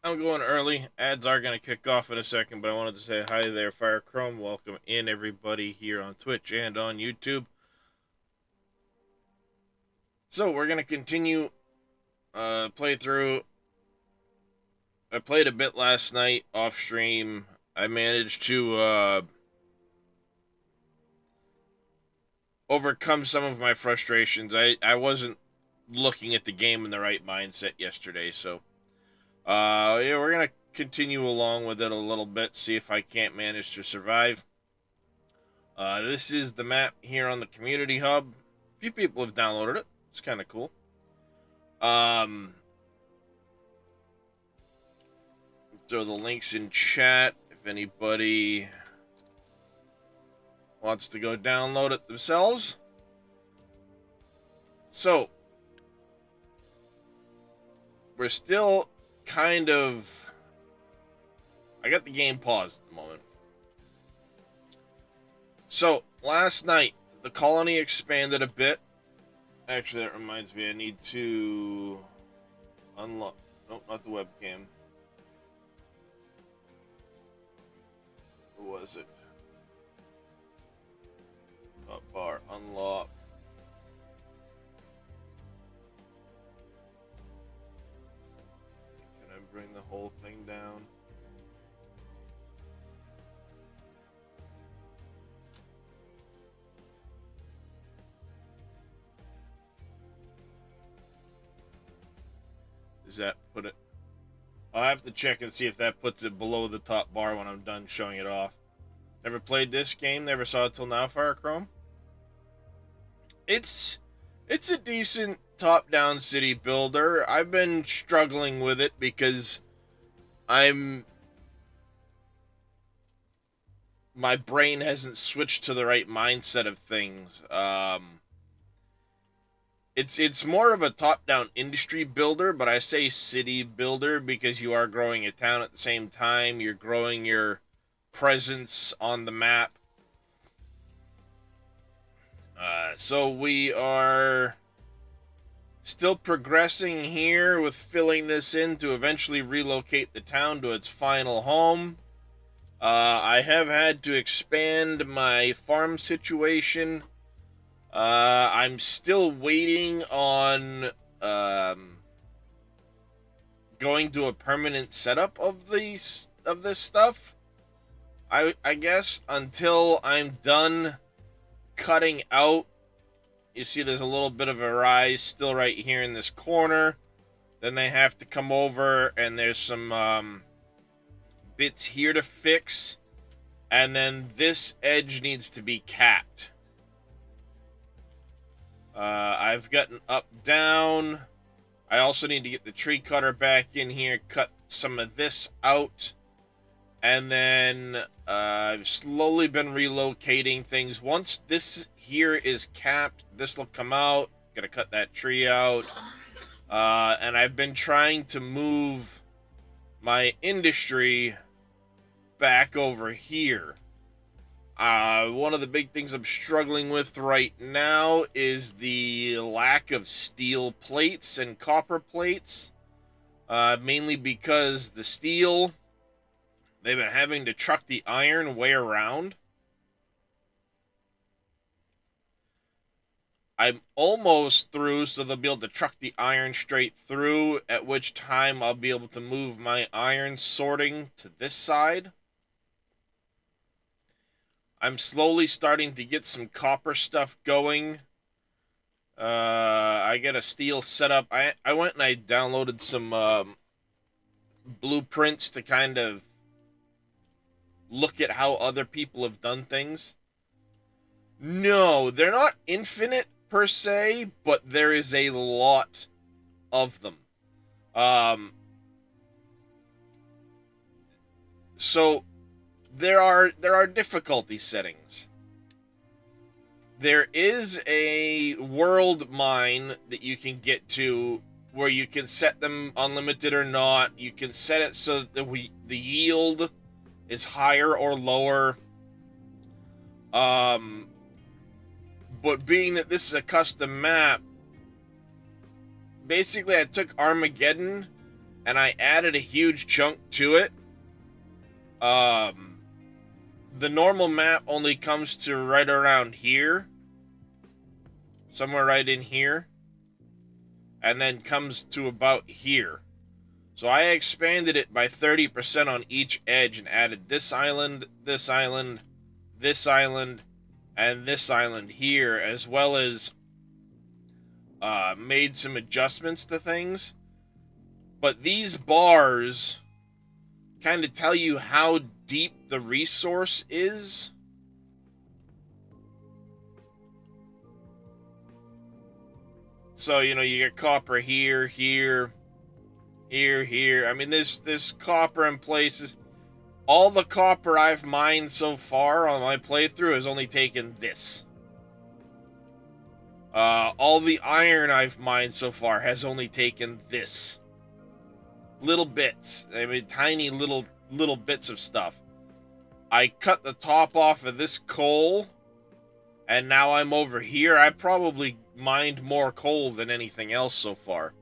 I'm going early. Ads are going to kick off in a second, but I wanted to say hi there, Fire Chrome. Welcome in, everybody, here on Twitch and on YouTube. So, we're going to continue playthrough. I played a bit last night off stream. I managed to overcome some of my frustrations. I wasn't looking at the game in the right mindset yesterday, so yeah, we're going to continue along with it a little bit, see if I can't manage to survive. This is the map here on the community hub. A few people have downloaded it. It's kind of cool. Throw the links in chat if anybody wants to go download it themselves. So, we're still kind of... I got the game paused at the moment. So, last night, the colony expanded a bit. Actually, that reminds me, I need to unlock... Nope, not the webcam. What was it? Up bar, unlock. Can I bring the whole thing down? Does that put it? I'll have to check and see if that puts it below the top bar when I'm done showing it off. Never played this game, never saw it till now, Fire Chrome. It's a decent top-down city builder. I've been struggling with it because my brain hasn't switched to the right mindset of things. It's more of a top-down industry builder, but I say city builder because you are growing a town at the same time. You're growing your presence on the map. So we are still progressing here with filling this in to eventually relocate the town to its final home. I have had to expand my farm situation. I'm still waiting on going to a permanent setup of this stuff. I guess until I'm done cutting out. You see there's a little bit of a rise still right here in this corner. Then they have to come over and there's some bits here to fix. And then this edge needs to be capped. I've gotten up, down. I also need to get the tree cutter back in here, cut some of this out. And then I've slowly been relocating things. Once this here is capped, this will come out. Gotta cut that tree out. And I've been trying to move my industry back over here. One of the big things I'm struggling with right now is the lack of steel plates and copper plates. Mainly because the steel, they've been having to truck the iron way around. I'm almost through, so they'll be able to truck the iron straight through, at which time I'll be able to move my iron sorting to this side. I'm slowly starting to get some copper stuff going. I get a steel setup. I went and I downloaded some blueprints to kind of look at how other people have done things. No, they're not infinite per se, but there is a lot of them. So there are difficulty settings. There is a world mine that you can get to where you can set them unlimited or not. You can set it so that the yield is higher or lower. But being that this is a custom map, basically I took Armageddon and I added a huge chunk to it. Um, the normal map only comes to right around here, somewhere right in here, and then comes to about here. So I expanded it by 30% on each edge and added this island, this island, this island, and this island here, as well as made some adjustments to things. But these bars kind of tell you how deep the resource is. So, you know, you get copper here, here, here. I mean, this copper in places. All the copper I've mined so far on my playthrough has only taken this. All the iron I've mined so far has only taken this. Little bits. I mean, tiny little bits of stuff. I cut the top off of this coal, and now I'm over here. I probably mined more coal than anything else so far.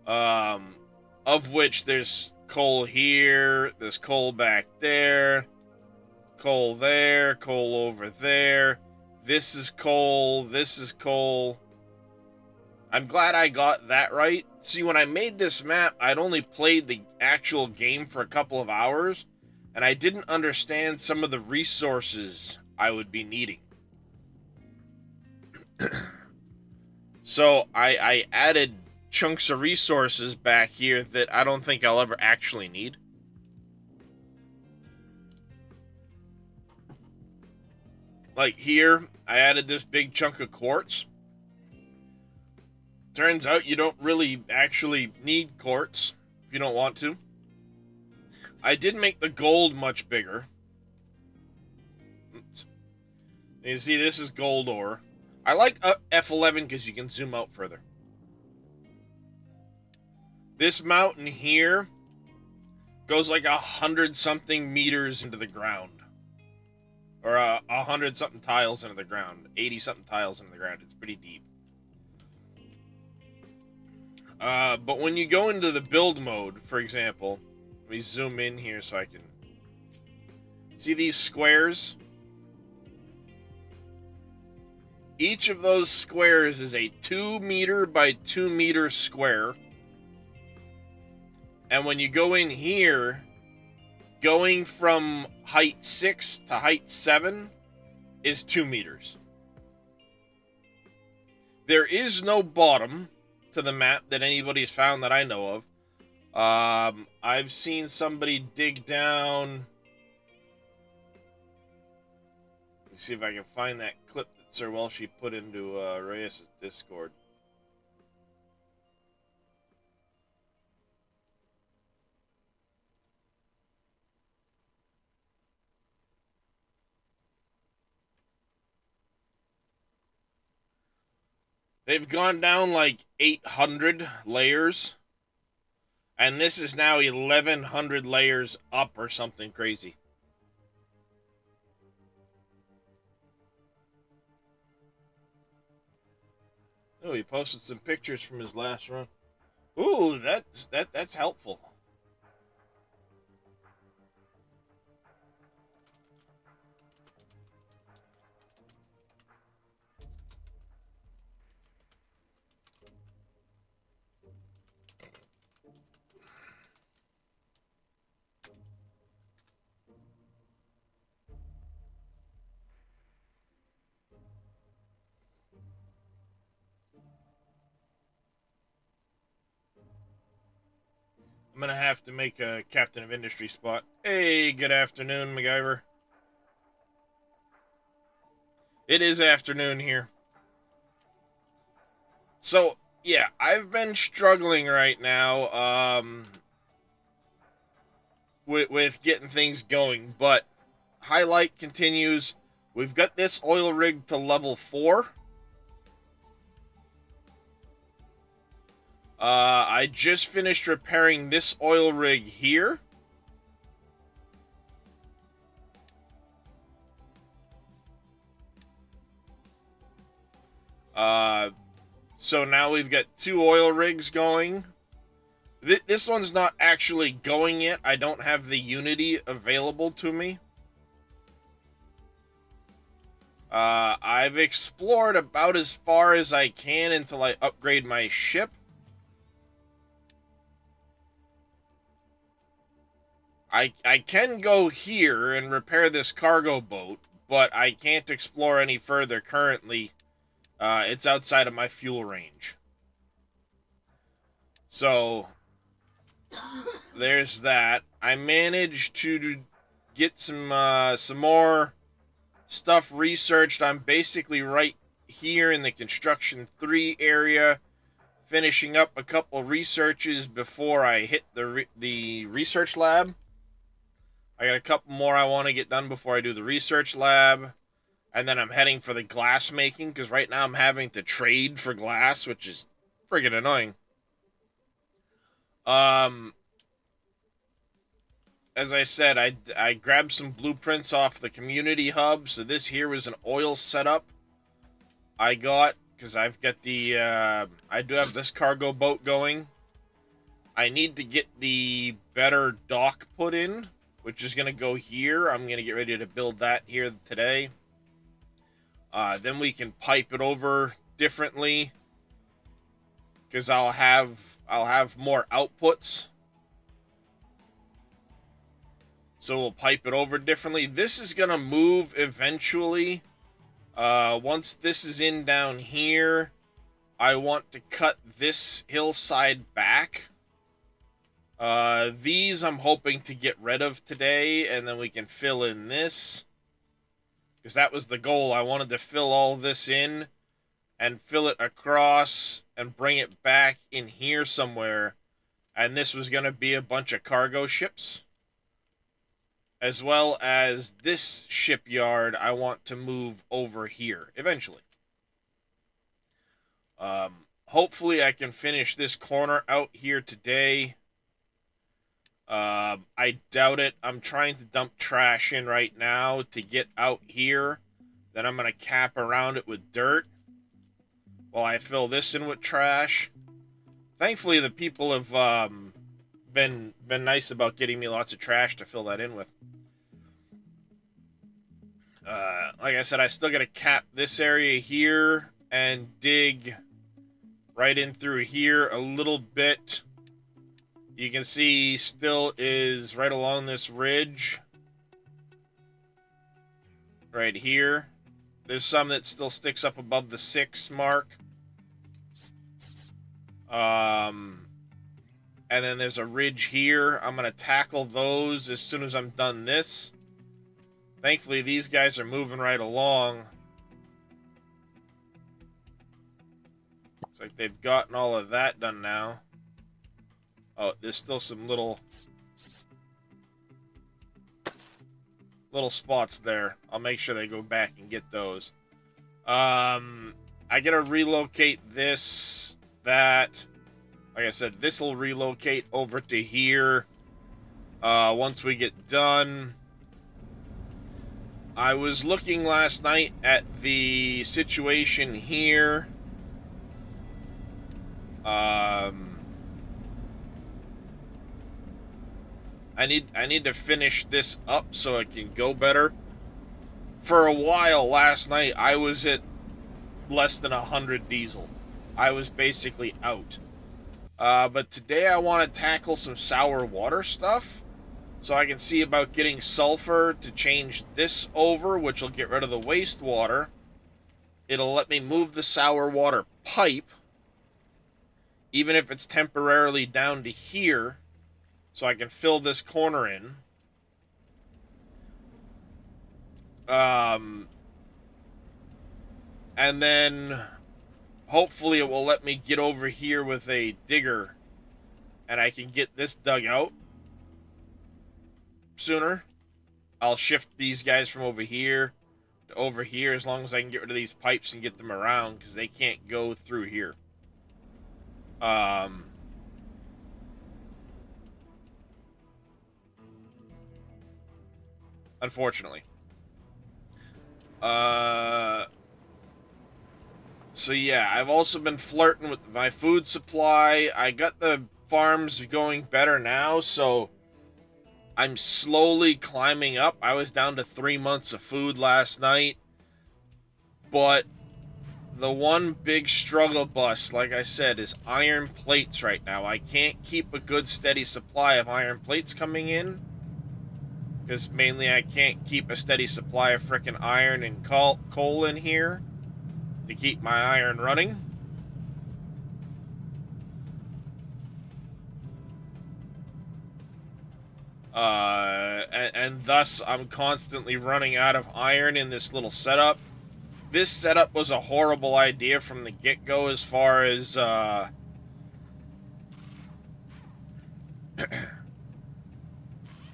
Of which there's coal here, there's coal back there, coal there, coal over there. This is coal, this is coal. I'm glad I got that right. See, when I made this map, I'd only played the actual game for a couple of hours, and I didn't understand some of the resources I would be needing. So I added chunks of resources back here that I don't think I'll ever actually need. Like here, I added this big chunk of quartz. Turns out you don't really actually need quartz if you don't want to. I did make the gold much bigger. You see, this is gold ore. I like F11 because you can zoom out further. This mountain here goes like 100-something meters into the ground. Or 100-something tiles into the ground. 80-something tiles into the ground. It's pretty deep. But when you go into the build mode, for example, let me zoom in here so I can see these squares. Each of those squares is a 2 meter by 2 meter square. And when you go in here, going from height 6 to height 7 is 2 meters. There is no bottom to the map that anybody's found that I know of. I've seen somebody dig down. Let's see if I can find that clip that Sir Welshie put into Reyes' Discord. They've gone down like 800 layers. And this is now 1,100 layers up or something crazy. Oh, he posted some pictures from his last run. Ooh, that's helpful. I'm gonna have to make a Captain of Industry spot. Hey, good afternoon, MacGyver. It is afternoon here. So, yeah, I've been struggling right now, with getting things going, but highlight continues. We've got this oil rig to level 4. I just finished repairing this oil rig here. So now we've got 2 oil rigs going. This one's not actually going yet. I don't have the Unity available to me. I've explored about as far as I can until I upgrade my ship. I can go here and repair this cargo boat, but I can't explore any further currently. It's outside of my fuel range. So, there's that. I managed to get some more stuff researched. I'm basically right here in the construction 3 area, finishing up a couple researches before I hit the research lab. I got a couple more I want to get done before I do the research lab, and then I'm heading for the glass making, because right now I'm having to trade for glass, which is friggin' annoying. As I said, I grabbed some blueprints off the community hub. So this here was an oil setup I got, because I've got the I do have this cargo boat going. I need to get the better dock put in, which is going to go here. I'm going to get ready to build that here today. Then we can pipe it over differently, because I'll have more outputs. So we'll pipe it over differently. This is going to move eventually. Once this is in down here, I want to cut this hillside back. These I'm hoping to get rid of today, and then we can fill in this. Because that was the goal. I wanted to fill all this in and fill it across and bring it back in here somewhere. And this was going to be a bunch of cargo ships. As well as this shipyard I want to move over here eventually. Hopefully I can finish this corner out here today. I doubt it. I'm trying to dump trash in right now to get out here. Then I'm going to cap around it with dirt while I fill this in with trash. Thankfully, the people have been nice about getting me lots of trash to fill that in with. Like I said, I still got to cap this area here and dig right in through here a little bit. You can see still is right along this ridge. Right here. There's some that still sticks up above the 6 mark. And then there's a ridge here. I'm going to tackle those as soon as I'm done this. Thankfully, these guys are moving right along. Looks like they've gotten all of that done now. Oh, there's still some little spots there. I'll make sure they go back and get those. I gotta relocate this, that. Like I said, this will relocate over to here once we get done. I was looking last night at the situation here. I need to finish this up so it can go better. For a while last night, I was at less than 100 diesel. I was basically out. But today I want to tackle some sour water stuff. So I can see about getting sulfur to change this over, which will get rid of the wastewater. It'll let me move the sour water pipe, even if it's temporarily down to here, so I can fill this corner in. And then hopefully it will let me get over here with a digger, and I can get this dug out sooner. I'll shift these guys from over here to over here as long as I can get rid of these pipes and get them around, because they can't go through here. Unfortunately. So yeah, I've also been flirting with my food supply. I got the farm's going better now, so I'm slowly climbing up. I was down to 3 months of food last night, but the one big struggle bus, like I said, is iron plates right now. I can't keep a good steady supply of iron plates coming in, because mainly I can't keep a steady supply of frickin' iron and coal in here to keep my iron running. And thus I'm constantly running out of iron in this little setup. This setup was a horrible idea from the get-go as far as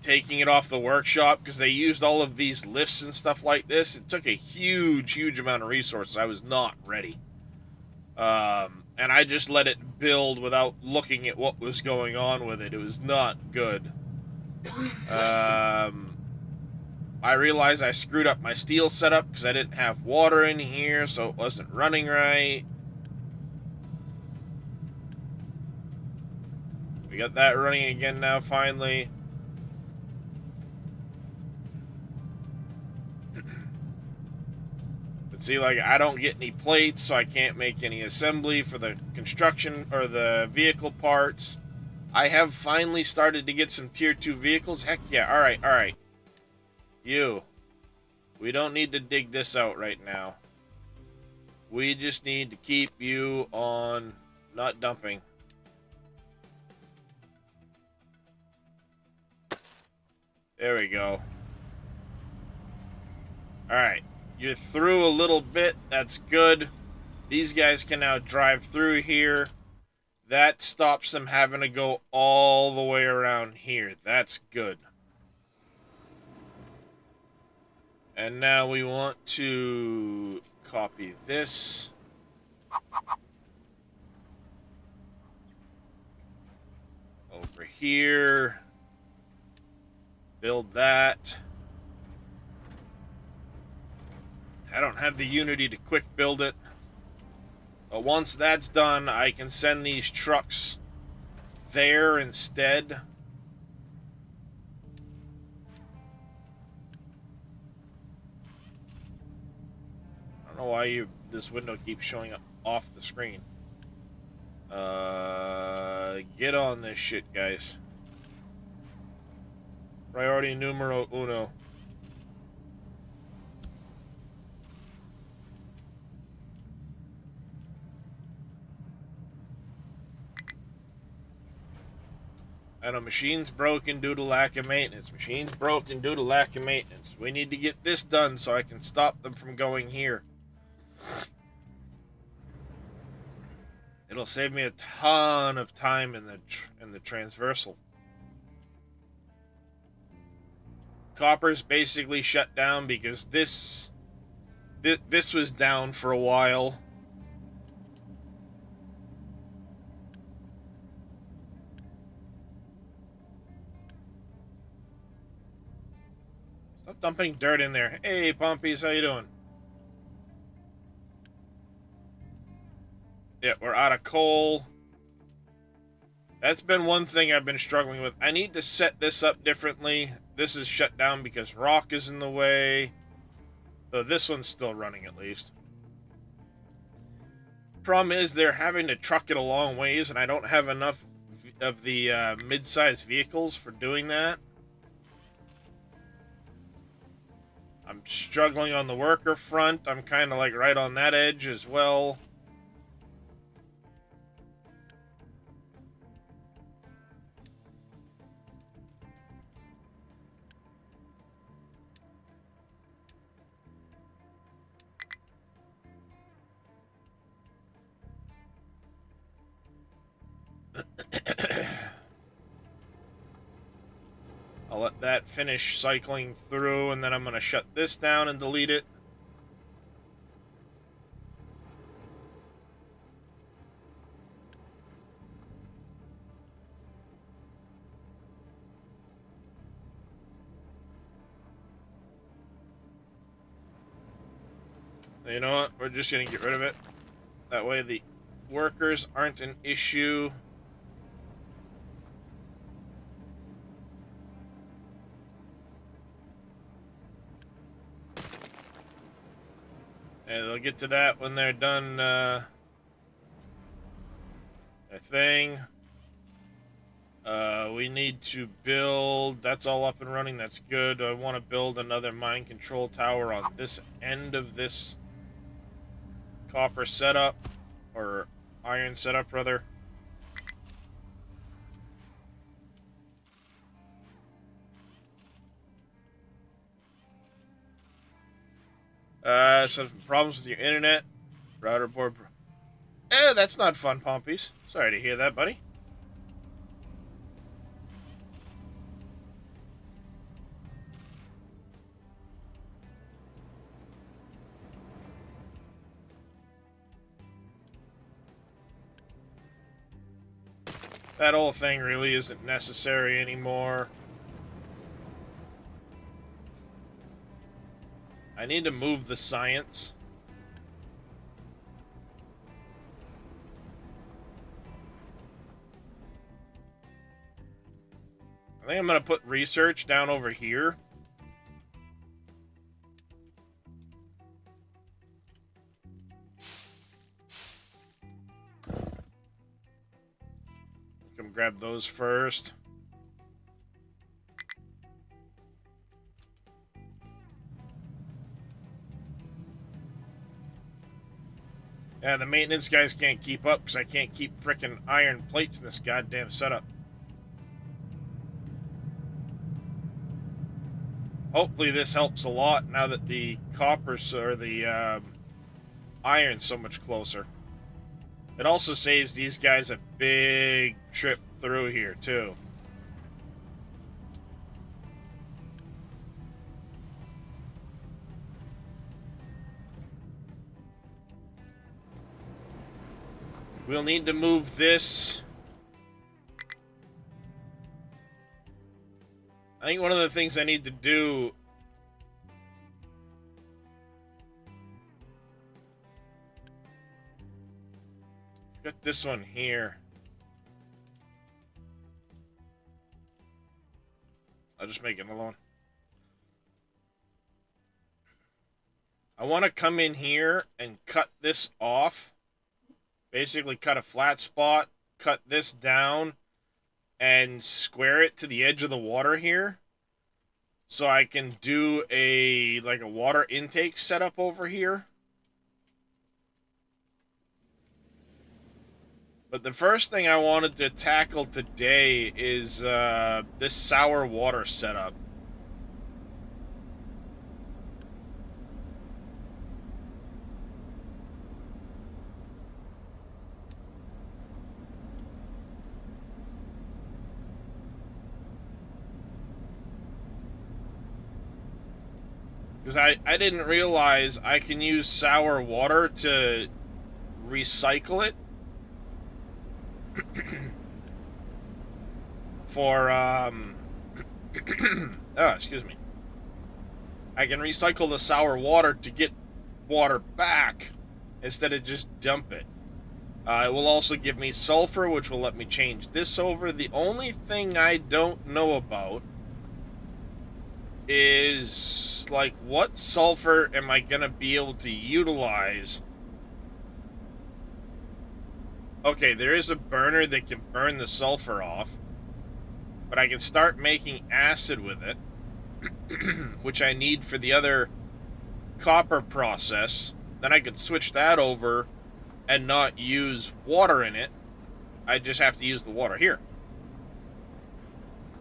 taking it off the workshop, because they used all of these lifts and stuff like this. It took a huge amount of resources. I was not ready. And I just let it build without looking at what was going on with it. It was not good. I realized I screwed up my steel setup because I didn't have water in here, so it wasn't running right. We got that running again now, finally. But see, like, I don't get any plates, so I can't make any assembly for the construction or the vehicle parts. I have finally started to get some tier 2 vehicles. Heck yeah, alright. We don't need to dig this out right now. We just need to keep you on not dumping. There we go. Alright, you're through a little bit. That's good. These guys can now drive through here. That stops them having to go all the way around here. That's good. And now we want to copy this. Over here. Build that. I don't have the Unity to quick build it. But once that's done, I can send these trucks there instead. I don't know why this window keeps showing up off the screen. Get on this shit, guys. Priority numero uno. And a machine's broken due to lack of maintenance. Machine's broken due to lack of maintenance. We need to get this done so I can stop them from going here. It'll save me a ton of time in the transversal. Copper's basically shut down because this was down for a while. Stop dumping dirt in there. Hey, Pompies, how you doing? Yeah, we're out of coal. That's been one thing I've been struggling with. I need to set this up differently. This is shut down because rock is in the way. Though this one's still running at least. Problem is they're having to truck it a long ways, and I don't have enough of the mid-sized vehicles for doing that. I'm struggling on the worker front. I'm kind of like right on that edge as well. I'll let that finish cycling through, and then I'm going to shut this down and delete it. You know what? We're just going to get rid of it. That way the workers aren't an issue. I'll get to that when they're done their thing. We need to build... That's all up and running. That's good. I want to build another mine control tower on this end of this copper setup. Or iron setup, rather. Some problems with your internet. Router board... that's not fun, Pompies. Sorry to hear that, buddy. That whole thing really isn't necessary anymore. I need to move the science. I think I'm going to put research down over here. Come grab those first. Yeah, the maintenance guys can't keep up because I can't keep frickin' iron plates in this goddamn setup. Hopefully this helps a lot now that the copper's or the iron's so much closer. It also saves these guys a big trip through here too. We'll need to move this. I think one of the things I need to do... Got this one here. I'll just make it alone. I want to come in here and cut this off. Basically cut a flat spot, cut this down, and square it to the edge of the water here. So I can do a water intake setup over here. But the first thing I wanted to tackle today is this sour water setup. Because I didn't realize I can use sour water to recycle it. For, excuse me. I can recycle the sour water to get water back instead of just dump it. It will also give me sulfur, which will let me change this over. The only thing I don't know about is, like, what sulfur am I going to be able to utilize? Okay, there is a burner that can burn the sulfur off, but I can start making acid with it, which I need for the other copper process. Then I could switch that over and not use water in it. I just have to use the water here.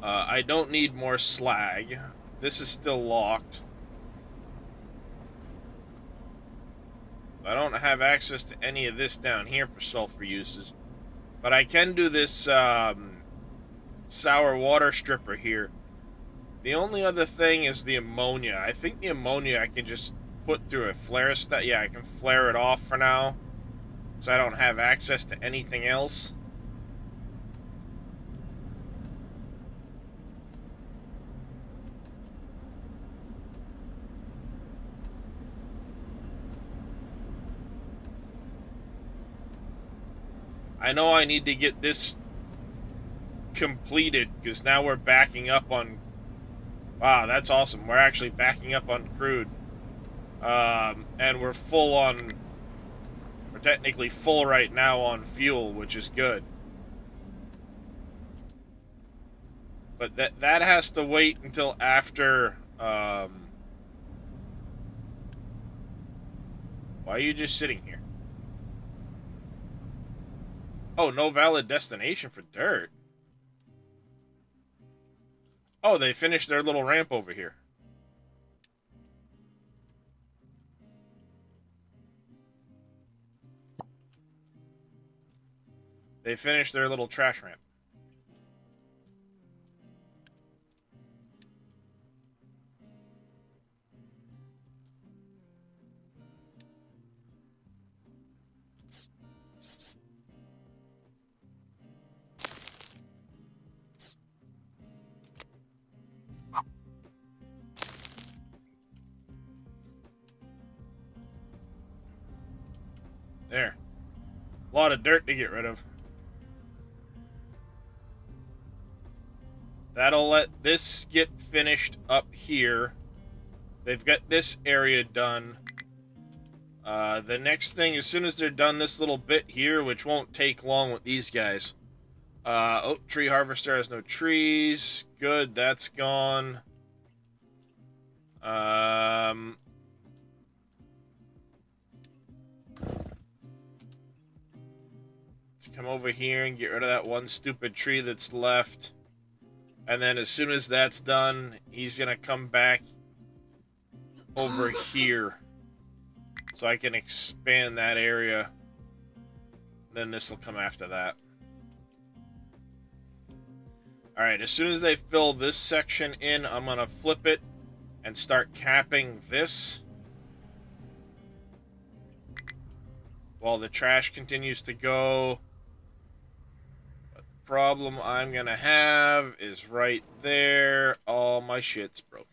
I don't need more slag. This is still locked. I don't have access to any of this down here for sulfur uses. But I can do this sour water stripper here. The only other thing is the ammonia. I think the ammonia I can just put through a flare stuff. Yeah, I can flare it off for now, because I don't have access to anything else. I know I need to get this completed, because now we're backing up on... Wow, that's awesome. We're actually backing up on crude. And we're full on. We're technically full right now on fuel, which is good. But that has to wait until after. Why are you just sitting here? Oh, no valid destination for dirt. Oh, they finished their little ramp over here. They finished their little trash ramp. There. A lot of dirt to get rid of. That'll let this get finished up here. They've got this area done. The next thing, as soon as they're done this little bit here, which won't take long with these guys. Oh, tree harvester has no trees. Good, that's gone. Let's come over here and get rid of that one stupid tree that's left. And then as soon as that's done, he's going to come back over here. So I can expand that area. Then this will come after that. Alright, as soon as they fill this section in, I'm going to flip it and start capping this. While the trash continues to go. But the problem I'm going to have is right there. All my shit's broken.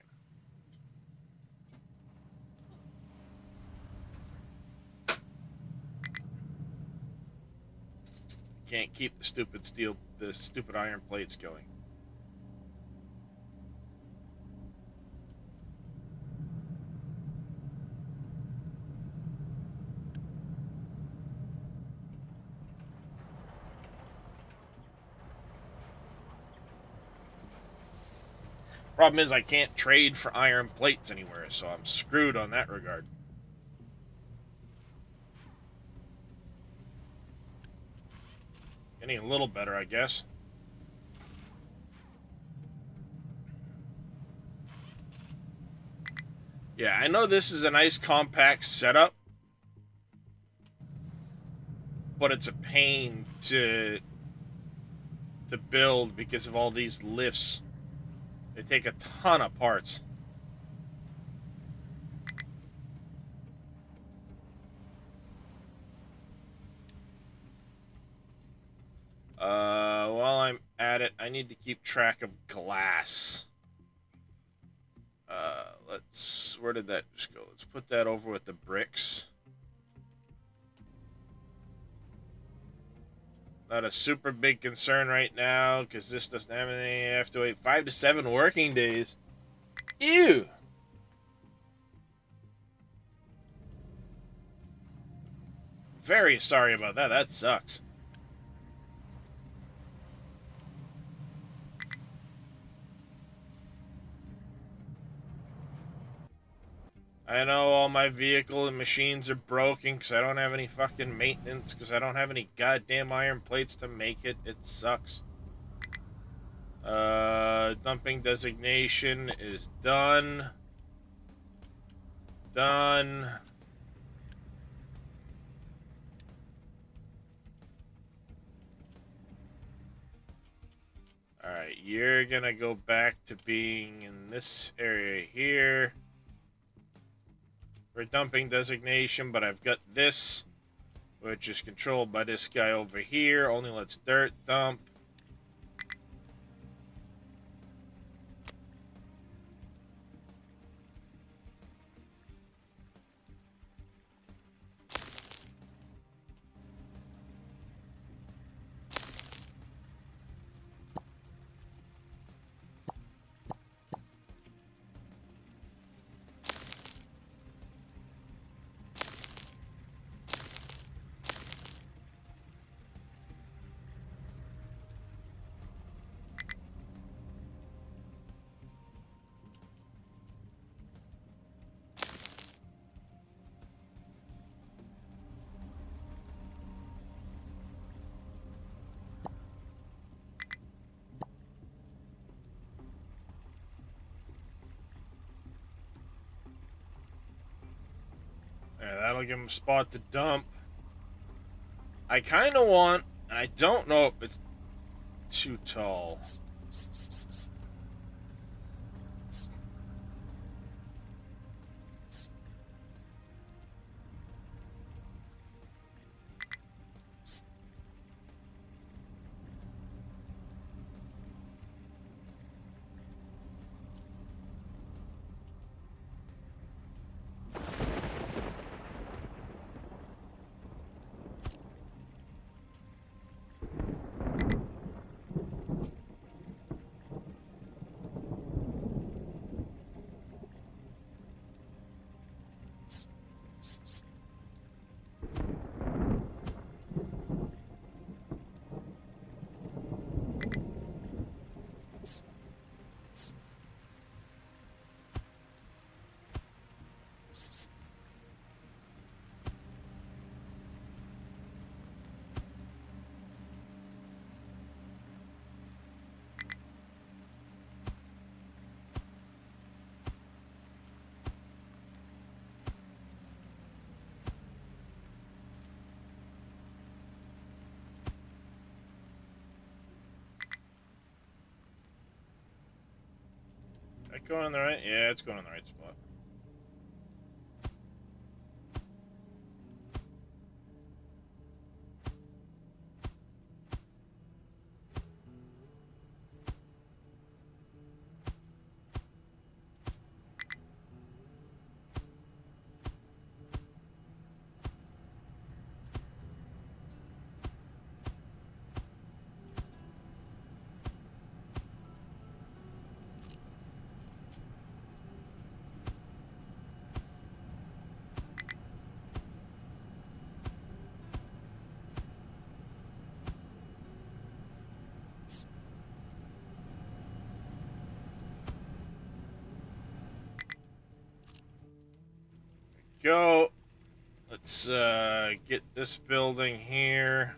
Can't keep the stupid iron plates going. Problem is I can't trade for iron plates anywhere, so I'm screwed on that regard. Getting a little better, I guess. Yeah, I know this is a nice compact setup, but it's a pain to build because of all these lifts. They take a ton of parts. While I'm at it, I need to keep track of glass. Where did that just go? Let's put that over with the bricks. Not a super big concern right now, because this doesn't have anything. I have to wait 5 to 7 working days. Ew! Very sorry about that. That sucks. I know all my vehicle and machines are broken because I don't have any fucking maintenance, because I don't have any goddamn iron plates to make it. It sucks. Dumping designation is done. Done. Alright, you're gonna go back to being in this area here. For dumping designation, but I've got this, which is controlled by this guy over here. Only lets dirt dump. that'll give him a spot to dump. I kind of want, and I don't know if it's too tall. Is that going in the right? Yeah, it's going in the right spot. Go. Let's get this building here.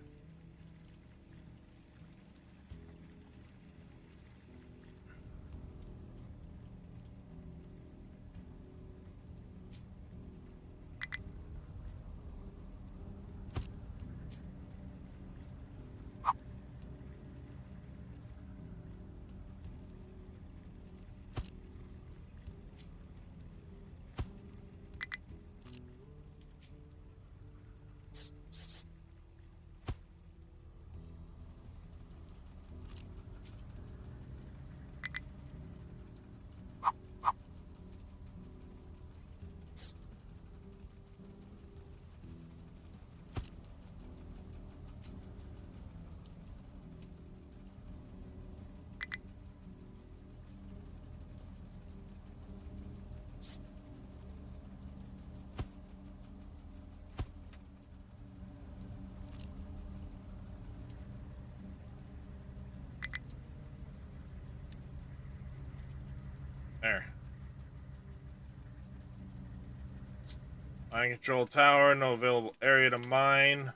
There. Mine control tower, no available area to mine.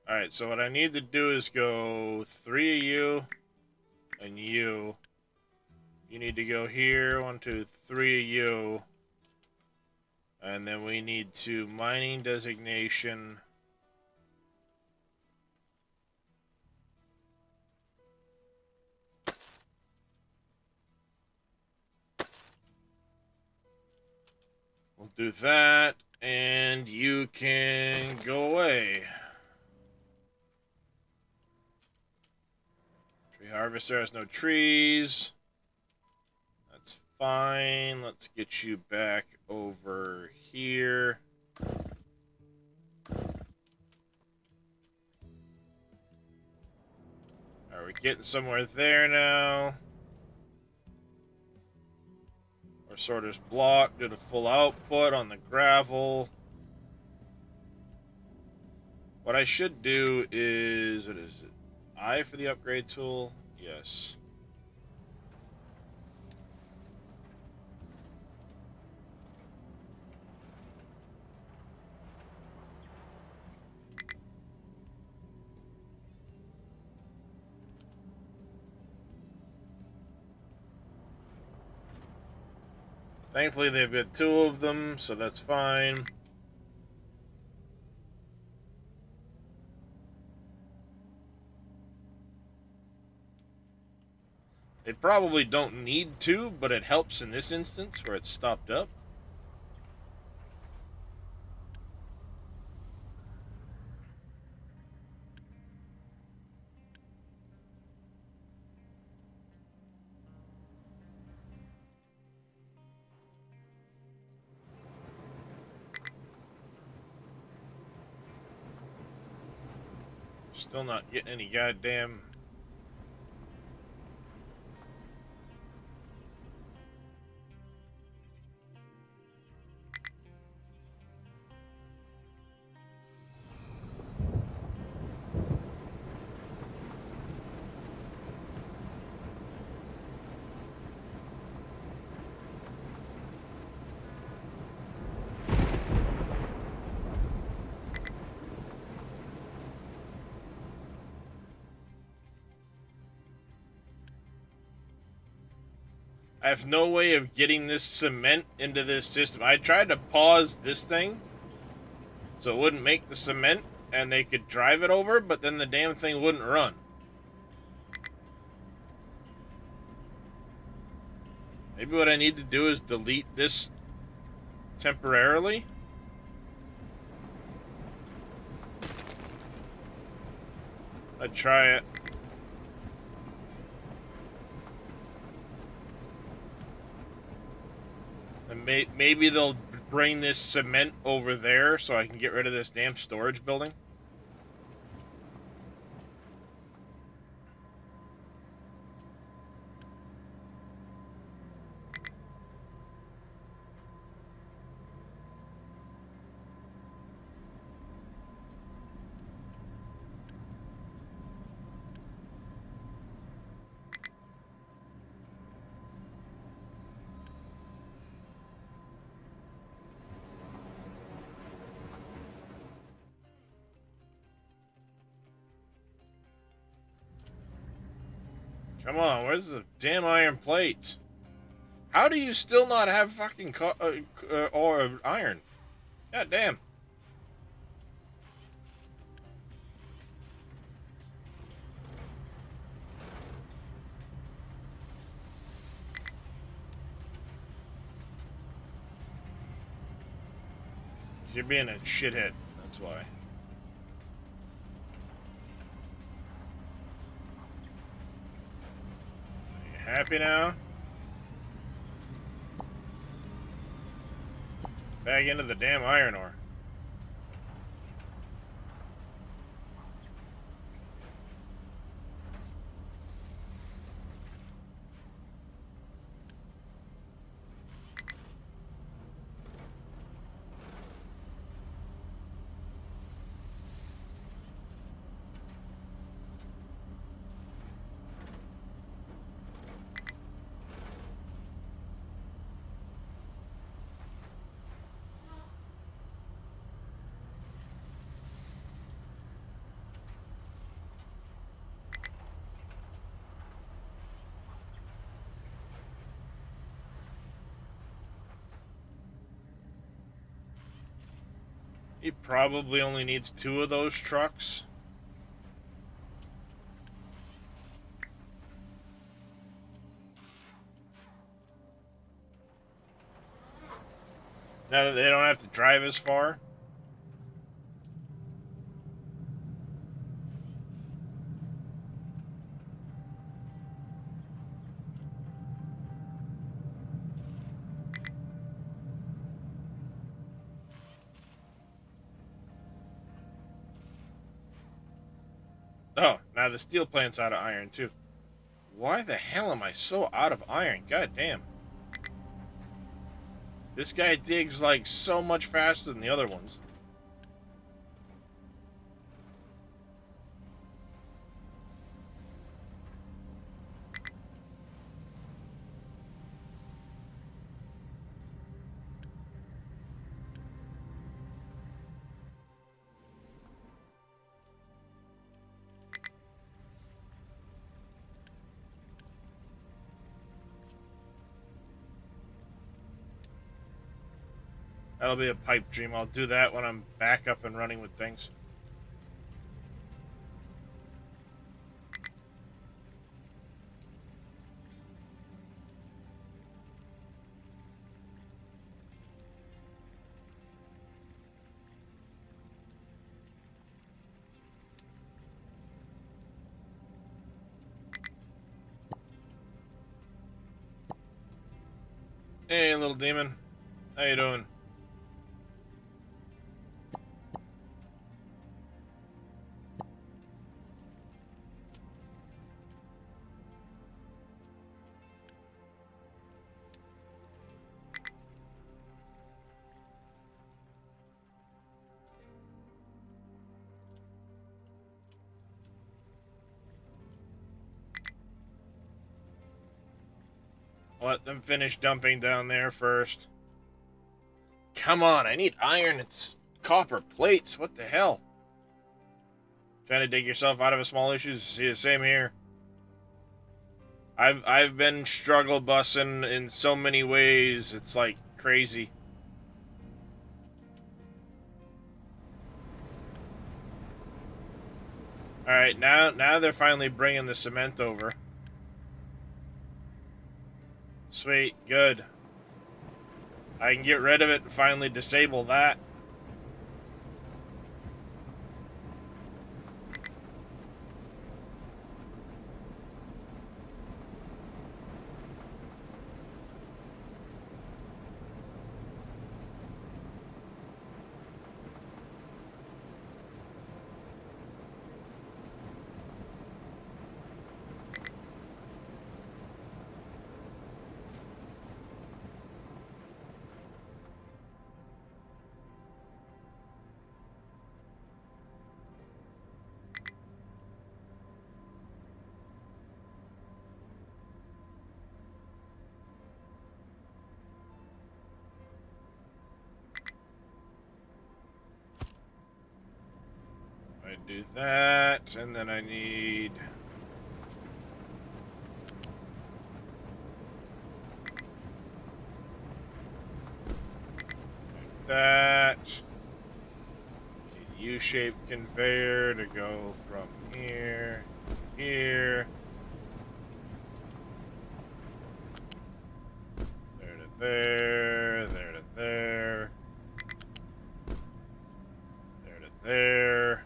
Alright, so what I need to do is go 3 of you and you. You need to go here, 1, 2, 3 of you. And then we need to mining designation. We'll do that, and you can go away. Tree harvester has no trees. That's fine. Let's get you back over here. Are we getting somewhere there now? Our sorter's block did a full output on the gravel. What I should do is, what is it? I for the upgrade tool? Yes. Thankfully, they've got two of them, so that's fine. They probably don't need to, but it helps in this instance where it's stopped up. Still not getting any goddamn... I have no way of getting this cement into this system. I tried to pause this thing so it wouldn't make the cement and they could drive it over, but then the damn thing wouldn't run. Maybe what I need to do is delete this temporarily. I'd try it. And maybe they'll bring this cement over there so I can get rid of this damn storage building. Come on, where's the damn iron plates? How do you still not have fucking or iron? God damn. You're being a shithead, that's why. Are you happy now? Back into the damn iron ore. He probably only needs 2 of those trucks. Now that they don't have to drive as far. Oh, now the steel plant's out of iron too. Why the hell am I so out of iron? God damn. This guy digs like so much faster than the other ones. That'll be a pipe dream. I'll do that when I'm back up and running with things. Hey, little demon. How you doing? Let them finish dumping down there first. Come on, I need iron and copper plates. What the hell? Trying to dig yourself out of a small issue? See, same here. I've been struggle bussing in so many ways. It's like crazy. All right, now they're finally bringing the cement over. Sweet, good. I can get rid of it and finally disable that. I do that, and then I need that. U-shaped conveyor to go from here to here. There to there, there to there. There to there.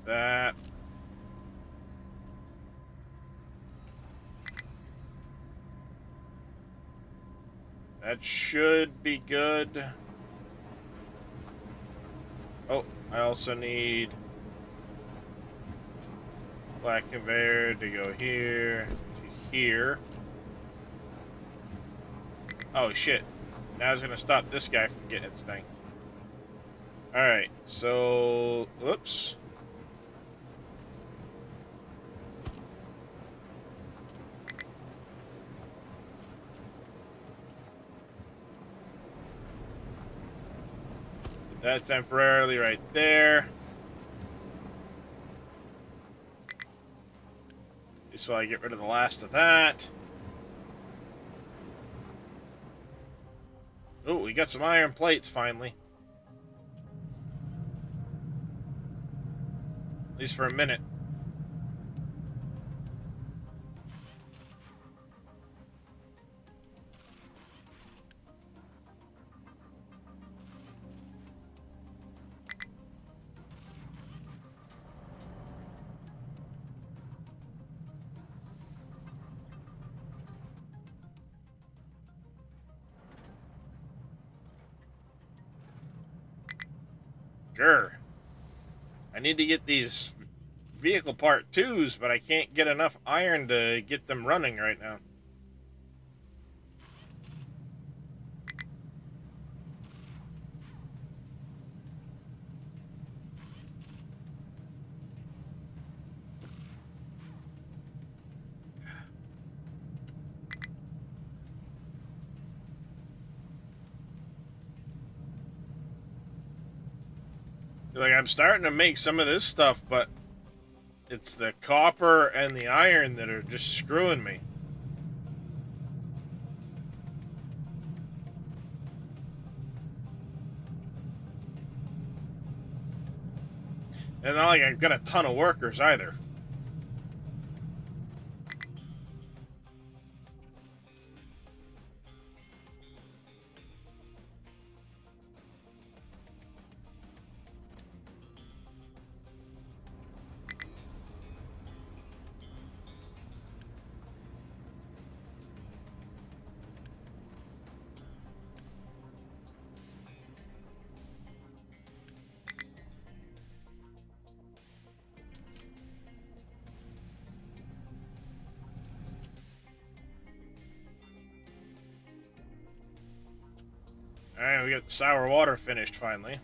That. That should be good. Oh, I also need black conveyor to go here to here. Oh shit. Now it's gonna stop this guy from getting its thing. Alright, so whoops. That temporarily right there. Just so I get rid of the last of that. Oh, we got some iron plates finally. At least for a minute. Grr. I need to get these vehicle part 2s, but I can't get enough iron to get them running right now. Like, I'm starting to make some of this stuff, but it's the copper and the iron that are just screwing me. And not like I've got a ton of workers either. Alright, we got the sour water finished finally.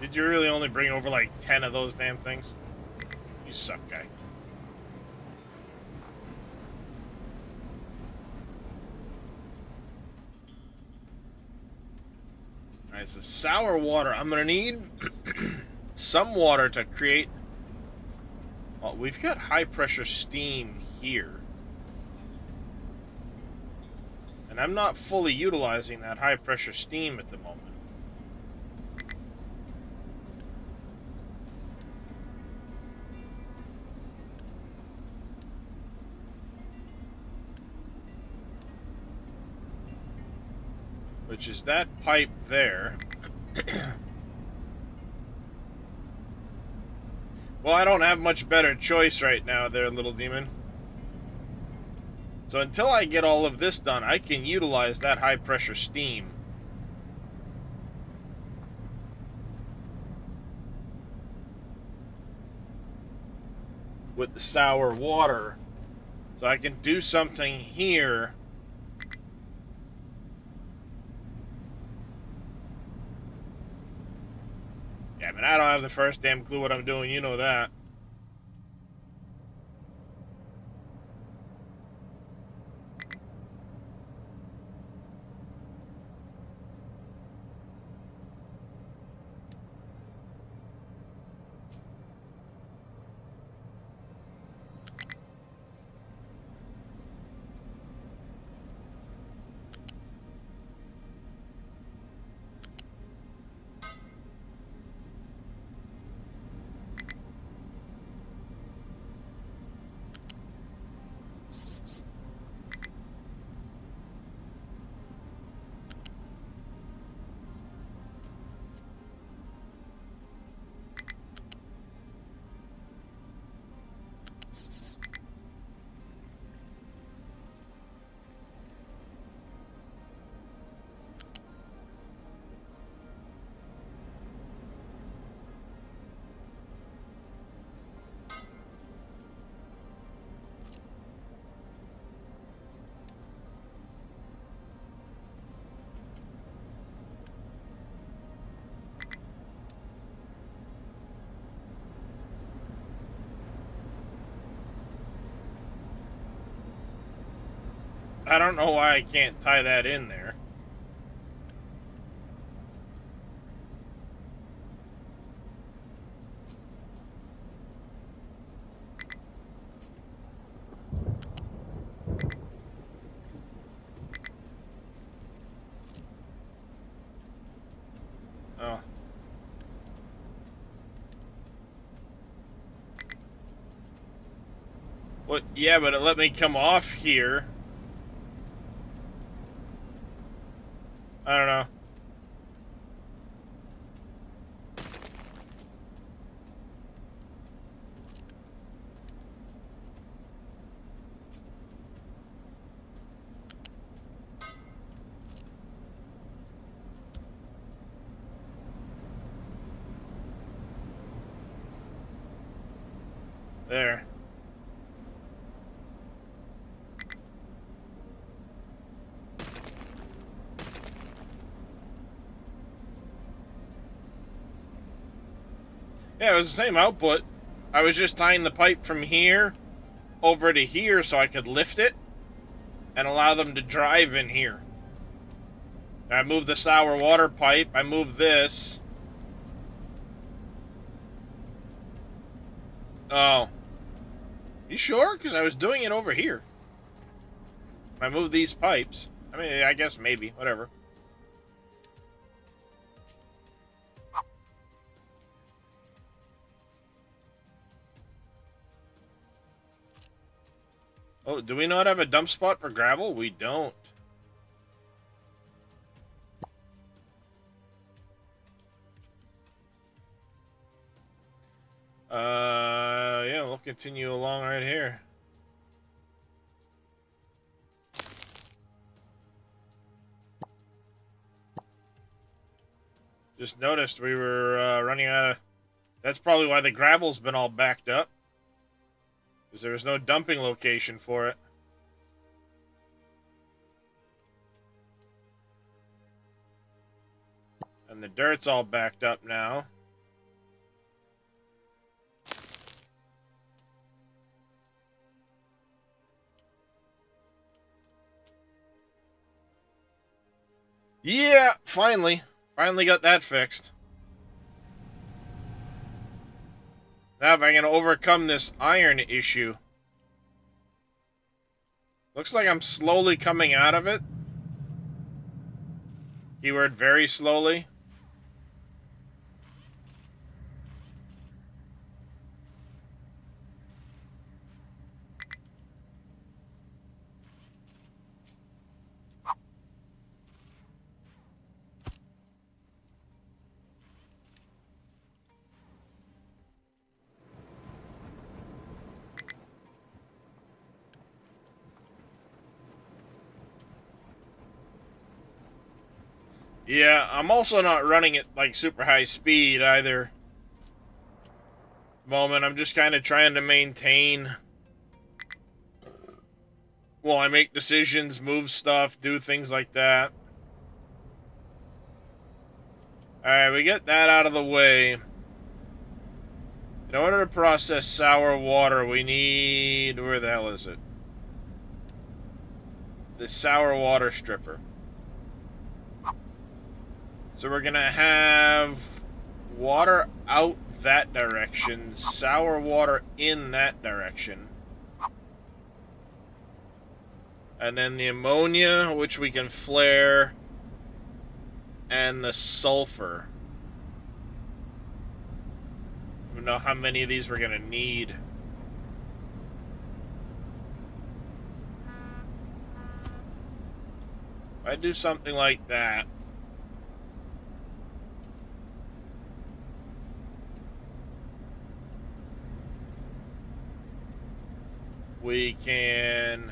Did you really only bring over like 10 of those damn things? You suck, guy. Alright, so sour water. I'm gonna need some water to create... Well, we've got high pressure steam here. And I'm not fully utilizing that high pressure steam at the moment. Which is that pipe there. Well, I don't have much better choice right now there, little demon. So until I get all of this done, I can utilize that high pressure steam. With the sour water. So I can do something here. Yeah, I mean, I don't have the first damn clue what I'm doing, you know that. I don't know why I can't tie that in there. Oh. Well, yeah, but it let me come off here. I don't know. There. Yeah, it was the same output. I was just tying the pipe from here over to here so I could lift it and allow them to drive in here. I moved the sour water pipe. I moved this. Oh. You sure? Because I was doing it over here. I moved these pipes. I mean, I guess maybe. Whatever. Oh, do we not have a dump spot for gravel? We don't. Yeah, we'll continue along right here. Just noticed we were running out of... That's probably why the gravel's been all backed up. Because there was no dumping location for it. And the dirt's all backed up now. Yeah, finally. Finally got that fixed. Now if I can overcome this iron issue. Looks like I'm slowly coming out of it. Keyword very slowly. Yeah, I'm also not running at like super high speed either. Moment, I'm just kind of trying to maintain while I make decisions, move stuff, do things like that. Alright, we get that out of the way. In order to process sour water, we need... Where the hell is it? The sour water stripper. So we're going to have water out that direction, sour water in that direction. And then the ammonia, which we can flare, and the sulfur. I don't know how many of these we're going to need. If I do something like that, we can...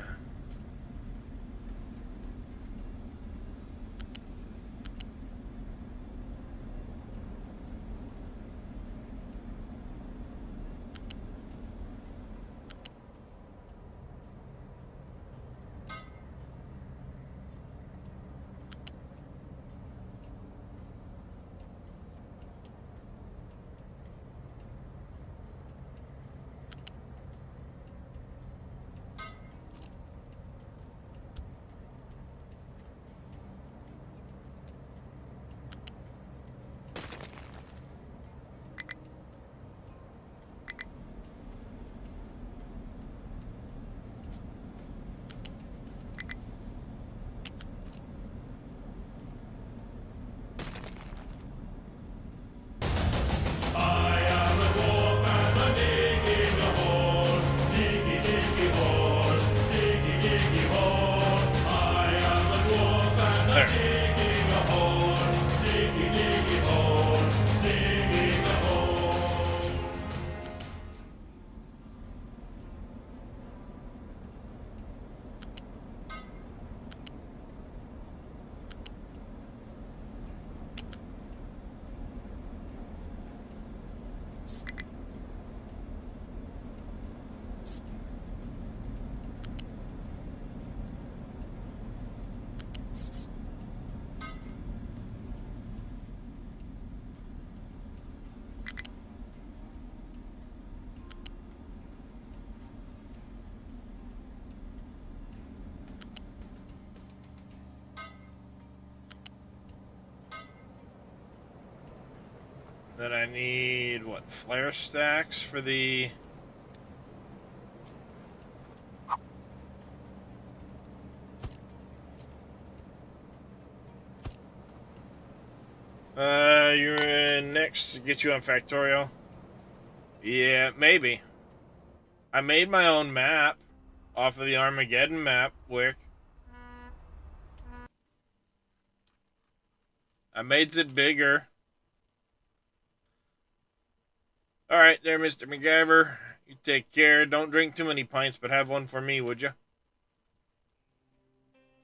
Then I need, what, flare stacks for the... You're in next to get you on Factorial? Yeah, maybe. I made my own map off of the Armageddon map, Wick. I made it bigger. Alright there, Mr. MacGyver. You take care. Don't drink too many pints, but have one for me, would you?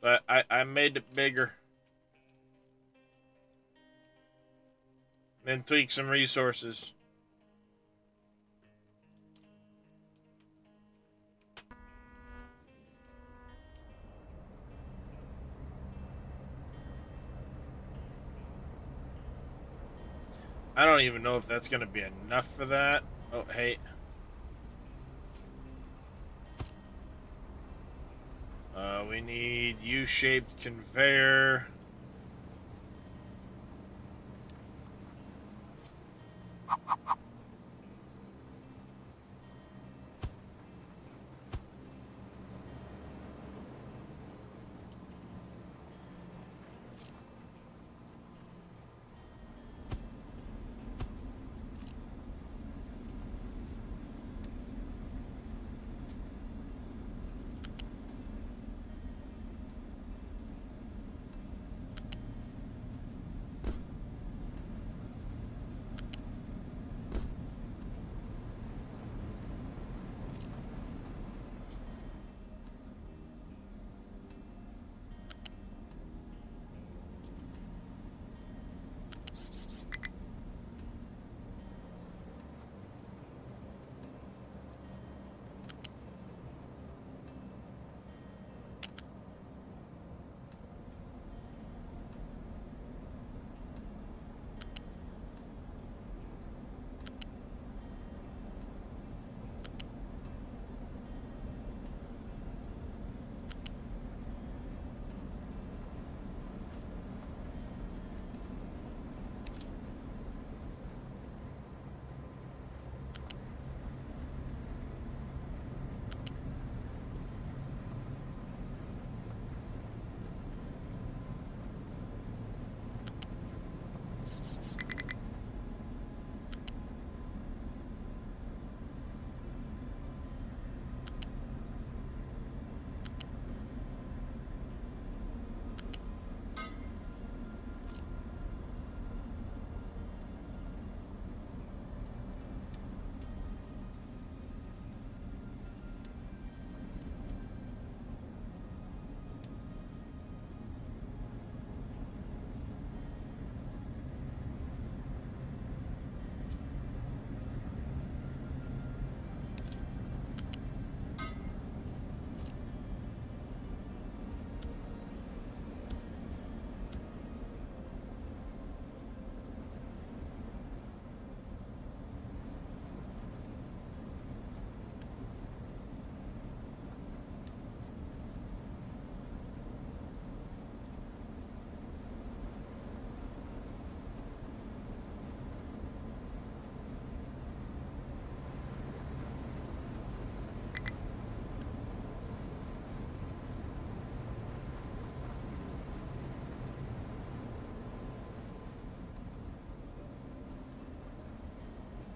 But I made it bigger. Then tweak some resources. I don't even know if that's going to be enough for that. Oh, hey. We need U-shaped conveyor.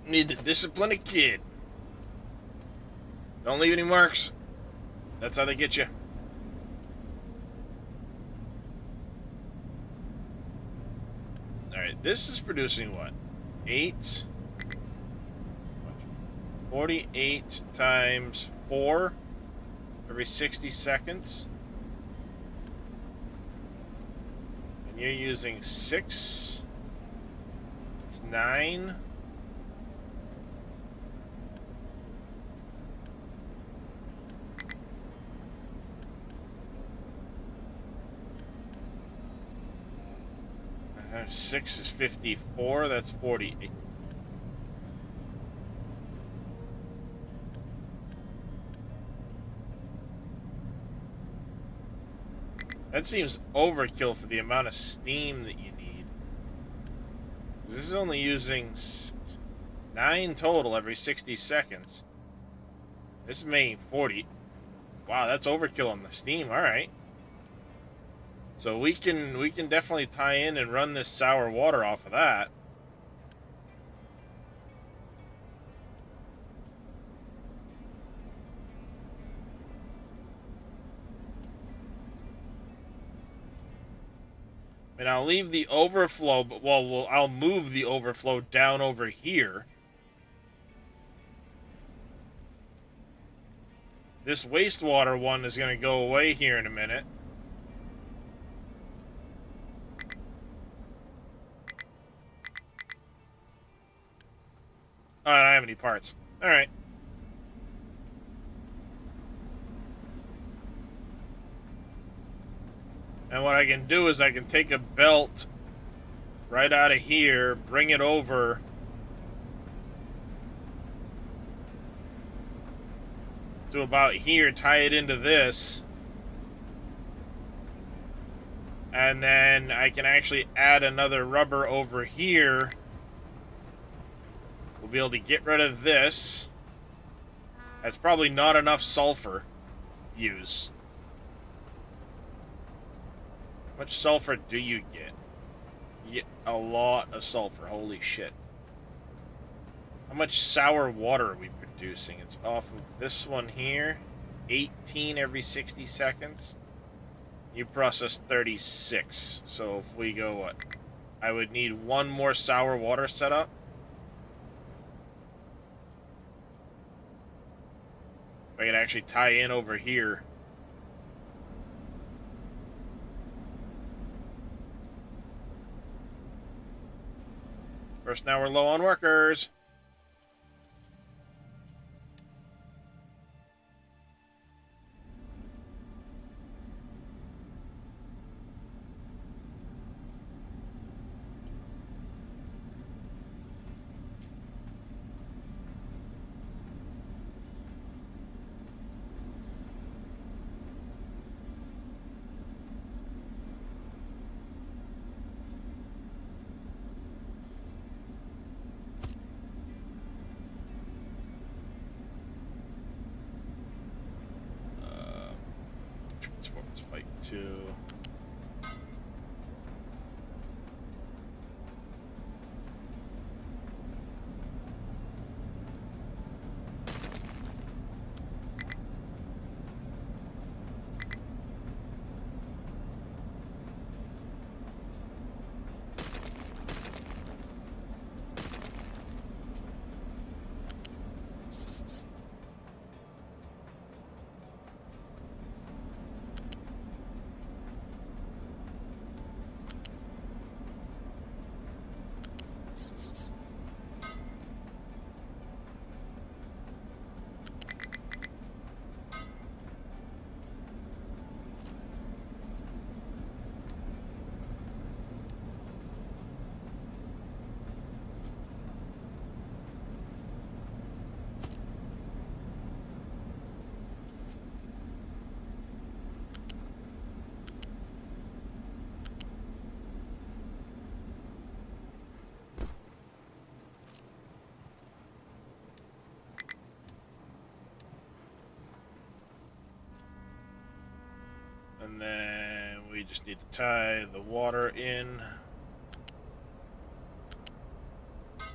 Need to discipline a kid. Don't leave any marks. That's how they get you. Alright, this is producing what? 8? 48 times 4 every 60 seconds. And you're using 6. It's 9. Six is 54. That's 48. That seems overkill for the amount of steam that you need. This is only using 9 total every 60 seconds. This is making 40. Wow, that's overkill on the steam. All right. So we can definitely tie in and run this sour water off of that. And I'll leave the overflow, but I'll move the overflow down over here. This wastewater one is going to go away here in a minute. Oh, I don't have any parts. All right. And what I can do is I can take a belt right out of here, bring it over to about here, tie it into this, and then I can actually add another rubber over here. We'll be able to get rid of this. That's probably not enough sulfur use. How much sulfur do you get? You get a lot of sulfur. Holy shit. How much sour water are we producing? It's off of this one here. 18 every 60 seconds. You process 36. So if we go, what? I would need one more sour water setup. If I could actually tie in over here. First, now we're low on workers. Spike 2. And then we just need to tie the water in. There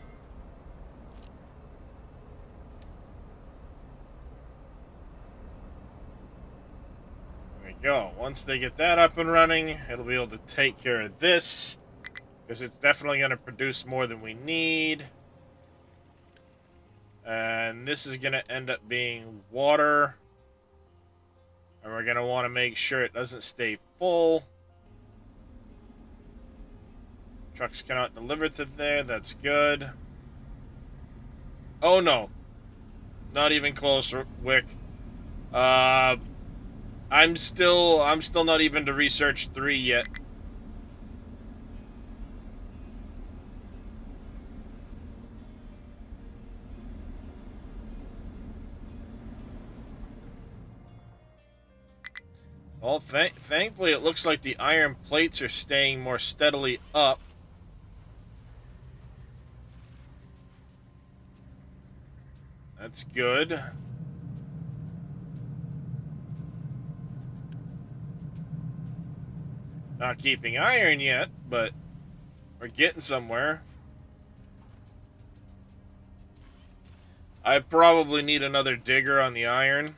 we go. Once they get that up and running, it'll be able to take care of this, because it's definitely going to produce more than we need. And this is going to end up being water. And we're going to want to make sure it doesn't stay full. Trucks cannot deliver to there. That's good. Oh, no. Not even close, Wick. I'm still not even to research 3 yet. Well, thankfully, it looks like the iron plates are staying more steadily up. That's good. Not keeping iron yet, but we're getting somewhere. I probably need another digger on the iron.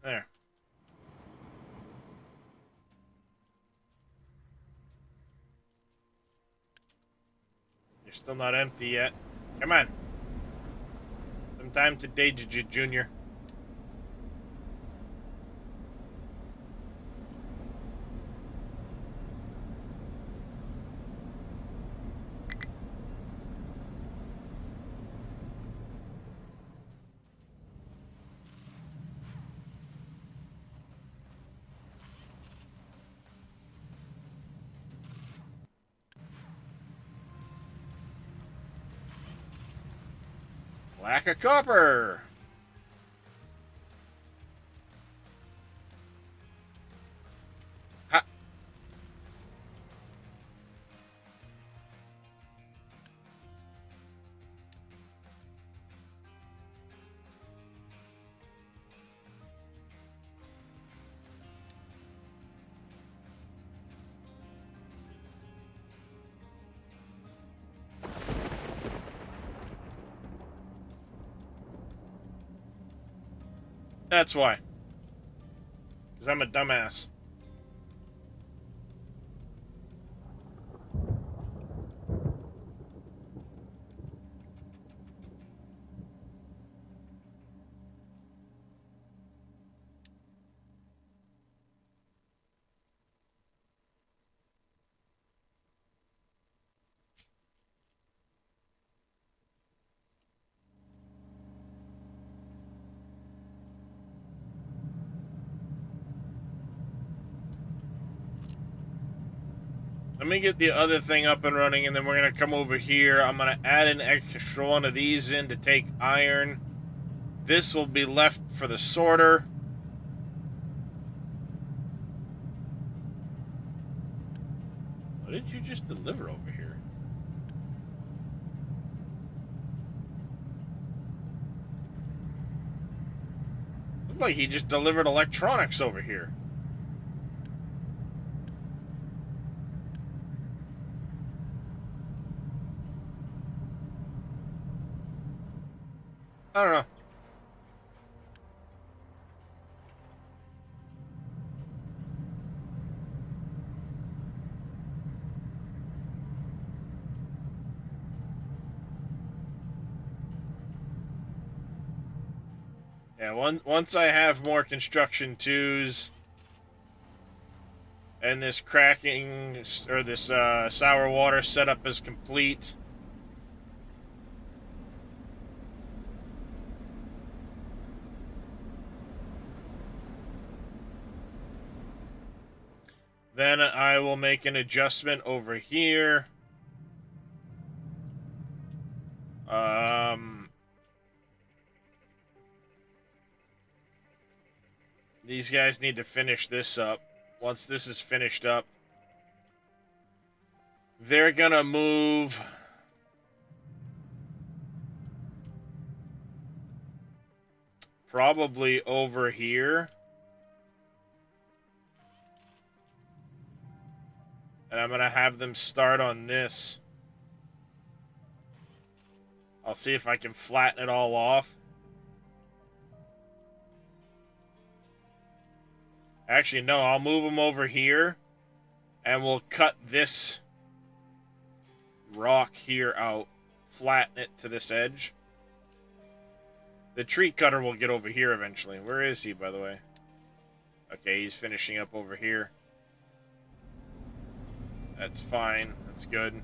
There. You're still not empty yet. Come on. Some time today, Junior. Lack of copper. Ha. That's why. Because I'm a dumbass. Let me get the other thing up and running, and then we're going to come over here. I'm going to add an extra one of these in to take iron. This will be left for the sorter. What did you just deliver over here? Looked like he just delivered electronics over here. I don't know. Yeah, once I have more construction twos and this cracking or this sour water setup is complete, then I will make an adjustment over here. These guys need to finish this up. Once this is finished up, they're gonna move probably over here. And I'm gonna have them start on this. I'll see if I can flatten it all off. Actually, no, I'll move them over here. And we'll cut this rock here out. Flatten it to this edge. The tree cutter will get over here eventually. Where is he, by the way? Okay, he's finishing up over here. That's fine. That's good.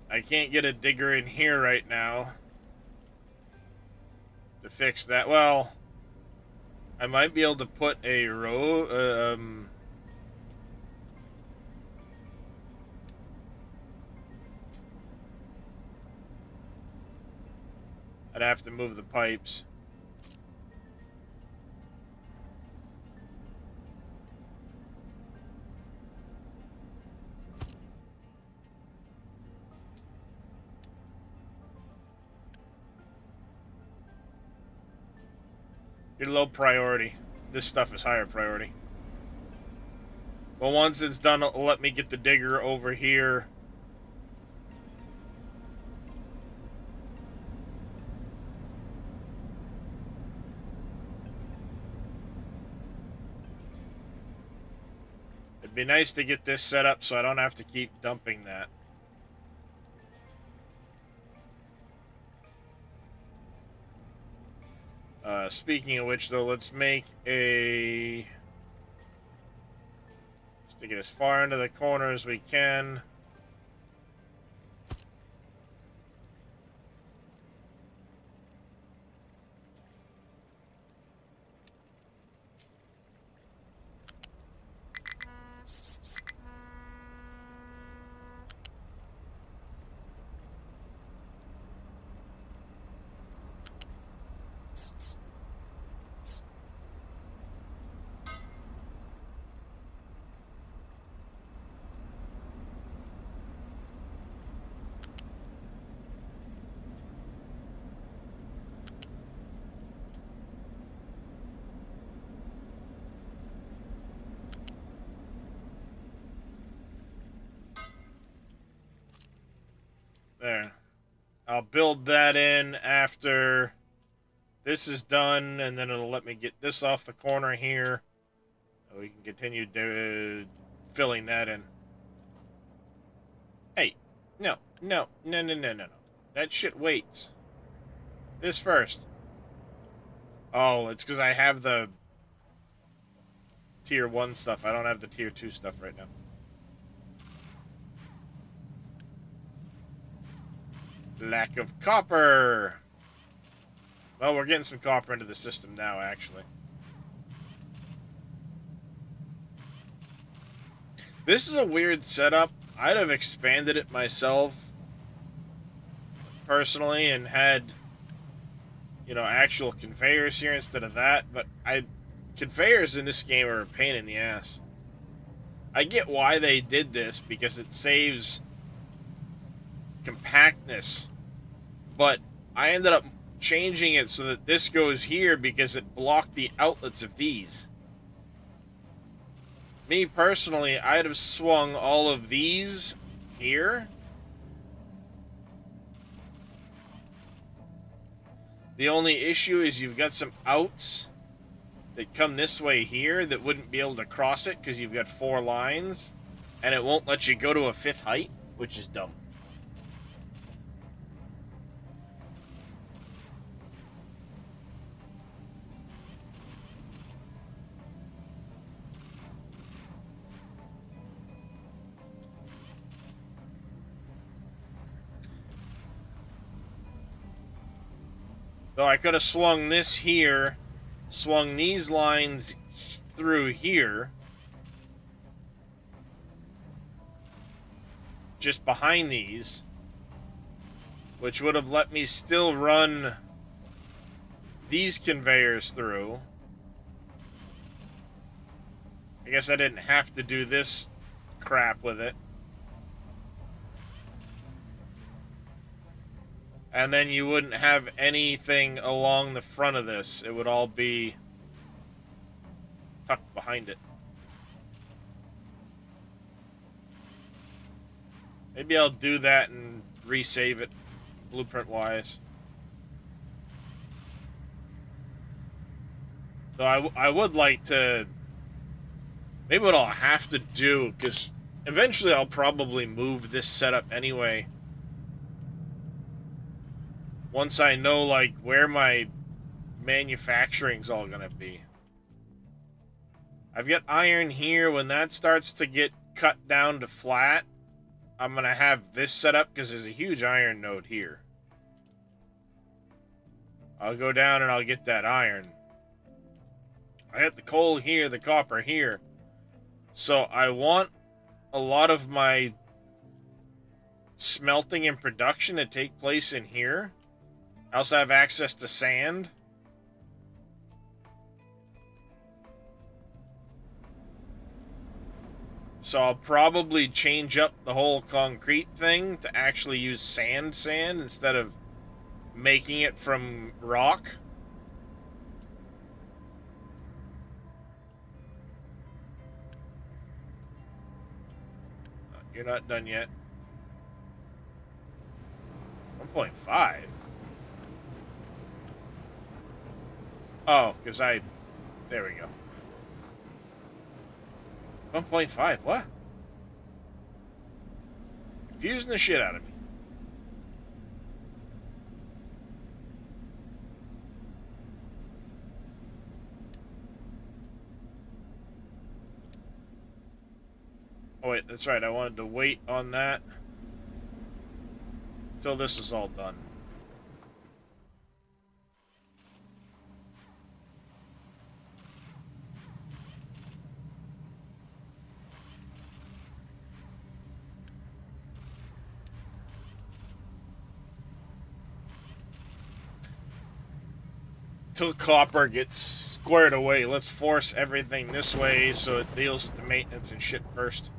I can't get a digger in here right now to fix that. Well, I might be able to put a row. I'd have to move the pipes. You're low priority. This stuff is higher priority. But once it's done, it'll let me get the digger over here. It'd be nice to get this set up so I don't have to keep dumping that. Speaking of which, though, let's make a... Stick it as far into the corner as we can. There. I'll build that in after this is done, and then it'll let me get this off the corner here. We can continue filling that in. Hey, no. That shit waits. This first. Oh, it's because I have the Tier 1 stuff. I don't have the Tier 2 stuff right now. Lack of copper. Well, we're getting some copper into the system now, actually. This is a weird setup. I'd have expanded it myself, personally, and had, you know, actual conveyors here instead of that, but conveyors in this game are a pain in the ass. I get why they did this, because it saves compactness, but I ended up changing it so that this goes here because it blocked the outlets of these. Me personally, I'd have swung all of these here. The only issue is you've got some outs that come this way here that wouldn't be able to cross it because you've got 4 lines, and it won't let you go to a 5th height, which is dumb. Though I could have swung this here, swung these lines through here, just behind these, which would have let me still run these conveyors through. I guess I didn't have to do this crap with it. And then you wouldn't have anything along the front of this. It would all be tucked behind it. Maybe I'll do that and resave it blueprint-wise. So I would like to... Maybe what I'll have to do, because eventually I'll probably move this setup anyway. Once I know, like, where my manufacturing's all gonna be. I've got iron here. When that starts to get cut down to flat, I'm gonna have this set up because there's a huge iron node here. I'll go down and I'll get that iron. I got the coal here, the copper here. So I want a lot of my smelting and production to take place in here. I also have access to sand. So I'll probably change up the whole concrete thing to actually use sand instead of making it from rock. You're not done yet. 1.5? Oh, because there we go. 1.5, what? Confusing the shit out of me. Oh wait, that's right, I wanted to wait on that until this is all done. Till copper gets squared away, let's force everything this way so it deals with the maintenance and shit first.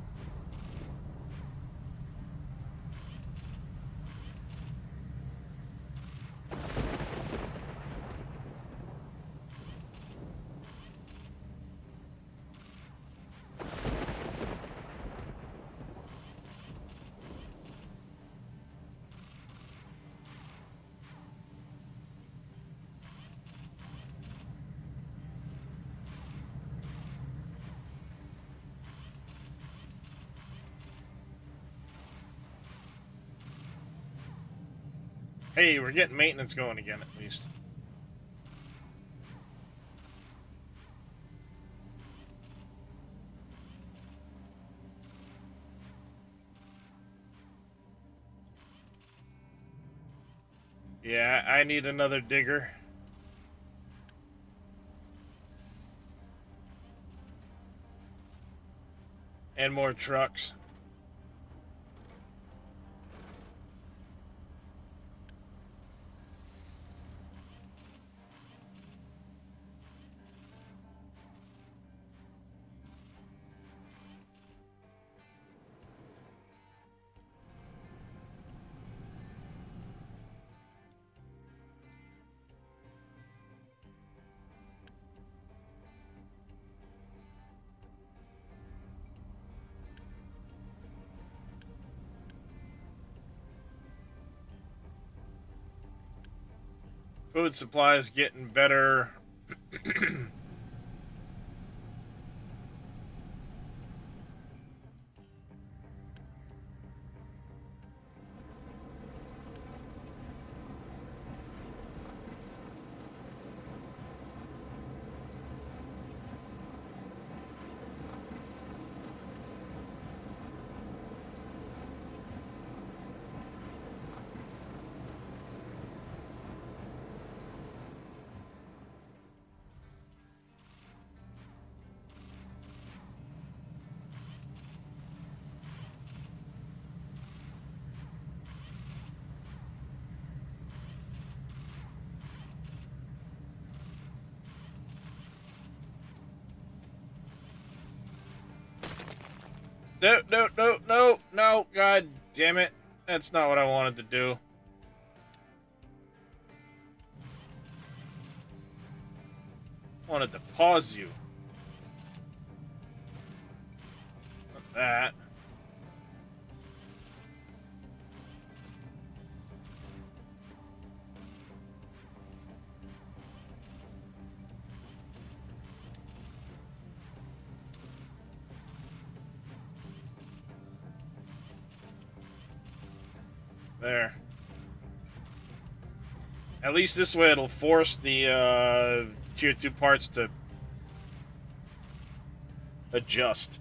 Hey, we're getting maintenance going again, at least. Yeah, I need another digger. And more trucks. Food supply is getting better. No, no, no, no, no, god damn it. That's not what I wanted to do. I wanted to pause you. Not that. There. At least this way it'll force the tier 2 parts to adjust.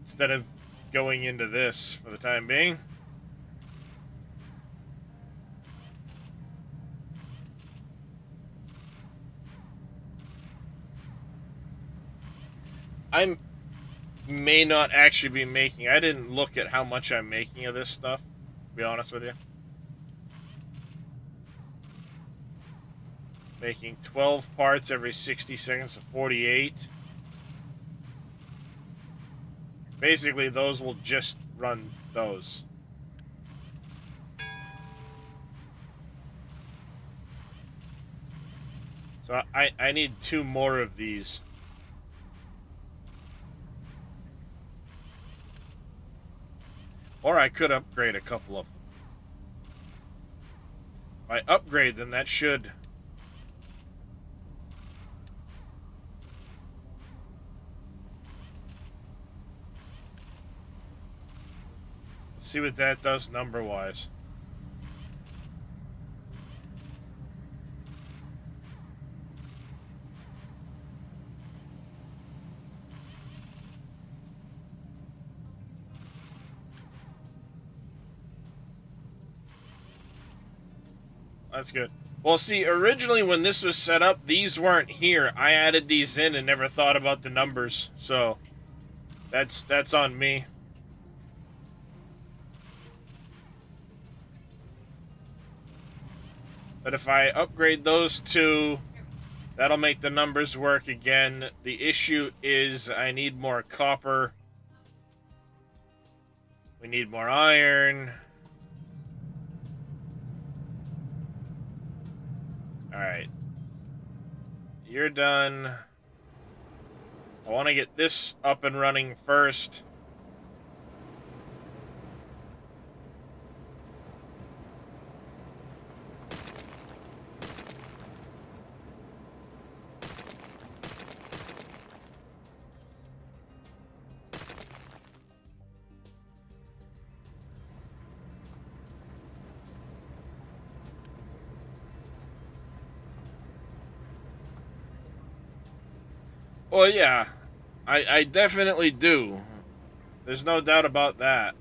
Instead of going into this for the time being. I may not actually be making... I didn't look at how much I'm making of this stuff, to be honest with you. Making 12 parts every 60 seconds, so 48. Basically, those will just run those. So I need 2 more of these. Or I could upgrade a couple of them. If I upgrade them, that should... Let's see what that does number-wise. That's good. Well, see, originally when this was set up, these weren't here. I added these in and never thought about the numbers, so that's on me. But if I upgrade those 2, that'll make the numbers work again. The issue is I need more copper. We need more iron. Alright. You're done. I want to get this up and running first. Well, yeah, I definitely do. There's no doubt about that.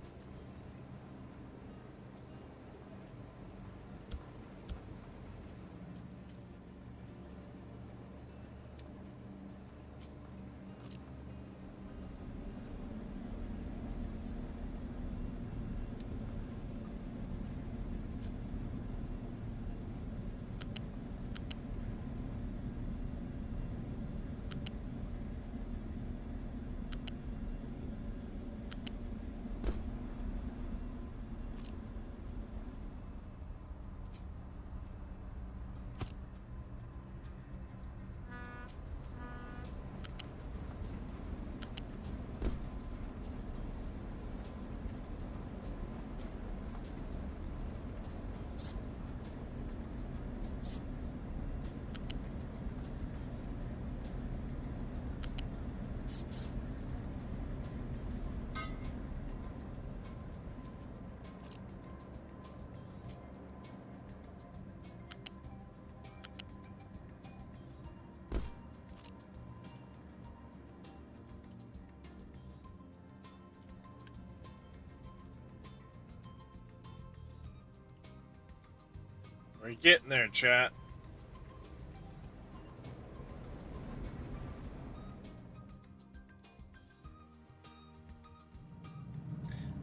We're getting there, chat.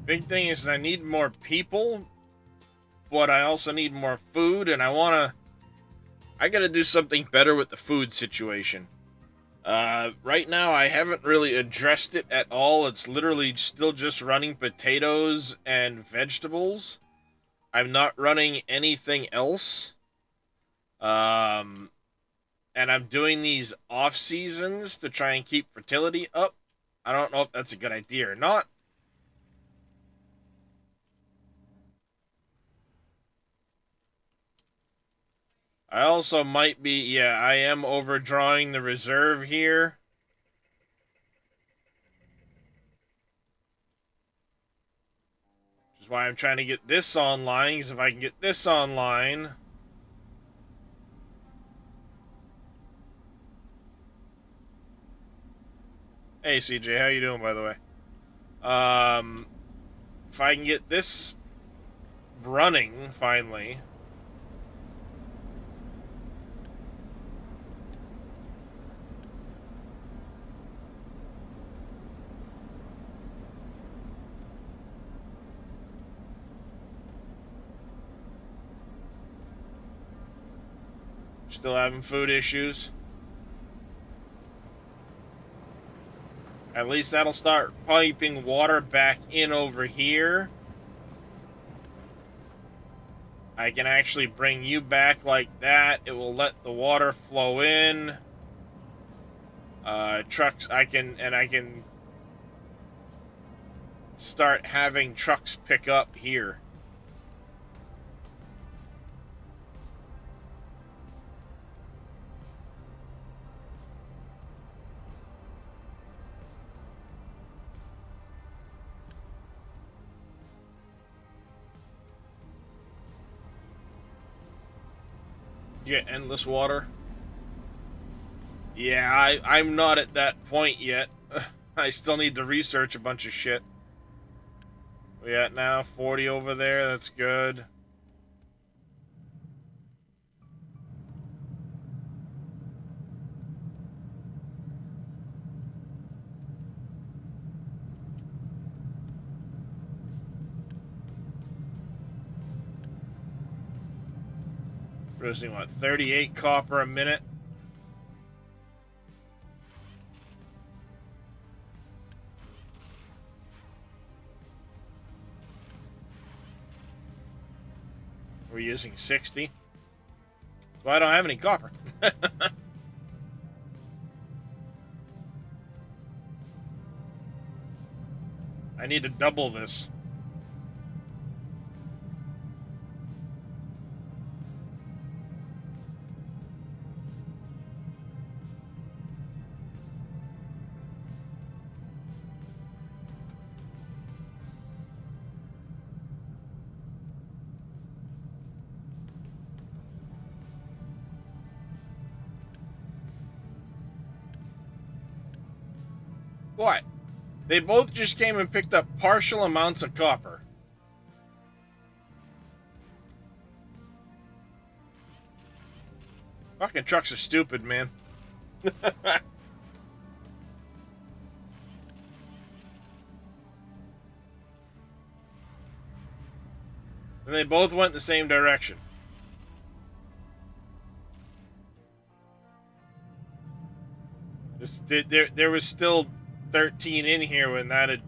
Big thing is I need more people, but I also need more food, and I I gotta do something better with the food situation. Right now, I haven't really addressed it at all. It's literally still just running potatoes and vegetables. I'm not running anything else. Um, and I'm doing these off seasons to try and keep fertility up. I don't know if that's a good idea or not. I also might be, yeah, I am overdrawing the reserve here. Which is why I'm trying to get this online, because if I can get this online... Hey, CJ, how you doing, by the way? If I can get this running, finally... Still having food issues. At least that'll start piping water back in over here. I can actually bring you back like that. It will let the water flow in. Trucks, I can start having trucks pick up here. Get endless water. Yeah, I'm not at that point yet. I still need to research a bunch of shit. We at now 40 over there. That's good. Producing what, 38 copper a minute? We're using 60. So I don't have any copper. I need to double this. What? They both just came and picked up partial amounts of copper. Fucking trucks are stupid, man. And they both went the same direction. There was still 13 in here when that had...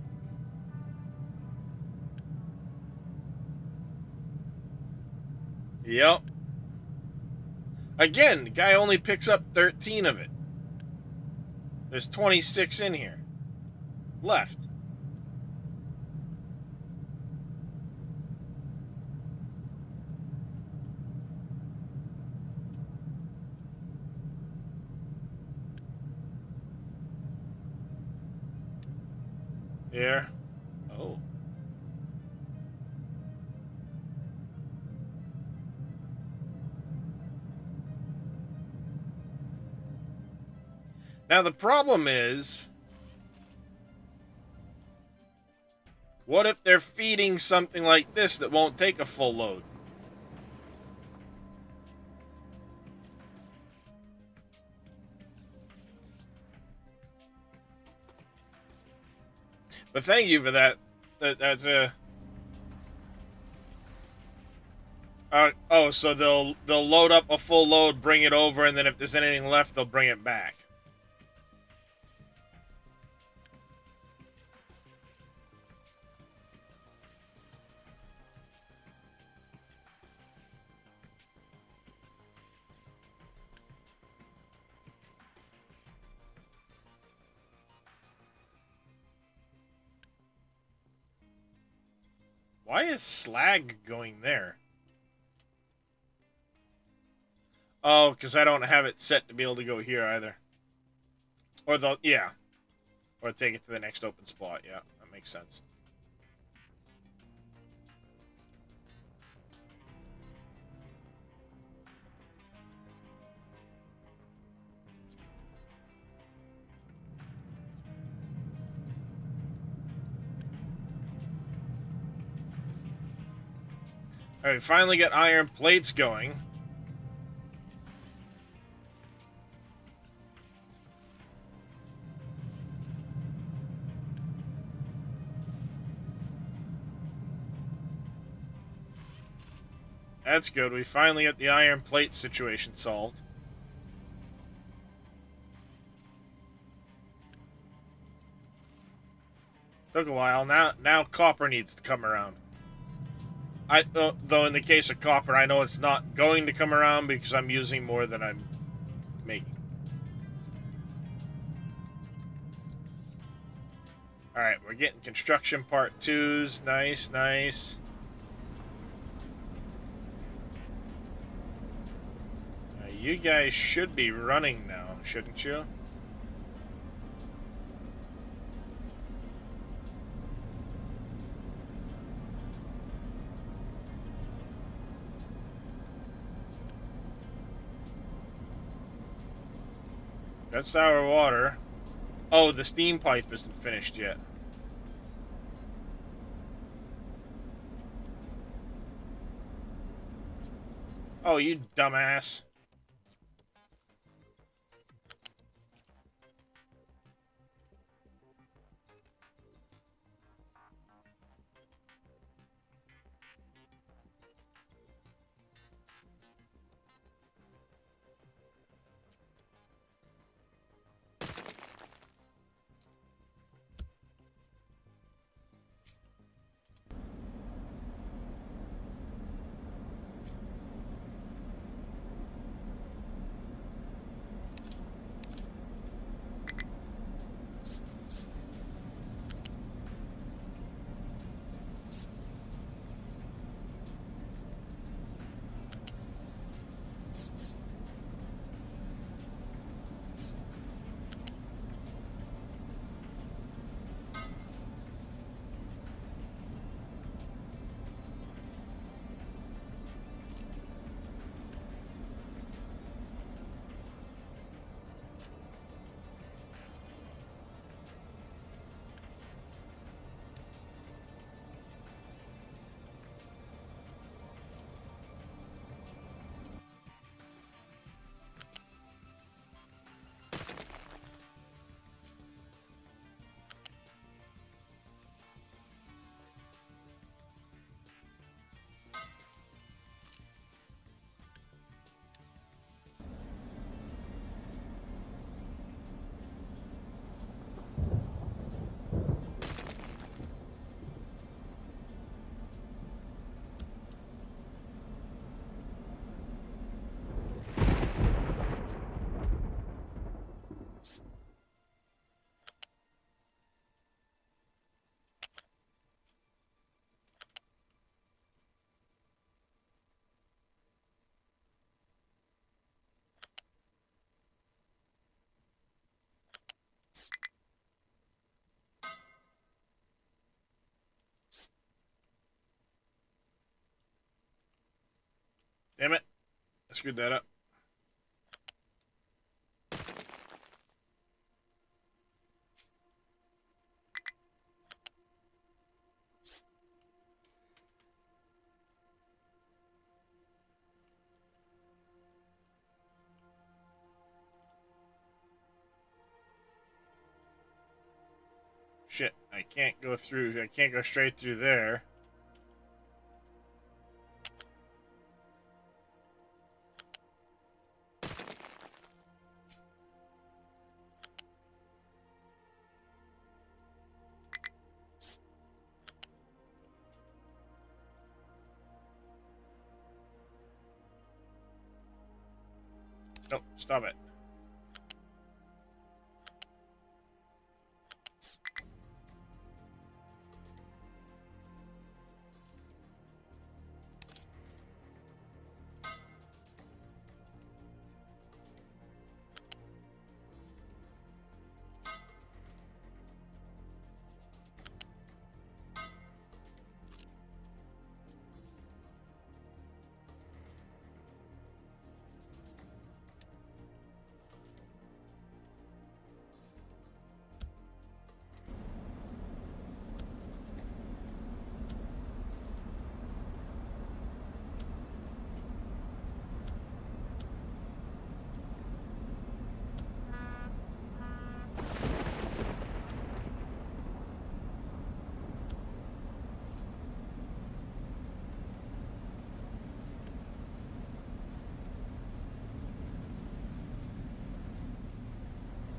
Yep. Again, the guy only picks up 13 of it. There's 26 in here. Left. Here. Oh. Now the problem is, what if they're feeding something like this that won't take a full load? But thank you for that. That's a Oh, so they'll load up a full load, bring it over, and then if there's anything left, they'll bring it back. Why is slag going there? Oh, because I don't have it set to be able to go here either. Or yeah. Or take it to the next open spot. Yeah, that makes sense. Alright, finally got iron plates going. That's good. We finally got the iron plate situation solved. Took a while. Now copper needs to come around. Though in the case of copper, I know it's not going to come around because I'm using more than I'm making. Alright, we're getting construction part 2s. Nice, nice. You guys should be running now, shouldn't you? That's our water. Oh, the steam pipe isn't finished yet. Oh, you dumbass. Damn it. I screwed that up. Shit, I can't go through. I can't go straight through there. No, stop it.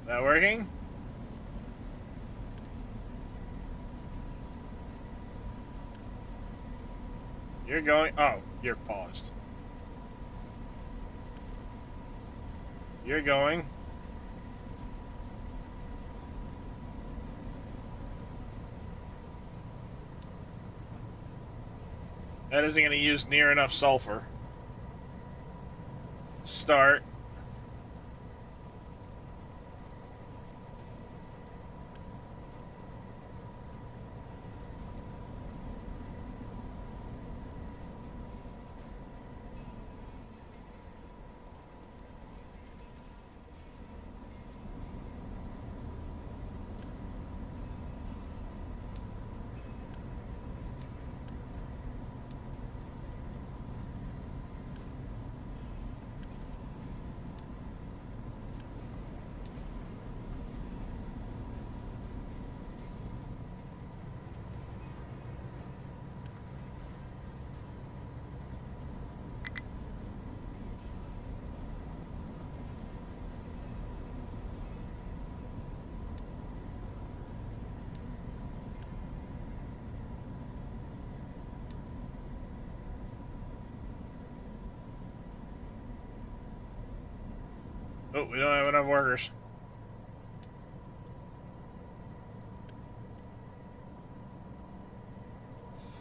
That working? You're going... Oh, you're paused. You're going. That isn't going to use near enough sulfur. Start. Oh, we don't have enough workers.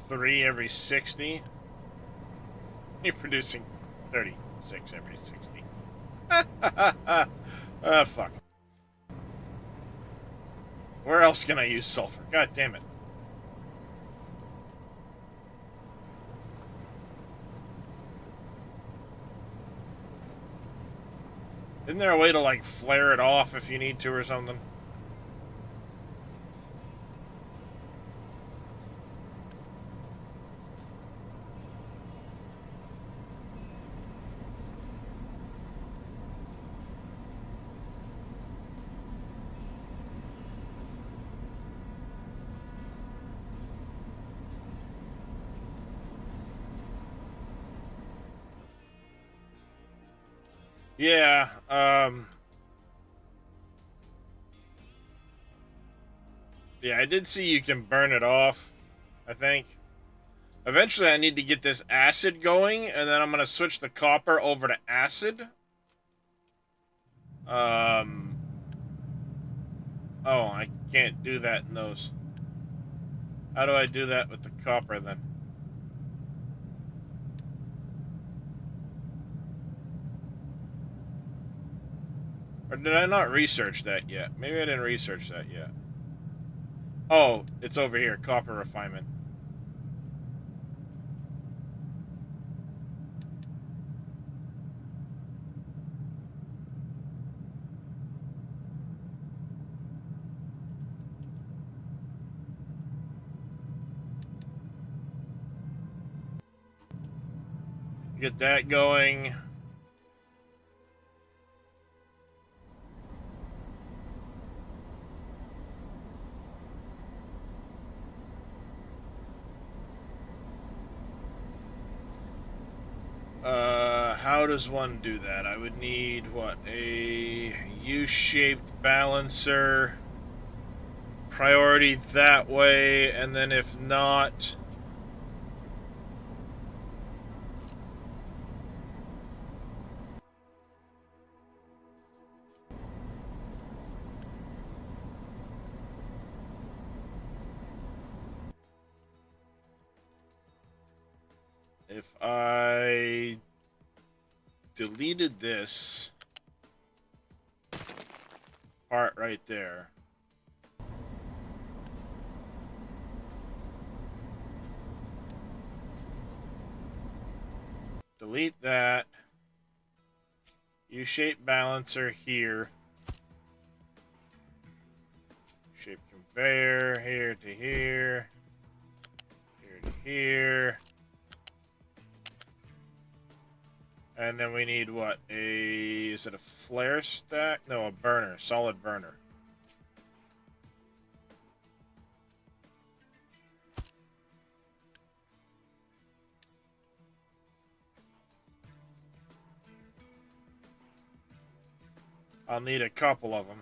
Three every 60. You're producing 36 every 60. Fuck. Where else can I use sulfur? God damn it. Isn't there a way to, like, flare it off if you need to or something? Yeah, yeah, I did see you can burn it off, I think. Eventually I need to get this acid going, and then I'm going to switch the copper over to acid. Um, oh, I can't do that in those. How do I do that with the copper, then? Or did I not research that yet? Maybe I didn't research that yet. Oh, it's over here, copper refinement. Get that going. How does one do that? I would need, what, a U-shaped balancer, priority that way, and then if not... if I deleted this part right there. Delete that. U-shape balancer here. Shape conveyor here to here. Here to here. And then we need what? Is it a flare stack? No, a burner. Solid burner. I'll need a couple of them.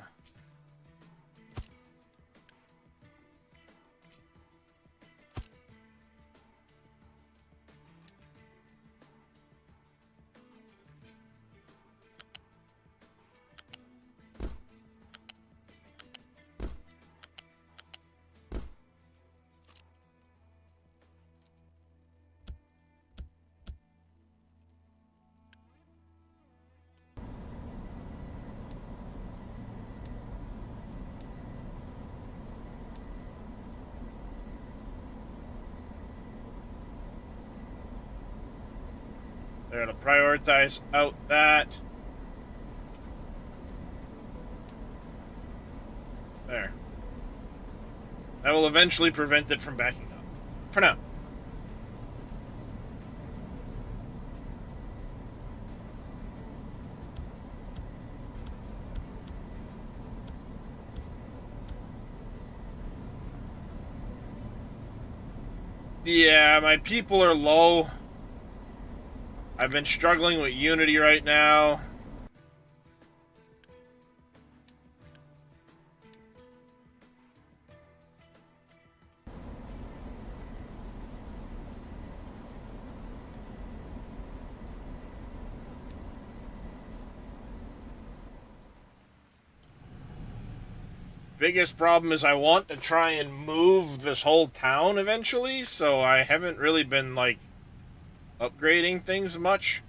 They're going to prioritize out that. There. That will eventually prevent it from backing up. For now. Yeah, my people are low. I've been struggling with Unity right now. Biggest problem is I want to try and move this whole town eventually, so I haven't really been, like, upgrading things much.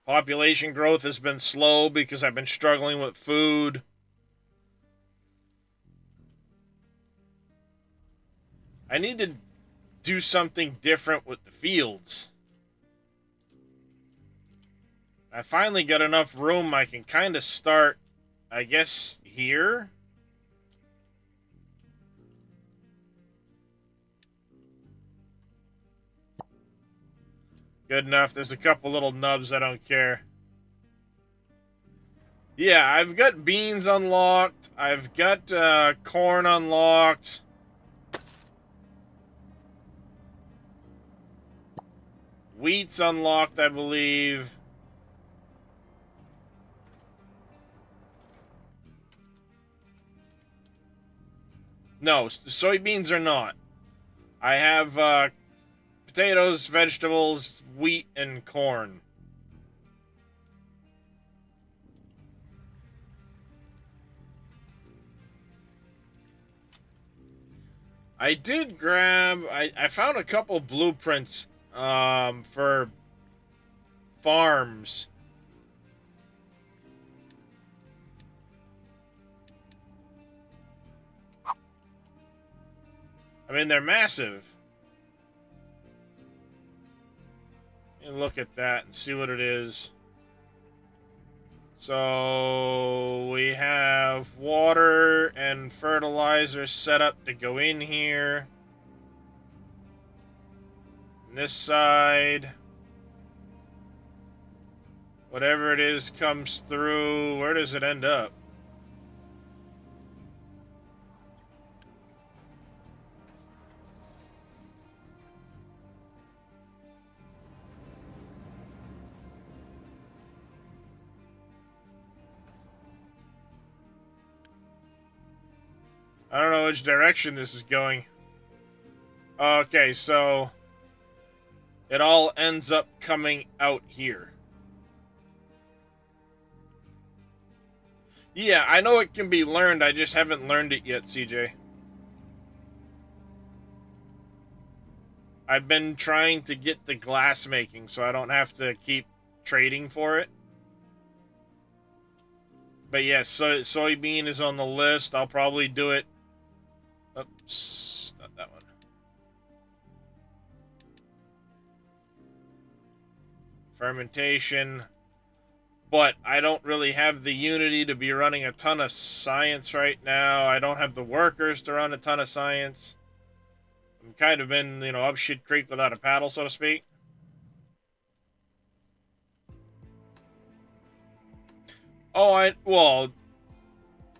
Population growth has been slow because I've been struggling with food. I need to do something different with the fields. I finally got enough room I can kind of start, I guess, here. Good enough. There's a couple little nubs I don't care. Yeah, I've got beans unlocked. I've got corn unlocked. Wheat's unlocked, I believe. No, soybeans are not. I have potatoes, vegetables, wheat, and corn. I did grab... I found a couple blueprints for farms. I mean, they're massive. And look at that and see what it is. So we have water and fertilizer set up to go in here. And this side, whatever it is comes through. Where does it end up? I don't know which direction this is going. Okay, so it all ends up coming out here. Yeah, I know it can be learned. I just haven't learned it yet, CJ. I've been trying to get the glass making so I don't have to keep trading for it. But yes, soybean is on the list. I'll probably do it. Oops, not that one. Fermentation. But I don't really have the unity to be running a ton of science right now. I don't have the workers to run a ton of science. I'm kind of in, up shit creek without a paddle, so to speak. Well,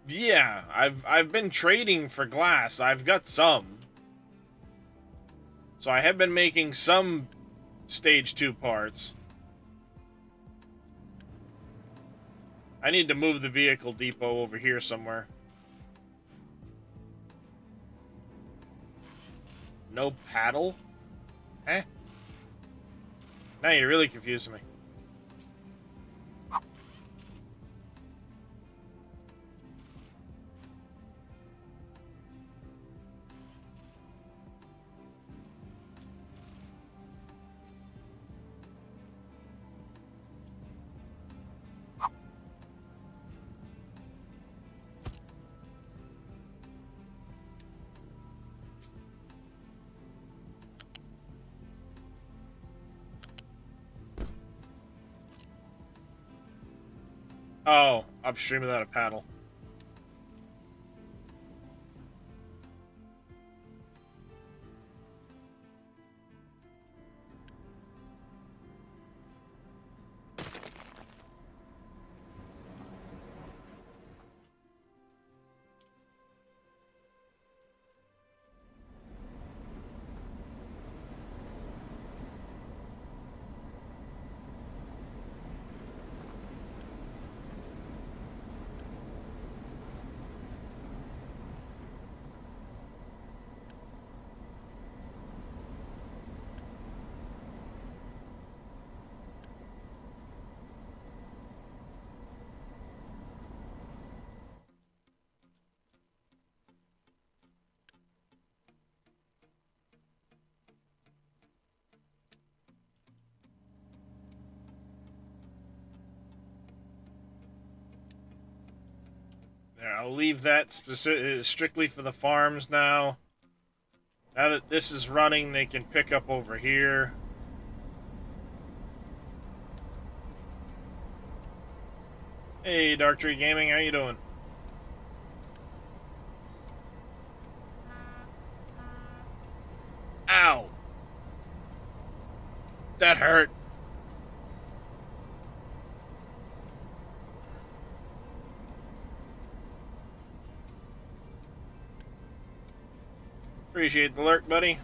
yeah, I've been trading for glass. I've got some. So I have been making some stage 2 parts. I need to move the vehicle depot over here somewhere. No paddle? Eh? Now you're really confusing me. Oh, upstream without a paddle. There, I'll leave that strictly for the farms now. Now that this is running, they can pick up over here. Hey, Dark Tree Gaming, how you doing? Ow! That hurt. Appreciate the lurk, buddy.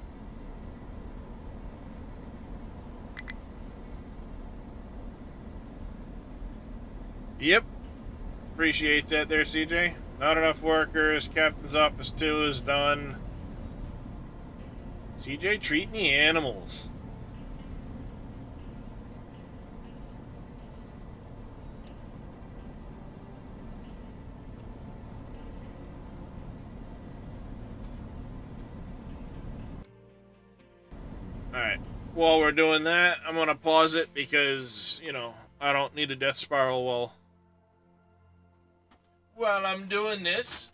Yep. Appreciate that there, CJ. Not enough workers. Captain's Office 2 is done. CJ treating the animals. Alright. While we're doing that, I'm going to pause it because, I don't need a death spiral while I'm doing this.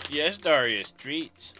Yes, Darius, treats.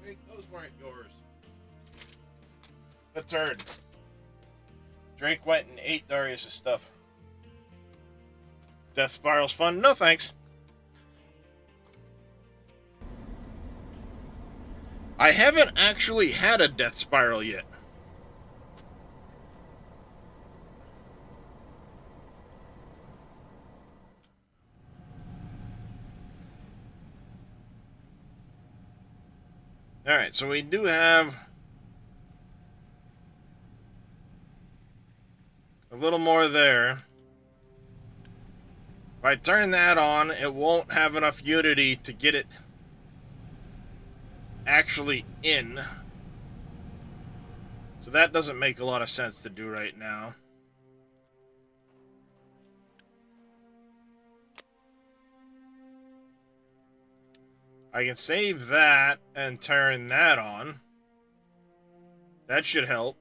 Drake, those weren't yours. The turd. Drake went and ate Darius' stuff. Death Spiral's fun? No thanks. I haven't actually had a Death Spiral yet. Alright, so we do have a little more there. If I turn that on, it won't have enough unity to get it actually in. So that doesn't make a lot of sense to do right now. I can save that and turn that on. That should help.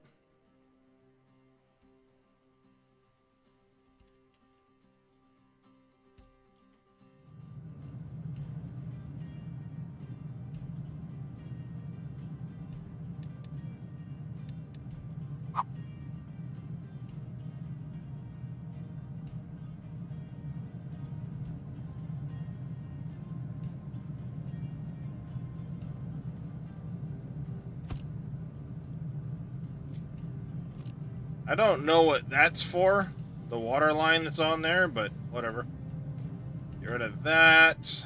I don't know what that's for, the water line that's on there, but whatever. Get rid of that.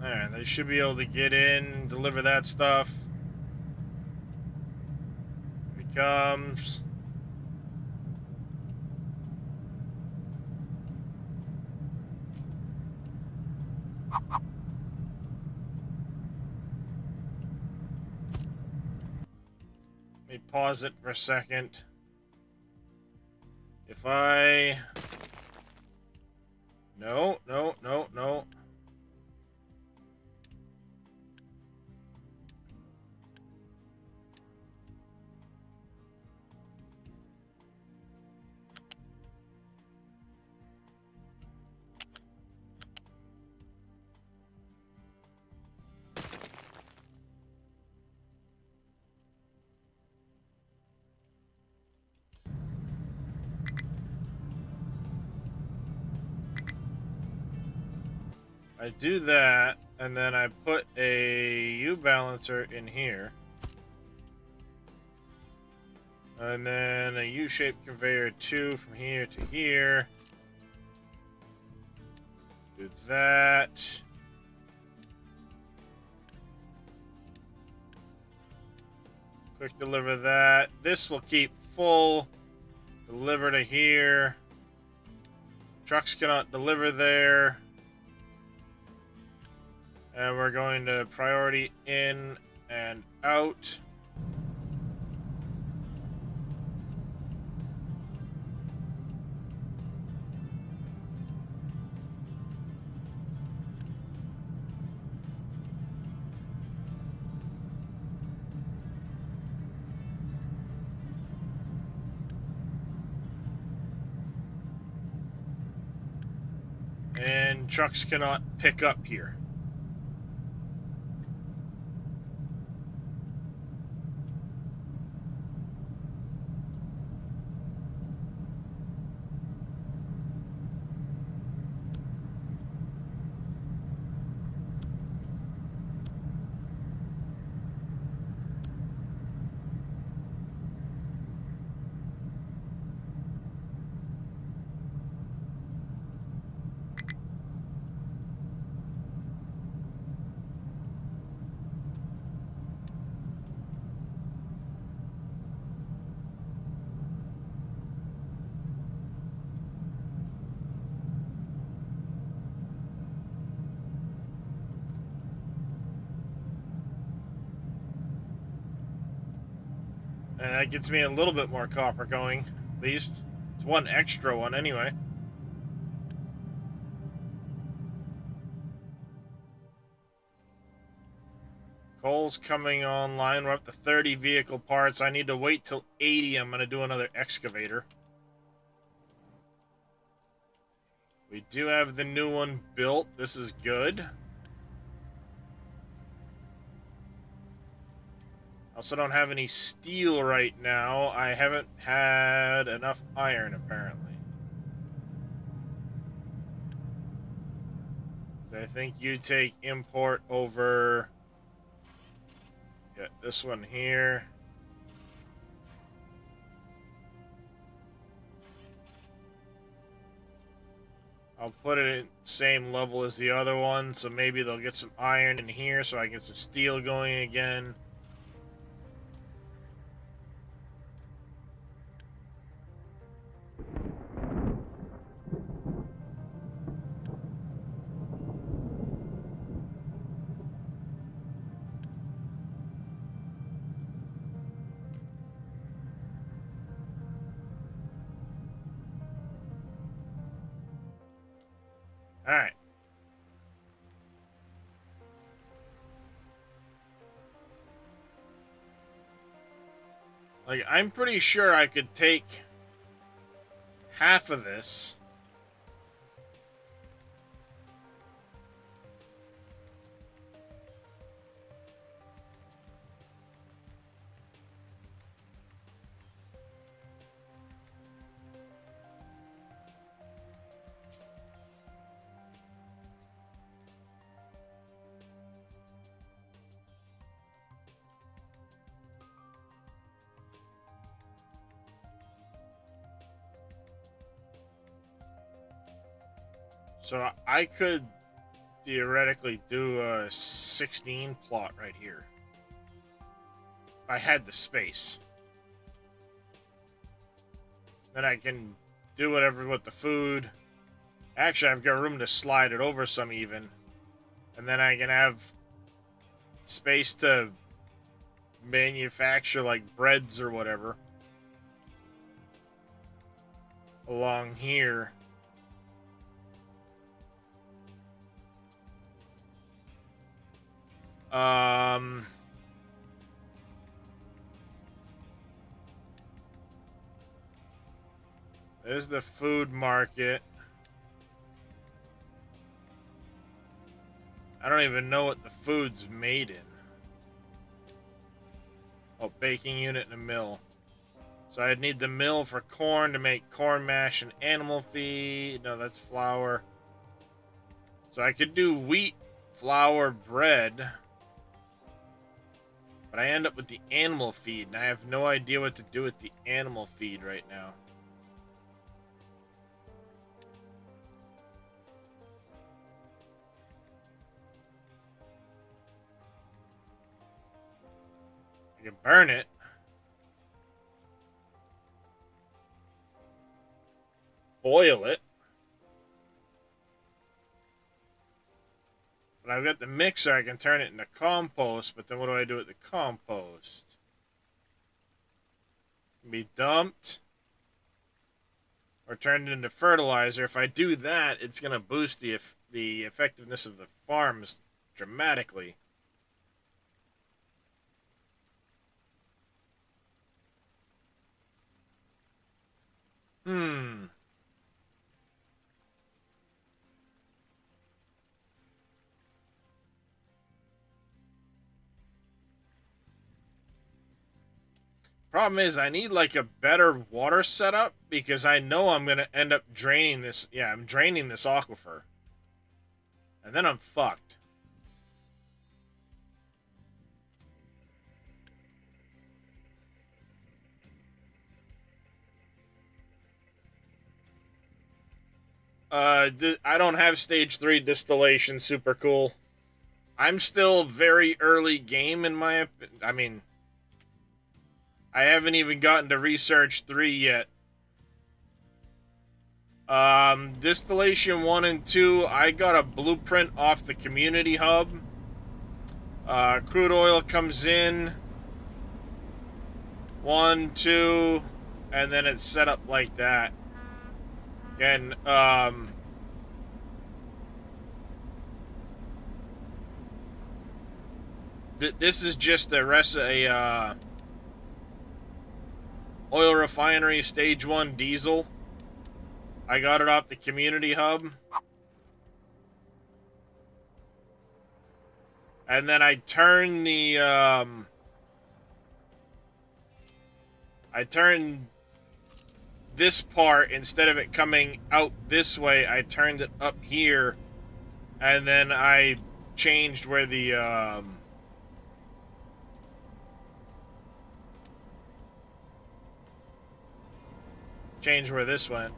Alright, they should be able to get in, deliver that stuff. Here he comes. Let me pause it for a second. If I... No. I do that, and then I put a U-balancer in here. And then a U-shaped conveyor 2 from here to here. Do that. Quick deliver that. This will keep full. Deliver to here. Trucks cannot deliver there. And we're going to priority in and out. And trucks cannot pick up here. And that gets me a little bit more copper going, at least. It's one extra one anyway. Coal's coming online. We're up to 30 vehicle parts. I need to wait till 80. I'm going to do another excavator. We do have the new one built. This is good. Also don't have any steel right now. I haven't had enough iron, apparently. I think you take import over... Got this one here. I'll put it at the same level as the other one, so maybe they'll get some iron in here so I can get some steel going again. Alright. Like, I'm pretty sure I could take half of this. So I could theoretically do a 16 plot right here. If I had the space. Then I can do whatever with the food. Actually, I've got room to slide it over some even. And then I can have space to manufacture like breads or whatever along here. There's the food market. I don't even know what the food's made in. Oh, baking unit and a mill. So I'd need the mill for corn to make corn mash and animal feed. No, that's flour. So I could do wheat, flour, bread. But I end up with the animal feed, and I have no idea what to do with the animal feed right now. I can burn it. Boil it. But I've got the mixer, I can turn it into compost, but then what do I do with the compost? It can be dumped or turned into fertilizer. If I do that, it's going to boost the effectiveness of the farms dramatically. Problem is, I need like a better water setup because I know I'm going to end up draining this. Yeah, I'm draining this aquifer. And then I'm fucked. I don't have stage 3 distillation. Super cool. I'm still very early game in my... I mean, I haven't even gotten to research 3 yet. Distillation 1 and 2, I got a blueprint off the community hub. Crude oil comes in. 1, 2, and then it's set up like that. And, this is just the rest of a, oil refinery stage 1 diesel. I got it off the community hub. And then I turned the, I turned this part, instead of it coming out this way, I turned it up here, and then I changed where the, changed where this went.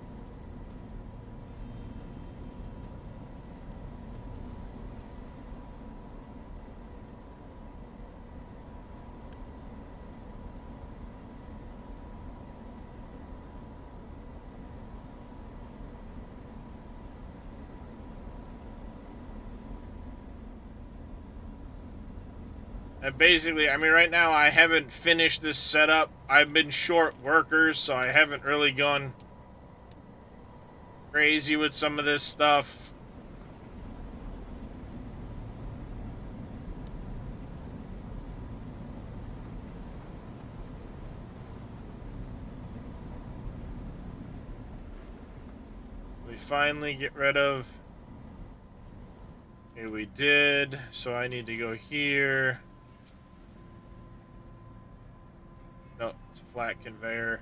And basically, I mean, right now I haven't finished this setup. I've been short workers, so I haven't really gone crazy with some of this stuff. We finally get rid of... Okay, we did. So I need to go here. No, it's a flat conveyor.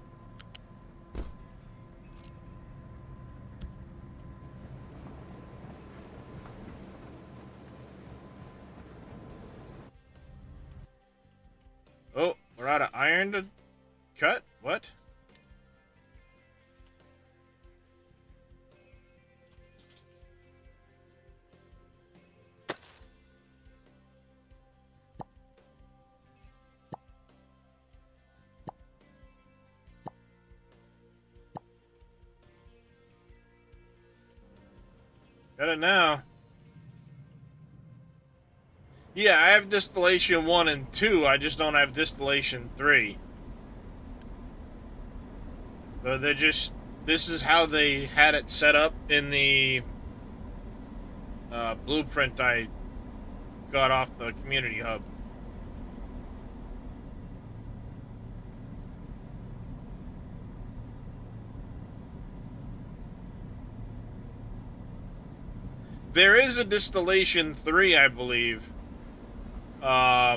Oh, we're out of iron to cut? What? Got it now. Yeah, I have distillation 1 and 2. I just don't have distillation 3. So they're just... This is how they had it set up in the blueprint I got off the community hub. There is a distillation 3, I believe. I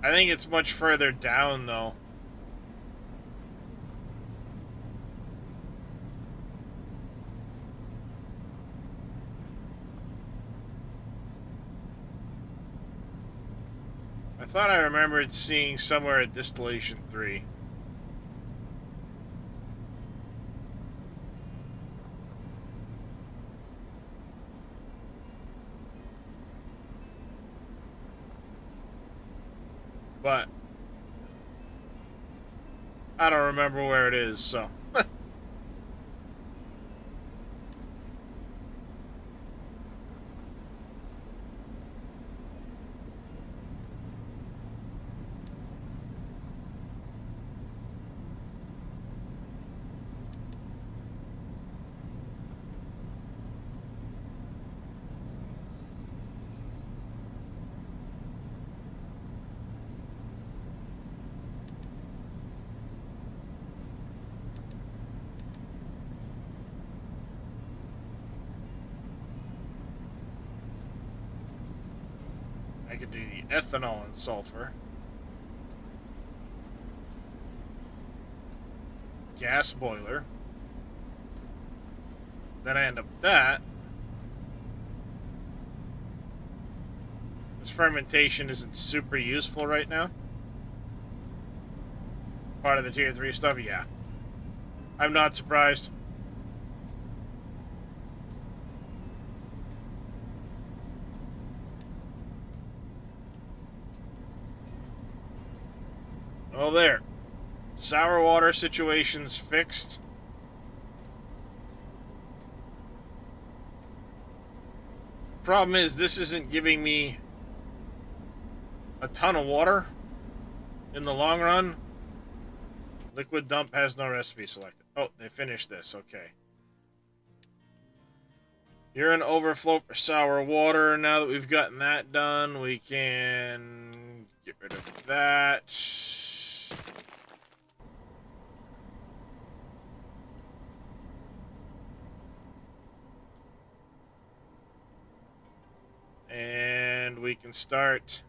think it's much further down, though. I thought I remembered seeing somewhere at distillation 3. But I don't remember where it is, so... I could do the ethanol and sulfur. Gas boiler. Then I end up with that. This fermentation isn't super useful right now. Part of the tier 3 stuff, yeah. I'm not surprised. Oh, there. Sour water situation's fixed. Problem is, this isn't giving me a ton of water in the long run. Liquid dump has no recipe selected. Oh, they finished this. Okay. You're in overflow for sour water. Now that we've gotten that done, we can get rid of that. And we can start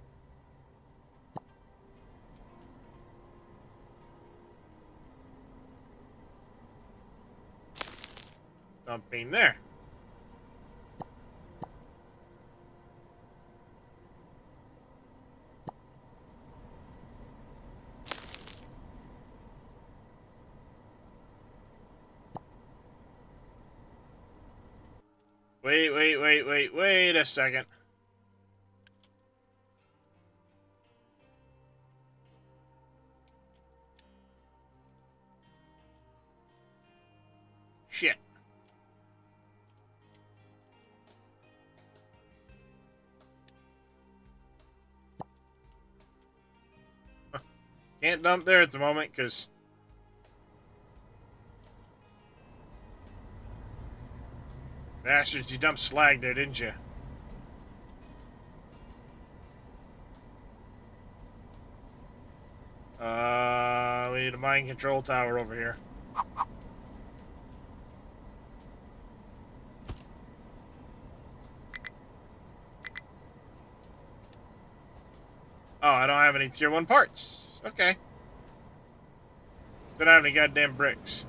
dumping there. Wait a second. Shit. Can't dump there at the moment, because... Bastards, you dumped slag there, didn't you? We need a mine control tower over here. Oh, I don't have any tier 1 parts. Okay. Don't have any goddamn bricks.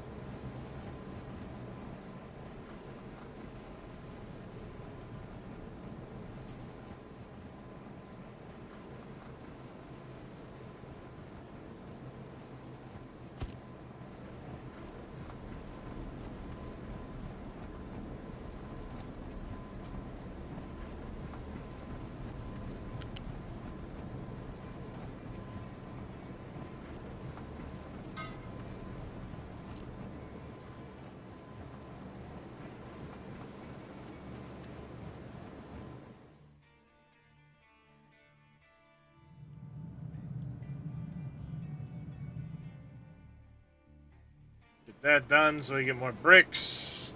Get that done so we get more bricks.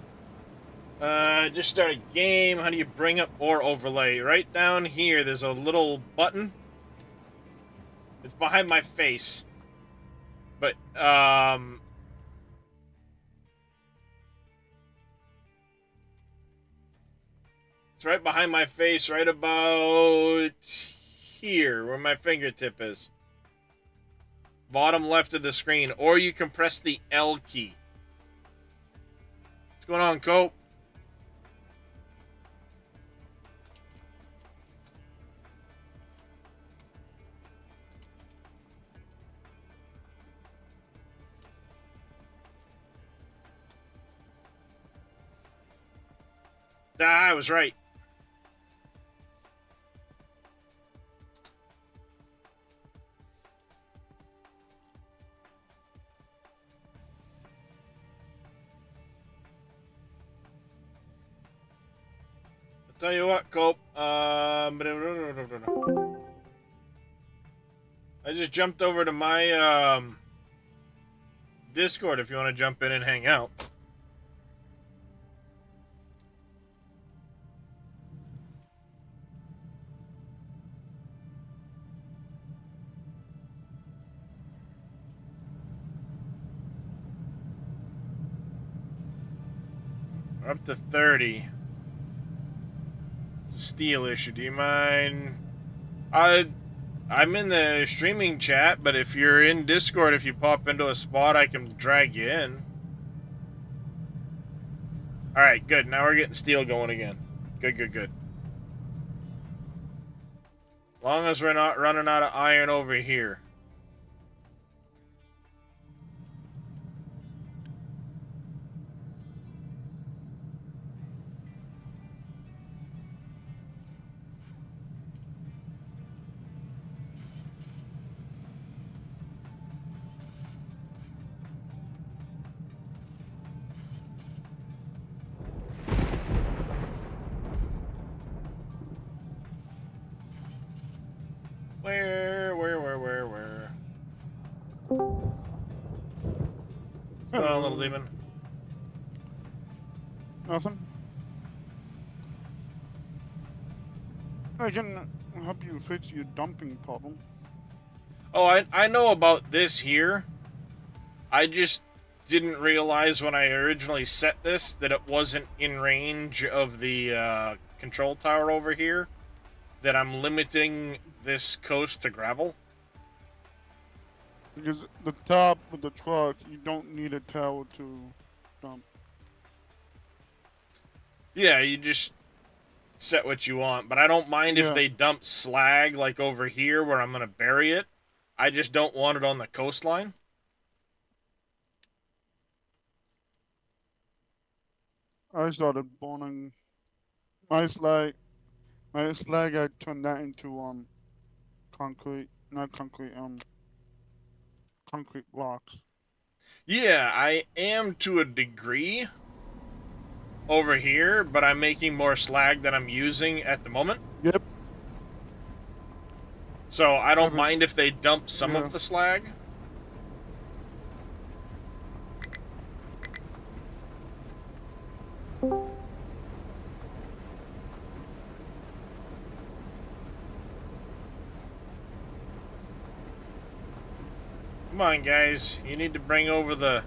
Just start a game. How do you bring up ore overlay? Right down here, there's a little button. It's behind my face. But, it's right behind my face, right about here, where my fingertip is. Bottom left of the screen. Or you can press the L key. What's going on, Cope? Ah, I was right. I'll tell you what, Cope. I just jumped over to my Discord if you want to jump in and hang out. We're up to 30. It's a steel issue. Do you mind? I'm in the streaming chat, but if you're in Discord, if you pop into a spot, I can drag you in. Alright, good. Now we're getting steel going again. Good. As long as we're not running out of iron over here. Oh, little demon. Nothing. I can help you fix your dumping problem. Oh, I know about this here. I just didn't realize when I originally set this that it wasn't in range of the control tower over here, that I'm limiting this coast to gravel. Because the top of the truck, you don't need a tower to dump. Yeah, you just set what you want, but I don't mind if Yeah. they dump slag like over here where I'm going to bury it. I just don't want it on the coastline. I started burning my slag. My slag, I turned that into concrete, not concrete, concrete blocks. Yeah, I am to a degree over here, but I'm making more slag than I'm using at the moment. Yep. So I don't Average. mind if they dump some Yeah. of the slag. Come on, guys. You need to bring over the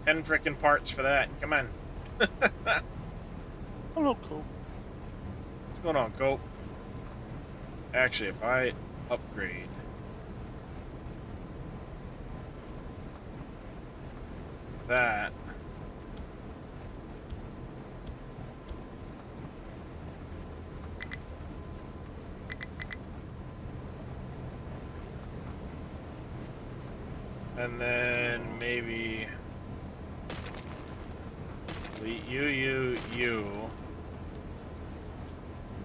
10 frickin' parts for that. Come on. Hello, Cope. What's going on, Cope? Actually, if I upgrade that, and then maybe delete you.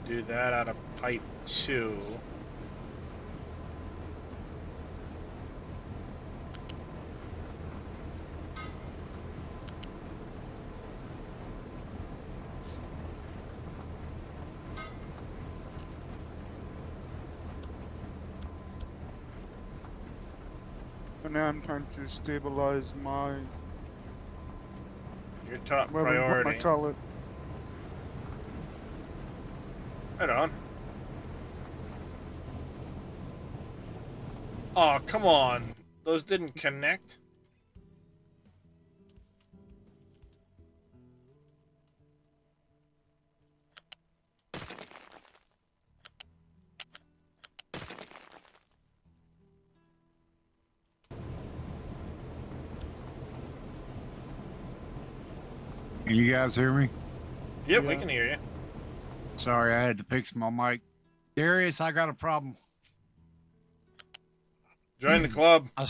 Do that out of pipe 2. And now I'm trying to stabilize my Your top whatever priority. I call it. Right on. Oh, come on. Those didn't connect. Can you guys hear me? Yep, we Yeah. can hear you. Sorry, I had to fix my mic. Darius, I got a problem. Join the club. I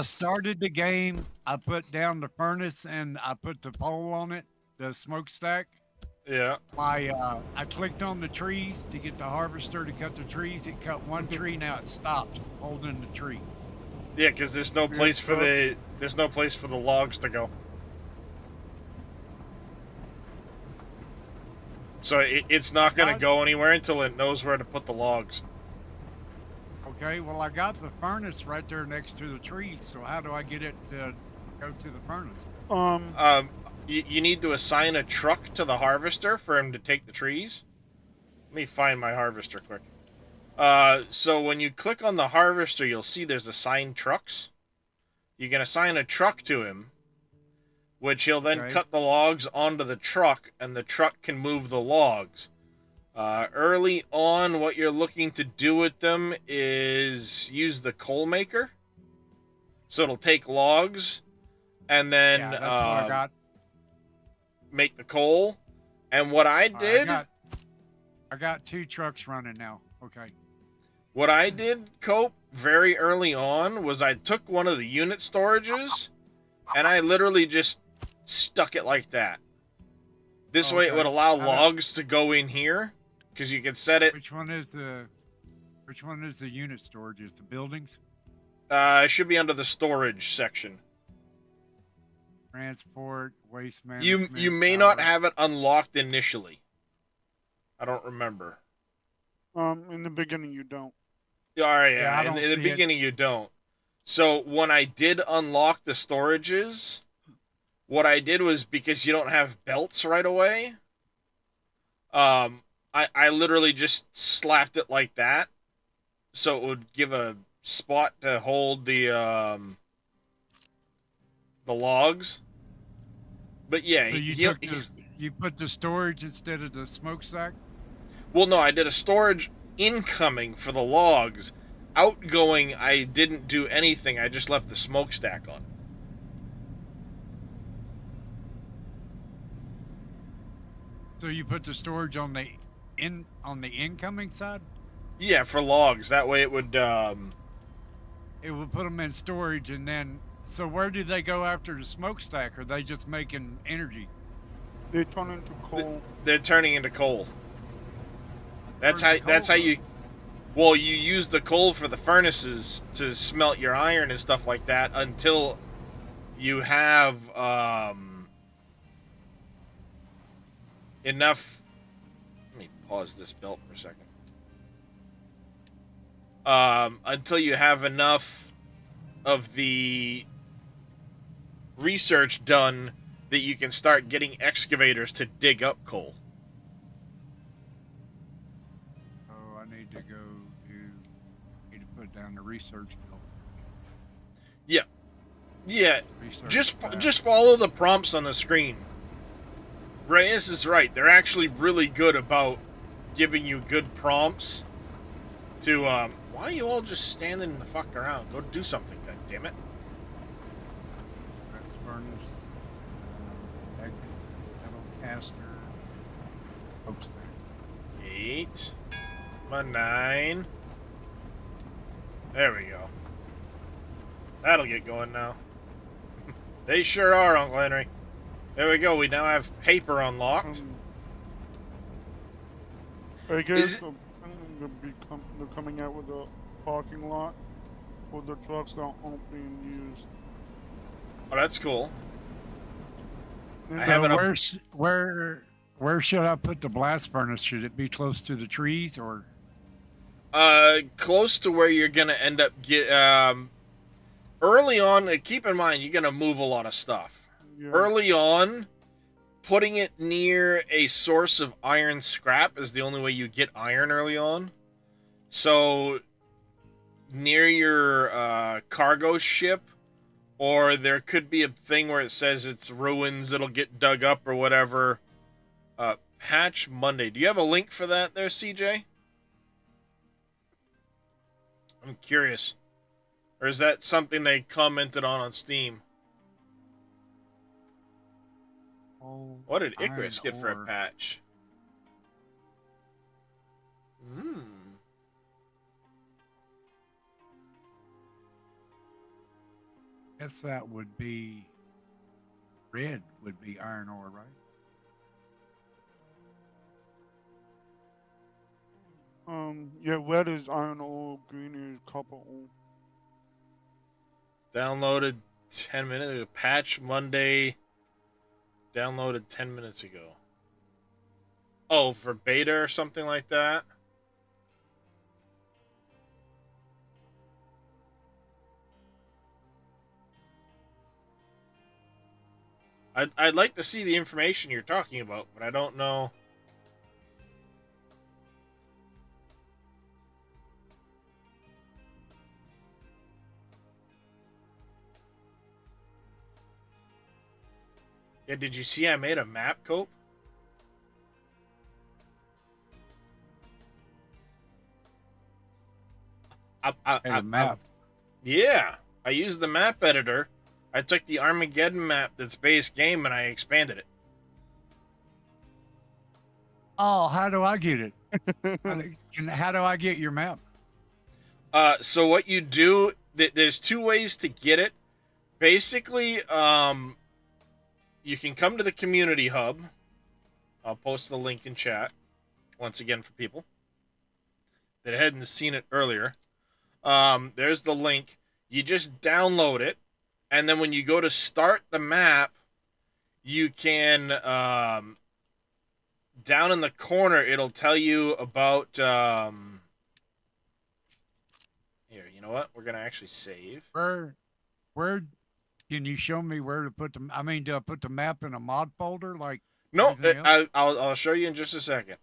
started the game. I put down the furnace and I put the pole on it, the smokestack. Yeah. I clicked on the trees to get the harvester to cut the trees. It cut one tree. Now it stopped holding the tree. Yeah, because there's no place for the logs to go. So it's not going to go anywhere until it knows where to put the logs. Okay, well, I got the furnace right there next to the trees. So how do I get it to go to the furnace? You need to assign a truck to the harvester for him to take the trees. Let me find my harvester quick. So when you click on the harvester, you'll see there's assigned trucks. You can assign a truck to him, which he'll then cut the logs onto the truck, and the truck can move the logs. Early on, what you're looking to do with them is use the coal maker. So it'll take logs, and then that's what I got. Make the coal. And what I did... I got 2 trucks running now. Okay. What I did, Cope, very early on, was I took one of the unit storages, and I literally just stuck it like that. This way it would allow logs to go in here, because you can set it... Which one is the unit storage? Is the buildings? It should be under the storage section. Transport, waste management. You may not have it unlocked initially. I don't remember. In the beginning, you don't. Yeah, Yeah, in the beginning you don't. So when I did unlock the storages, what I did was, because you don't have belts right away, um, I literally just slapped it like that, so it would give a spot to hold the logs. But yeah, So you put the storage instead of the smokestack? well, no, I did a storage incoming for the logs. Outgoing, I didn't do anything. I just left the smokestack on. So you put the storage on the incoming side? Yeah, for logs. That way it would. It would put them in storage, and then so where do they go after the smokestack? Are they just making energy? They turn into coal. They're turning into coal. Where's the That's how coal you. Well, you use the coal for the furnaces to smelt your iron and stuff like that until you have enough. Let me pause this belt for a second. Until you have enough of the research done that you can start getting excavators to dig up coal. Oh, I need to put down the research bill. Yeah, Research just follow the prompts on the screen. Reyes is right. They're actually really good about giving you good prompts to why are you all just standing the fuck around? Go do something, god damn it. That's furnace, metal caster, smokestack. 8, 9. There we go. That'll get going now. They sure are, Uncle Henry. There we go. We now have paper unlocked. I guess Is- they're coming out with a parking lot for the trucks that aren't being used. Oh, that's cool. And I have So it up. where should I put the blast furnace? Should it be close to the trees or? Close to where you're gonna end up early on. Keep in mind, you're gonna move a lot of stuff. yeah, Early on, putting it near a source of iron scrap is the only way you get iron early on. So, near your cargo ship, or there could be a thing where it says it's ruins, it'll get dug up or whatever. Patch Monday. Do you have a link for that there, CJ? I'm curious. Or is that something they commented on Steam? Oh, What did iron Icarus get for a ore. patch? Guess that would be red. Would be iron ore, right? yeah, red is iron ore, green is copper ore. Downloaded 10 minutes ago. Patch Monday. Downloaded 10 minutes ago. Oh, for beta or something like that? I'd like to see the information you're talking about, but I don't know. Yeah, did you see I made a map, Cope? Hey, the map. Yeah, I used the map editor. I took the Armageddon map that's base game and I expanded it. Oh, how do I get it? How do I get your map? So what you do, there's two ways to get it. Basically, you can come to the community hub. I'll post the link in chat once again for people that hadn't seen it earlier. There's the link. You just download it, and then when you go to start the map, you can down in the corner it'll tell you about. Hang Here, you know what? We're gonna actually save. Where can you show me where to put the? I mean, do I put the map in a mod folder like No, everything else? I'll show you in just a second.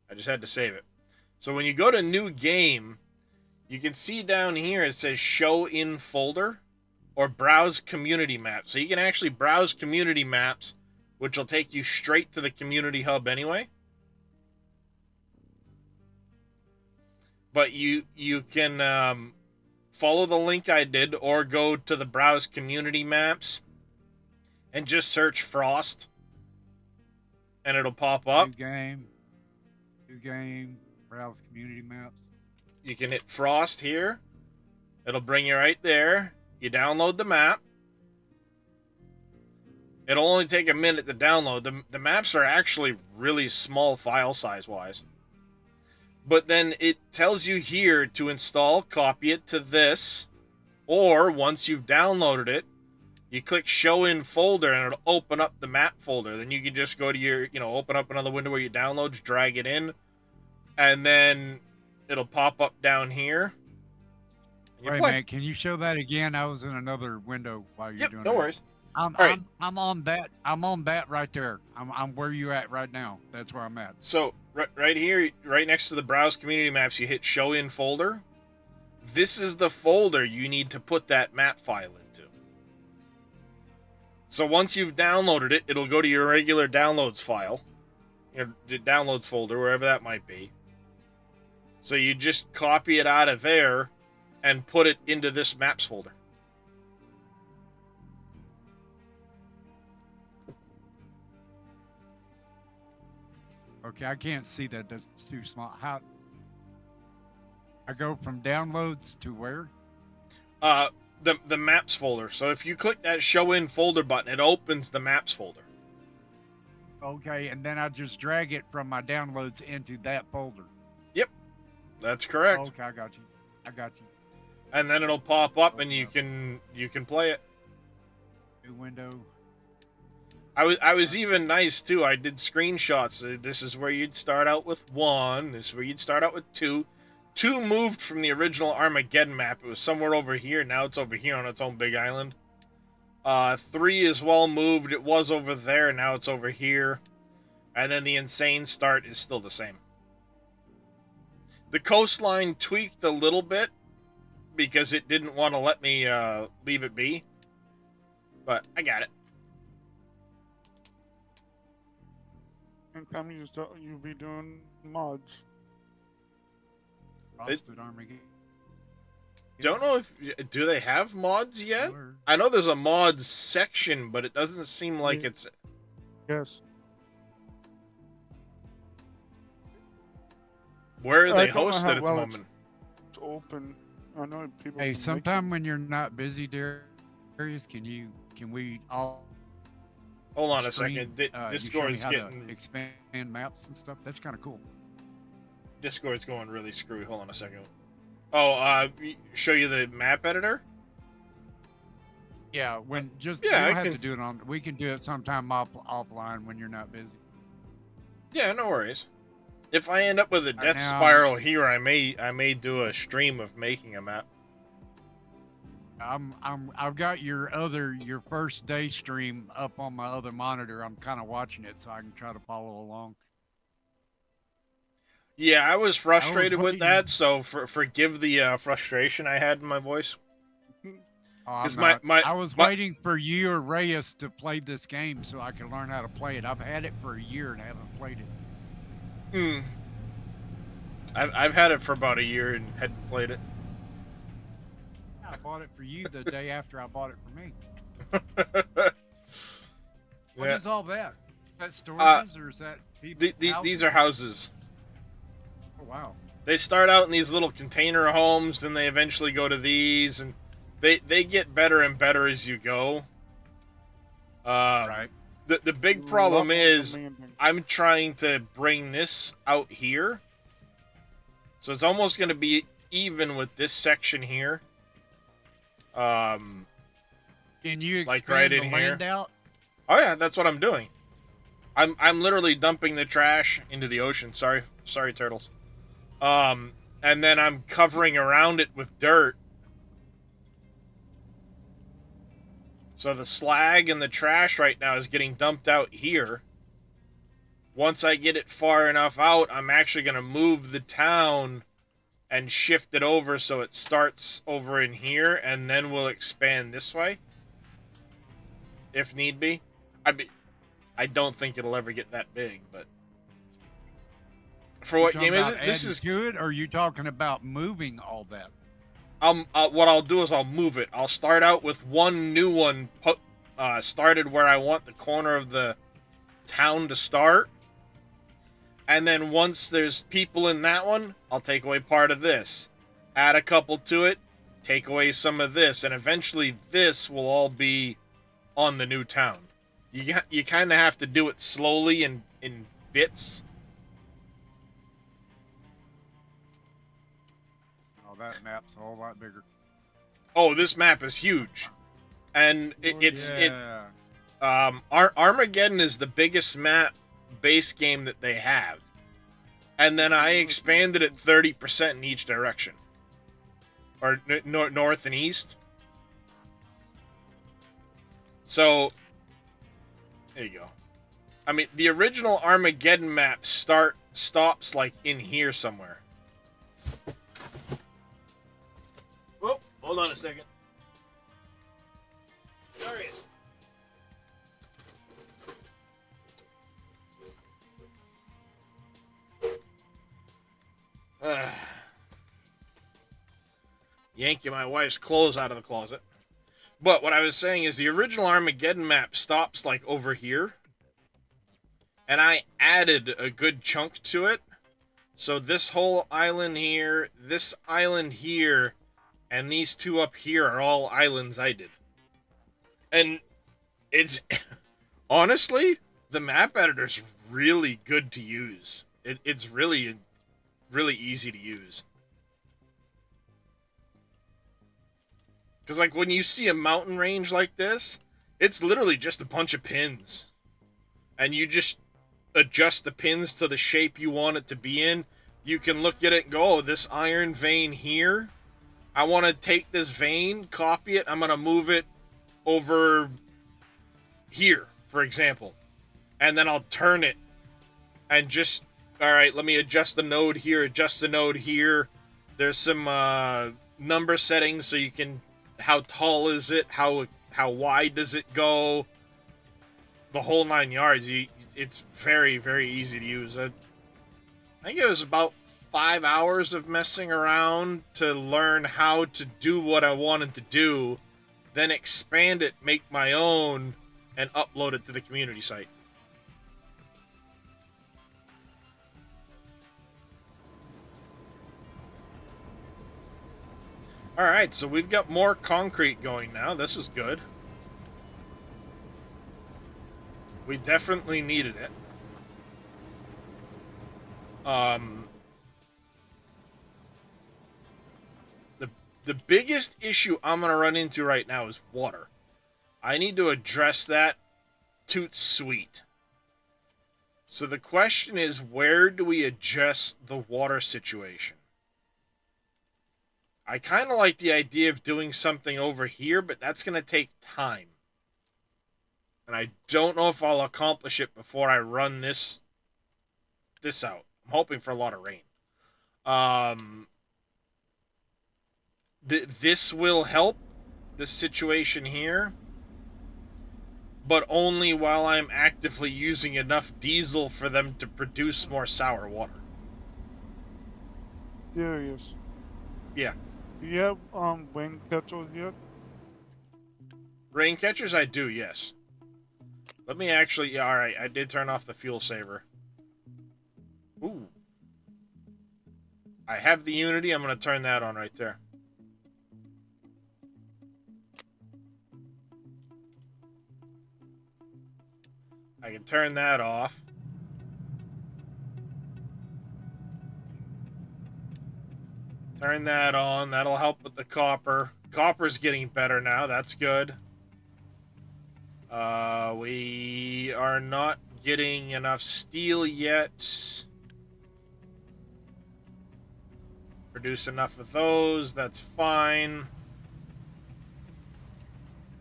I just had to save it. So when you go to new game, you can see down here it says show in folder or browse community maps. So you can actually browse community maps, which will take you straight to the community hub anyway. But you can follow the link I did or go to the browse community maps and just search Frost and it'll pop up. New game, browse community maps. You can hit Frost here. It'll bring you right there. You download the map. It'll only take a minute to download. The maps are actually really small file size wise. But then it tells you here to install, copy it to this, or once you've downloaded it, you click show in folder and it'll open up the map folder. Then you can just go to your, open up another window where you download, drag it in, and then it'll pop up down here. Wait a minute, can you show that again? I was in another window while you're doing no that. worries. I'm on that. I'm on that right there. I'm where you at right now. That's where I'm at. So right here, right next to the browse community maps, you hit show in folder. This is the folder you need to put that map file into. So once you've downloaded it, it'll go to your regular downloads file, your downloads folder, wherever that might be. So you just copy it out of there and put it into this maps folder. Okay, I can't see that. That's too small. How? I go from downloads to where? The maps folder. So if you click that show in folder button, it opens the maps folder. Okay, and then I just drag it from my downloads into that folder. Yep, that's correct. Okay, I got you. And then it'll pop up, and you can play it. New window. I was even nice too. I did screenshots. This is where you'd start out with 1. This is where you'd start out with 2. 2 moved from the original Armageddon map. It was somewhere over here. Now it's over here on its own big island. 3 is well moved. It was over there. Now it's over here. And then the insane start is still the same. The coastline tweaked a little bit because it didn't want to let me leave it be. But I got it. And time you'll be doing mods. Frosted Armageddon. Don't know if do they have mods yet? I know there's a mods section, but it doesn't seem like it's. Yes. Where are they hosted at the moment? It's open. I know people. Hey, sometime when you're not busy, Darius, can we all? Hold on a stream, second. Discord's getting to expand maps and stuff. That's kind of cool. Discord's going really screwy. Hold on a second. Oh, show you the map editor? Yeah, when just yeah, you don't have to do it on. We can do it sometime offline when you're not busy. Yeah, no worries. If I end up with a death spiral here, I may do a stream of making a map. I've got your first day stream up on my other monitor. I'm kind of watching it so I can try to follow along. Yeah, I was frustrated with that, so forgive the frustration I had in my voice. I was waiting for you or Reyes to play this game so I could learn how to play it. I've had it for a year and haven't played it. I've had it for about a year and hadn't played it. I bought it for you the day after I bought it for me. What is all that? Is that storages or is that people? These are houses. Oh, wow. They start out in these little container homes, then they eventually go to these, and they get better and better as you go. Right. The big problem is I'm trying to bring this out here. So it's almost going to be even with this section here. Can you expand like right in the here. land out? Oh yeah, that's what I'm doing. I'm literally dumping the trash into the ocean. Sorry turtles. And and then I'm covering around it with dirt. So the slag and the trash right now is getting dumped out here. Once I get it far enough out, I'm actually going to move the town and shift it over so it starts over in here, and then we'll expand this way, if need be. I don't think it'll ever get that big, but for what game is it? This is good. Or are you talking about moving all that? what I'll do is I'll move it. I'll start out with one new one started where I want the corner of the town to start. And then once there's people in that one, I'll take away part of this. Add a couple to it, take away some of this, and eventually this will all be on the new town. You kind of have to do it slowly in bits. Oh, that map's a whole lot bigger. Oh, this map is huge. And Armageddon is the biggest map base game that they have, and then I expanded it 30% in each direction, or north and east. So there you go. I mean, the original Armageddon map stops like in here somewhere. Oh, hold on a second. There he is. Yanking my wife's clothes out of the closet. But what I was saying is the original Armageddon map stops like over here. And I added a good chunk to it. So this whole island here, this island here, and these two up here are all islands I did. And it's honestly, the map editor's really good to use. It's really easy to use. Because, like, when you see a mountain range like this, it's literally just a bunch of pins. And you just adjust the pins to the shape you want it to be in. You can look at it and go, oh, this iron vein here, I want to take this vein, copy it, I'm going to move it over here, for example. And then I'll turn it and just, all right, let me adjust the node here, adjust the node here. There's some number settings so you can, how tall is it, how wide does it go, the whole 9 yards. It's very, very easy to use. I think it was about 5 hours of messing around to learn how to do what I wanted to do, then expand it, make my own, and upload it to the community site. Alright, so we've got more concrete going now. This is good. We definitely needed it. The biggest issue I'm going to run into right now is water. I need to address that toot sweet. So the question is, where do we adjust the water situation? I kind of like the idea of doing something over here, but that's going to take time. And I don't know if I'll accomplish it before I run this out. I'm hoping for a lot of rain. This will help the situation here, but only while I'm actively using enough diesel for them to produce more sour water. Serious. Yeah. Do you have rain catchers yet? Rain catchers, I do, yes. Let me actually, yeah, alright, I did turn off the fuel saver. Ooh. I have the Unity, I'm going to turn that on right there. I can turn that off. Turn that on. That'll help with the copper. Copper's getting better now. That's good. We are not getting enough steel yet. produce enough of those. That's fine.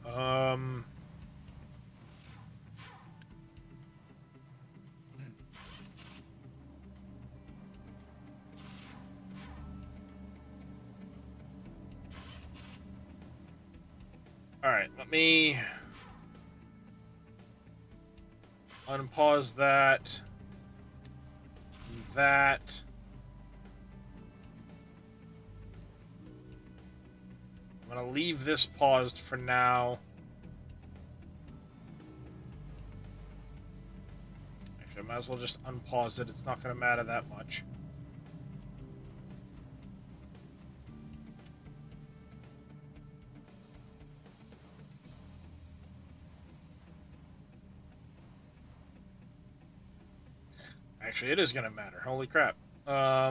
All right, let me unpause that. That. I'm going to leave this paused for now. Actually, I might as well just unpause it. It's not going to matter that much. Actually, it is going to matter. Holy crap. Yeah,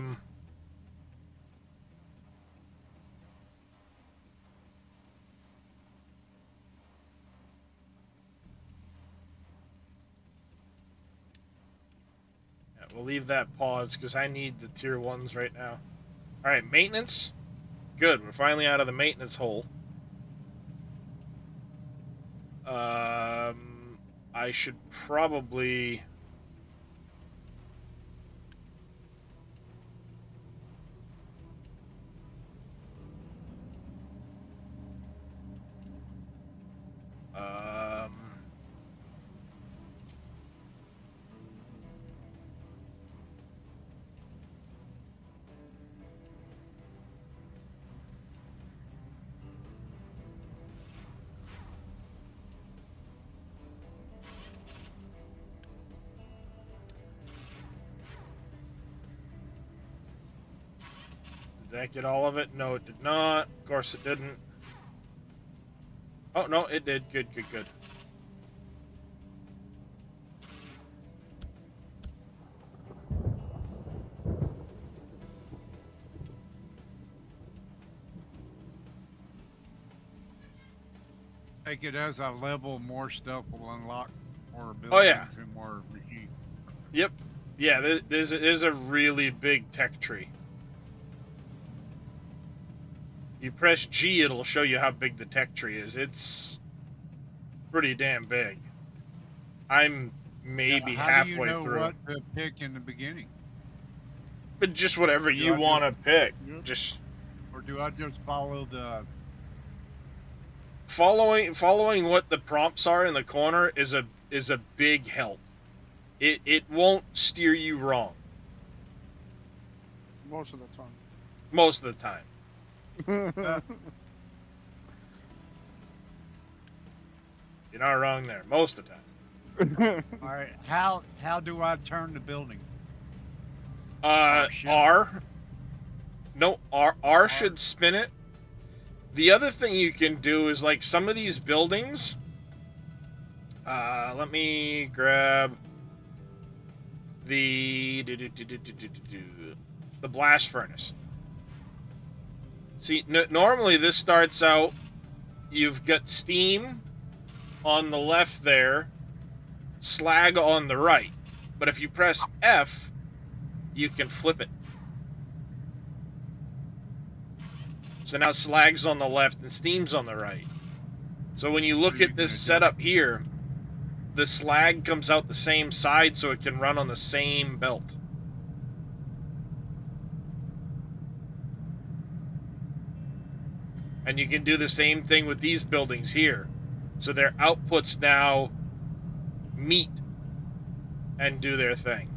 we'll leave that paused because I need the tier 1s right now. All right, maintenance. Good. We're finally out of the maintenance hole. I should probably... Did that get all of it? No, it did not. Of course it didn't. Oh, no, it did. Good, good, good. Take it as I level, more stuff will unlock more abilities Oh, yeah. and more machines. Yep. Yeah, there's a really big tech tree. You press G, it'll show you how big the tech tree is. It's pretty damn big. I'm maybe halfway How do you know through. what to pick in the beginning? But just whatever you I want to pick. Yep. Just Or do I just follow the... following what the prompts are in the corner is a big help. It won't steer you wrong Most of the time. most of the time. You're not wrong there. Most of the time. All right, how do I turn the building? Shit. R. No, R should spin it. The other thing you can do is like some of these buildings. Let me grab the blast furnace. See, normally this starts out, you've got steam on the left there, slag on the right. But if you press F, you can flip it. So now slag's on the left and steam's on the right. So when you look at this setup here, the slag comes out the same side so it can run on the same belt. And you can do the same thing with these buildings here. So their outputs now meet and do their thing.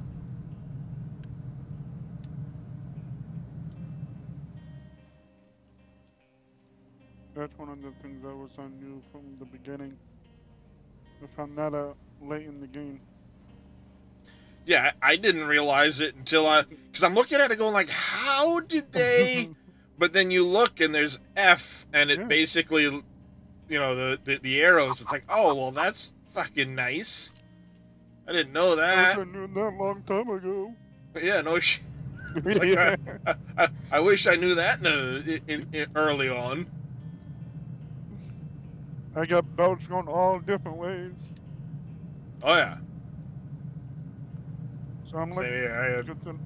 That's one of the things I was on you from the beginning. I found that out late in the game. Yeah, I didn't realize it until because I'm looking at it going like, how did they? But then you look and there's F, and it basically, you know, the arrows. It's like, oh well, that's fucking nice. I didn't know I that. wish I knew that a long time ago. But yeah, no shit. It's like I wish I knew that early on. I got belts going all different ways. Oh yeah. So I'm like, Yeah, get the-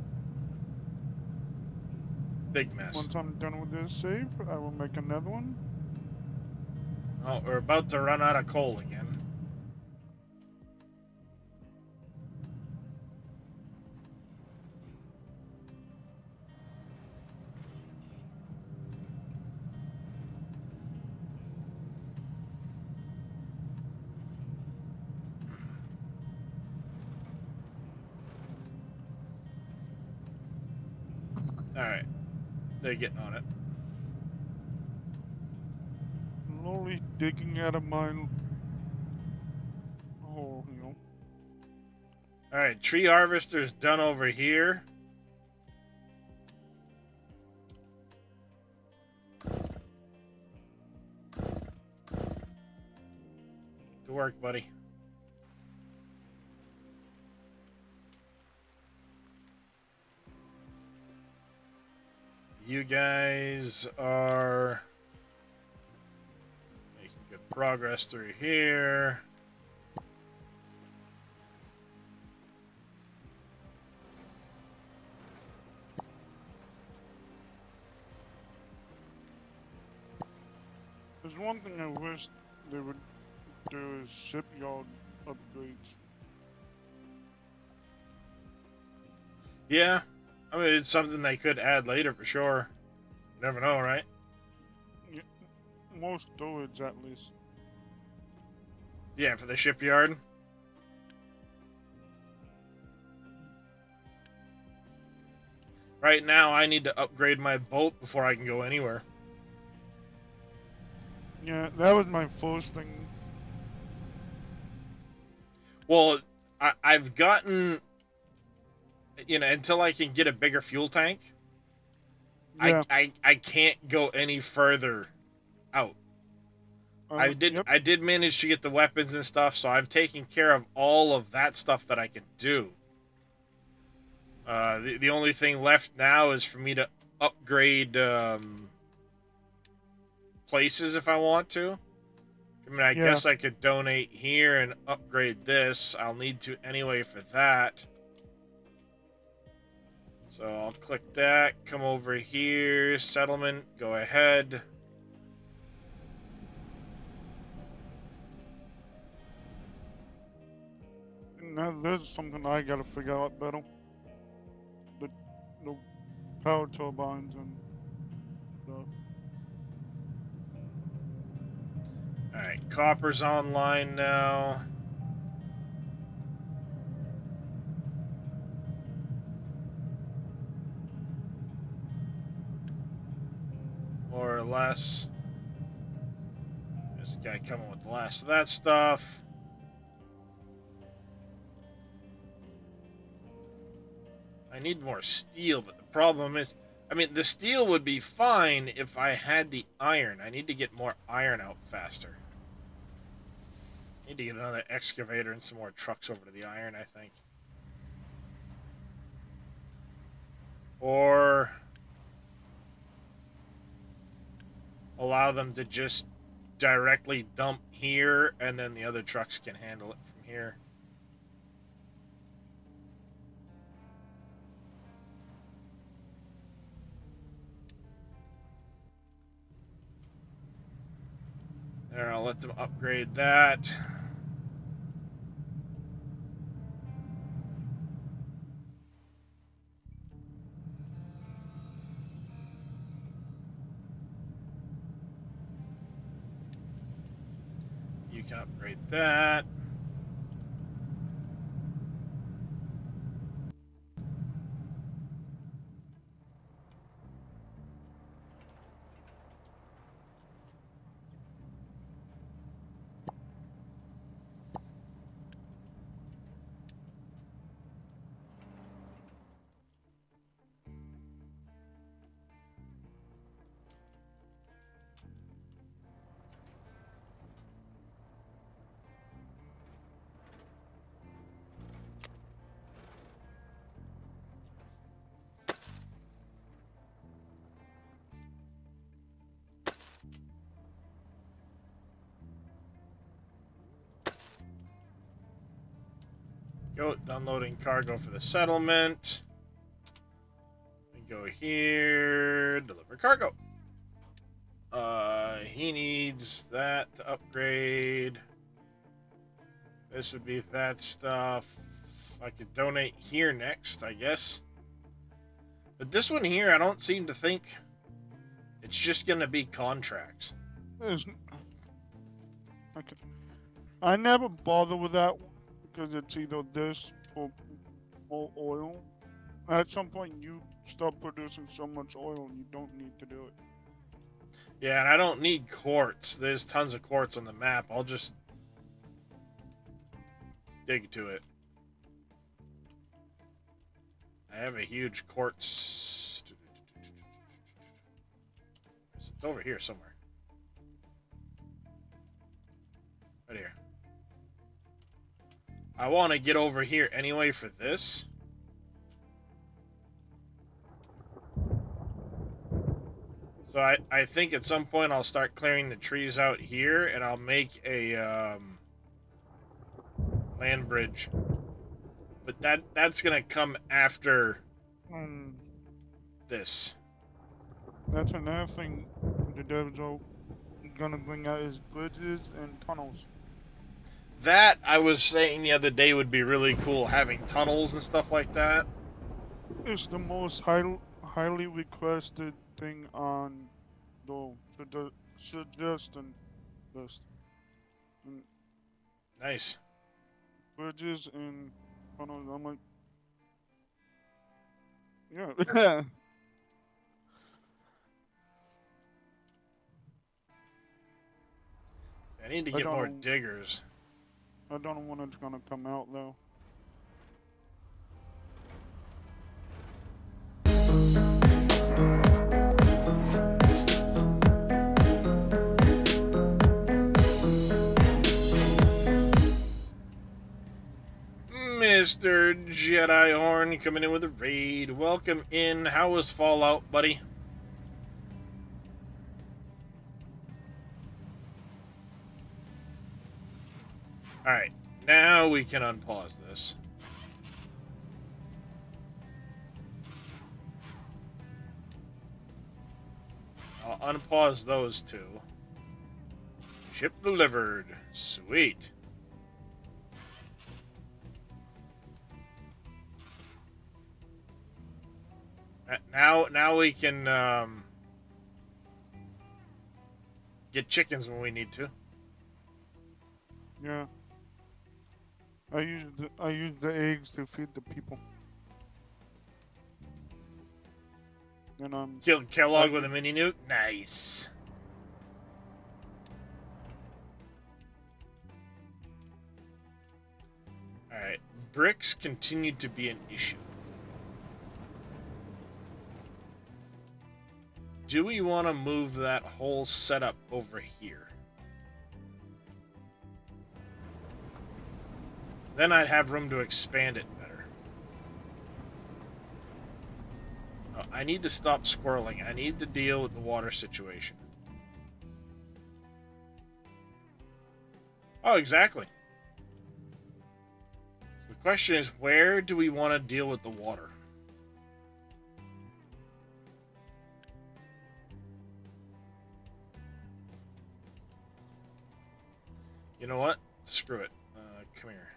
Big mess. Once I'm done with this save, I will make another one. Oh, we're about to run out of coal again. Alright. They're getting on it. Slowly digging out of my hole, you know. Alright, tree harvester's done over here. Good work, buddy. You guys are making good progress through here. There's one thing I wish they would do is shipyard upgrades. Yeah, I mean, it's something they could add later for sure. You never know, right? Yeah, more storage at least. Yeah, for the shipyard. Right now, I need to upgrade my boat before I can go anywhere. Yeah, that was my first thing. Well, I've gotten, you know, until I can get a bigger fuel tank, Yeah. I can't go any further out. I did manage to get the weapons and stuff, so I've taken care of all of that stuff that I can do. The only thing left now is for me to upgrade places if I want to. I mean, I guess I could donate here and upgrade this. I'll need to anyway for that. So I'll click that, come over here, settlement, go ahead. Now there's something I gotta figure out better. The power turbines and stuff. Alright, copper's online now. More or less. There's a guy coming with the last of that stuff. I need more steel, but the problem is, I mean, the steel would be fine if I had the iron. I need to get more iron out faster. Need to get another excavator and some more trucks over to the iron, I think. Or allow them to just directly dump here, and then the other trucks can handle it from here. There, I'll let them upgrade that. You can upgrade that. Go, downloading cargo for the settlement. We go here. Deliver cargo. He needs that to upgrade. This would be that stuff. I could donate here next, I guess. But this one here, I don't seem to think it's just gonna be contracts. There's, okay. I never bother with that one because it's either this or more oil. At some point, you start producing so much oil, you don't need to do it. Yeah, and I don't need quartz. There's tons of quartz on the map. I'll just dig to it. I have a huge quartz. It's over here somewhere. Right here. I want to get over here anyway for this. So I think at some point I'll start clearing the trees out here and I'll make a land bridge. But that's gonna come after this. That's another thing the devs are gonna bring out is bridges and tunnels. That I was saying the other day would be really cool, having tunnels and stuff like that. It's the most highly requested thing on the suggestion list. Nice. Bridges and tunnels. I'm like, yeah. I need to get more diggers. I don't know when it's gonna come out though. Mr. Jedi Horn coming in with a raid. Welcome in. How was Fallout, buddy? Alright, now we can unpause this. I'll unpause those two. Ship delivered. Sweet. Now we can get chickens when we need to. Yeah. I use the eggs to feed the people. And Killed Kellogg with a mini nuke. Nice. All right, bricks continue to be an issue. Do we want to move that whole setup over here? Then I'd have room to expand it better. Oh, I need to stop squirreling. I need to deal with the water situation. Oh, exactly. The question is, where do we want to deal with the water? You know what? Screw it. Come here.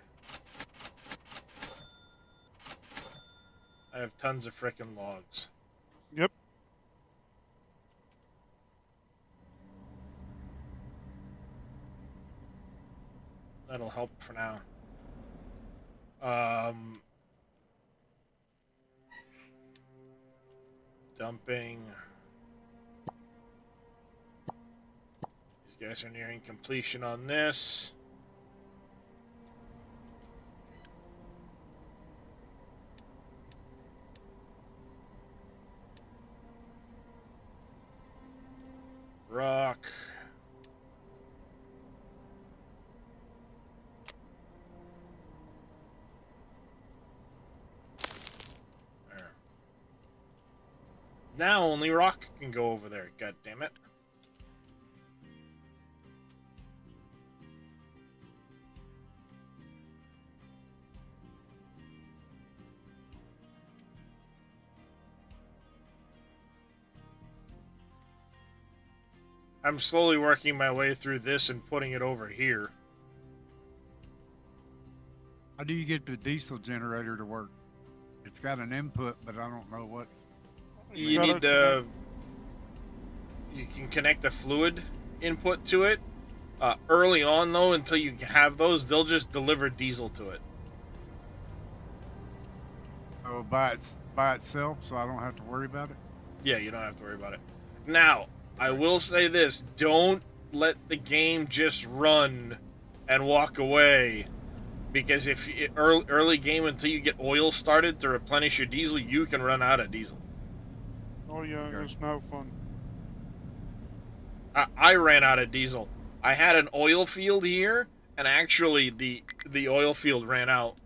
I have tons of frickin' logs. Yep. That'll help for now. Dumping. These guys are nearing completion on this. Rock. There. Now only rock can go over there, god damn it. I'm slowly working my way through this and putting it over here. How do you get the diesel generator to work? It's got an input, but I don't know what. You gotta need to. You can connect the fluid input to it. Early on, though, until you have those, they'll just deliver diesel to it. Oh, by itself, so I don't have to worry about it. Yeah, you don't have to worry about it. Now, I will say this: don't let the game just run and walk away, because if early game until you get oil started to replenish your diesel, you can run out of diesel. Oh yeah, Okay. it's no fun. I ran out of diesel. I had an oil field here, and actually the oil field ran out.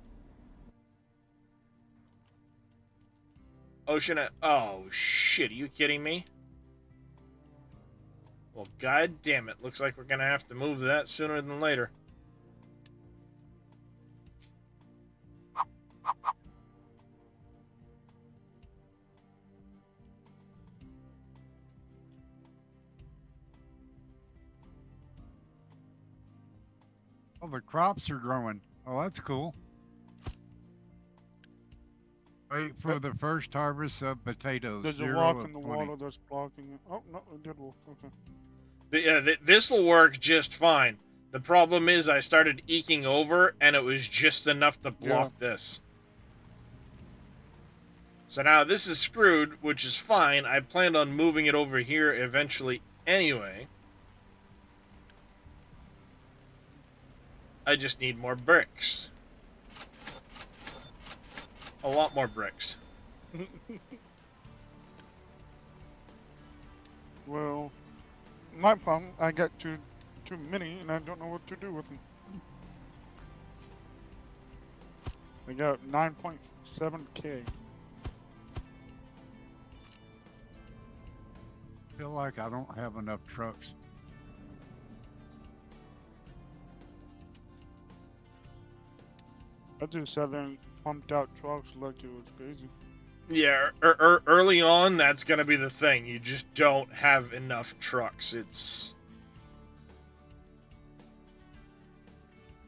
Ocean. Oh shit! Are you kidding me? Well, god damn it! Looks like we're gonna have to move that sooner than later. Oh, the crops are growing. Oh, that's cool. Wait for the first harvest of potatoes. There's a 0 rock of in the 20. water that's blocking it. Oh no, it did work. Okay. This will work just fine. The problem is I started eking over, and it was just enough to block this. So now this is screwed, which is fine. I planned on moving it over here eventually anyway. I just need more bricks. A lot more bricks. Well, my problem, I got too many, and I don't know what to do with them. I got 9.7K. I feel like I don't have enough trucks. I just sat there and pumped out trucks like it was crazy. Yeah, early on, that's gonna be the thing. You just don't have enough trucks. It's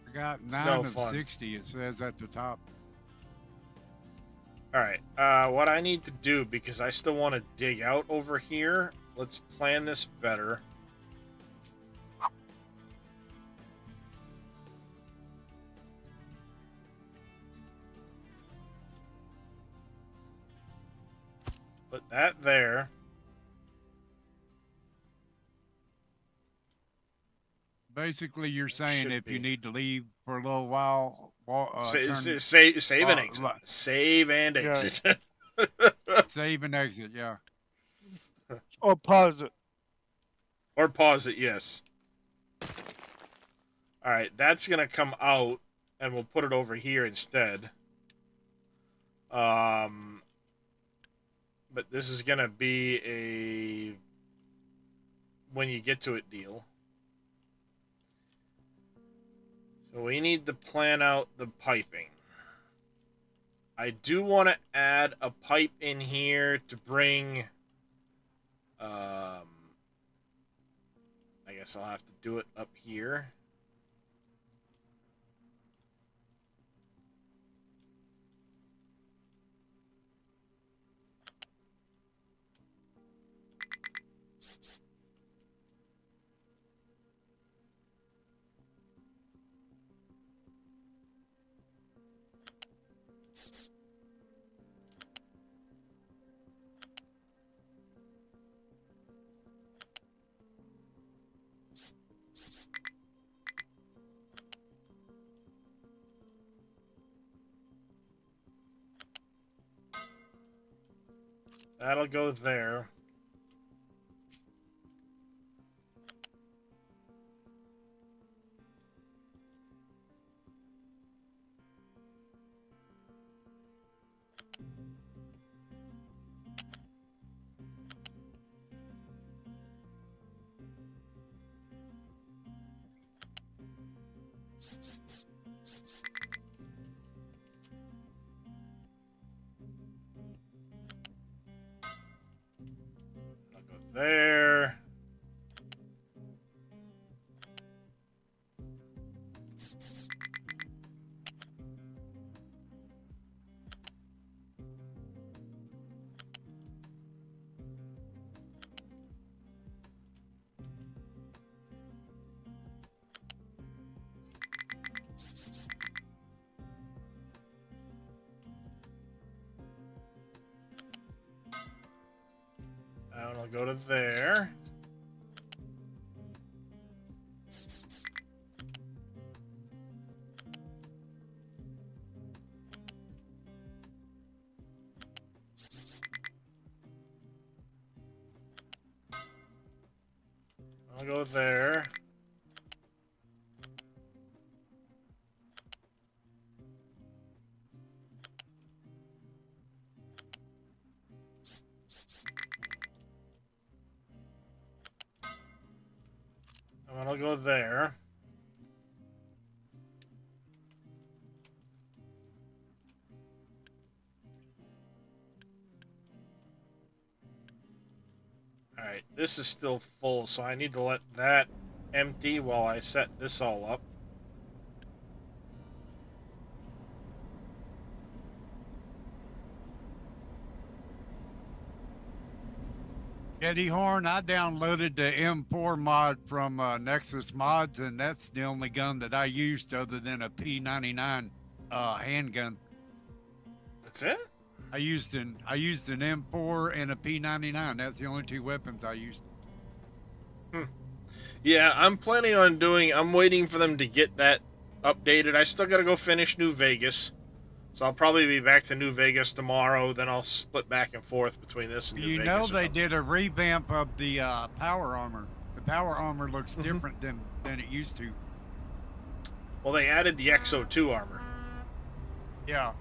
I got It's 9 no of fun. 60, it says at the top. Alright, what I need to do, because I still want to dig out over here, let's plan this better. Put that there. Basically, you're saying Should if you be. need to leave for a little while, Save and exit. li- Save and Yeah. exit. save and exit, yeah. Or pause it. Or pause it, yes. Alright, that's gonna come out, and we'll put it over here instead. But this is gonna be a when you get to it deal. So we need to plan out the piping. I do want to add a pipe in here to bring... I guess I'll have to do it up here. That'll go there. I'll go there. I'll go to there. I'll go there. And I'll go there. Alright, this is still full, so I need to let that empty while I set this all up. Eddie Horn, I downloaded the M4 mod from Nexus Mods, and that's the only gun that I used other than a P99 handgun. That's it? I used an M4 and a P99. That's the only two weapons I used. Yeah, I'm planning on doing... I'm waiting for them to get that updated. I still gotta go finish New Vegas. So I'll probably be back to New Vegas tomorrow. Then I'll split back and forth between this and New Vegas. You know they did a revamp of the power armor. The power armor looks different than it used to. Well, they added the XO2 armor. Yeah.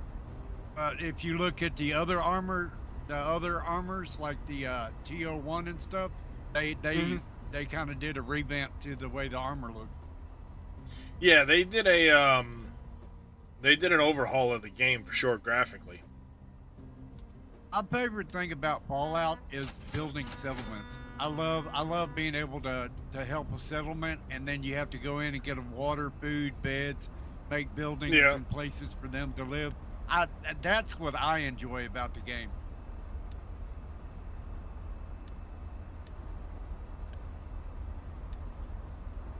But if you look at the other armor, the other armors like the TO1 and stuff, they kind of did a revamp to the way the armor looks. Yeah, they did an overhaul of the game for sure graphically. My favorite thing about Fallout is building settlements. I love being able to help a settlement, and then you have to go in and get them water, food, beds, make buildings and places for them to live. That's what I enjoy about the game.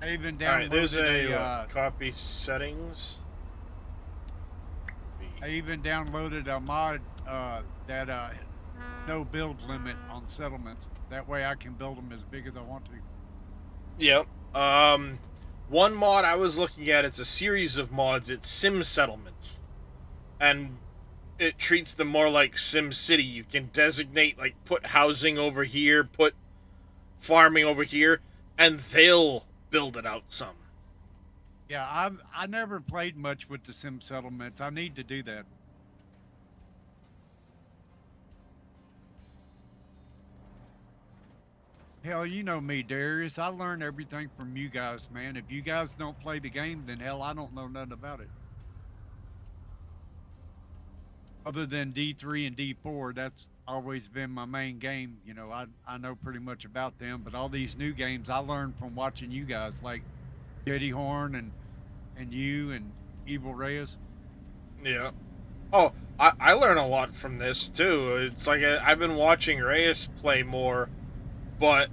I even downloaded Alright, there's a copy settings. I even downloaded a mod that no build limit on settlements. That way I can build them as big as I want to. Yep. One mod I was looking at, it's a series of mods. It's Sim Settlements. And it treats them more like Sim City. You can designate, like, put housing over here, put farming over here, and they'll build it out some. Yeah, I never played much with the Sim Settlements. I need to do that. Hell, you know me, Darius. I learn everything from you guys, man. If you guys don't play the game, then hell, I don't know nothing about it. Other than D3 and D4, that's always been my main game. You know, I know pretty much about them, but all these new games I learned from watching you guys, like Eddie Horn and you and Evil Reyes. Yeah. Oh, I learn a lot from this too. It's like I've been watching Reyes play more, but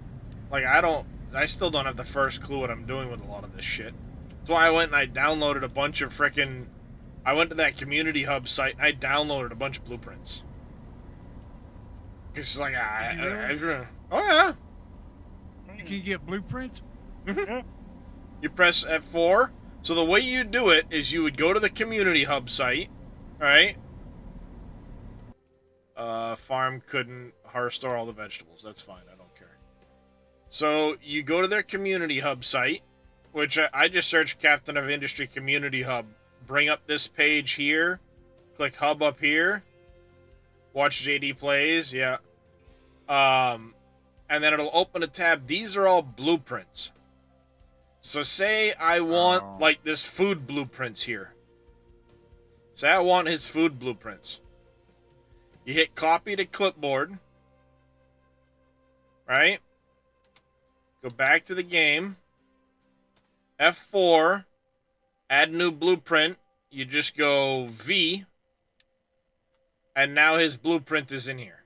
like I still don't have the first clue what I'm doing with a lot of this shit. That's why I went and I downloaded a bunch of I went to that community hub site and I downloaded a bunch of blueprints. It's like oh yeah. You can get blueprints? You press F4. So the way you do it is you would go to the community hub site, right? Farm couldn't store all the vegetables. That's fine. I don't care. So you go to their community hub site, which I just searched Captain of Industry Community Hub. Bring up this page here. Click Hub up here. Watch JD Plays. Yeah. And then it'll open a tab. These are all blueprints. So say I want, like, this food blueprints here. Say I want his food blueprints. You hit copy to clipboard. Right? Go back to the game. F4. Add new blueprint. You just go V. And now his blueprint is in here.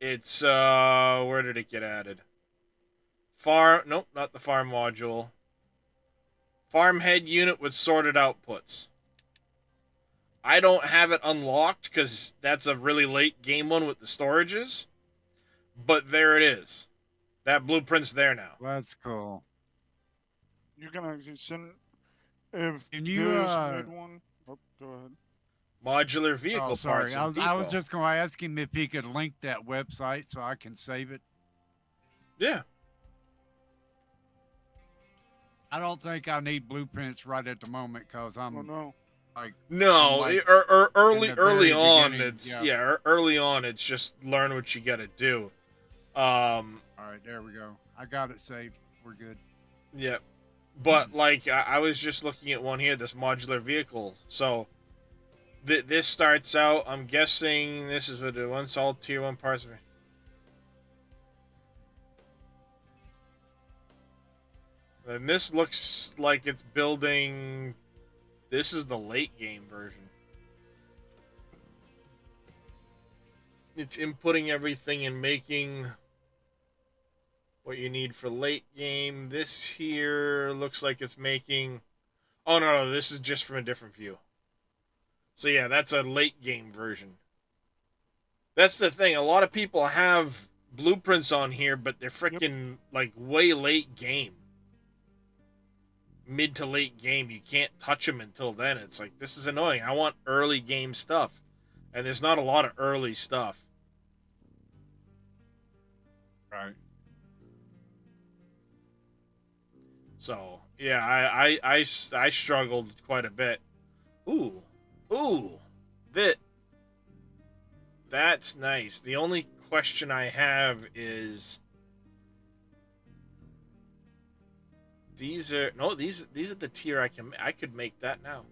It's, where did it get added? Nope, not the farm module. Farm head unit with sorted outputs. I don't have it unlocked because that's a really late game one with the storages. But there it is. That blueprint's there now. That's cool. You can actually send if Can you, this made one. Oh, go ahead. Modular vehicle Oh, sorry. parts I and was, depot. I was just going to ask him if he could link that website so I can save it. Yeah. I don't think I need blueprints right at the moment because I'm Oh no. like, No, like, early in the early very on beginning, it's yeah. early on it's just learn what you got to do. All right, there we go. I got it saved. We're good. Yeah. But like I was just looking at one here, this modular vehicle. So this starts out. I'm guessing this is what it once all tier 1 parts. And this looks like it's building. This is the late game version. It's inputting everything and making what you need for late game. This here looks like it's making. Oh no, this is just from a different view. So yeah, that's a late game version. That's the thing. A lot of people have blueprints on here, but they're freaking like way late game. Mid to late game. You can't touch them until then. It's like, this is annoying. I want early game stuff. And there's not a lot of early stuff. Right. So, yeah, I struggled quite a bit. Ooh. That's nice. The only question I have is these are the tier I could make that now.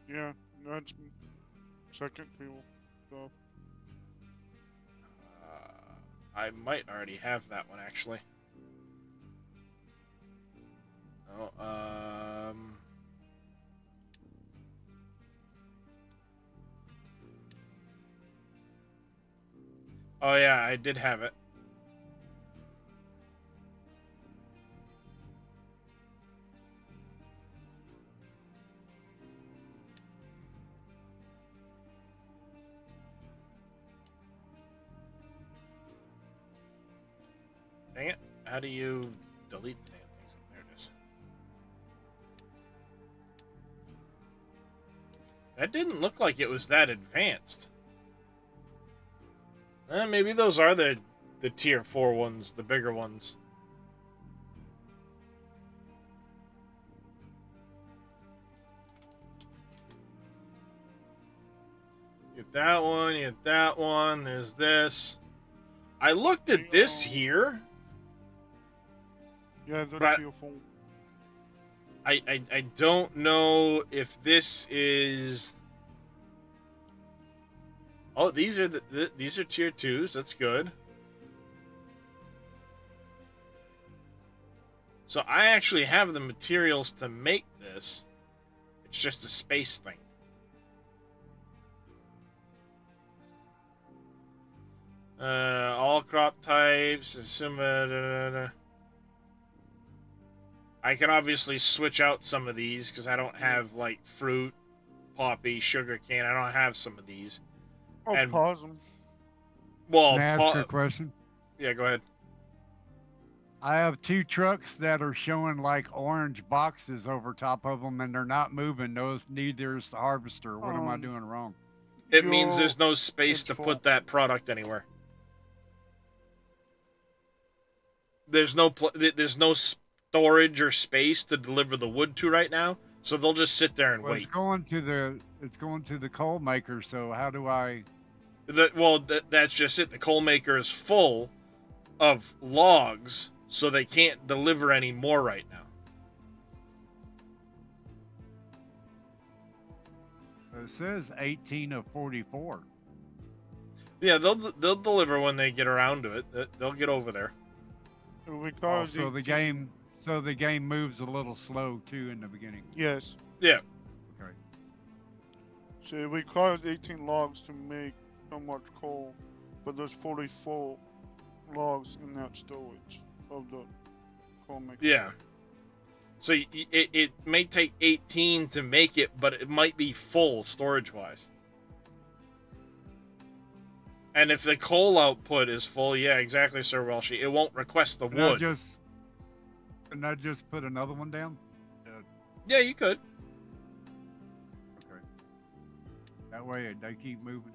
Yeah, that's second fuel stuff. I might already have that one actually. Oh, oh yeah, I did have it. Dang it. How do you delete the damn things? There it is. That didn't look like it was that advanced. Maybe those are the tier 4 ones, the bigger ones. Get that one, get that one, there's this. I looked at this here. Yeah, that's But fuel full. I don't know if this is. Oh, these are these are tier 2s. That's good. So I actually have the materials to make this. It's just a space thing. All crop types. I can obviously switch out some of these because I don't have like fruit, poppy, sugar cane. I don't have some of these. Oh, And- pause them. Well, Can I ask a question? yeah, go ahead. I have 2 trucks that are showing like orange boxes over top of them, and they're not moving. Those neither is the harvester. What am I doing wrong? It means there's no space it's to full. put that product anywhere. There's no storage or space to deliver the wood to right now, so they'll just sit there and Well, wait. it's going to the coal maker. So how do I? That's just it. The coal maker is full of logs, so they can't deliver any more right now. It says 18 of 44. Yeah, they'll deliver when they get around to it. They'll get over there. Because So the game moves a little slow too in the beginning. Yes. Yeah. Okay. So it requires 18 logs to make so much coal, but there's 44 logs in that storage of the coal maker. Yeah. So it may take 18 to make it, but it might be full storage-wise. And if the coal output is full, yeah, exactly, Sir Welshie, it won't request the Can I wood. just put another one down? Yeah, you could. Okay. That way they keep moving.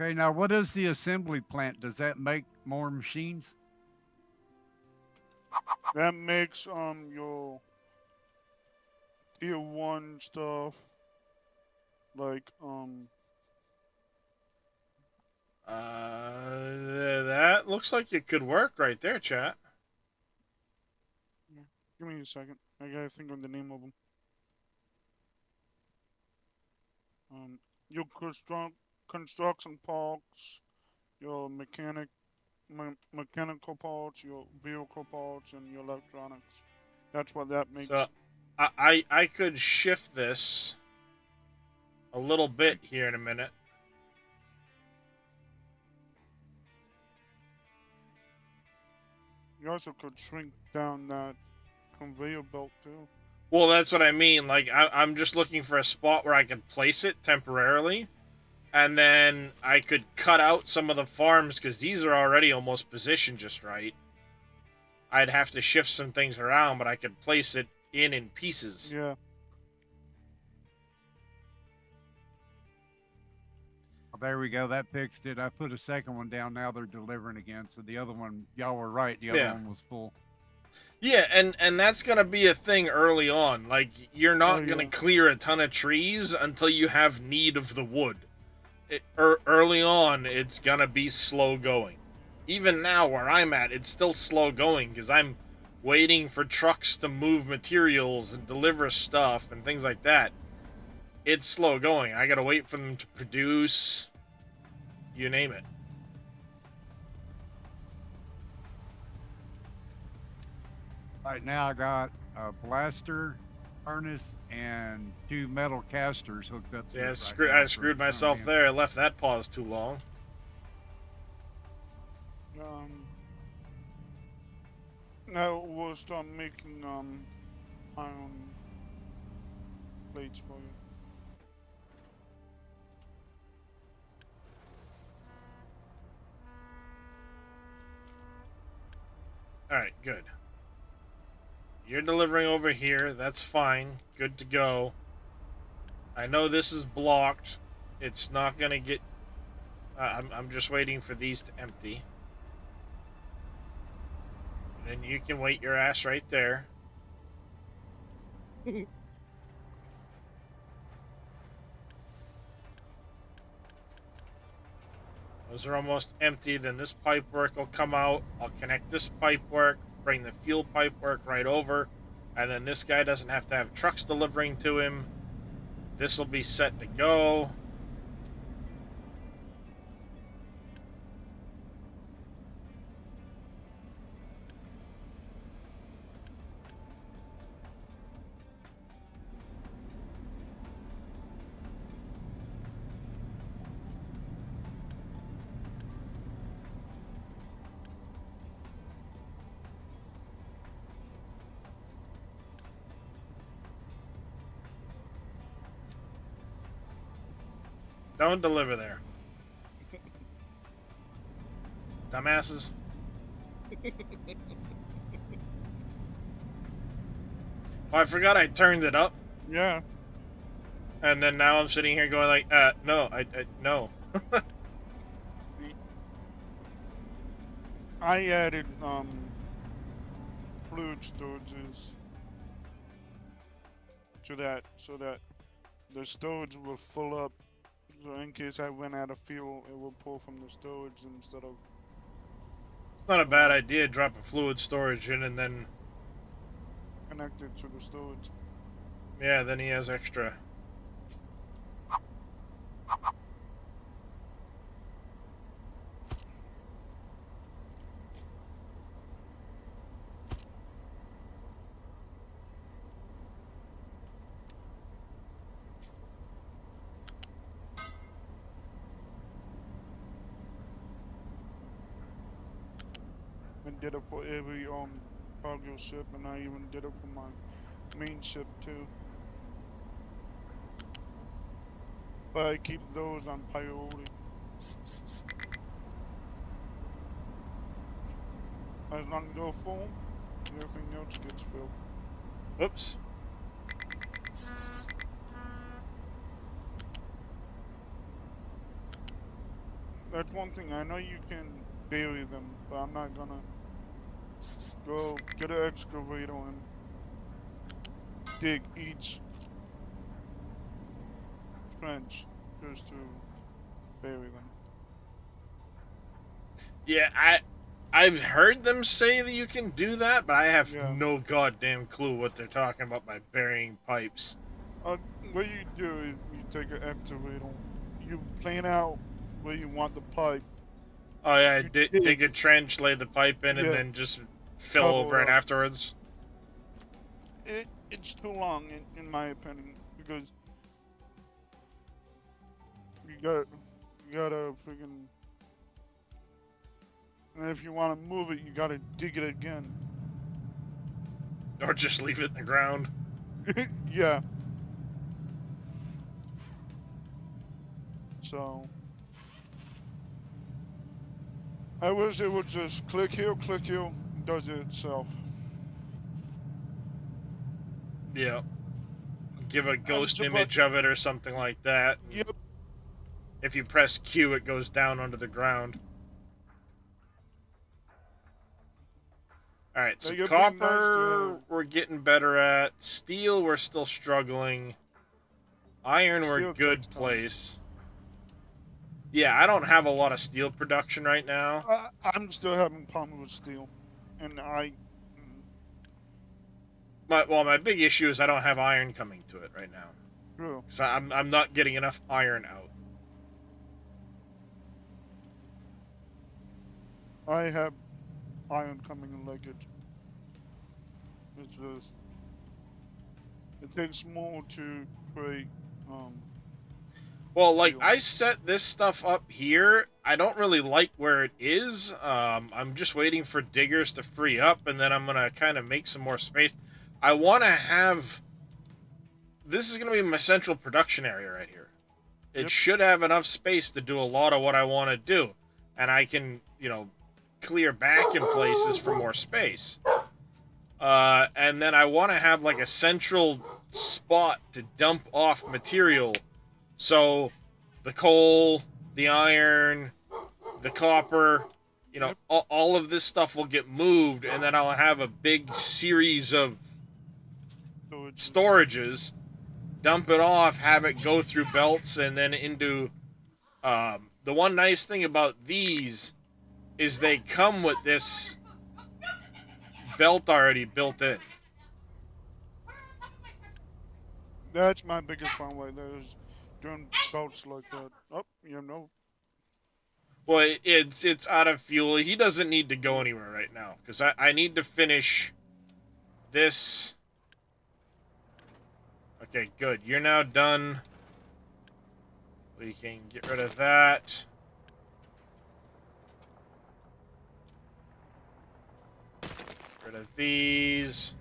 Okay, now what is the assembly plant? Does that make more machines? That makes your tier 1 stuff like That looks like it could work right there, chat. give me a second. I gotta think of the name of them. Your construction parts, your mechanical parts, your vehicle parts, and your electronics. That's what that makes. So, I could shift this a little bit here in a minute. You also could shrink down that conveyor belt too. Well, that's what I mean. Like, I'm just looking for a spot where I can place it temporarily. And then I could cut out some of the farms, because these are already almost positioned just right. I'd have to shift some things around, but I could place it in pieces. Yeah. Oh, there we go. That fixed it. I put a second one down. Now they're delivering again. So the other one, y'all were right. The other Yeah. one was full. Yeah, and that's going to be a thing early on. Like, you're not going to clear a ton of trees until you have need of the wood. Early on, it's going to be slow going. Even now, where I'm at, it's still slow going, because I'm waiting for trucks to move materials and deliver stuff and things like that. It's slow going. I got to wait for them to produce, you name it. Right now, I got a blaster furnace and 2 metal casters hooked up. Yeah, I screwed myself there. I left that pause too long. Now we'll start making iron plates for you. Alright, good. You're delivering over here. That's fine. Good to go. I know this is blocked. It's not going to get... I'm just waiting for these to empty. And then you can wait your ass right there. Those are almost empty. Then this pipe work will come out. I'll connect this pipe work, bring the fuel pipe work right over, and then this guy doesn't have to have trucks delivering to him. This will be set to go. Don't deliver there. Dumbasses. Oh, I forgot I turned it up. Yeah. And then now I'm sitting here going like, no, no. I added fluid storages to that so that the storage will fill up. So in case I run out of fuel, it will pull from the storage instead of... It's not a bad idea, drop a fluid storage in and then... connect it to the storage. Yeah, then he has extra. And did it for every cargo ship, and I even did it for my main ship too. But I keep those on priority. As long as they're full, everything else gets filled. Whoops. That's one thing. I know you can bury them, but I'm not gonna go get an excavator and dig each trench just to bury them. Yeah, I've heard them say that you can do that, but I have Yeah. no goddamn clue what they're talking about by burying pipes. What you do is you take an excavator, you plan out where you want the pipe. Oh yeah, You dig a trench, lay the pipe in, and Yeah. then just fill Cover over it up. afterwards. It's too long in my opinion, because you gotta freaking, and if you want to move it, you gotta dig it again. Or just leave it in the ground. Yeah. So I wish it would just click here, does it itself. Yeah. Give a ghost surprised- image of it or something like that. Yep. If you press Q, it goes down onto the ground. Alright, so They get pretty nice copper, to- we're getting better at. Steel, we're still struggling. Iron, we're Steel good takes time. place. Yeah, I don't have a lot of steel production right now. I'm still having problems with steel, and My big issue is I don't have iron coming to it right now. true. So I'm not getting enough iron out. I have iron coming in leakage. It's just it takes more to create. Well, like, Steel. I set this stuff up here. I don't really like where it is. I'm just waiting for diggers to free up, and then I'm going to kind of make some more space. I want to have... This is going to be my central production area right here. It Yep. should have enough space to do a lot of what I want to do. And I can, clear back in places for more space. And then I want to have, like, a central spot to dump off material. So, the coal, the iron, the copper, all of this stuff will get moved, and then I'll have a big series of storages, dump it off, have it go through belts, and then into... the one nice thing about these is they come with this belt already built in. That's my biggest problem right there, is doing belts like that. Oh, Well, it's out of fuel. He doesn't need to go anywhere right now, because I need to finish this. Okay, good. You're now done. We can get rid of that. Get rid of these.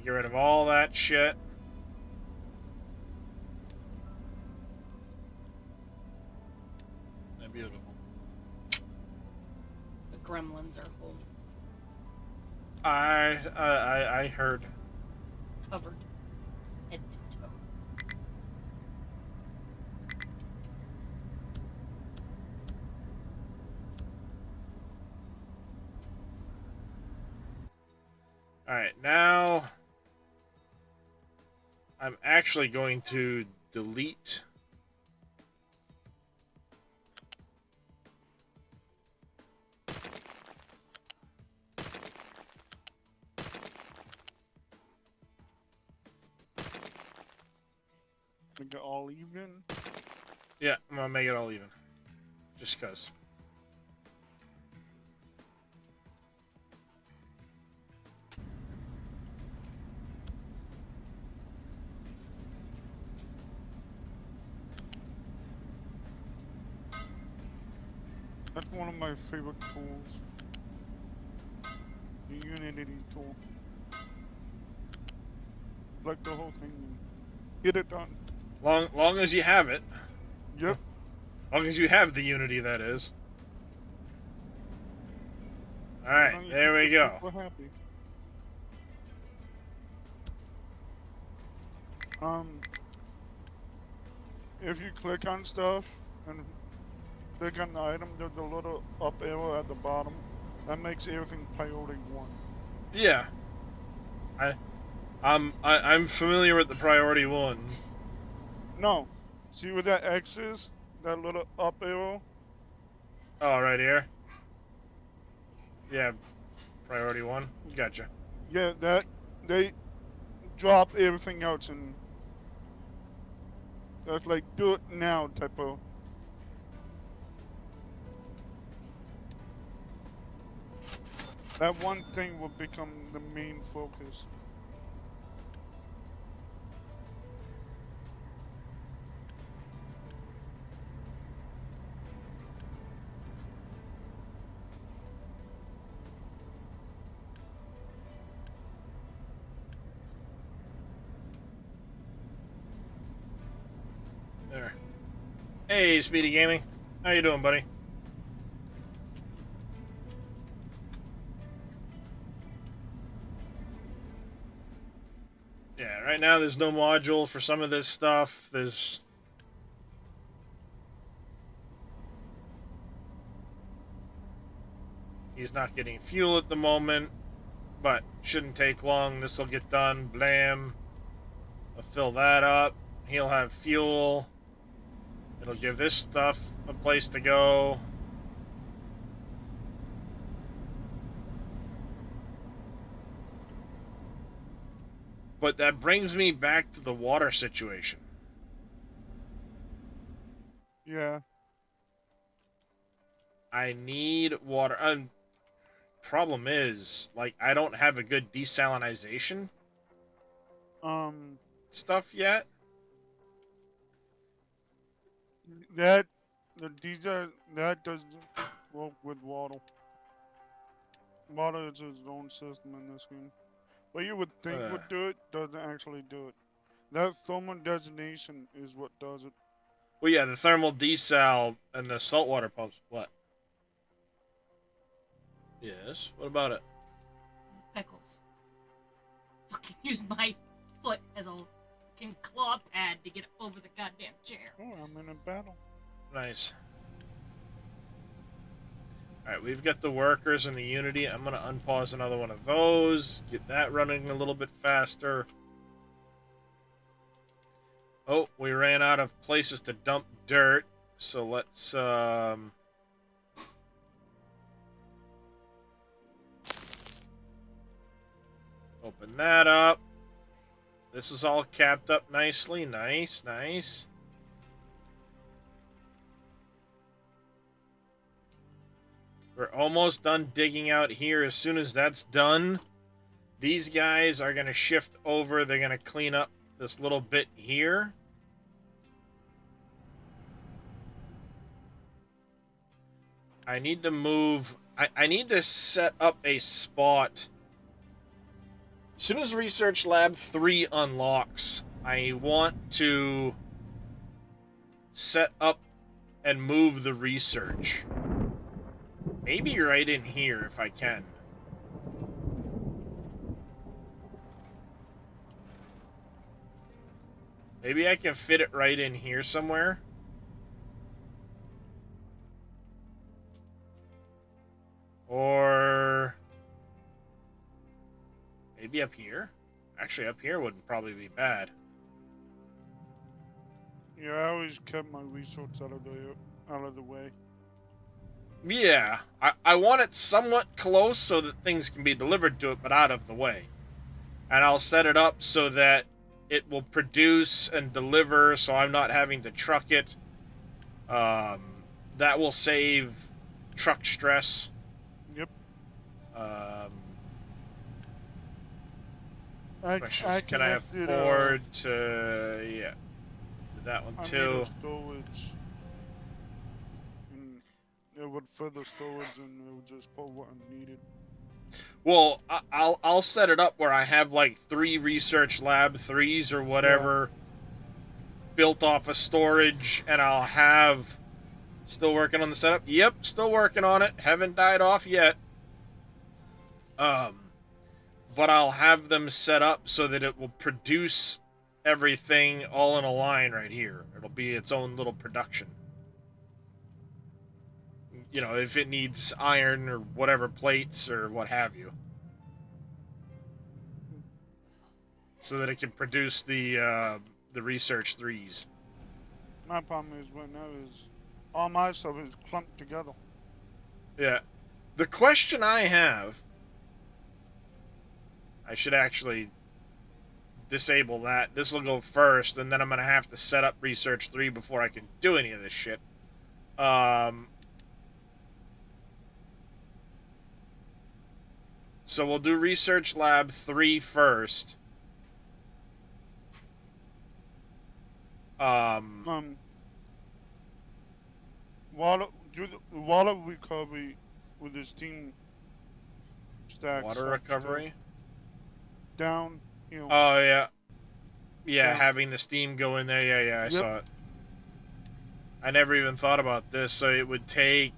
Get rid of all that shit. They're beautiful. The gremlins are home. I heard. Covered head to toe. Alright, now I'm actually going to delete make it all even. Yeah, I'm gonna make it all even. Just cause. That's one of my favorite tools. The Unity tool. Like the whole thing. Get it done. Long as you have it. Yep. Long as you have the Unity, that is. As long Alright, as there we keep the go. people happy. If you click on stuff and click on the item, there's a little up arrow at the bottom. That makes everything priority 1. Yeah. I'm familiar with the priority 1. No. See where that X is? That little up arrow? Oh, right here. Yeah, priority 1. Gotcha. Yeah, that they drop everything else and that's like do it now type of. That one thing will become the main focus. There. Hey, Speedy Gaming. How you doing, buddy? Yeah, right now there's no module for some of this stuff. He's not getting fuel at the moment, but shouldn't take long. This will get done. Blam. I'll fill that up. He'll have fuel. It'll give this stuff a place to go. But that brings me back to the water situation. Yeah. I need water. Problem is, like, I don't have a good desalinization stuff yet. That that doesn't work with water. Water is its own system in this game. What you would think would do it doesn't actually do it. That thermal designation is what does it. Well, yeah, the thermal desal and the saltwater pumps. What? Yes. What about it? Pickles. Fucking use my foot as a fucking claw pad to get over the goddamn chair. Oh, I'm in a battle. Nice. Alright, we've got the workers and the Unity. I'm going to unpause another one of those. Get that running a little bit faster. Oh, we ran out of places to dump dirt. So let's... open that up. This is all capped up nicely. Nice, nice. We're almost done digging out here. As soon as that's done, these guys are going to shift over. They're going to clean up this little bit here. I need to move... I need to set up a spot. As soon as Research Lab 3 unlocks, I want to set up and move the research. Maybe right in here, if I can. Maybe I can fit it right in here somewhere. Or... maybe up here? Actually, up here wouldn't probably be bad. Yeah, I always kept my resource out of the way. Yeah, I want it somewhat close so that things can be delivered to it, but out of the way. And I'll set it up so that it will produce and deliver, so I'm not having to truck it. That will save truck stress. Yep. Can I afford to... yeah. That one too. Storage. And it would fill the storage and it would just put what I needed. Well, I'll set it up where I have like 3 research lab 3s or whatever built off of storage, and I'll have. Still working on the setup? Yep, still working on it. Haven't died off yet. But I'll have them set up so that it will produce everything all in a line right here. It'll be its own little production. You know, if it needs iron or whatever plates or what have you. So that it can produce the research 3s. My problem is right now is all my stuff is clumped together. Yeah. The question I have, I should actually disable that. This will go first, and then I'm going to have to set up Research 3 before I can do any of this shit. So we'll do Research Lab 3 first. Water recovery with the steam stack. Water recovery? Down, you know. Oh, yeah. Yeah, down. having the steam go in there. Yeah, I saw it. I never even thought about this, so it would take...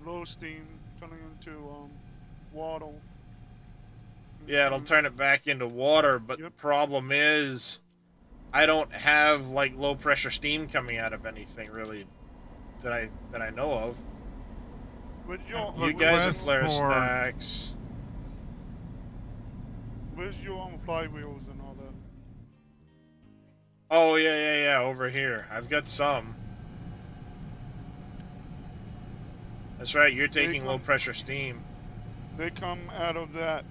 Low steam turning into water. Yeah, it'll turn it back into water, but the problem is I don't have like low pressure steam coming out of anything really that I know of. Where's your, You guys have request flare for- stacks. Where's your flywheels and all that? Oh yeah, over here. I've got some. That's right, you're taking low pressure steam. They come out of that.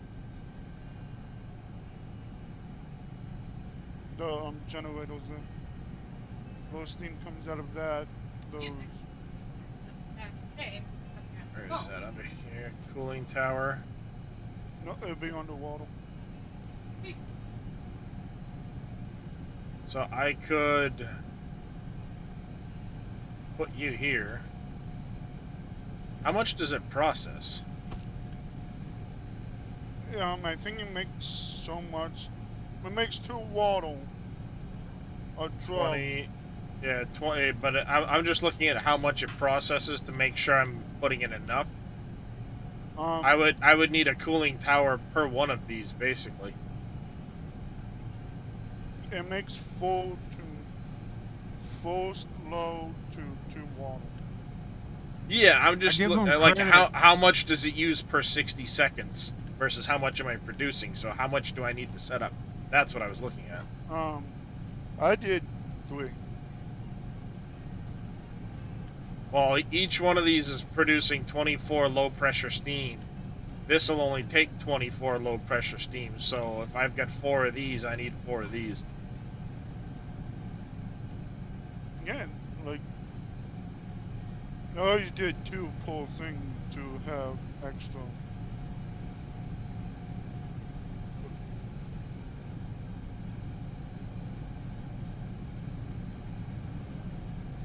The generators there. Low steam comes out of that. Those. Where is that? Under here. Cooling tower. No, it'll be underwater. So I could put you here. How much does it process? I think it makes so much. It makes 2 water. A drop. 20. Yeah, 20. But I'm just looking at how much it processes to make sure I'm putting in enough. I would need a cooling tower per one of these, basically. It makes full slow to 2 water. Yeah, I'm just I give looking them like credit. how much does it use per 60 seconds versus how much am I producing? So how much do I need to set up? That's what I was looking at. I did 3. Well, each one of these is producing 24 low pressure steam. This will only take 24 low pressure steam. So if I've got 4 of these, I need 4 of these. Yeah, like I always did 2 per thing to have extra.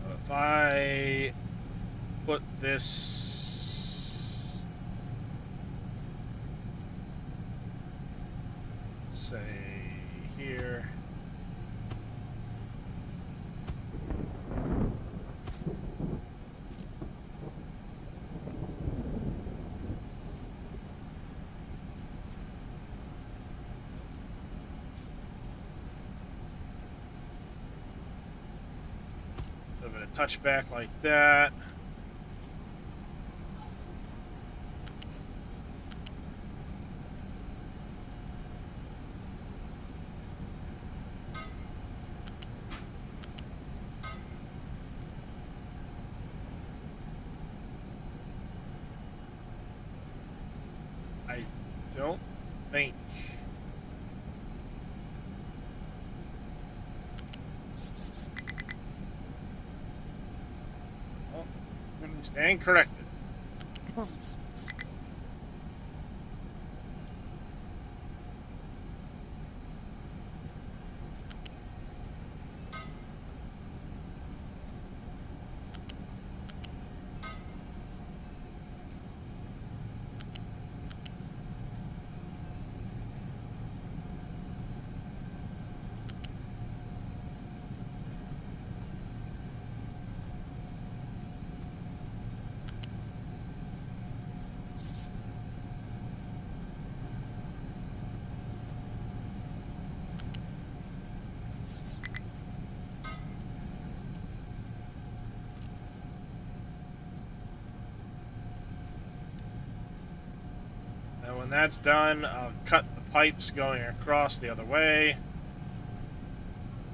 So if I put this, say here. A bit of touchback like that. I don't think. Oh, stand corrected. when that's done, I'll cut the pipes going across the other way.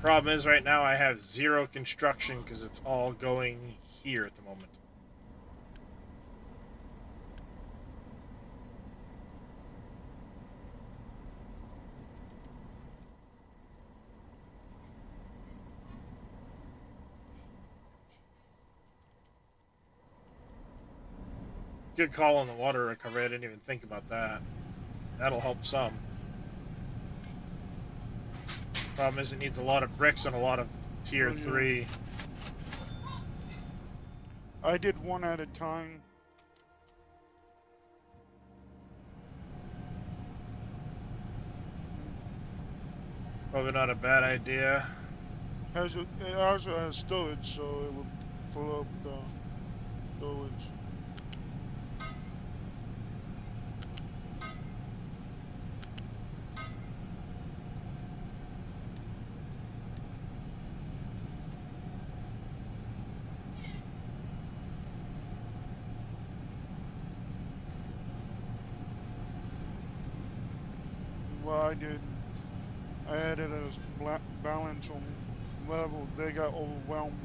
Problem is, right now I have 0 construction because it's all going here at the moment. Good call on the water recovery. I didn't even think about that. That'll help some. Problem is, it needs a lot of bricks and a lot of tier Oh, yeah. 3. I did one at a time. Probably not a bad idea. It also has storage, so it will fill up the storage. What I did, I added a balance on level. They got overwhelmed.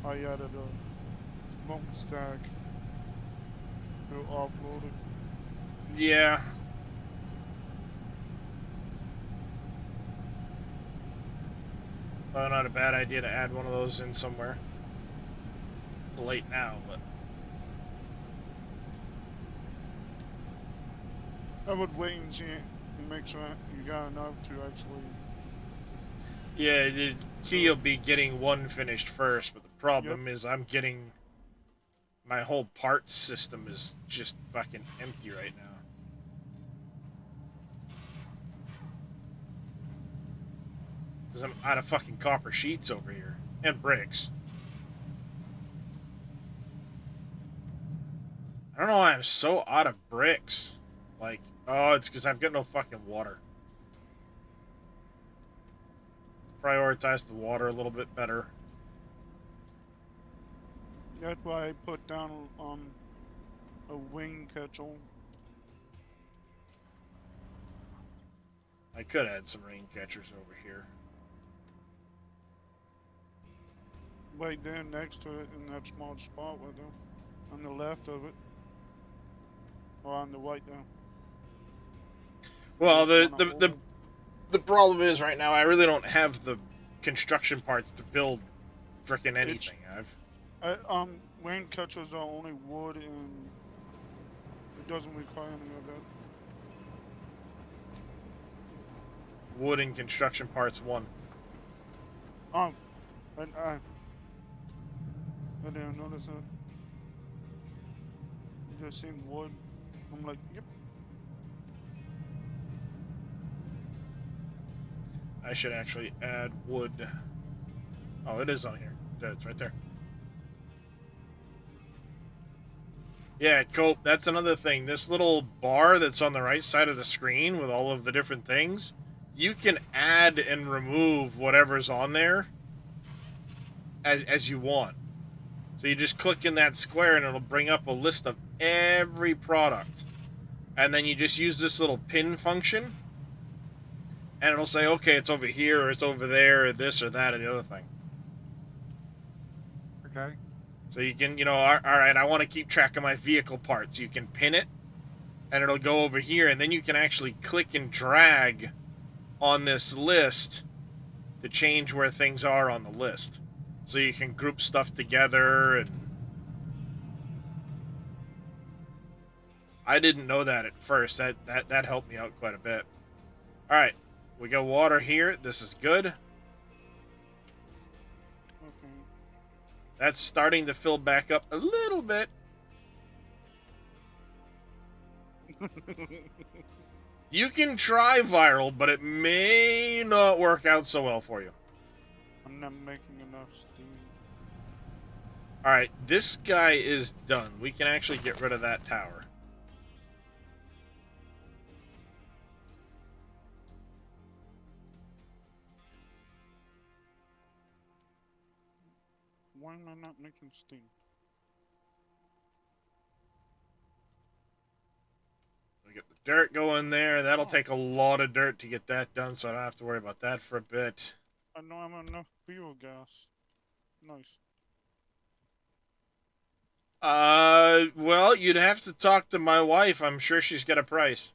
I added a smoke stack to offload it. Yeah. Probably not a bad idea to add one of those in somewhere. Late now, but I would wait and see and make sure you got enough to actually. yeah, the key will be getting one finished first. But the problem is, I'm getting my whole parts system is just fucking empty right now. Because I'm out of fucking copper sheets over here and bricks. I don't know why I'm so out of bricks. Like, oh, it's because I've got no fucking water. Prioritize the water a little bit better. That's why I put down a wing catchel. I could add some rain catchers over here. Right there next to it in that small spot with them. On the left of it. Or on the right now. Well, Just wanna hold it. the problem is right now I really don't have the construction parts to build frickin' anything. Wing catchers are only wood and it doesn't require any of that. Wood and construction parts 1. I didn't notice that. You just seen wood. I'm like, yep. I should actually add wood. Oh, it is on here. It's right there. Yeah, Cope, that's another thing. This little bar that's on the right side of the screen with all of the different things, you can add and remove whatever's on there as you want. So you just click in that square and it'll bring up a list of every product. And then you just use this little pin function and it'll say, okay, it's over here or it's over there or this or that or the other thing. Okay. So you can, all right, I want to keep track of my vehicle parts. You can pin it, and it'll go over here, and then you can actually click and drag on this list to change where things are on the list. So you can group stuff together, and I didn't know that at first. That helped me out quite a bit. All right, we got water here. This is good. That's starting to fill back up a little bit. You can try viral, but it may not work out so well for you. I'm not making enough steam. Alright, this guy is done. We can actually get rid of that tower. Why am I not making steam? We get the dirt going there. That'll take a lot of dirt to get that done, so I don't have to worry about that for a bit. I know I'm enough fuel gas. Nice. Well, you'd have to talk to my wife. I'm sure she's got a price.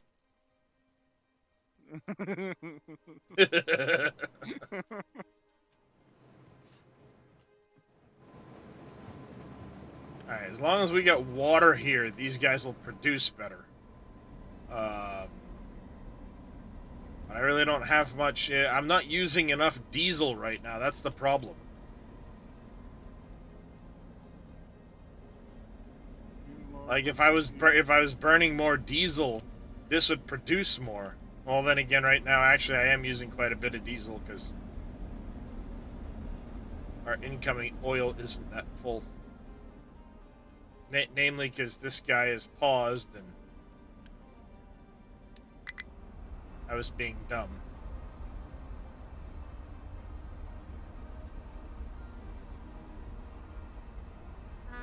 Alright, as long as we got water here, these guys will produce better. But I really don't have much. I'm not using enough diesel right now. That's the problem. Like if I was burning more diesel, this would produce more. Well, then again, right now, actually, I am using quite a bit of diesel because our incoming oil isn't that full. Namely, because this guy is paused and I was being dumb.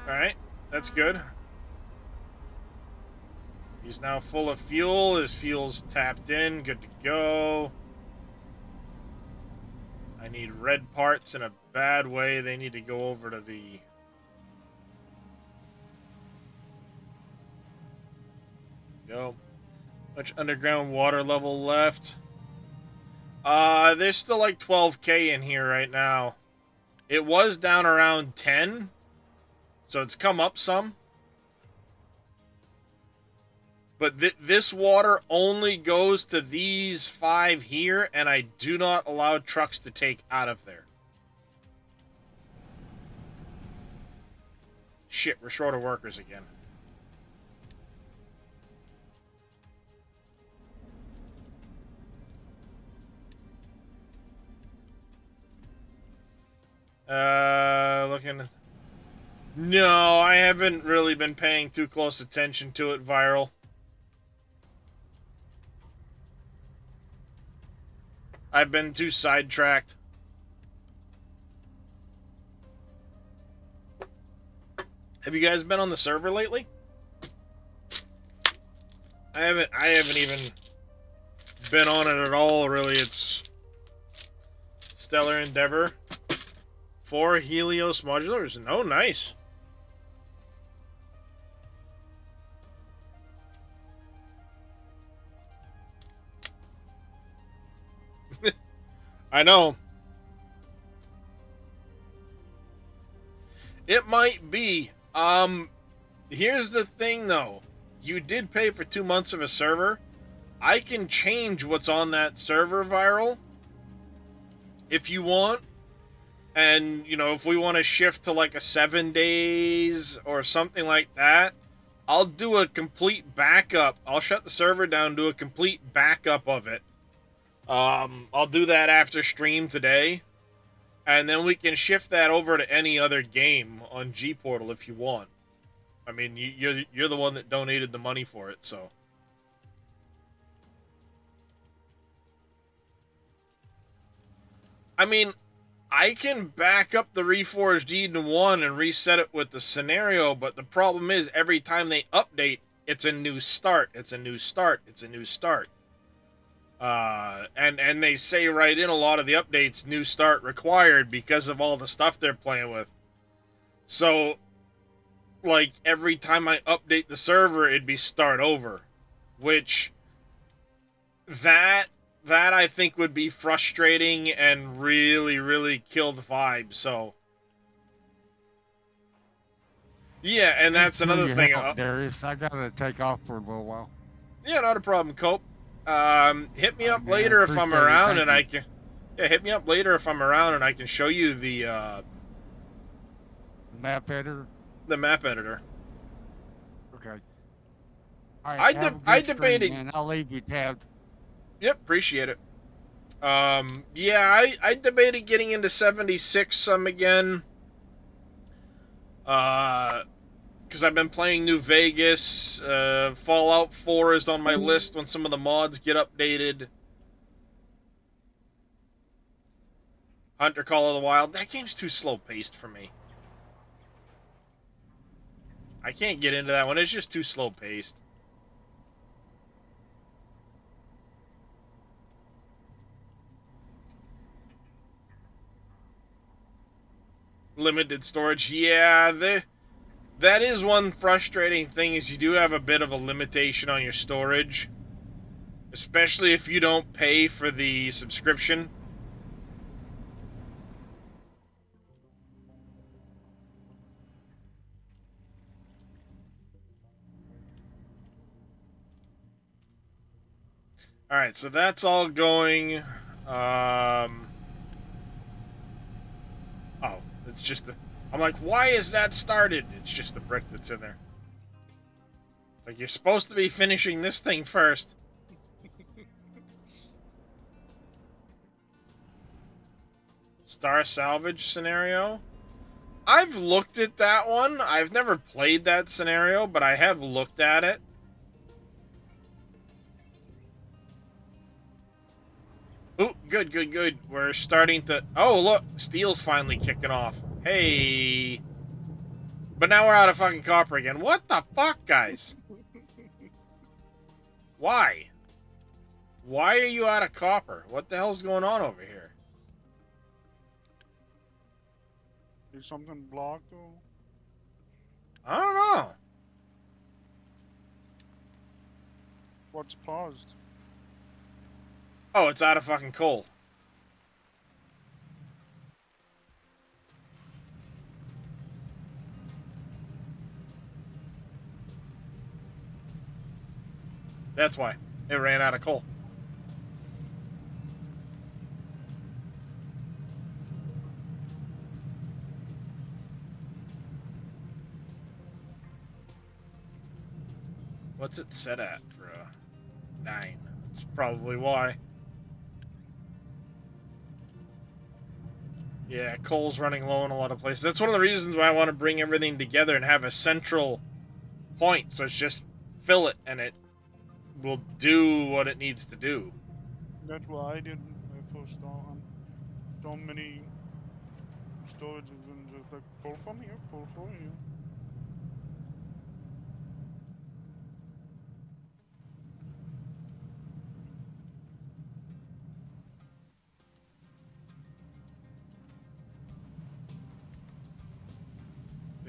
Alright, that's good. He's now full of fuel. His fuel's tapped in. Good to go. I need red parts in a bad way. They need to go over to the... Go. Much underground water level left? There's still like 12k in here right now. It was down around 10, so it's come up some. But this water only goes to these 5 here, and I do not allow trucks to take out of there. Shit, we're short of workers again. Looking... No, I haven't really been paying too close attention to it, Viral. I've been too sidetracked. Have you guys been on the server lately? I haven't even been on it at all, really. It's Stellar Endeavor. 4 Helios modulars. Oh, nice. I know. It might be. Here's the thing, though. You did pay for 2 months of a server. I can change what's on that server, Viral, if you want. And, you know, if we want to shift to like a 7 days or something like that, I'll do a complete backup. I'll shut the server down, do a complete backup of it. I'll do that after stream today. And then we can shift that over to any other game on G-Portal if you want. I mean, you're the one that donated the money for it, so. I mean, I can back up the Reforged Eden 1 and reset it with the scenario, but the problem is every time they update, it's a new start. It's a new start. It's a new start. And they say right in a lot of the updates, new start required because of all the stuff they're playing with. So, like, every time I update the server, it'd be start over. Which, that I think would be frustrating and really, really kill the vibe, so. Yeah, and that's another thing. Darius, I gotta take off for a little while. Yeah, not a problem, Cope. Hit me up later if I'm around and I can... Yeah, hit me up later if I'm around and I can show you the, map editor? The map editor. Okay. Alright, I debated... And I'll leave you tabbed. Yep, appreciate it. Yeah, I debated getting into 76 some again. Because I've been playing New Vegas. Fallout 4 is on my list when some of the mods get updated. Hunter Call of the Wild. That game's too slow-paced for me. I can't get into that one. It's just too slow-paced. limited storage. Yeah, that is one frustrating thing, is you do have a bit of a limitation on your storage. Especially if you don't pay for the subscription. Alright, so that's all going. Oh, it's just the... I'm like, why is that started? It's just the brick that's in there. It's like, you're supposed to be finishing this thing first. Star salvage scenario? I've looked at that one. I've never played that scenario, but I have looked at it. Oh, good, good, good. We're starting to... Oh, look. Steel's finally kicking off. Hey. But now we're out of fucking copper again. What the fuck, guys? Why? Why are you out of copper? What the hell's going on over here? Is something blocked or? I don't know. What's paused? Oh, it's out of fucking coal. That's why. It ran out of coal. What's it set at for a 9? That's probably why. Yeah, coal's running low in a lot of places. That's one of the reasons why I want to bring everything together and have a central point. So it's just fill it and it will do what it needs to do. That's what I did when I first started. So many storages and just like pull from here, pull from here.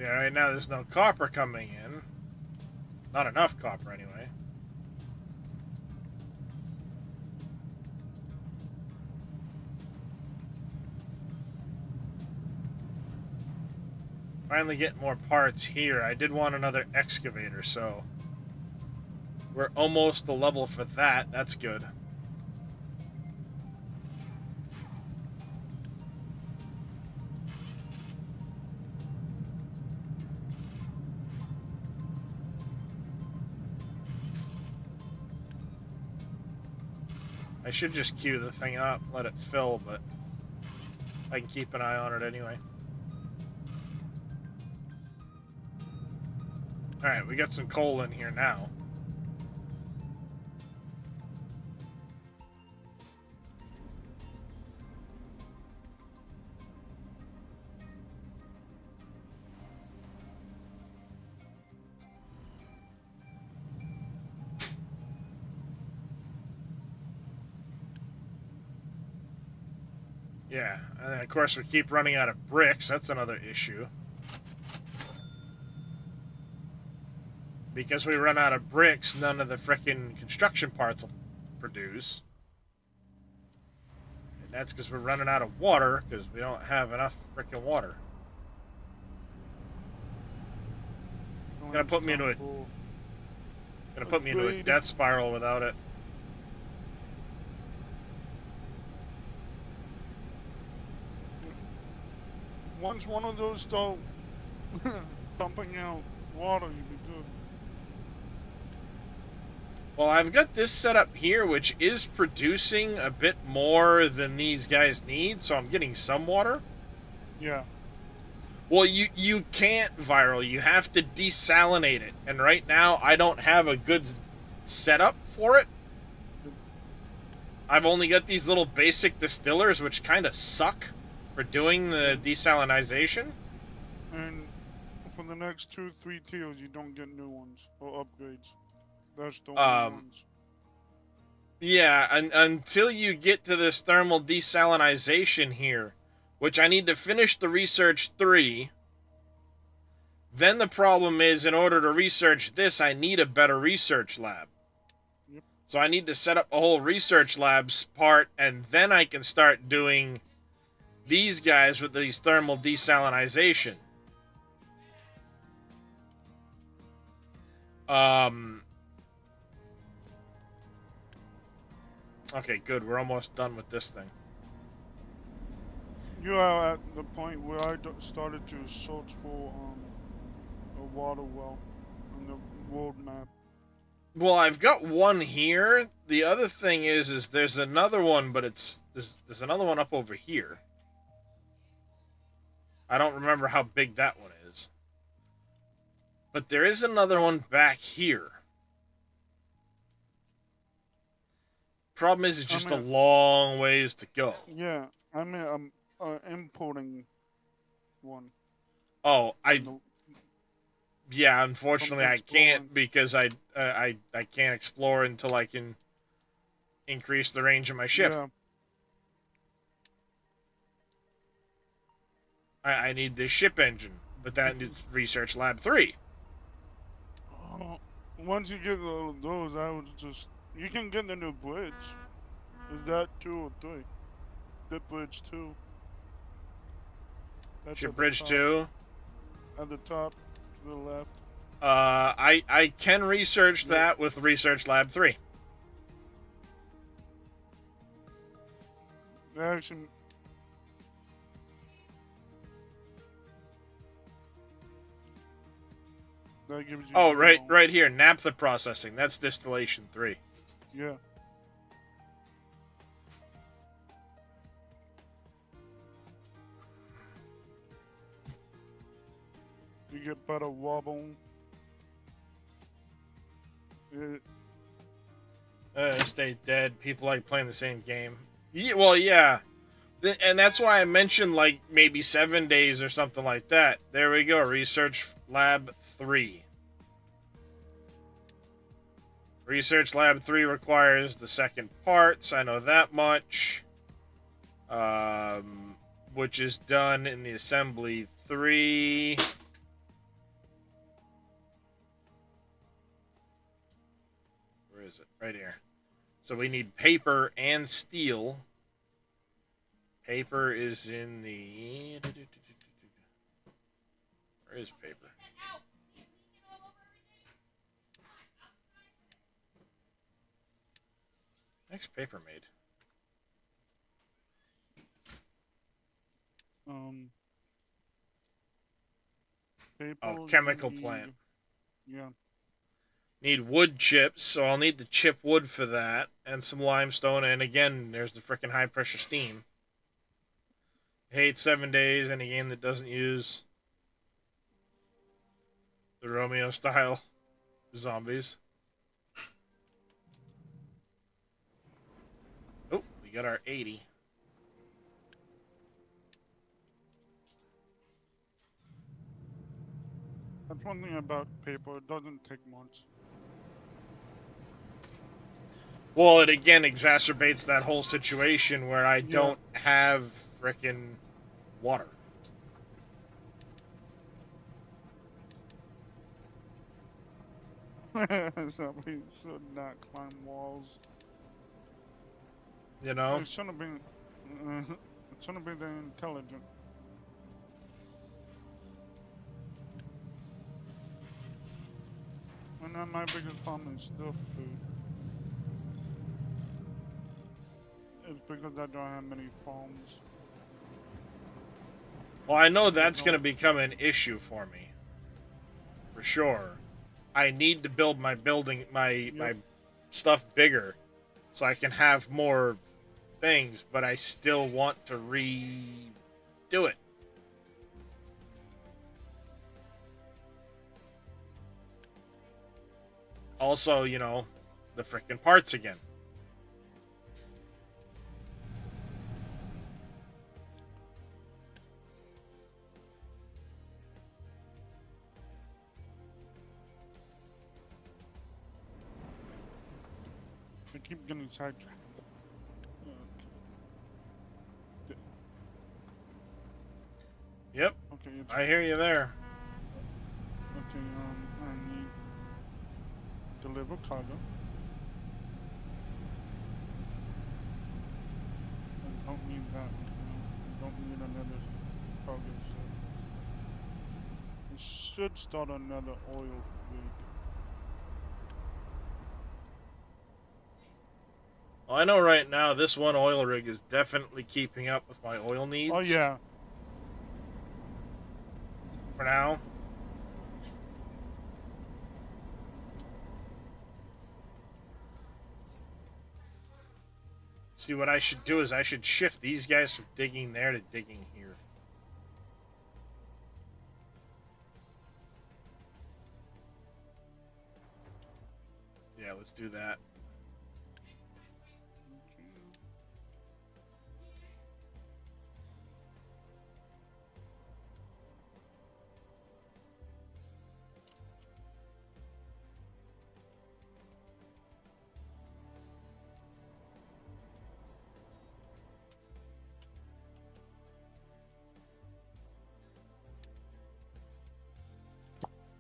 Yeah, right now there's no copper coming in. Not enough copper, anyway. Finally getting more parts here. I did want another excavator, so... We're almost the level for that. That's good. I should just queue the thing up, let it fill, but I can keep an eye on it anyway. Alright, we got some coal in here now. Yeah, and then of course we keep running out of bricks. That's another issue. Because we run out of bricks, none of the frickin' construction parts will produce. And that's because we're running out of water, because we don't have enough frickin' water. Gonna put me into a death spiral without it. Once one of those start pumping out water, you'd be good. Well, I've got this set up here, which is producing a bit more than these guys need, so I'm getting some water. Yeah. Well, you can't viral. You have to desalinate it. And right now, I don't have a good setup for it. I've only got these little basic distillers, which kind of suck for doing the desalinization. And for the next 2-3 tiers, you don't get new ones or upgrades. That's the only ones. Yeah, until you get to this thermal desalinization here, which I need to finish the research 3. Then the problem is, in order to research this, I need a better research lab. Yep. So I need to set up a whole research labs part, and then I can start doing these guys with these thermal desalinization. Okay, good. We're almost done with this thing. You are at the point where I started to search for a water well on the world map. Well, I've got one here. The other thing is there's another one, but there's another one up over here. I don't remember how big that one is. But there is another one back here. Problem is, it's just a long ways to go. Yeah, I mean, I'm importing one. Oh, yeah, unfortunately I can't because I can't explore until I can increase the range of my ship. Yeah. I need this ship engine, but that is Research Lab 3. Once you get those, I would just... You can get the new bridge. Is that 2 or 3? The bridge 2. That's Ship at the Bridge top. 2. At the top, to the left. I can research that with Research Lab 3. Actually... That gives you... Oh, right here, naphtha processing. That's distillation 3. Yeah. You get better wobble. Stay dead. People like playing the same game. Yeah, well, yeah. And that's why I mentioned, like, maybe 7 days or something like that. There we go. Research Lab 3. Research Lab 3 requires the second parts. I know that much. Which is done in the Assembly 3. Where is it? Right here. So we need paper and steel. Paper is in the... Where is paper? Next paper made. Paper chemical plant. Yeah. Need wood chips, so I'll need the chip wood for that, and some limestone, and again, there's the frickin' high pressure steam. Hate 7 days in a game that doesn't use the Romeo style zombies. Oh, we got our 80. That's one thing about paper, it doesn't take much. Well, it again exacerbates that whole situation where I don't have frickin' water. Somebody should not climb walls. You know? It shouldn't be that intelligent. And then my biggest problem is still food. It's because I don't have many farms. Well, I know that's going to become an issue for me. For sure. I need to build my my stuff bigger so I can have more things, but I still want to redo it. Also, you know, the frickin' parts again. I keep getting sidetracked. Yep, Okay, it's I hear you there. okay. I need deliver cargo. I don't need that. I don't need another cargo. So it should start another oil rig. Well, I know right now this one oil rig is definitely keeping up with my oil needs. Oh yeah. For now. See, what I should do is I should shift these guys from digging there to digging here. Yeah, let's do that.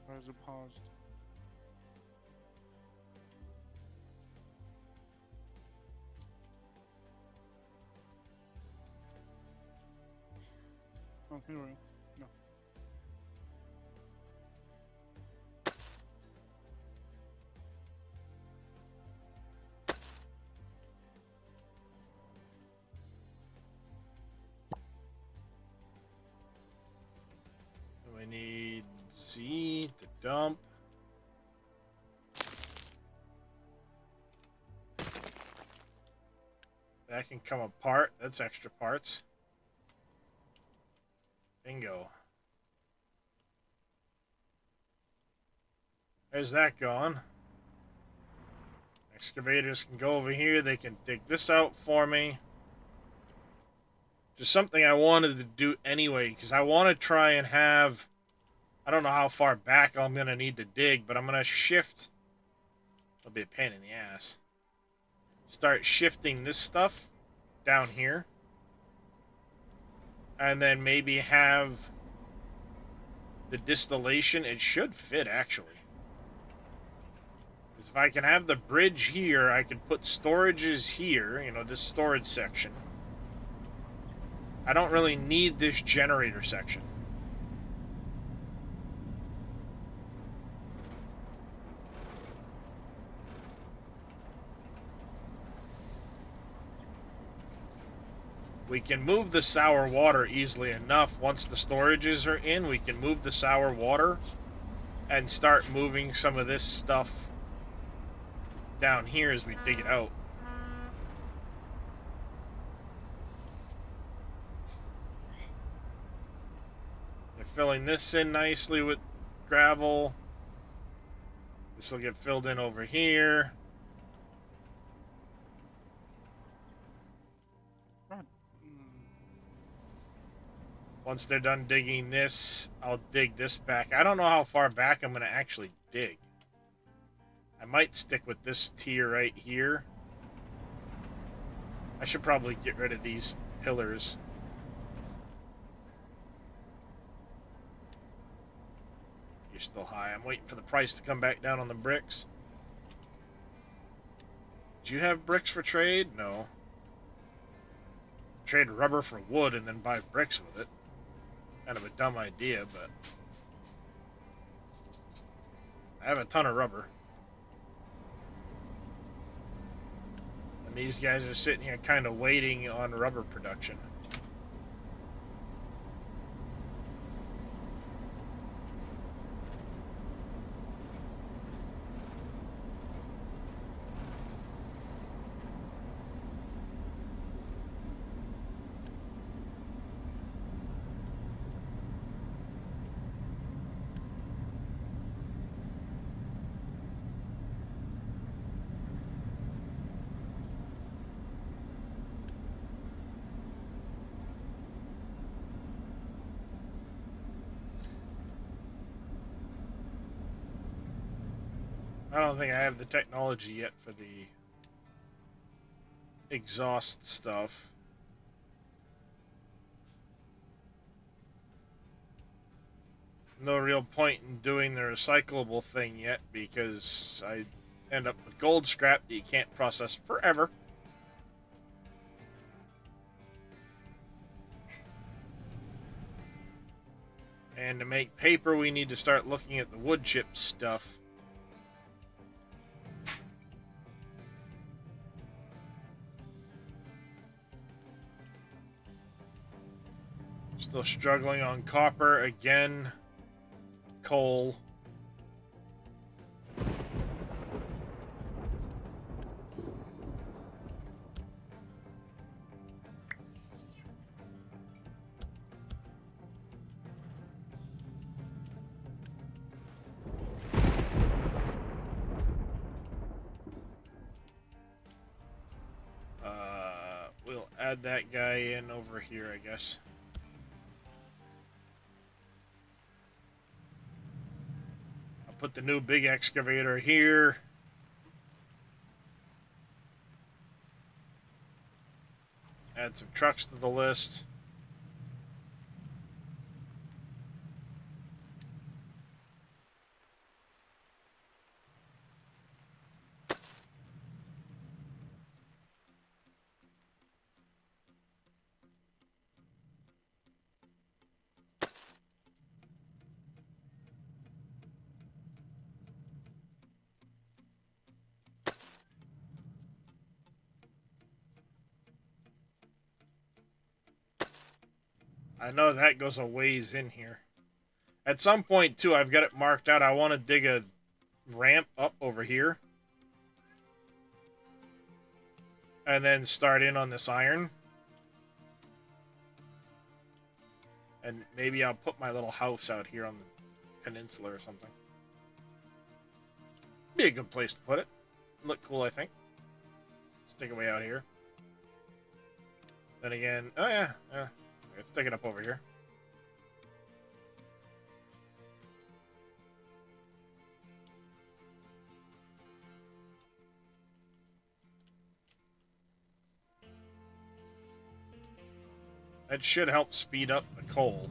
Why is it paused? Oh, here we go. No. We need Z to dump. That can come apart. That's extra parts. Bingo. There's that gone. Excavators can go over here. They can dig this out for me. Just something I wanted to do anyway, because I want to try and have... I don't know how far back I'm going to need to dig, but I'm going to shift... It'll be a pain in the ass. Start shifting this stuff down here. And then maybe have the distillation. It should fit, actually. Because if I can have the bridge here, I can put storages here. You know, this storage section. I don't really need this generator section. We can move the sour water easily enough. Once the storages are in, we can move the sour water and start moving some of this stuff down here as we dig it out. They're filling this in nicely with gravel. This will get filled in over here. Once they're done digging this, I'll dig this back. I don't know how far back I'm going to actually dig. I might stick with this tier right here. I should probably get rid of these pillars. You're still high. I'm waiting for the price to come back down on the bricks. Do you have bricks for trade? No. Trade rubber for wood and then buy bricks with it. Kind of a dumb idea, but I have a ton of rubber. And these guys are sitting here kind of waiting on rubber production. I don't think I have the technology yet for the exhaust stuff. no real point in doing the recyclable thing yet because I end up with gold scrap that you can't process forever. And to make paper, we need to start looking at the wood chip stuff. Still struggling on copper again. Coal. We'll add that guy in over here, I guess. I'll put the new big excavator here. Add some trucks to the list. I know that goes a ways in here. At some point, too, I've got it marked out. I want to dig a ramp up over here. And then start in on this iron. And maybe I'll put my little house out here on the peninsula or something. Be a good place to put it. Look cool, I think. Stick it way out here. Then again, oh yeah. Let's stick it up over here. That should help speed up the coal.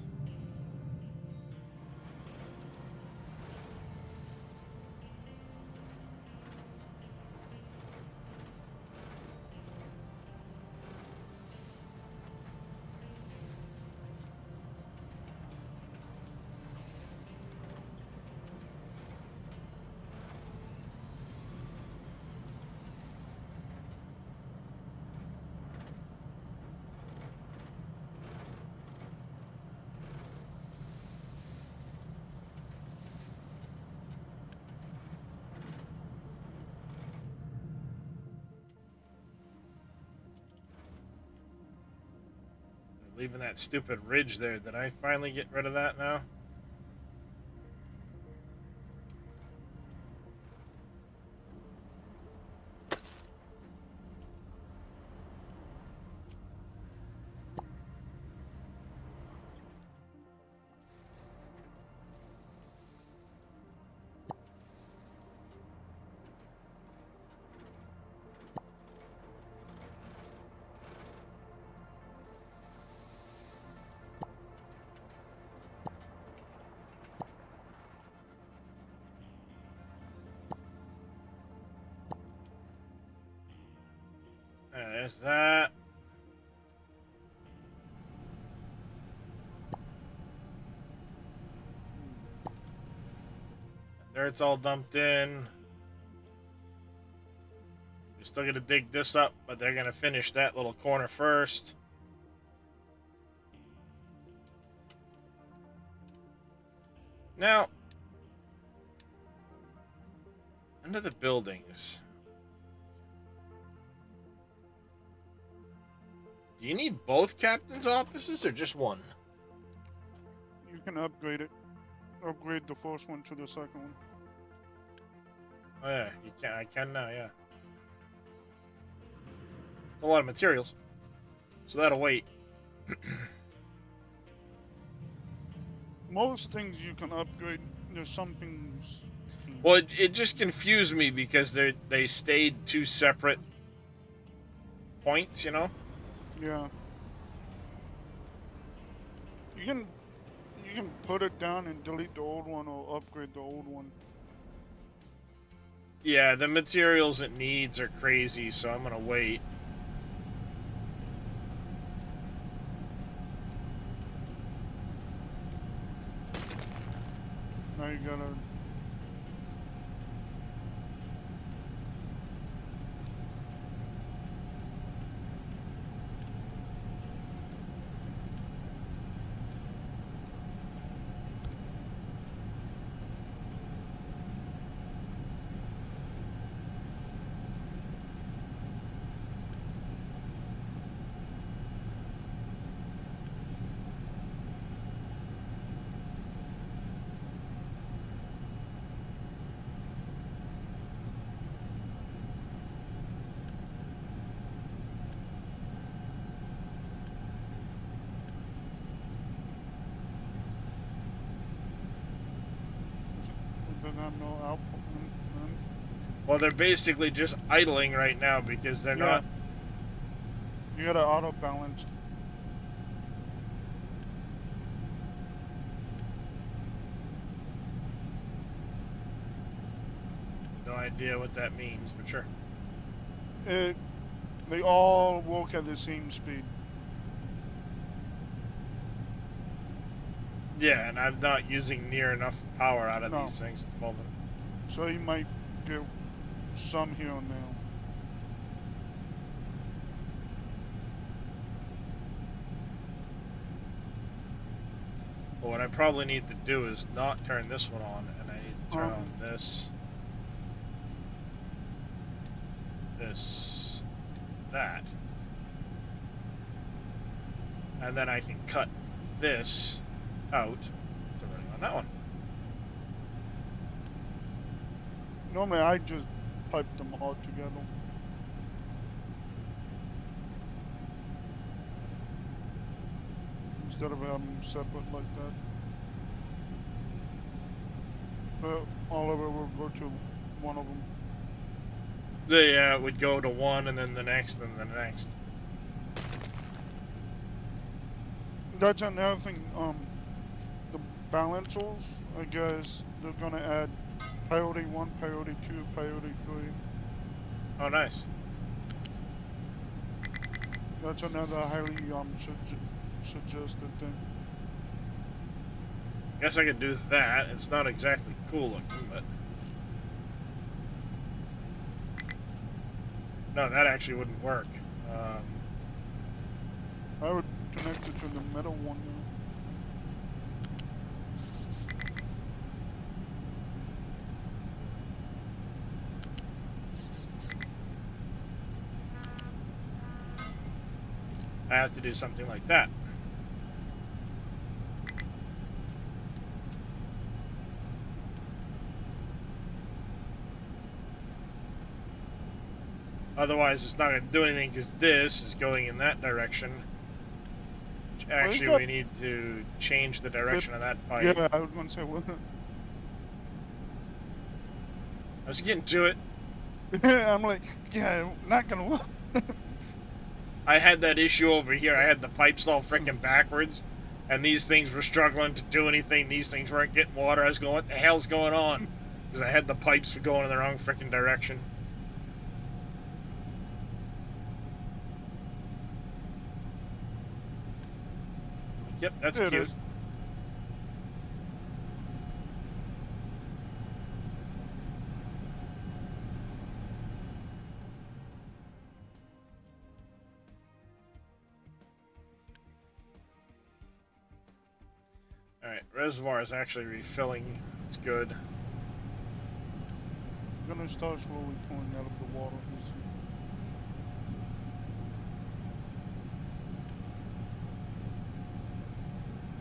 Leaving that stupid ridge there. Did I finally get rid of that now? There's that. Dirt's all dumped in. We're still gonna dig this up, but they're gonna finish that little corner first. Now, under the buildings. Do you need both captain's offices or just one? You can upgrade it. Upgrade the first one to the second one. Oh yeah, you can. I can now. Yeah, it's a lot of materials, so that'll wait. Most things you can upgrade. There's some things. Well, it just confused me because they stayed two separate points, you know. Yeah. You can put it down and delete the old one or upgrade the old one. Yeah, the materials it needs are crazy, so I'm gonna wait. Now you gotta. Doesn't have no output. Well, they're basically just idling right now because they're not. You gotta auto balance. No idea what that means, but sure. They all work at the same speed. Yeah, and I'm not using near enough power out of No. these things at the moment. So you might get some here and there. But what I probably need to do is not turn this one on, and I need to turn on this, that. And then I can cut this out to running on that one. Normally I just pipe them all together. Instead of having them separate like that. But all of it will go to one of them. It would go to one, and then the next, and the next. That's another thing, the balancers, I guess they're gonna add priority 1, priority 2, priority 3. Oh, nice. That's another highly suggested thing. Guess I could do that. It's not exactly cool looking, but... No, that actually wouldn't work. I would connect it to the middle one now. I have to do something like that. Otherwise, it's not going to do anything because this is going in that direction. Actually, we need to change the direction of that pipe. Yeah, I was gonna say what. I was getting to it. I'm like, yeah, not gonna work. I had that issue over here. I had the pipes all freaking backwards, and these things were struggling to do anything. These things weren't getting water. I was going, what the hell's going on? Because I had the pipes going in the wrong freaking direction. Yep, that's It cute. is. Alright, reservoir is actually refilling. It's good. I'm gonna start slowly pulling out of the water. You see.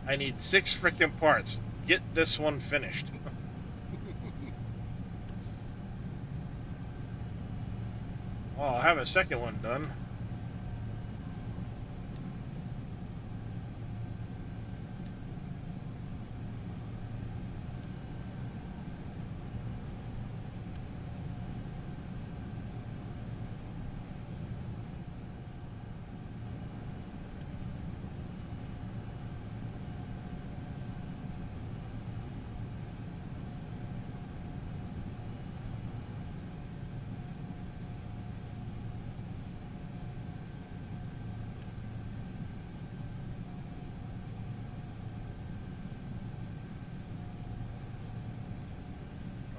I need 6 freaking parts. Get this one finished. Well, I'll have a second one done.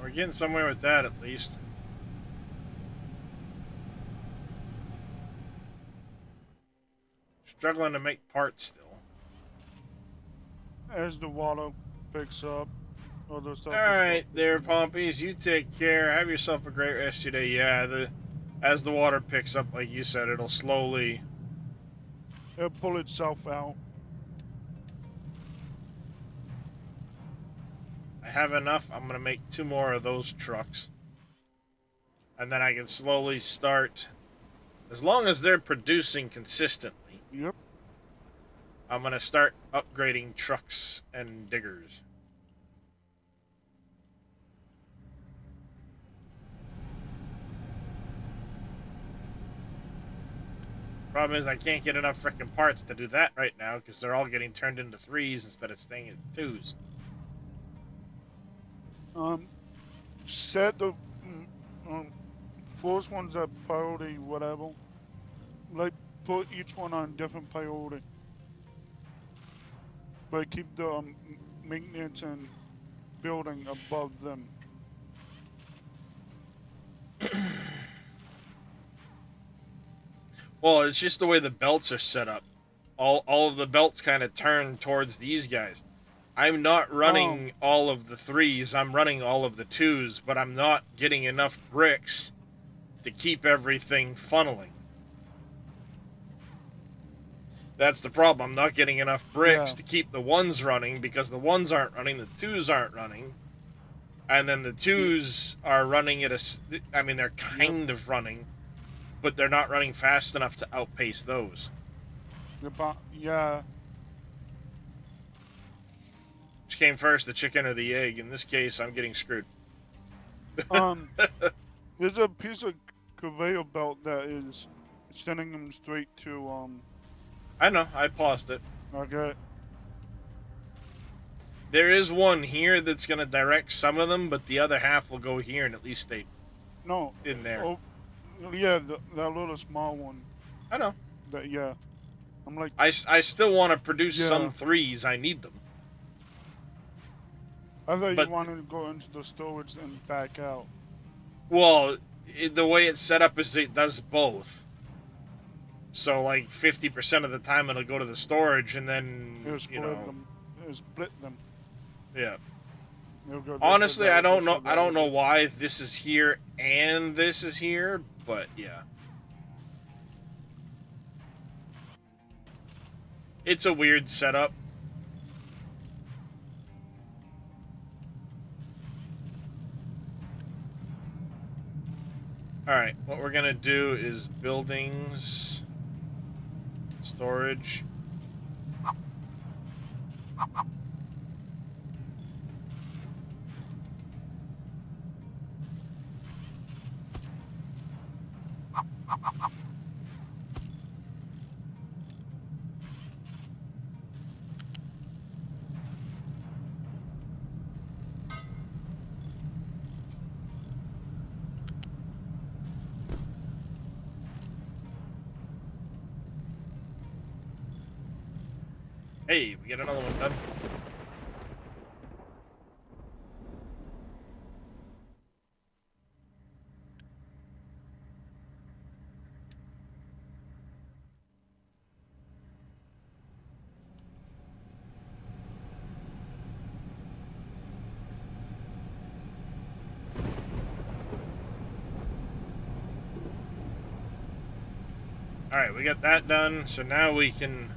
we're getting somewhere with that at least. Struggling to make parts still. As the water picks up, other stuff. Alright there, Pompies. You take care. Have yourself a great rest of your day. Yeah, as the water picks up, like you said, it'll slowly... It'll pull itself out. I have enough. I'm going to make 2 more of those trucks. And then I can slowly start... As long as they're producing consistently, Yep. I'm going to start upgrading trucks and diggers. Problem is I can't get enough frickin' parts to do that right now because they're all getting turned into 3s instead of staying at 2s. Set the first one's at priority, whatever. Like, put each one on different priority. But keep the maintenance and building above them. Well, it's just the way the belts are set up. All of the belts kind of turn towards these guys. I'm not running all of the 3s, I'm running all of the 2s, but I'm not getting enough bricks to keep everything funneling. That's the problem. I'm not getting enough bricks to keep the 1s running because the 1s aren't running, the 2s aren't running. And then the 2s are running at a... I mean, they're kind of running, but they're not running fast enough to outpace those. Yeah. Which came first, the chicken or the egg? In this case, I'm getting screwed. There's a piece of conveyor belt that is sending them straight to, I know, I paused it. Okay. There is one here that's going to direct some of them, but the other half will go here and at least stay in there. Oh, yeah, that little small one. I know. That, yeah. I'm like... I still want to produce some 3s. I need them. I thought you wanted to go into the storage and back out. Well, the way it's set up is it does both. So, like, 50% of the time it'll go to the storage, and then, It'll split them. Yeah. Go Honestly, I don't know. I don't know why this is here and this is here, but yeah. It's a weird setup. Alright, what we're gonna do is buildings, storage. Hey, we get another one done. Alright, we got that done, so now we can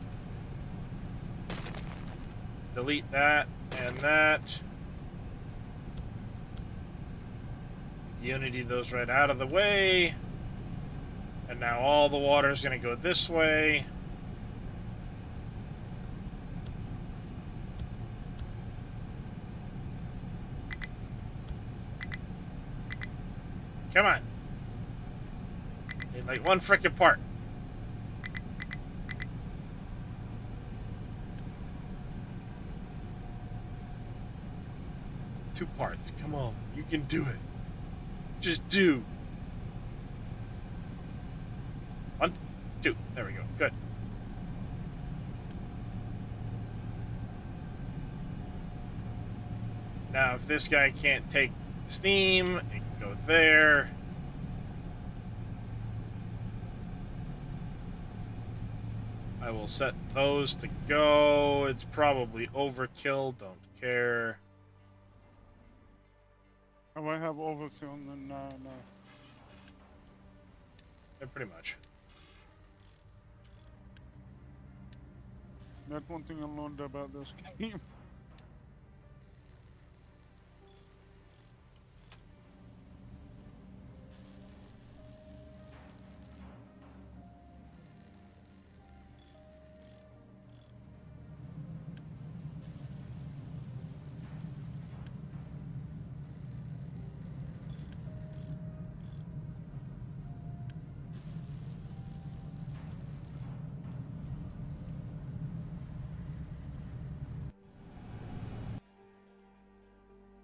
delete that and that. Unity those right out of the way. And now all the water is going to go this way. Come on. Need like one frickin' part. Two parts. Come on. You can do it. Just do. 1, 2. There we go. Good. Now, if this guy can't take steam. It can go there. I will set those to go. It's probably overkill. Don't care. If I have overkill, then no. Yeah, pretty much. That's one thing I learned about this game.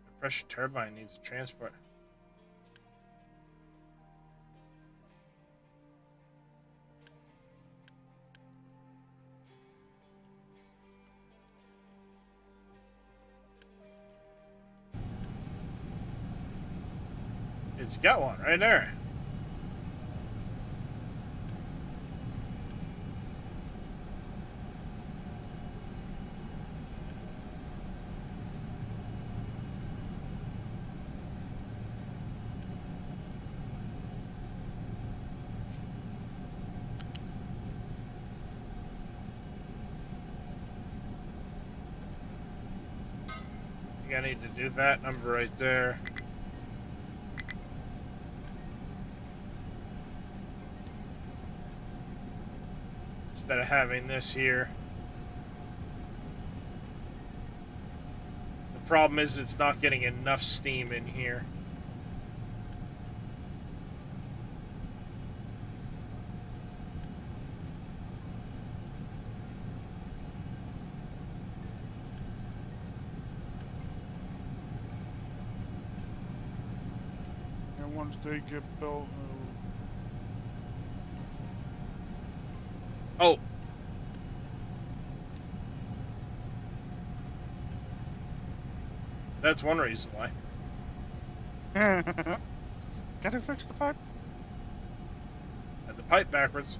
The pressure turbine needs a transport. It's got one right there. I think I need to do that number right there. Instead of having this here. The problem is it's not getting enough steam in here. And once they get built, Oh! That's one reason why. gotta fix the pipe. Had the pipe backwards.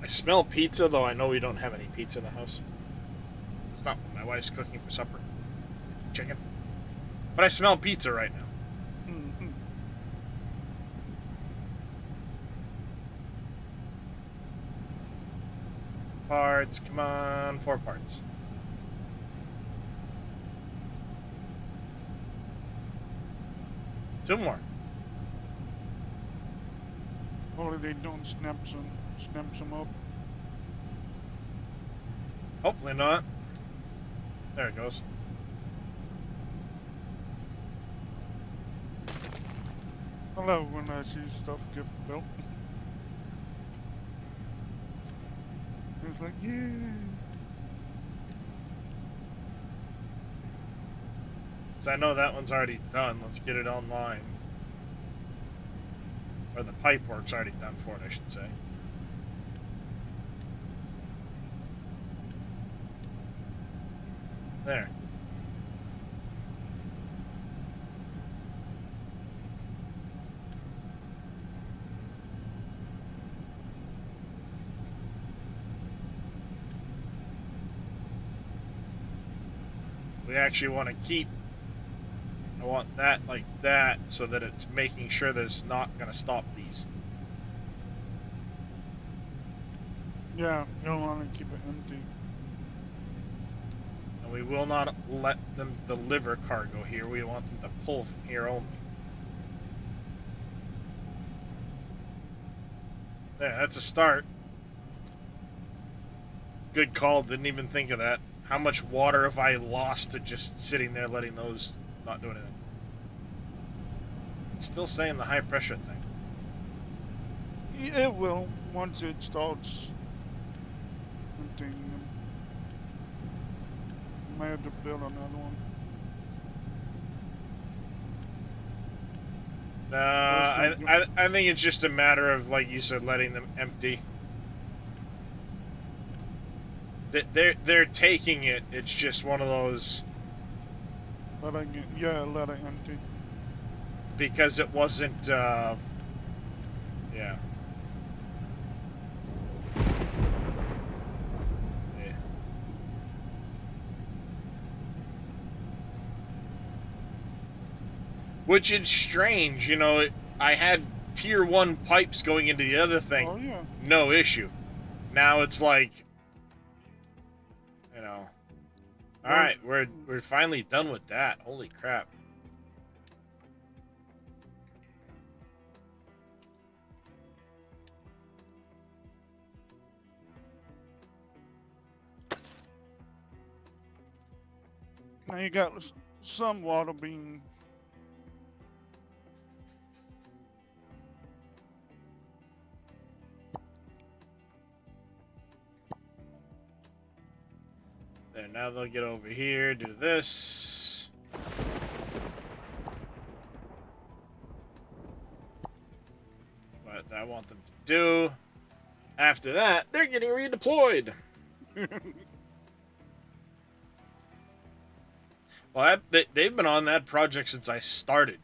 I smell pizza, though I know we don't have any pizza in the house. It's not what my wife's cooking for supper. Chicken. But I smell pizza right now. Mhm. Parts, come on, 4 parts. Two more. Hopefully they don't snap some up. Hopefully not. There it goes. I love when I see stuff get built. It's like, yeah. So I know that one's already done. Let's get it online. Or the pipe work's already done for it, I should say. There. We actually want to keep, I want that like that so that it's making sure that it's not going to stop these. Yeah, you don't want to keep it empty. And we will not let them deliver cargo here. We want them to pull from here only. There, that's a start. Good call, didn't even think of that. How much water have I lost to just sitting there letting those not do anything? It's still saying the high pressure thing. It will once it starts emptying them. Might have to build another one. I think it's just a matter of, like you said, letting them empty. They're taking it. It's just one of those Let it empty. because it wasn't. Yeah. Yeah. Which is strange, you know. I had tier 1 pipes going into the other thing. Oh yeah. No issue. Now it's like, you know. All right, we're finally done with that. Holy crap. Now you got some water being. There, now they'll get over here, do this. What I want them to do. After that, they're getting redeployed. Well, they've been on that project since I started.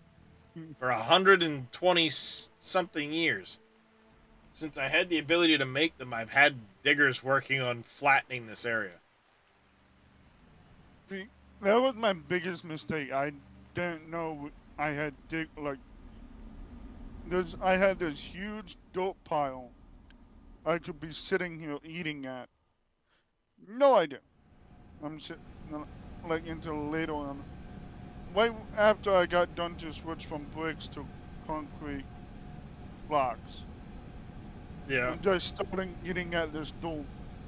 For 120 something years. Since I had the ability to make them, I've had diggers working on flattening this area. See, that was my biggest mistake. I didn't know I had I had this huge dirt pile I could be sitting here eating at. No idea. I'm sitting like until later on. Right after I got done to switch from bricks to concrete blocks. Yeah. I'm just starting eating at this dirt.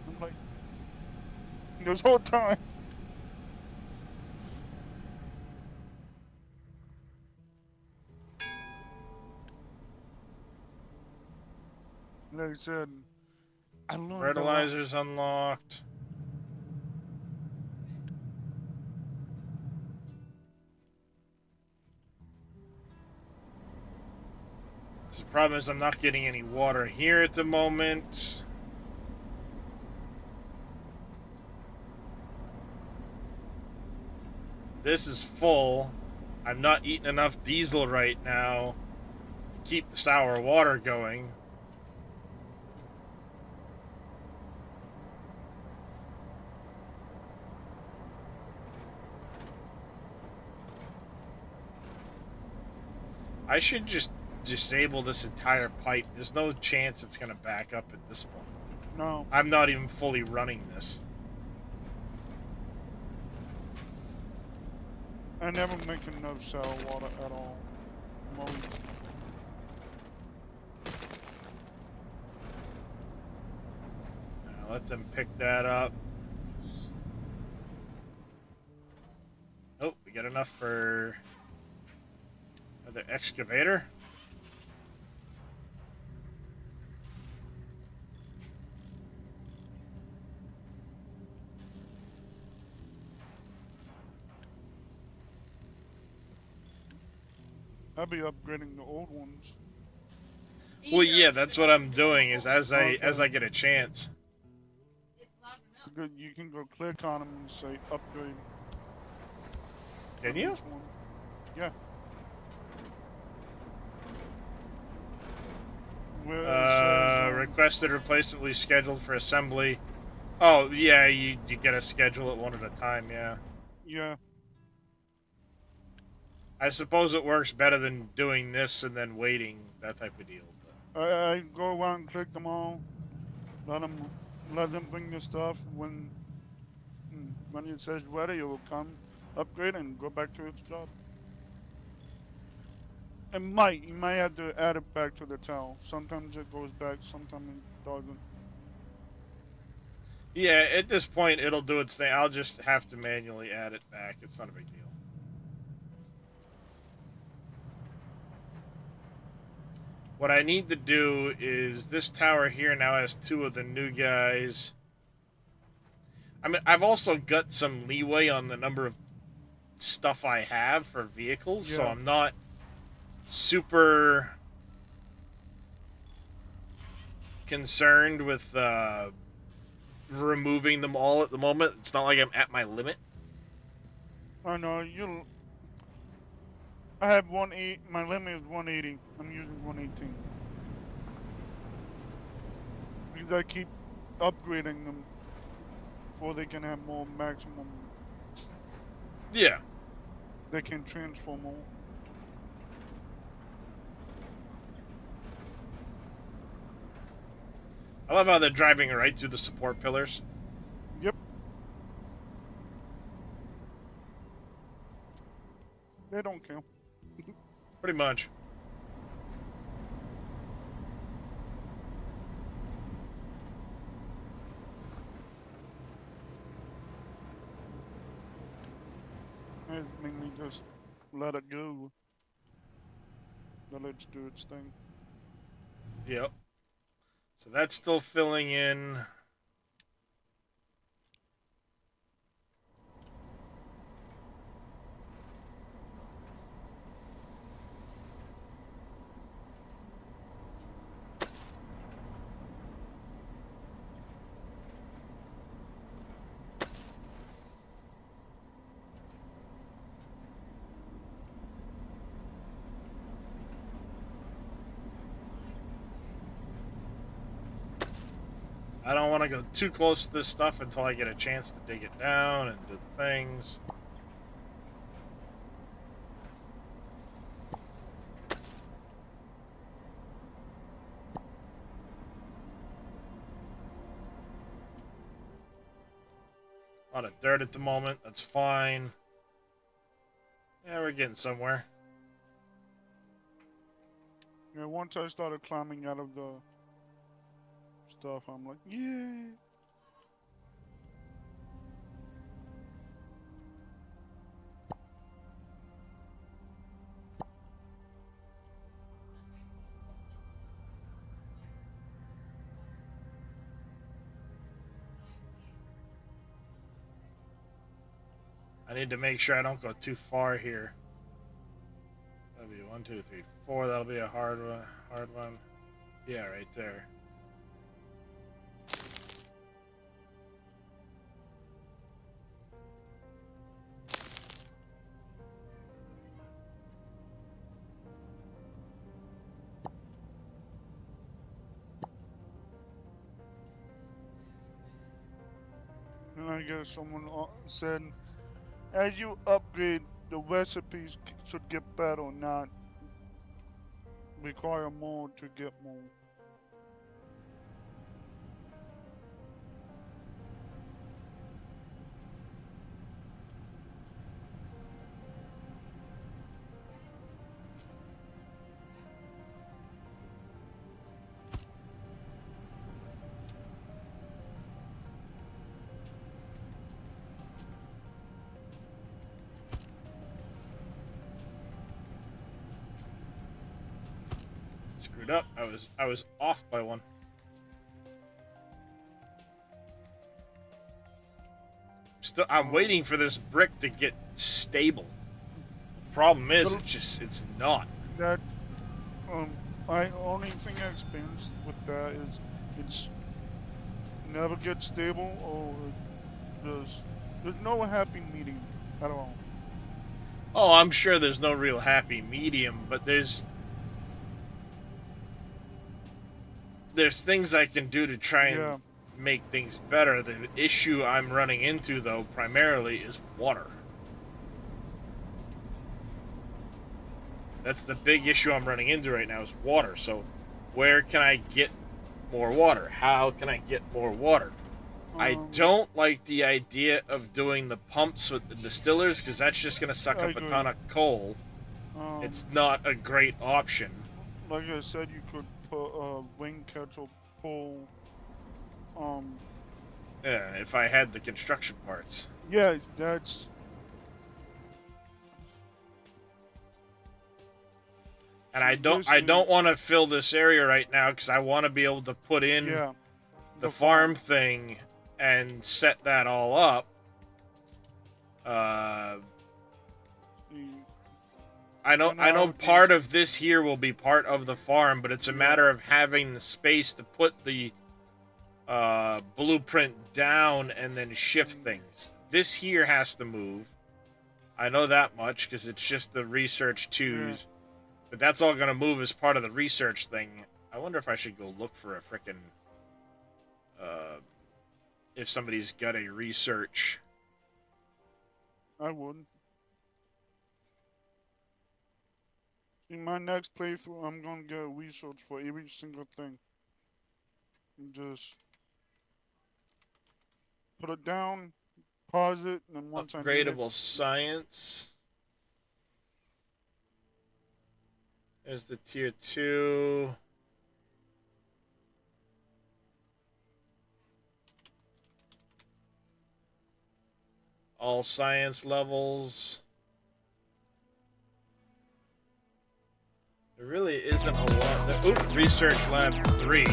I'm like, this whole time. Like I said, I learned a lot. Fertilizer's unlocked. The problem is I'm not getting any water here at the moment. This is full. I'm not eating enough diesel right now to keep the sour water going. I should just disable this entire pipe. There's no chance it's going to back up at this point. No. I'm not even fully running this. I never make enough sour water at all. Let them pick that up. Oh, we got enough for another excavator. I'll be upgrading the old ones. Well, yeah, that's what I'm doing. Is as I get a chance. You can go click on them and say upgrade. Can you? One. Yeah. Where it says, requested replacement will be scheduled for assembly. Oh, yeah, you gotta schedule it one at a time, yeah. Yeah. I suppose it works better than doing this and then waiting, that type of deal. I go around and click them all. Let them bring the stuff. When it says ready, it will come, upgrade, and go back to its job. You might have to add it back to the tower. Sometimes it goes back, sometimes it doesn't. Yeah, at this point, it'll do its thing. I'll just have to manually add it back. It's not a big deal. What I need to do is this tower here now has 2 of the new guys. I mean, I've also got some leeway on the number of stuff I have for vehicles, so Yeah. I'm not super concerned with removing them all at the moment. It's not like I'm at my limit. I know you. I have 180. My limit is 180. I'm using 118. Because I keep upgrading them before they can have more maximum. Yeah. They can transform more. I love how they're driving right through the support pillars. Yep. They don't care. Pretty much. It's mainly just let it go. Let it do its thing. Yep. So that's still filling in. I don't want to go too close to this stuff until I get a chance to dig it down and do the things. A lot of dirt at the moment. That's fine. Yeah, we're getting somewhere. Yeah, once I started climbing out of the stuff, I'm like, yay! I need to make sure I don't go too far here. That'll be 1, 2, 3, 4. That'll be a hard one. Hard one. Yeah, right there. And I guess someone said, as you upgrade, the recipes should get better, not require more to get more. Screwed up. I was off by one. I'm waiting for this brick to get stable. Problem is, it's not. That I only thing I experienced with that is it's never gets stable or there's no happy medium at all. Oh, I'm sure there's no real happy medium, but there's things I can do to try and make things better. The issue I'm running into, though, primarily is water. That's the big issue I'm running into right now is water. So where can I get more water? How can I get more water? I don't like the idea of doing the pumps with the distillers because that's just going to suck up a ton of coal. It's not a great option. Like I said, you could put a wing catcher pull. Yeah, if I had the construction parts. Yes, that's. And I don't want to fill this area right now because I want to be able to put in the farm thing and set that all up. See, I know And I would part use- of this here will be part of the farm, but it's a Yeah. matter of having the space to put the blueprint down and then shift things. This here has to move. I know that much because it's just the research twos. But that's all going to move as part of the research thing. I wonder if I should go look for a frickin' if somebody's got a research. I would. In my next playthrough, I'm gonna get research for every single thing. And just put it down, pause it, and then once I need it, Upgradable science. There's the tier 2. All science levels. There really isn't a lot. Ooh, Research Lab 3. I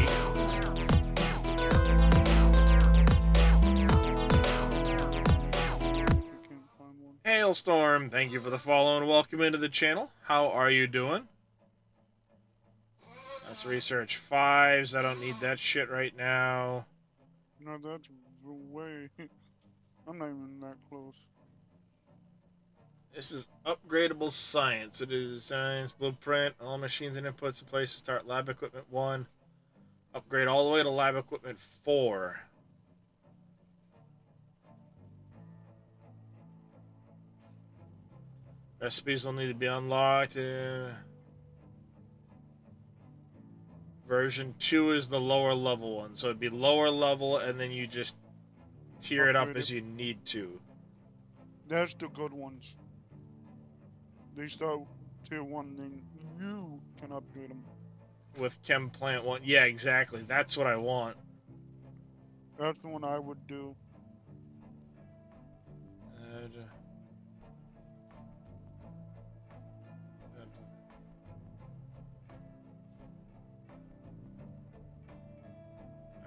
can't find one. Hailstorm, thank you for the follow and welcome into the channel. How are you doing? That's Research 5s. I don't need that shit right now. No, that's way. I'm not even that close. This is upgradable science. It is science blueprint. All machines and inputs in place to start lab equipment 1. Upgrade all the way to lab equipment 4. Recipes will need to be unlocked. Version 2 is the lower level one. So it'd be lower level and then you just tier it up Upgrade as you need to. That's the good ones. They start tier 1, then you can upgrade them. With Chem Plant 1. Yeah, exactly. That's what I want. That's the one I would do.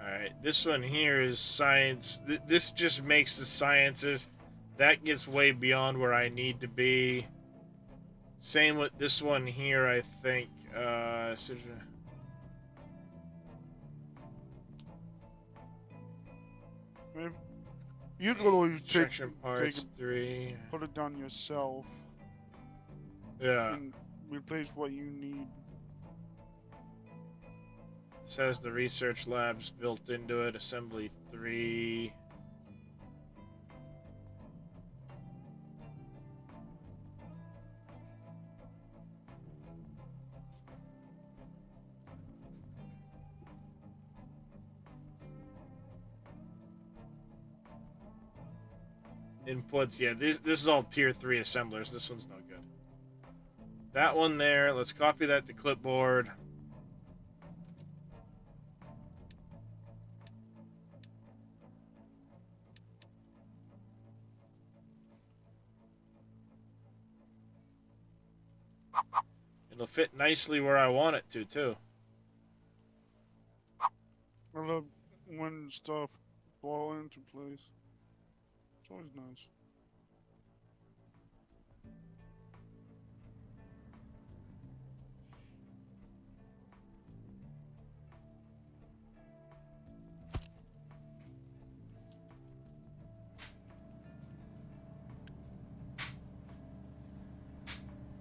Alright, this one here is science. This just makes the sciences. That gets way beyond where I need to be. Same with this one here, I think. If you could always Construction parts take 3. put it down yourself Yeah. and replace what you need. Says the research labs built into it. Assembly 3. Inputs, yeah, this is all tier 3 assemblers. This one's no good. That one there, let's copy that to clipboard. It'll fit nicely where I want it to, too. I love when stuff fall into place. It's always nice.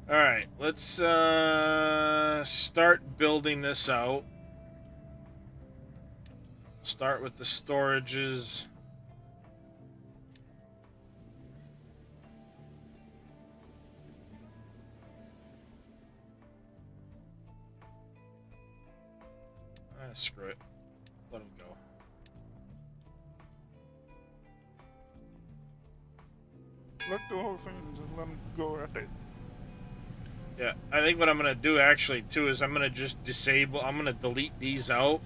Alright, let's start building this out. Start with the storages. Screw it. Let them go. Let the whole thing and just let them go at it. Yeah, I think what I'm going to do actually too is I'm going to just disable, I'm going to delete these out.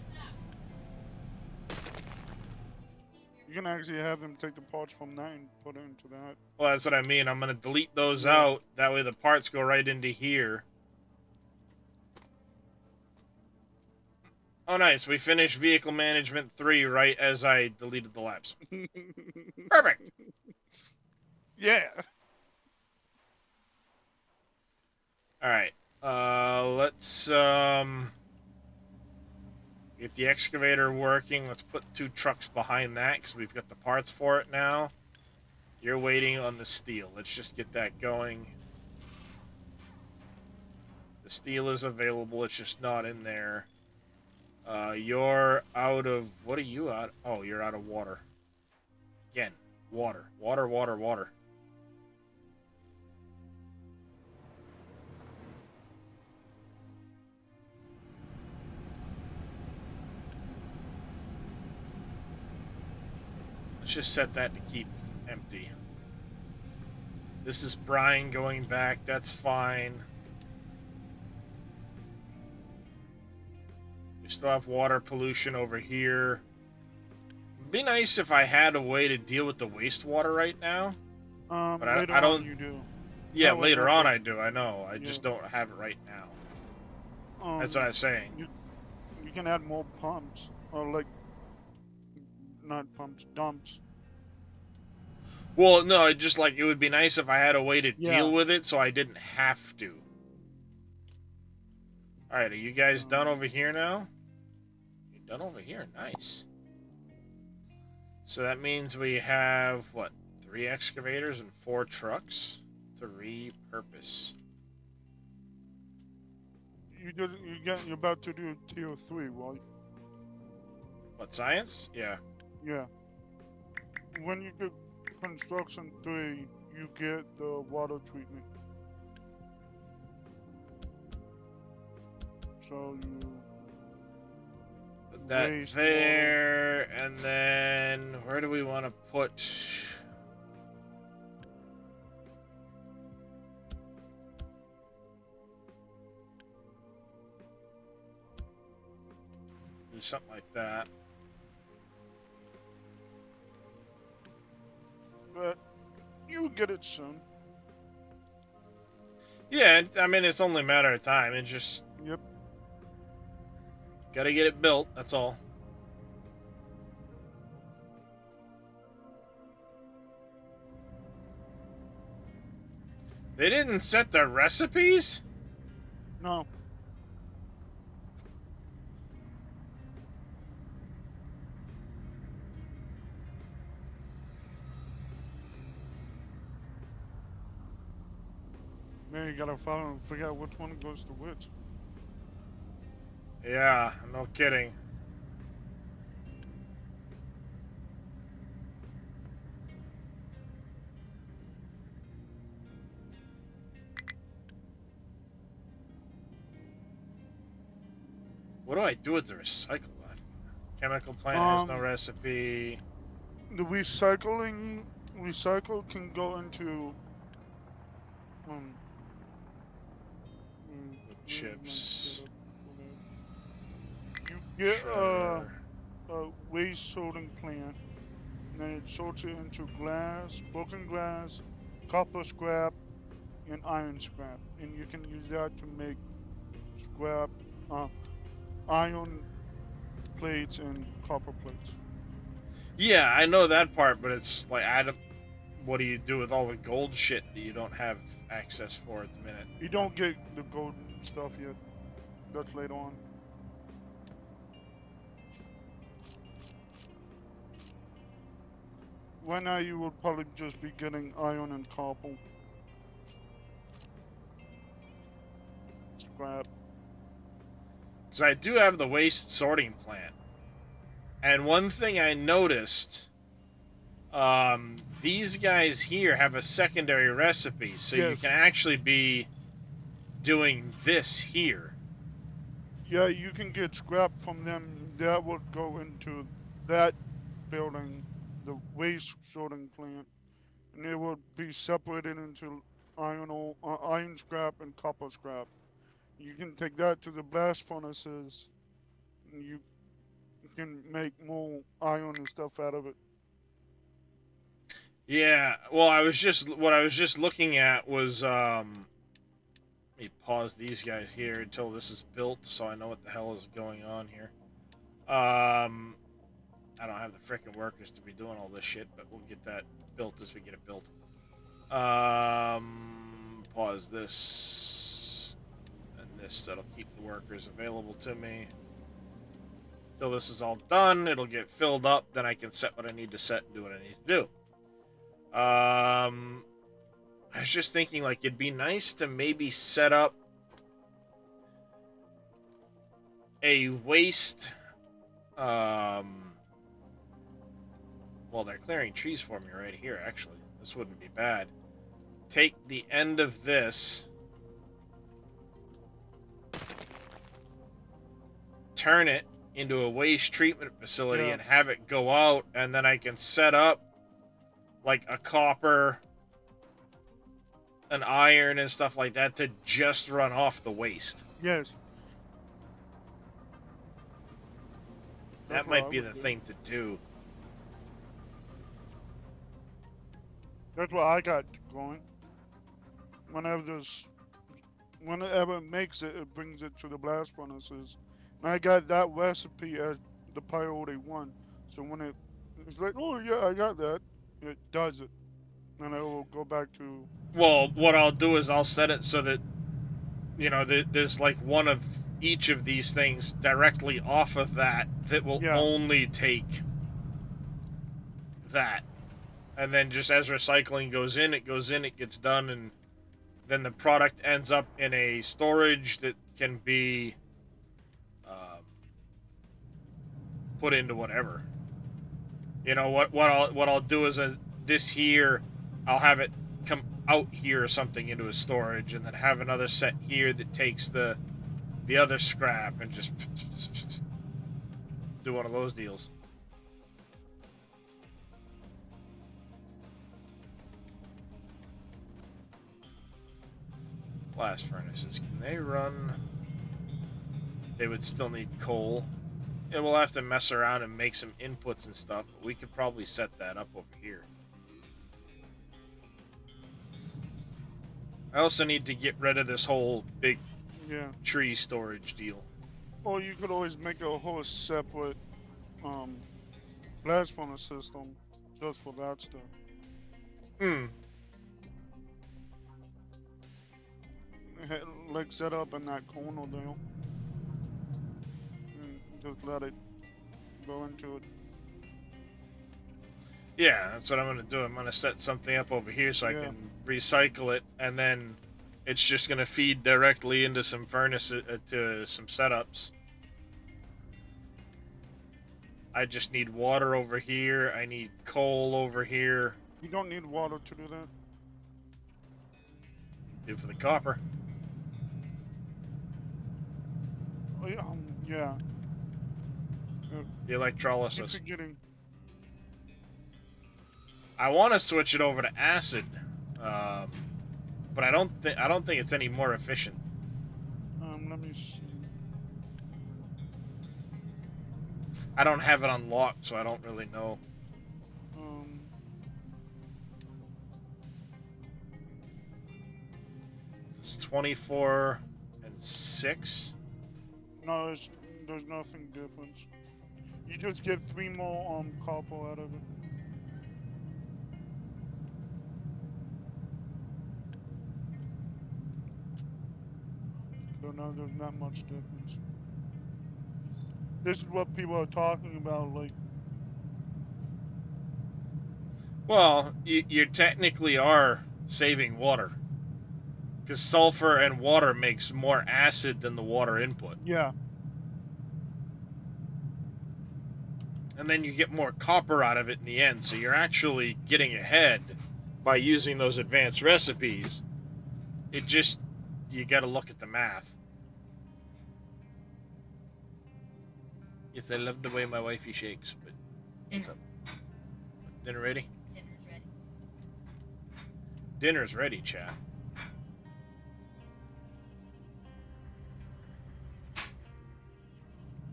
You can actually have them take the parts from that and put it into that. Well, that's what I mean. I'm going to delete those Yeah. out. That way the parts go right into here. Oh, nice. We finished Vehicle Management 3 right as I deleted the labs. Perfect. Yeah. All right. Let's get the excavator working. Let's put 2 trucks behind that because we've got the parts for it now. You're waiting on the steel. Let's just get that going. The steel is available. It's just not in there. You're out of... What are you out? Oh, you're out of water. Again, water. Water, water, water. Let's just set that to keep empty. This is brine going back. That's fine. We still have water pollution over here. It'd be nice if I had a way to deal with the wastewater right now. But Later I don't. on you do. Yeah, That way later you're on good. I do. I know. I Yeah. just don't have it right now. That's Um, what I was saying. You can add more pumps, or like, not pumps, dumps. Well, no, just like it would be nice if I had a way to Yeah. deal with it so I didn't have to. Alright, are you guys done over here now? You're done over here, nice. So that means we have, what, 3 excavators and 4 trucks to repurpose. You're about to do tier 3, right? What, science? Yeah. Yeah. When you do construction 3, you get the water treatment. So you Put that waste there, and then where do we want to put... Do something like that. but you get it soon. Yeah, I mean, it's only a matter of time. It just... Yep. Gotta get it built, that's all. They didn't set the recipes? No. Man, you gotta follow and figure out which one goes to which. Yeah, no kidding. What do I do with the recycle one? Chemical plant has no recipe. The recycle can go into um Chips. You get Sure. a waste sorting plant, and then it sorts it into glass, broken glass, copper scrap, and iron scrap, and you can use that to make scrap, iron plates and copper plates. Yeah, I know that part, but it's like, what do you do with all the gold shit that you don't have access for at the minute? You don't get the gold stuff yet. That's later on. Right now, you will probably just be getting iron and copper. Scrap. Because I do have the waste sorting plant. And one thing I noticed, these guys here have a secondary recipe, so you Yes. can actually be doing this here. Yeah, you can get scrap from them. That would go into that building, the waste sorting plant, and it would be separated into iron scrap and copper scrap. You can take that to the blast furnaces, and you can make more iron and stuff out of it. Yeah, well, what I was just looking at was, let me pause these guys here until this is built so I know what the hell is going on here. I don't have the frickin' workers to be doing all this shit, but we'll get that built as we get it built. Pause this. And this, that'll keep the workers available to me. Till this is all done, it'll get filled up, then I can set what I need to set and do what I need to do. I was just thinking, like, it'd be nice to maybe set up a waste, well, they're clearing trees for me right here, actually. This wouldn't be bad. Take the end of this, turn it into a waste treatment facility, Yeah. and have it go out, and then I can set up like a copper, an iron, and stuff like that to just run off the waste. Yes. That That's what might I be would the do. thing to do. That's what I got going. Whenever it makes it, it brings it to the blast furnaces. And I got that recipe as the priority one. So when it's like, oh yeah, I got that, it does it. And it will go back to, Well, what I'll do is I'll set it so that, you know, there's like one of each of these things directly off of that will Yeah. only take that. And then just as recycling goes in, it gets done, and then the product ends up in a storage that can be put into whatever. You know, what I'll do is this here, I'll have it come out here or something into a storage, and then have another set here that takes the other scrap and just do one of those deals. Blast furnaces, can they run? They would still need coal. Yeah, we'll have to mess around and make some inputs and stuff, but we could probably set that up over here. I also need to get rid of this whole big yeah. tree storage deal. Or you could always make a whole separate blast furnace system just for that stuff. Like set up in that corner there. And just let it go into it. Yeah, that's what I'm going to do. I'm going to set something up over here so I Yeah. can recycle it, and then it's just going to feed directly into some furnaces, to some setups. I just need water over here. I need coal over here. You don't need water to do that. Do for the copper. Oh, yeah. The You're electrolysis. forgetting. I want to switch it over to acid, but I don't think it's any more efficient. Let me see. I don't have it unlocked, so I don't really know. It's 24 and 6. No, there's nothing different. You just get 3 more copper out of it. So no, there's not much difference. This is what people are talking about, like, Well, you technically are saving water, because sulfur and water makes more acid than the water input, yeah, and then you get more copper out of it in the end. So you're actually getting ahead by using those advanced recipes. It just, you got to look at the math. Yes, I love the way my wifey shakes, but Dinner. dinner ready? Dinner's ready. Dinner's ready, chat.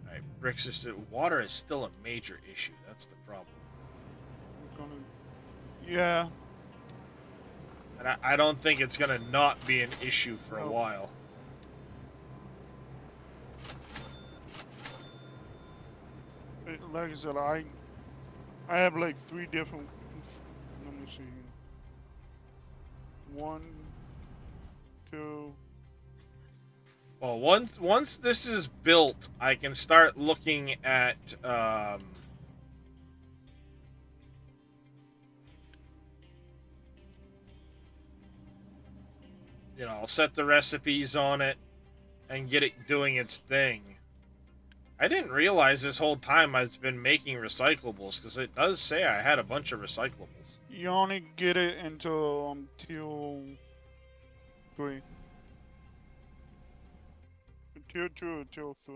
Alright, bricks is still, water is still a major issue. That's the problem. I'm gonna, yeah, And I don't think it's gonna not be an issue for a No. while. like I said, I have like 3 different. Let me see. 1, 2. Well, once this is built, I can start looking at I'll set the recipes on it and get it doing its thing. I didn't realize this whole time I've been making recyclables, because it does say I had a bunch of recyclables. You only get it until tier 3. Tier 2 or tier 3.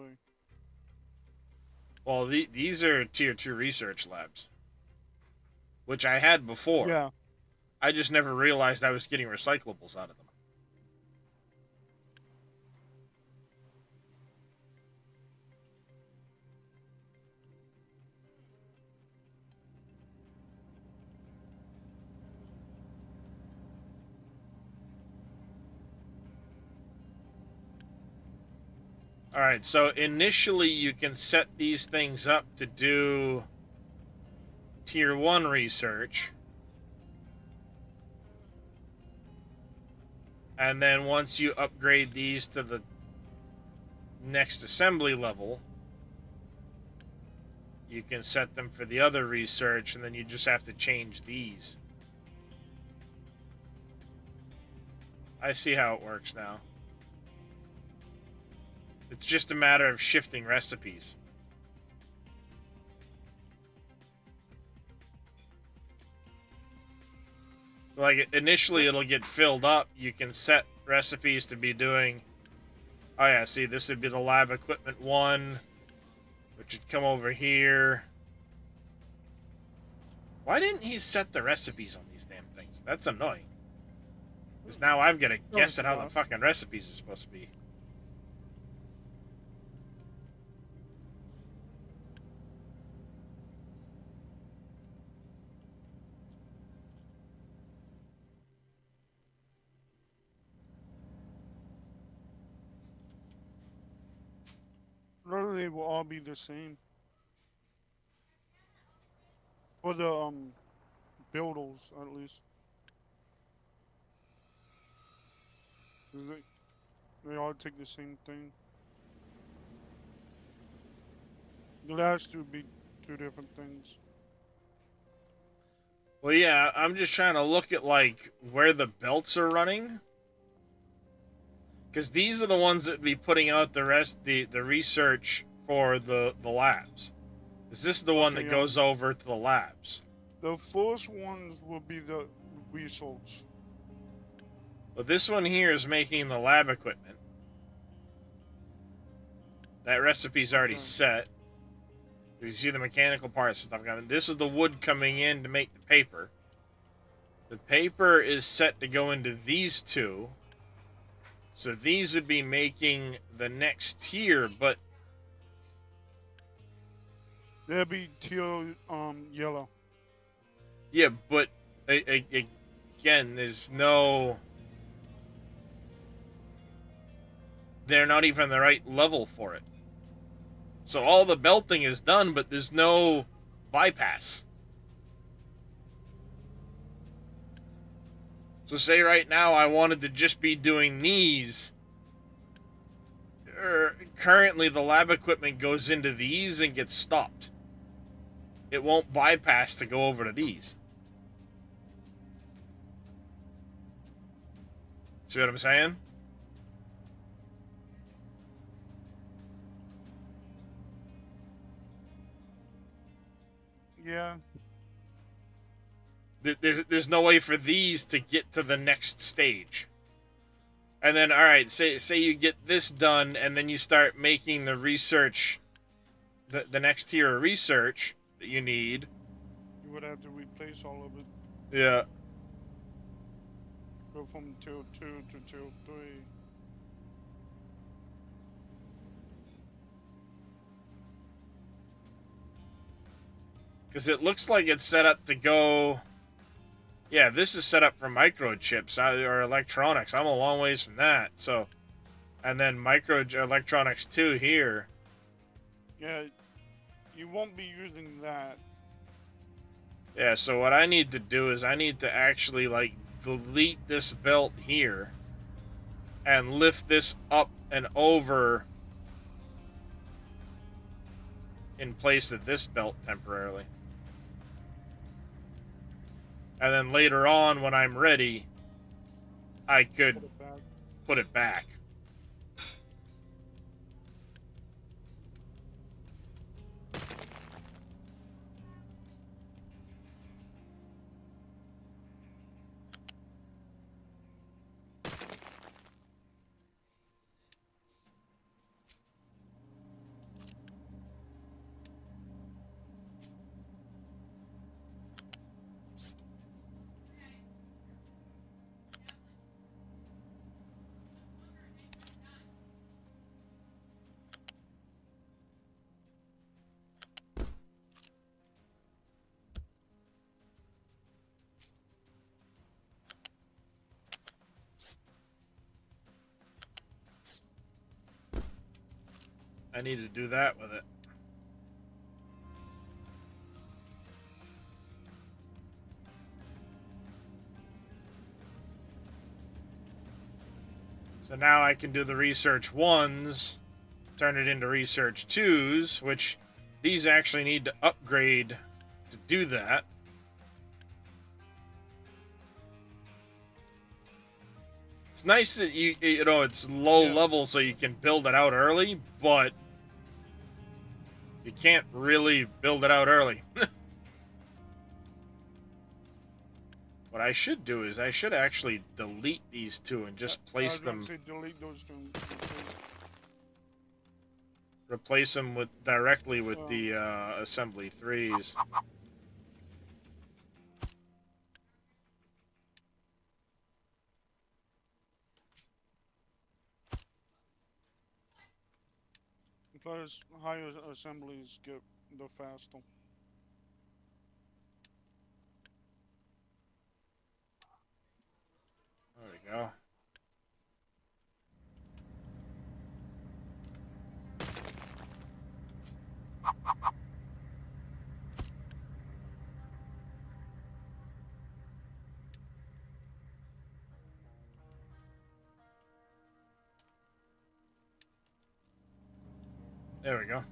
Well, these are tier 2 research labs, which I had before. Yeah. I just never realized I was getting recyclables out of them. Alright, so initially you can set these things up to do tier 1 research. And then once you upgrade these to the next assembly level, you can set them for the other research, and then you just have to change these. I see how it works now. It's just a matter of shifting recipes. So like initially it'll get filled up. You can set recipes to be doing, oh yeah, see, this would be the lab equipment 1, which would come over here. Why didn't he set the recipes on these damn things? That's annoying. Because now I've got to guess at how the fucking recipes are supposed to be. Literally, will all be the same. For the builders, at least. They all take the same thing. The last 2 be 2 different things. Well, yeah, I'm just trying to look at, like, where the belts are running. Because these are the ones that would be putting out the research for the labs. Is this the one that goes over to the labs? The first ones will be the research. But this one here is making the lab equipment. That recipe's already set. You see the mechanical parts and stuff coming. This is the wood coming in to make the paper. The paper is set to go into these 2. So these would be making the next tier, but They'll be tier yellow. yeah, but again, there's no. They're not even the right level for it. So all the belting is done, but there's no bypass. So say right now I wanted to just be doing these. Currently the lab equipment goes into these and gets stopped. It won't bypass to go over to these. See what I'm saying? Yeah. There's no way for these to get to the next stage. And then, all right, say you get this done, and then you start making the research, the next tier of research that you need. You would have to replace all of it. Yeah. Go from tier 2 to tier 3. Because it looks like it's set up to go. Yeah, this is set up for microchips or electronics. I'm a long ways from that. So, and then microelectronics 2 here. Yeah. You won't be using that. Yeah, so what I need to do is I need to actually, like, delete this belt here and lift this up and over in place of this belt temporarily. And then later on, when I'm ready, I could Put it back. put it back. I need to do that with it. So now I can do the research 1s, turn it into research 2s, which these actually need to upgrade to do that. It's nice that you know, it's low level so you can build it out early, but you can't really build it out early. What I should do is I should actually delete these two and just place them, Say delete those two. replace them with directly with the assembly 3s. Because higher assemblies get the faster. There we go. There we go.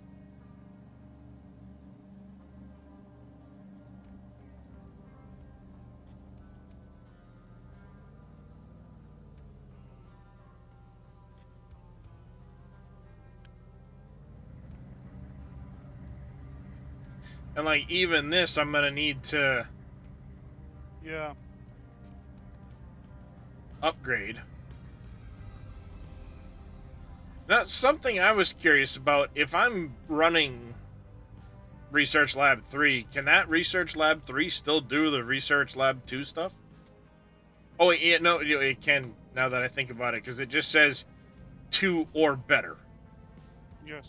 And like even this, I'm gonna need to upgrade. Now, something I was curious about, if I'm running Research Lab 3, can that Research Lab 3 still do the Research Lab 2 stuff? Oh, yeah, no, it can, now that I think about it, because it just says 2 or better. Yes.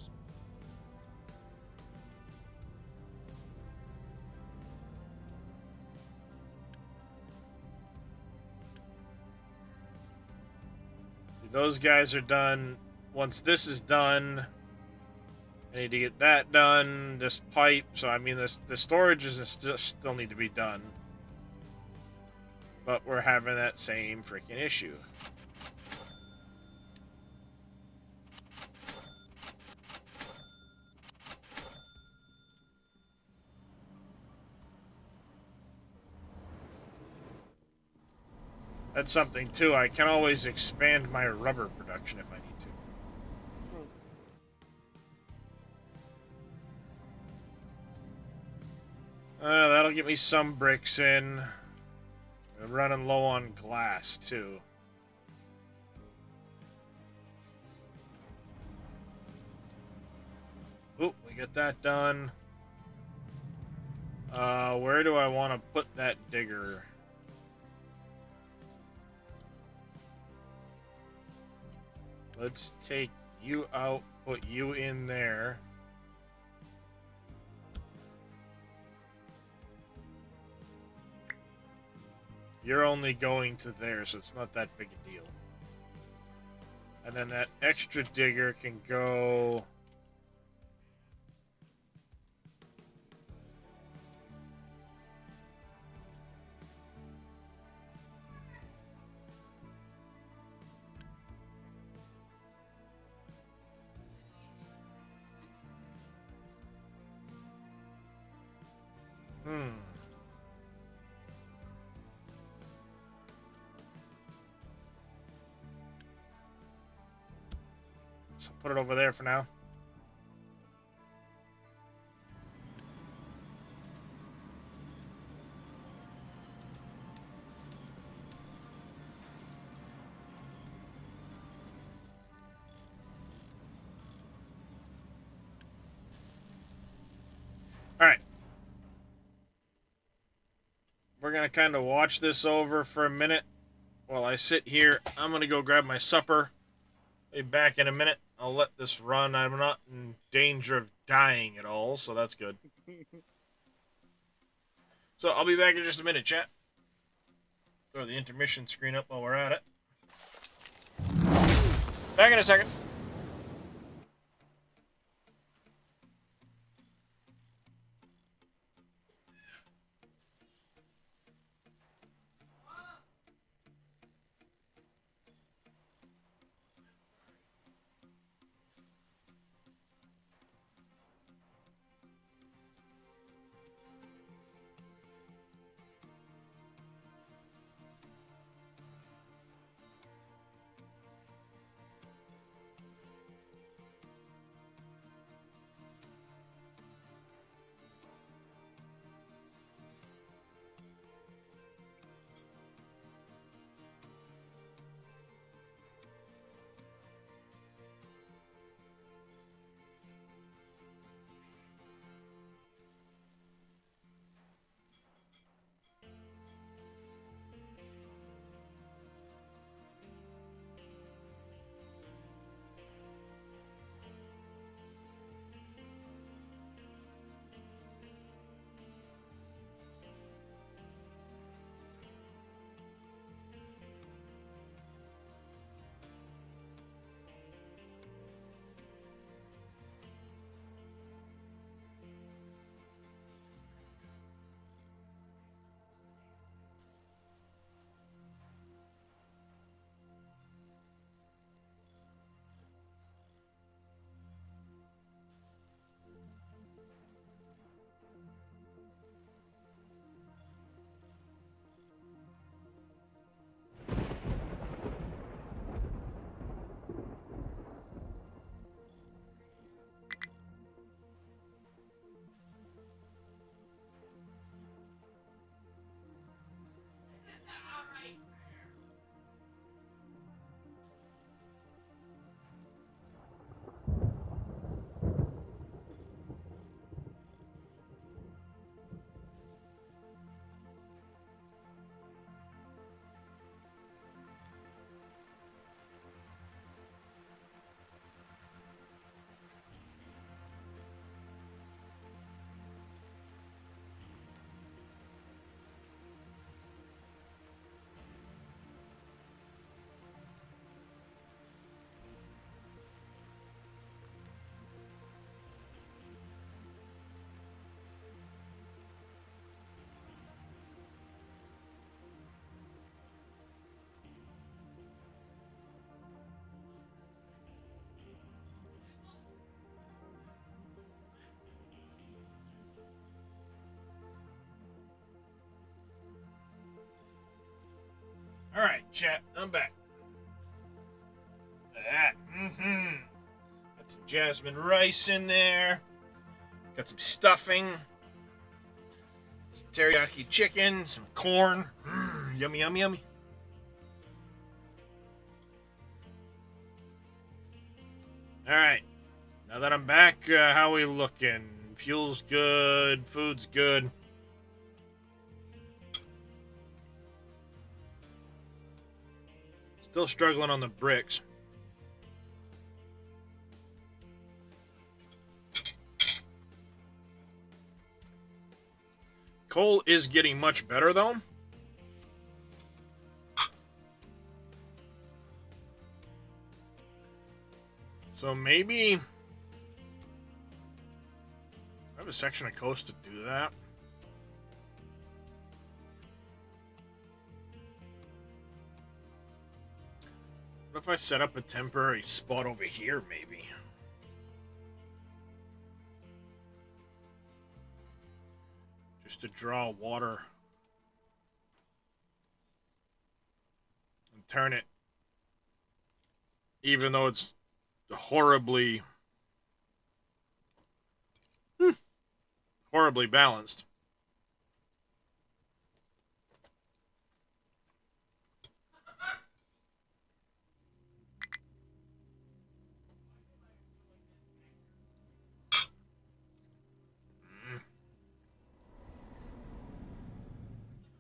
Those guys are done. Once this is done, I need to get that done. This pipe, so I mean, the storages still need to be done. But we're having that same freaking issue. That's something too. I can always expand my rubber production if I need to. That'll get me some bricks in. We're running low on glass too. Oop, we got that done. Where do I want to put that digger? Let's take you out, put you in there. You're only going to there, so it's not that big a deal. And then that extra digger can go So put it over there for now. All right. We're going to kind of watch this over for a minute while I sit here. I'm going to go grab my supper. Be back in a minute. I'll let this run. I'm not in danger of dying at all, so that's good. So I'll be back in just a minute, chat. Throw the intermission screen up while we're at it. Back in a second. All right, chat. I'm back. That. Got some jasmine rice in there. Got some stuffing. Some teriyaki chicken. Some corn. Yummy, yummy, yummy. All right. Now that I'm back, how we looking? Fuel's good. Food's good. Still struggling on the bricks. Coal is getting much better, though. So maybe I have a section of coast to do that. What if I set up a temporary spot over here, maybe? Just to draw water and turn it, even though it's horribly balanced.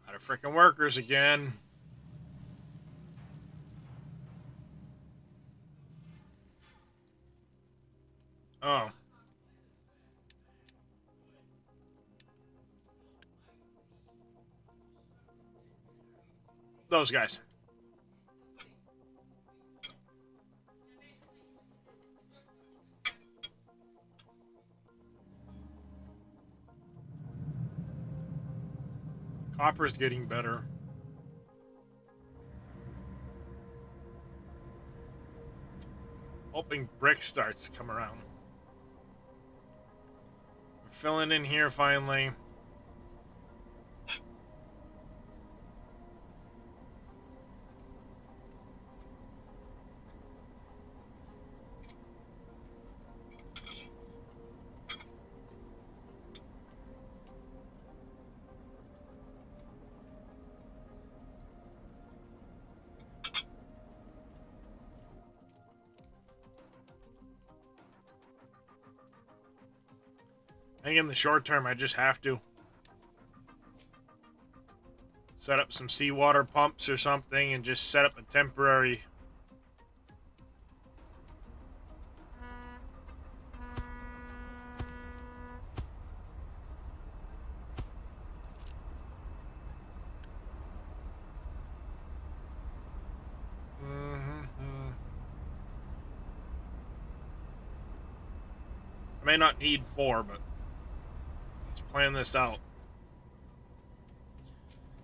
Out of freaking workers again. Oh. Those guys. Copper's getting better. Hoping brick starts to come around. We're filling in here finally. I think in the short term, I just have to set up some seawater pumps or something and just set up a temporary I may not need 4, but let's plan this out.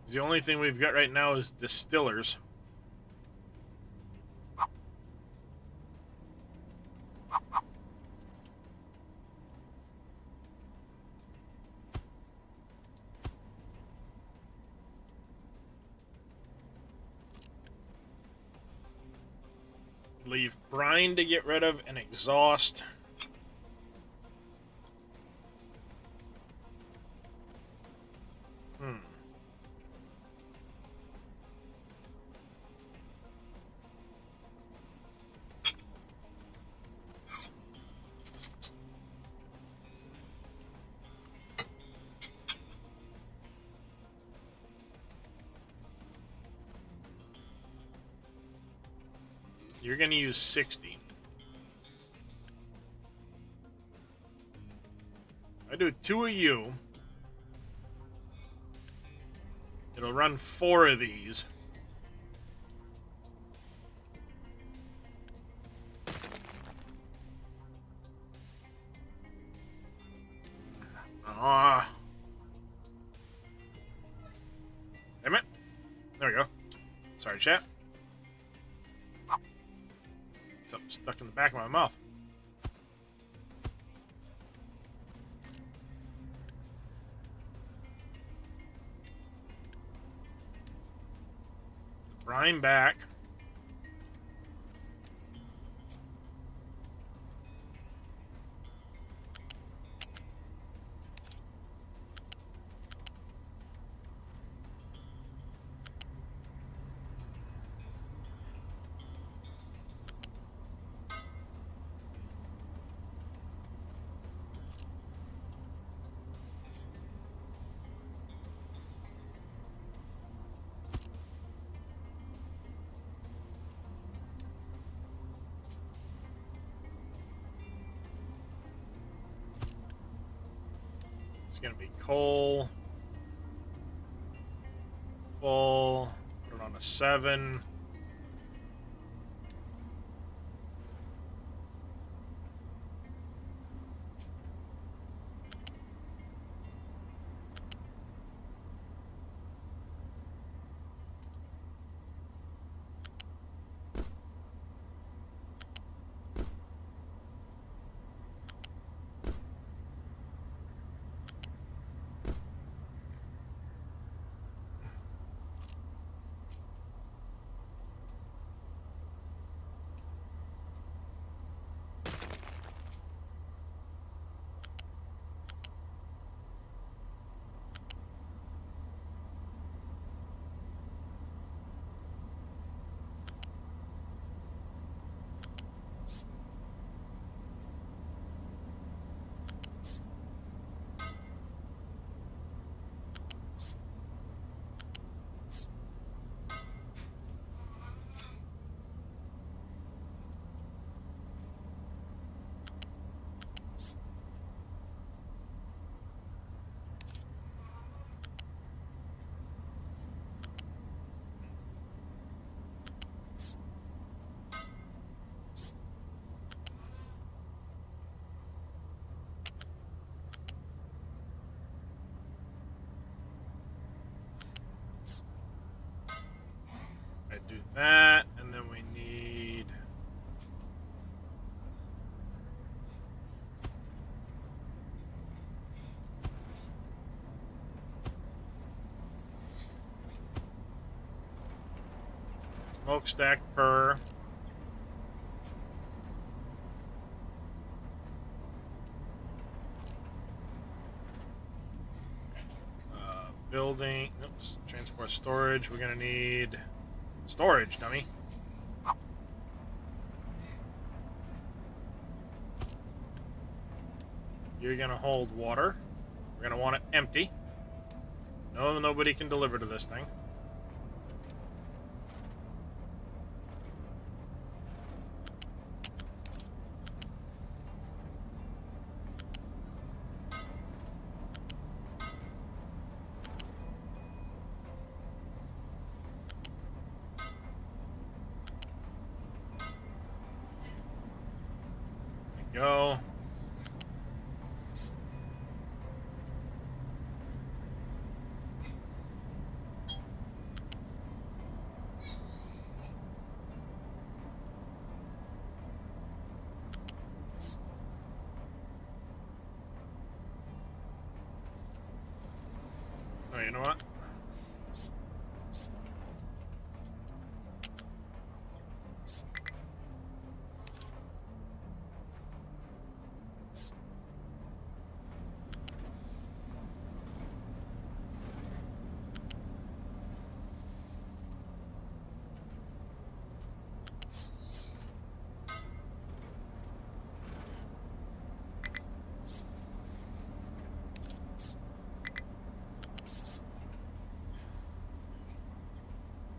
The only thing we've got right now is distillers. Leave brine to get rid of and exhaust. You're going to use 60. I do 2 of you. It'll run 4 of these. Damn it. There we go. Sorry, chat. Something stuck in the back of my mouth. Brine back. It's going to be coal. Full. Put it on a 7. Smokestack per. Building. Oops. Transport storage. We're gonna need storage, dummy. You're gonna hold water. We're gonna want it empty. No, nobody can deliver to this thing. There we go. Oh, you know what?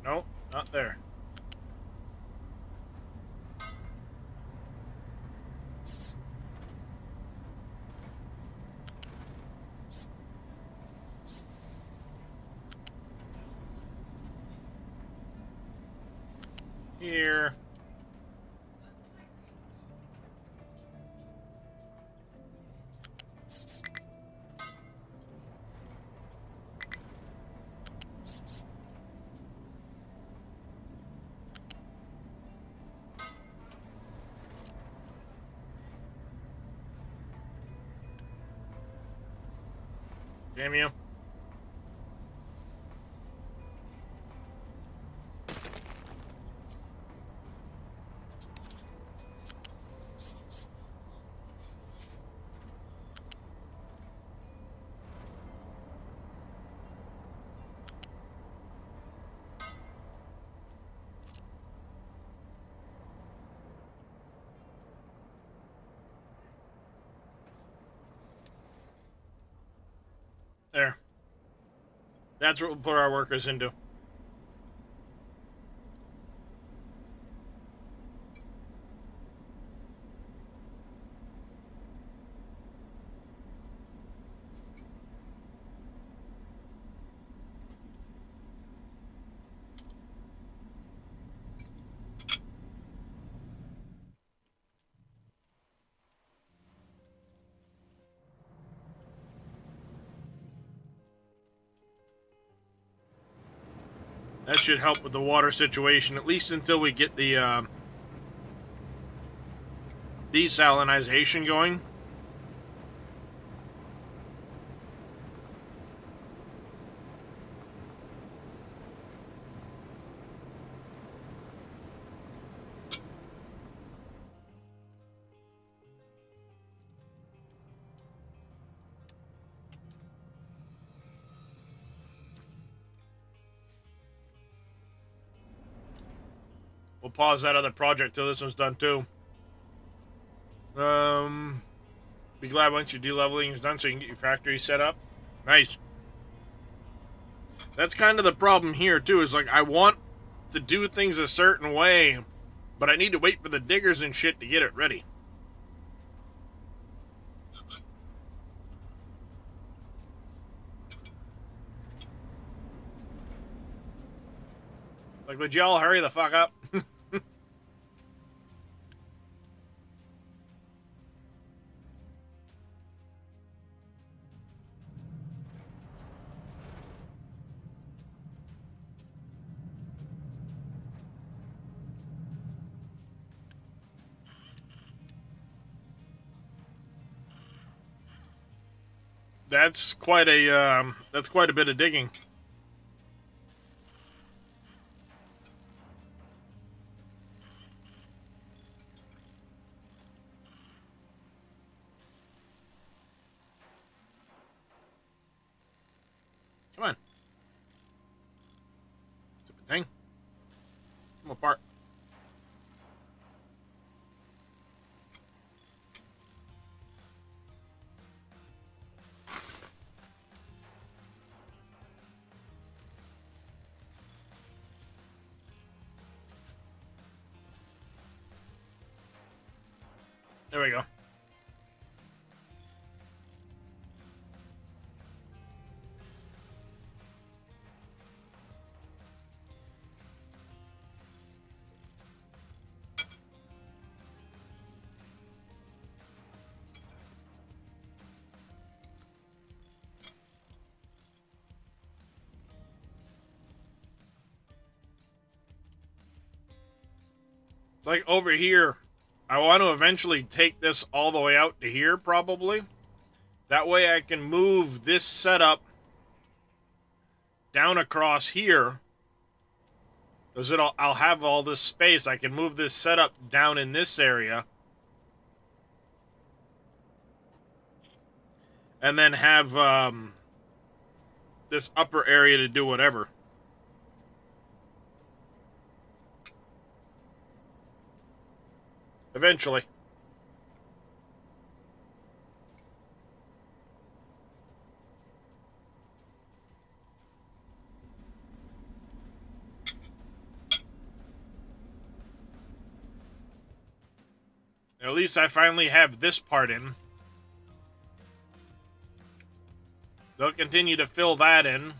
No, not there. Here. Damn you. There. That's what we'll put our workers into. That should help with the water situation, at least until we get the desalinization going. We'll pause that other project till this one's done too. Be glad once your de-leveling is done so you can get your factory set up. Nice. That's kind of the problem here too, is like I want to do things a certain way, but I need to wait for the diggers and shit to get it ready. Like, would y'all hurry the fuck up? That's quite a bit of digging. them apart. There we go. It's like over here. I want to eventually take this all the way out to here, probably. That way I can move this setup down across here. Because I'll have all this space. I can move this setup down in this area. And then have this upper area to do whatever. Eventually. At least I finally have this part in. They'll continue to fill that in.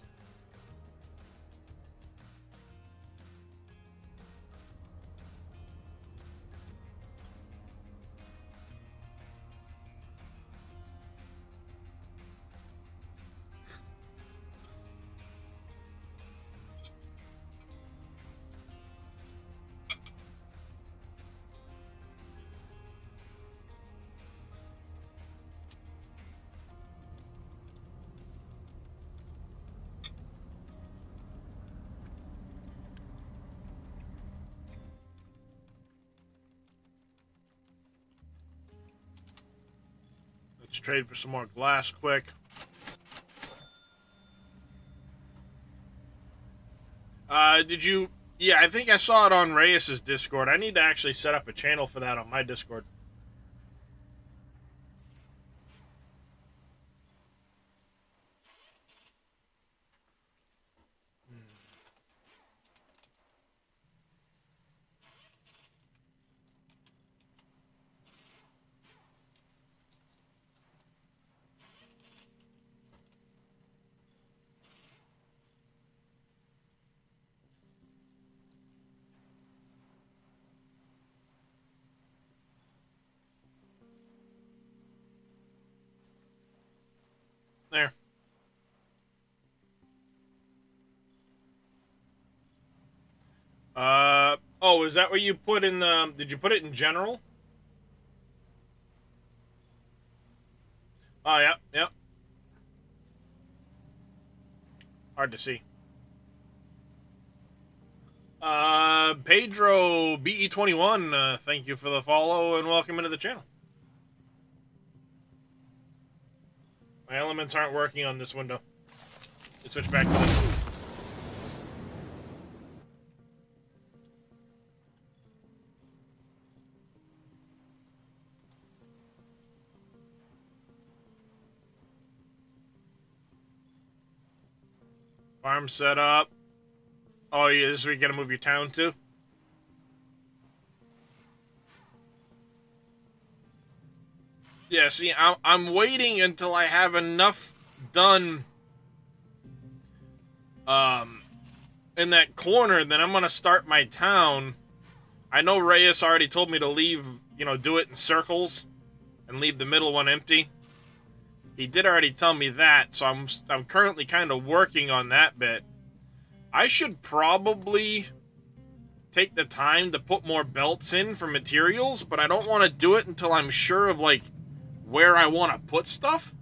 Let's trade for some more glass quick. Did you... Yeah, I think I saw it on Reyes' Discord. I need to actually set up a channel for that on my Discord. There. Oh, is that what you put in the... Did you put it in general? Oh, yeah, yeah. Hard to see. Pedro BE21, thank you for the follow and welcome into the channel. My elements aren't working on this window. Let's switch back to this. Farm set up. Oh, yeah, this is where you gotta move your town to? Yeah, see, I'm waiting until I have enough done in that corner, then I'm gonna start my town. I know Reyes already told me to leave, you know, do it in circles and leave the middle one empty. He did already tell me that, so I'm currently kind of working on that bit. I should probably take the time to put more belts in for materials, but I don't want to do it until I'm sure of, like, where I want to put stuff.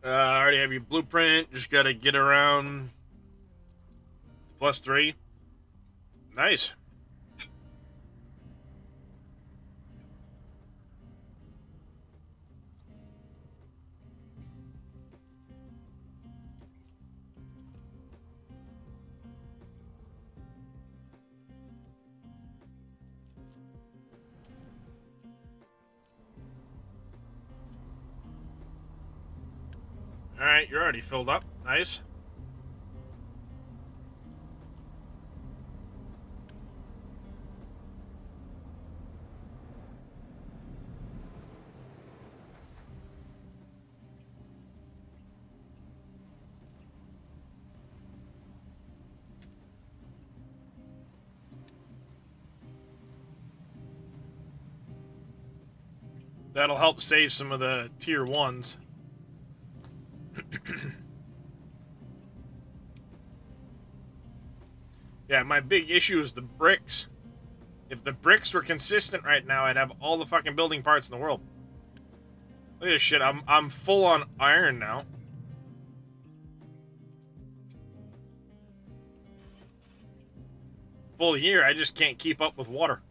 I already have your blueprint. Just gotta get around +3. Nice. Alright, you're already filled up. Nice. That'll help save some of the tier 1s. Yeah, my big issue is the bricks. If the bricks were consistent right now, I'd have all the fucking building parts in the world. Look at this shit. I'm full on iron now. Full year, I just can't keep up with water.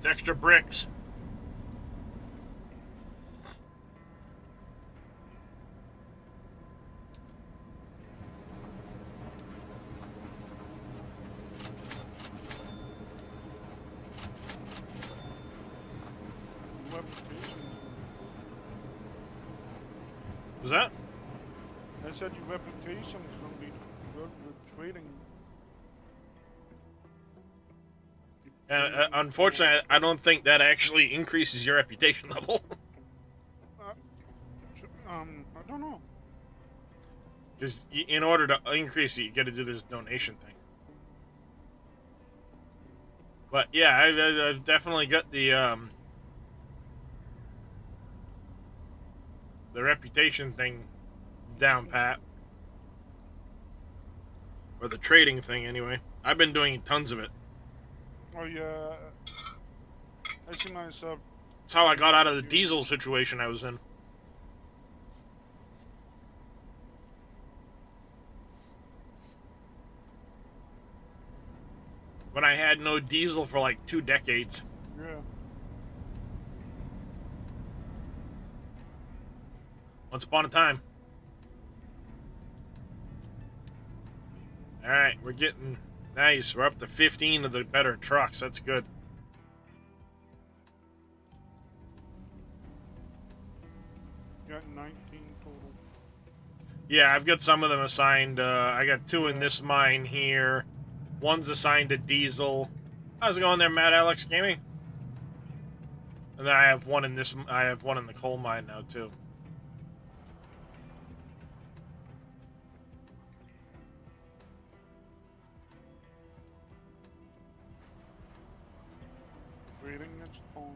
It's extra bricks. Reputation. Was that? I said your reputation is going to be good with trading. Unfortunately, I don't think that actually increases your reputation level. I don't know. Because in order to increase it, you got to do this donation thing. But yeah, I've definitely got the reputation thing down pat. Or the trading thing, anyway. I've been doing tons of it. Oh yeah. I see myself. That's how I got out of the diesel situation I was in. When I had no diesel for like 2 decades. Yeah. Once upon a time. Alright, we're getting nice. We're up to 15 of the better trucks. That's good. Got 19 total. Yeah, I've got some of them assigned. I got 2 in this mine here. One's assigned to diesel. How's it going there, Mad Alex Gaming? And then I have one in this. I have one in the coal mine now too. Trading its own.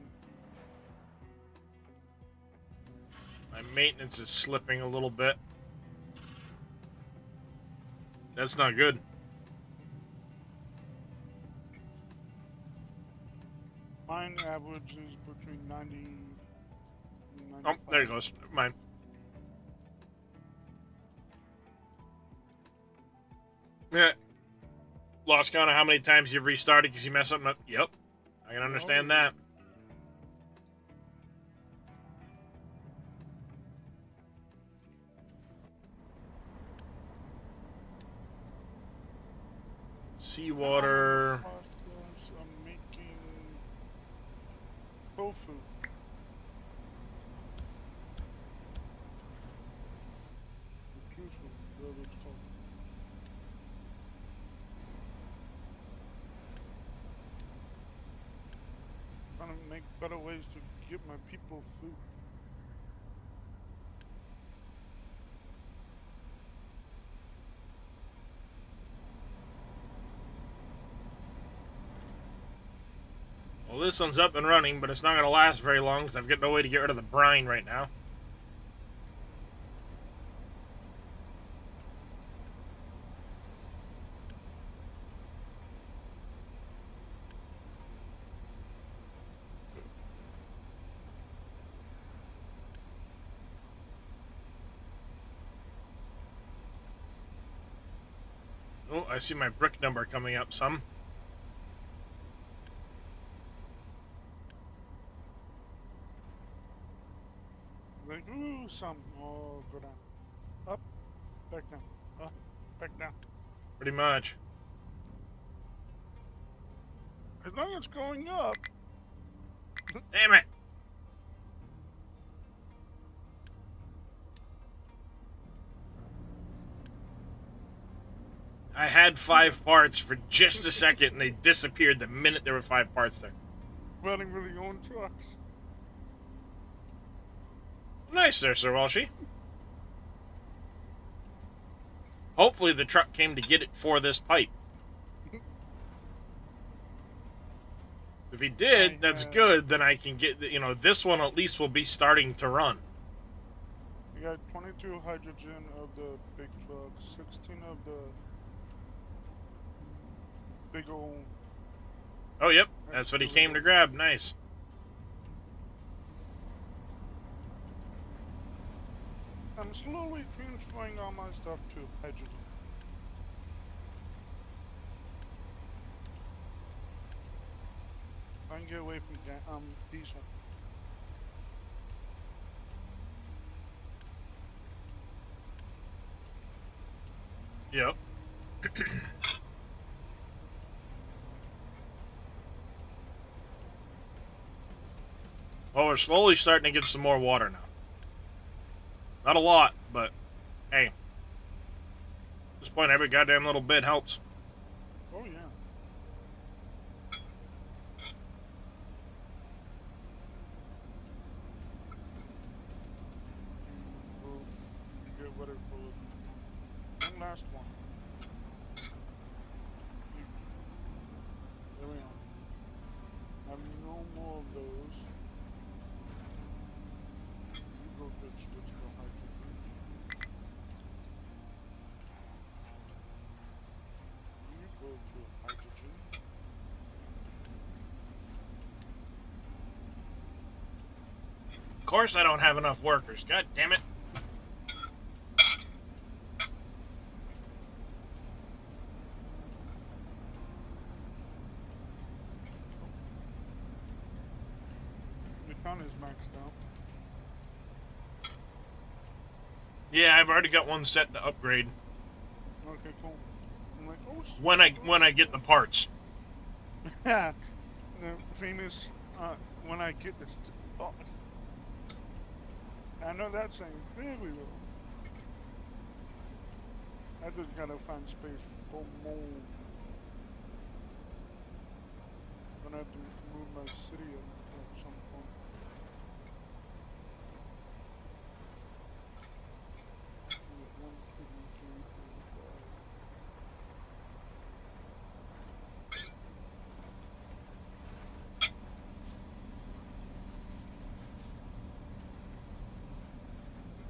My maintenance is slipping a little bit. That's not good. Mine average is between 90 and 95. Oh, there it goes. Never mind. Yeah. Lost count of how many times you've restarted because you messed something up. Yep. I can understand that. seawater. Process of making tofu. Tofu, whatever it's called. Trying to make better ways to give my people food. Well, this one's up and running, but it's not going to last very long because I've got no way to get rid of the brine right now. Oh, I see my brick number coming up some. Like, ooh, some. Oh, go down. Up, back down. Up, back down. Pretty much. As long as it's going up. Damn it! I had 5 parts for just a second, and they disappeared the minute there were 5 parts there. Running with your own trucks. Nice there, Sir Walshy. Hopefully the truck came to get it for this pipe. If he did, that's good. Then I can get, you know, this one at least will be starting to run. We got 22 hydrogen of the big truck, 16 of the big old. Oh, yep. That's what he came to grab. Nice. I'm slowly transferring all my stuff to hydrogen. I can get away from diesel. Yep. Well, we're slowly starting to get some more water now. Not a lot, but hey, at this point, every goddamn little bit helps. Oh yeah. We'll get what it will. One last one. There we are. Have no more of those. You go bitch, let's go hydrogen. You go to hydrogen. Of course, I don't have enough workers. God damn it. The count is maxed out. Yeah, I've already got one set to upgrade Okay, cool. I'm like, oh, when I get the parts. yeah, the famous when I get this. Oh, I know that saying very well. I just gotta find space for more. I'm gonna have to move my city at some point. One, two, three, four, five.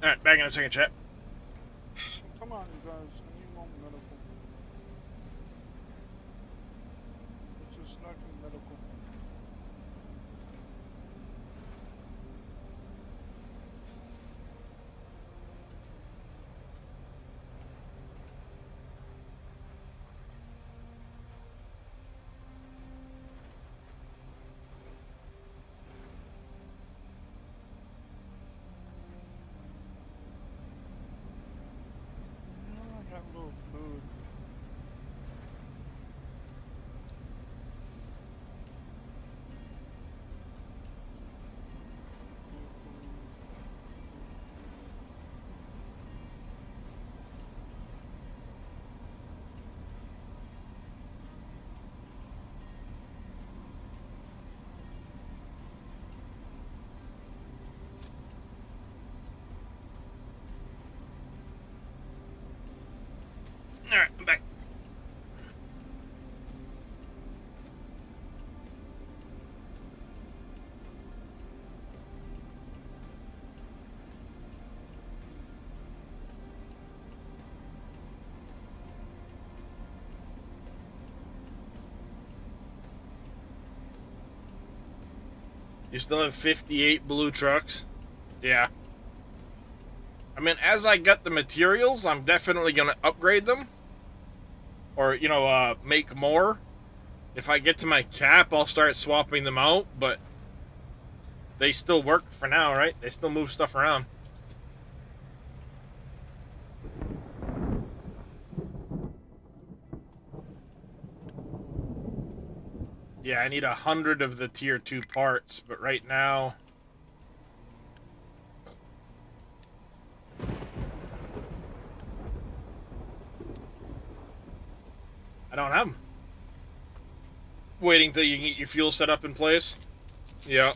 Alright, back in a second, chat. Come on, you guys. I need more medical. It's just not medical. I got a little food. You still have 58 blue trucks? Yeah. I mean, as I get the materials, I'm definitely going to upgrade them. Or, you know, make more. If I get to my cap, I'll start swapping them out, but they still work for now, right? They still move stuff around. Yeah, I need 100 of the tier 2 parts, but right now... I don't have them. Waiting till you can get your fuel set up in place. Yeah.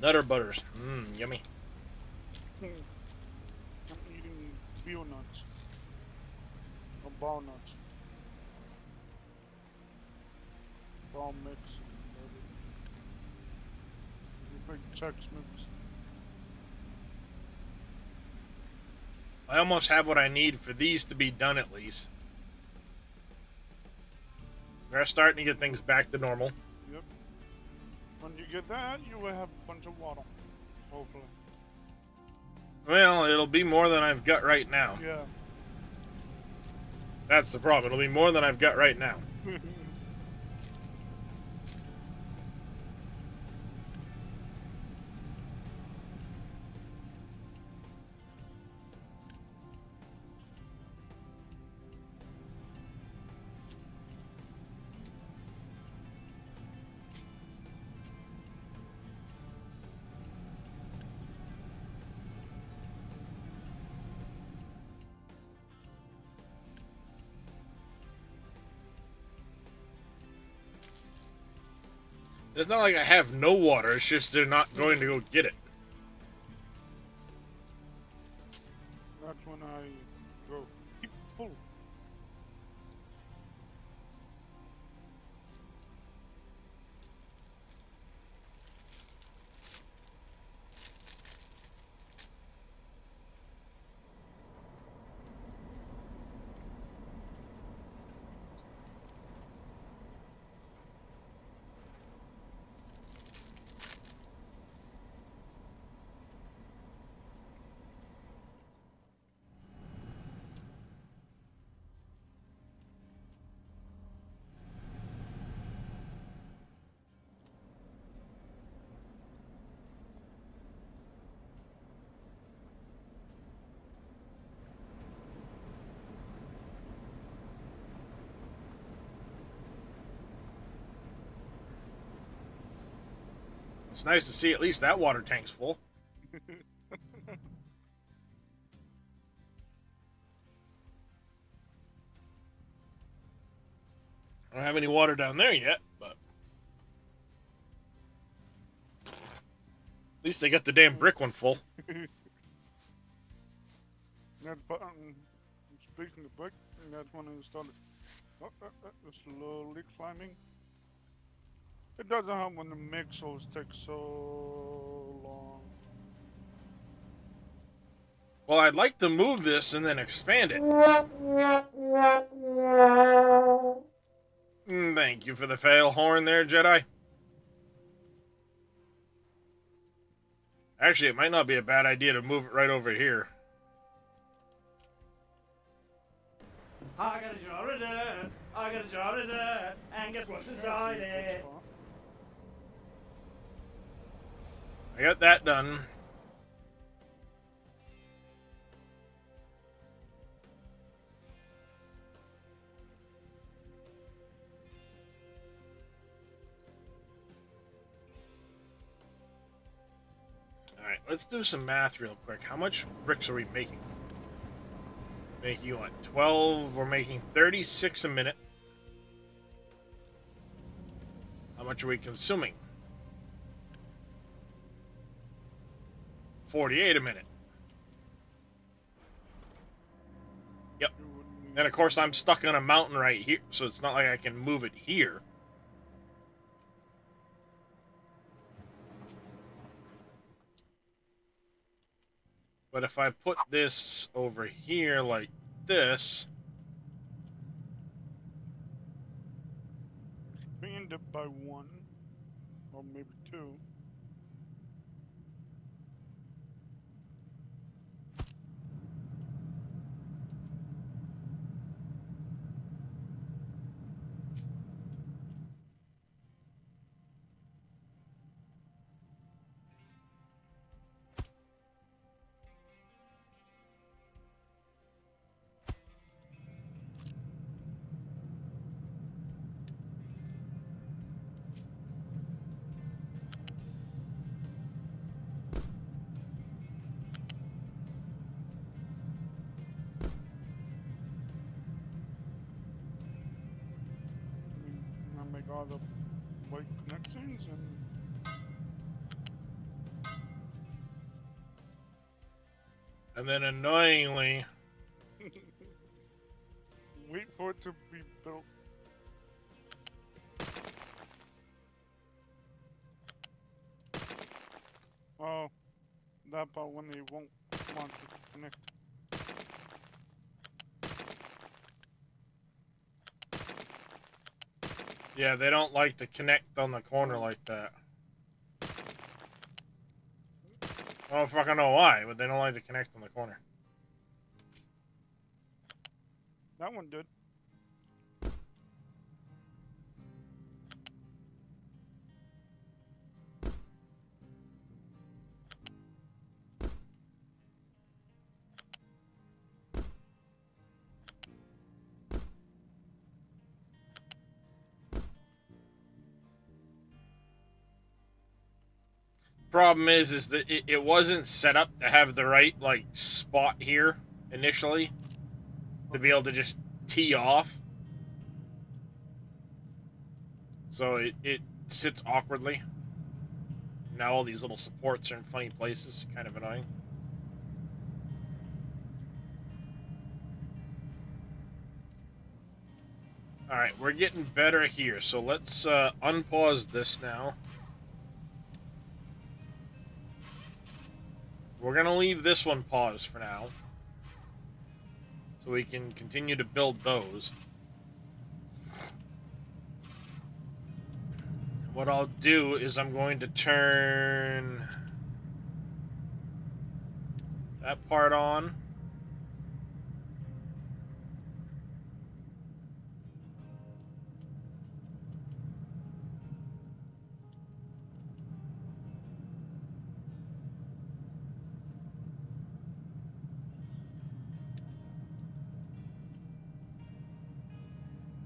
Nutter butters. Mmm, yummy. I'm eating veal nuts. Or ball nuts. Ball mix. Big Chex Mix. I almost have what I need for these to be done at least. We're starting to get things back to normal. Yep. When you get that, you will have a bunch of water. Hopefully. Well, it'll be more than I've got right now. Yeah. That's the problem. It'll be more than I've got right now. It's not like I have no water, it's just they're not going to go get it. That's when I go keep full. It's nice to see at least that water tank's full. I don't have any water down there yet, but at least they got the damn brick one full. That button, speaking of brick, and that's when it started slowly climbing. It doesn't help when the mixers take so long. Well, I'd like to move this and then expand it. Thank you for the fail horn there, Jedi. Actually, it might not be a bad idea to move it right over here. I got a jar of dirt, I got a jar of dirt, and guess what's inside it? I got that done. Alright, let's do some math real quick. How much bricks are we making? Making what? 12? We're making 36 a minute. How much are we consuming? 48 a minute. Yep. And of course I'm stuck on a mountain right here, so it's not like I can move it here. But if I put this over here like this, Expand it by 1. Or maybe 2. I make all the white connections and then annoyingly, and wait for it to be built. Oh, that part when they won't want to connect. yeah, they don't like to connect on the corner like that. I don't fucking know why, but they don't like to connect on the corner. That one did. Problem is that it wasn't set up to have the right like spot here initially to be able to just tee off. So it sits awkwardly. Now all these little supports are in funny places, kind of annoying. Alright, we're getting better here, so let's unpause this now. We're going to leave this one paused for now, so we can continue to build those. What I'll do is I'm going to turn that part on.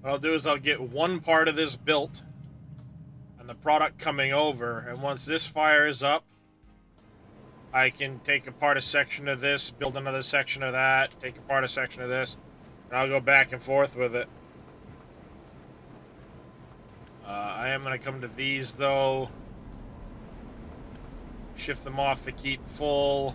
What I'll do is I'll get one part of this built and the product coming over, and once this fires up, I can take apart a section of this, build another section of that, take apart a section of this, and I'll go back and forth with it. I am going to come to these, though. Shift them off to keep full.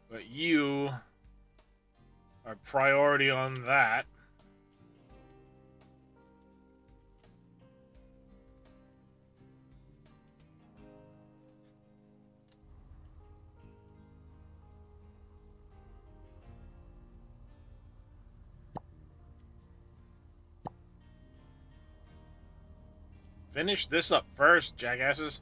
But you are priority on that. Finish this up first, jackasses.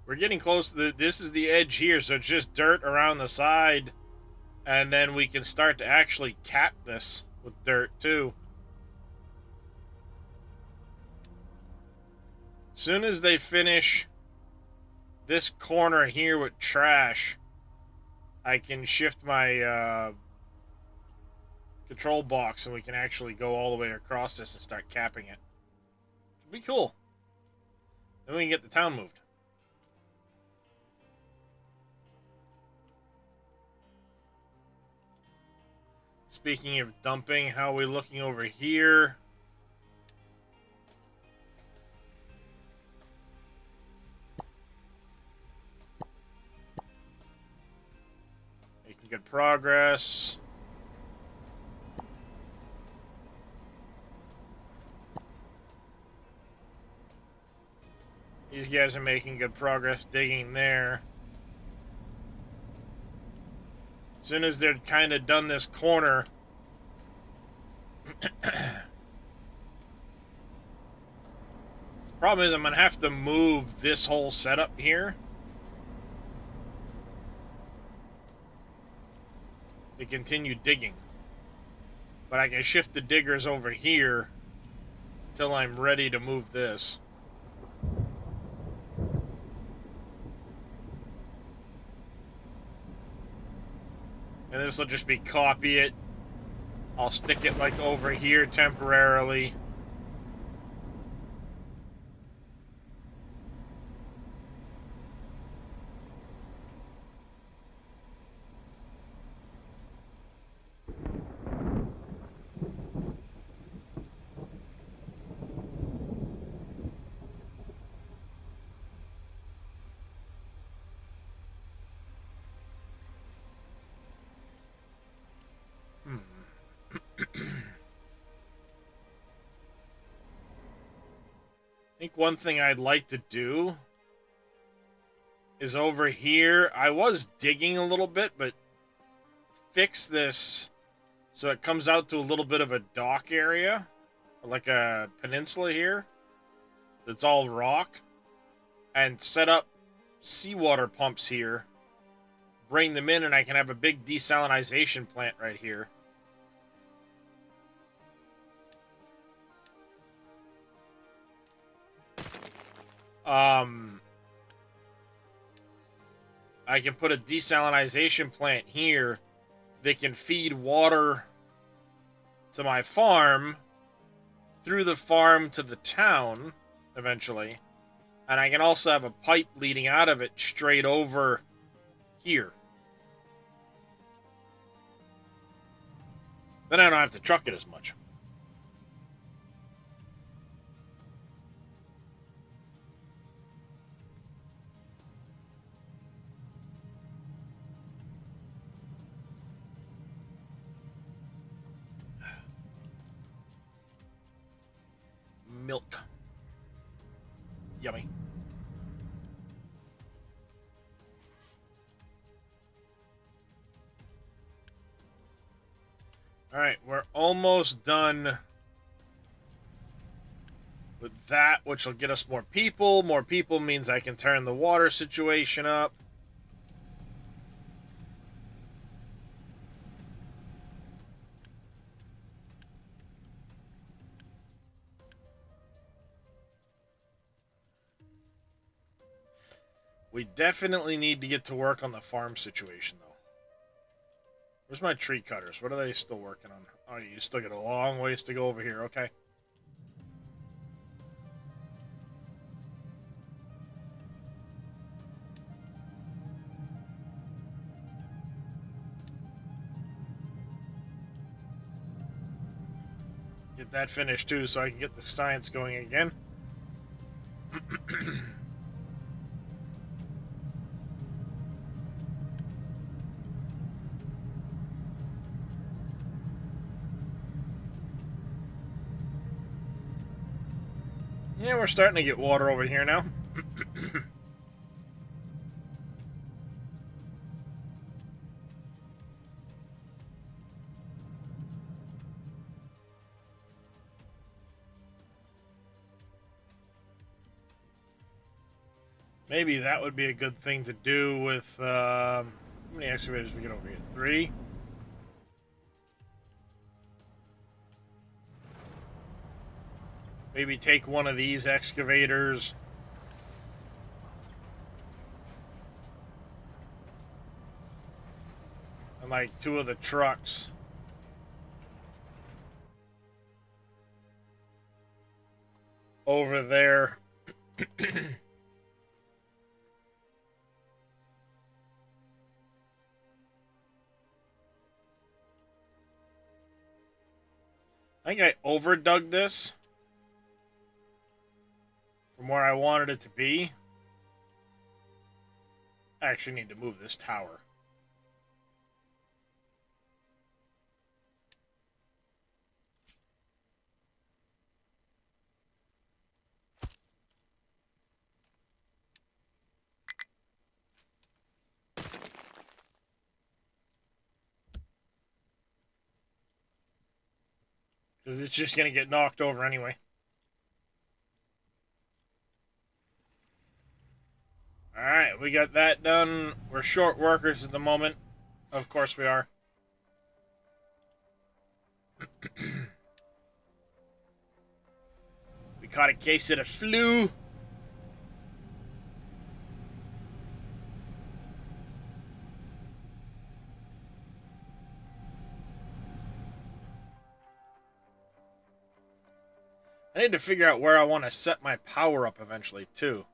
We're getting close to this is the edge here, so it's just dirt around the side, and then we can start to actually cap this with dirt too. Soon as they finish this corner here with trash, I can shift my control box and we can actually go all the way across this and start capping it. It'd be cool. Then we can get the town moved. Speaking of dumping, how are we looking over here? Making good progress. These guys are making good progress digging there. As soon as they're kind of done this corner, problem is I'm going to have to move this whole setup here to continue digging. But I can shift the diggers over here until I'm ready to move this. And this will just be copy it. I'll stick it like over here temporarily. I think one thing I'd like to do is over here, I was digging a little bit, but fix this so it comes out to a little bit of a dock area, like a peninsula here that's all rock, and set up seawater pumps here, bring them in, and I can have a big desalinization plant right here. I can put a desalinization plant here that can feed water to my farm, through the farm to the town, eventually. And I can also have a pipe leading out of it straight over here. Then I don't have to truck it as much. Milk. Yummy. Alright, we're almost done with that, which will get us more people. More people means I can turn the water situation up. We definitely need to get to work on the farm situation, though. Where's my tree cutters? What are they still working on? Oh, you still got a long ways to go over here. Okay. Get that finished, too, so I can get the science going again. Yeah, we're starting to get water over here now. Maybe that would be a good thing to do with, how many excavators we get over here? 3? Maybe take one of these excavators. And like 2 of the trucks. Over there. I think I overdug this from where I wanted it to be. I actually need to move this tower. Because it's just going to get knocked over anyway. Alright, we got that done. We're short workers at the moment. Of course we are. We caught a case of the flu. I need to figure out where I want to set my power up eventually, too.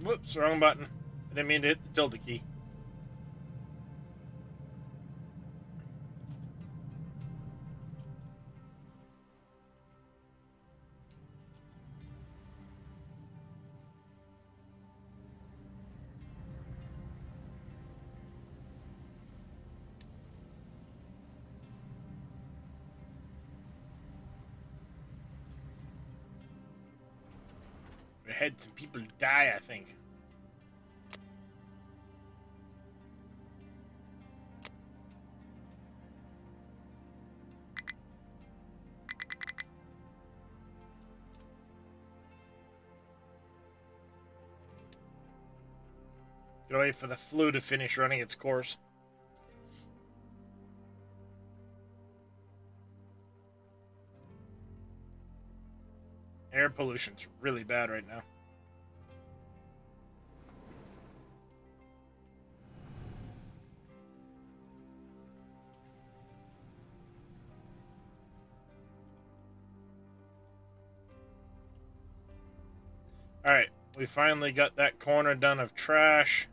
Whoops, wrong button. I didn't mean to hit the tilde key. We had some people die, I think. Gotta wait for the flu to finish running its course. Air pollution's really bad right now. Alright, we finally got that corner done of trash.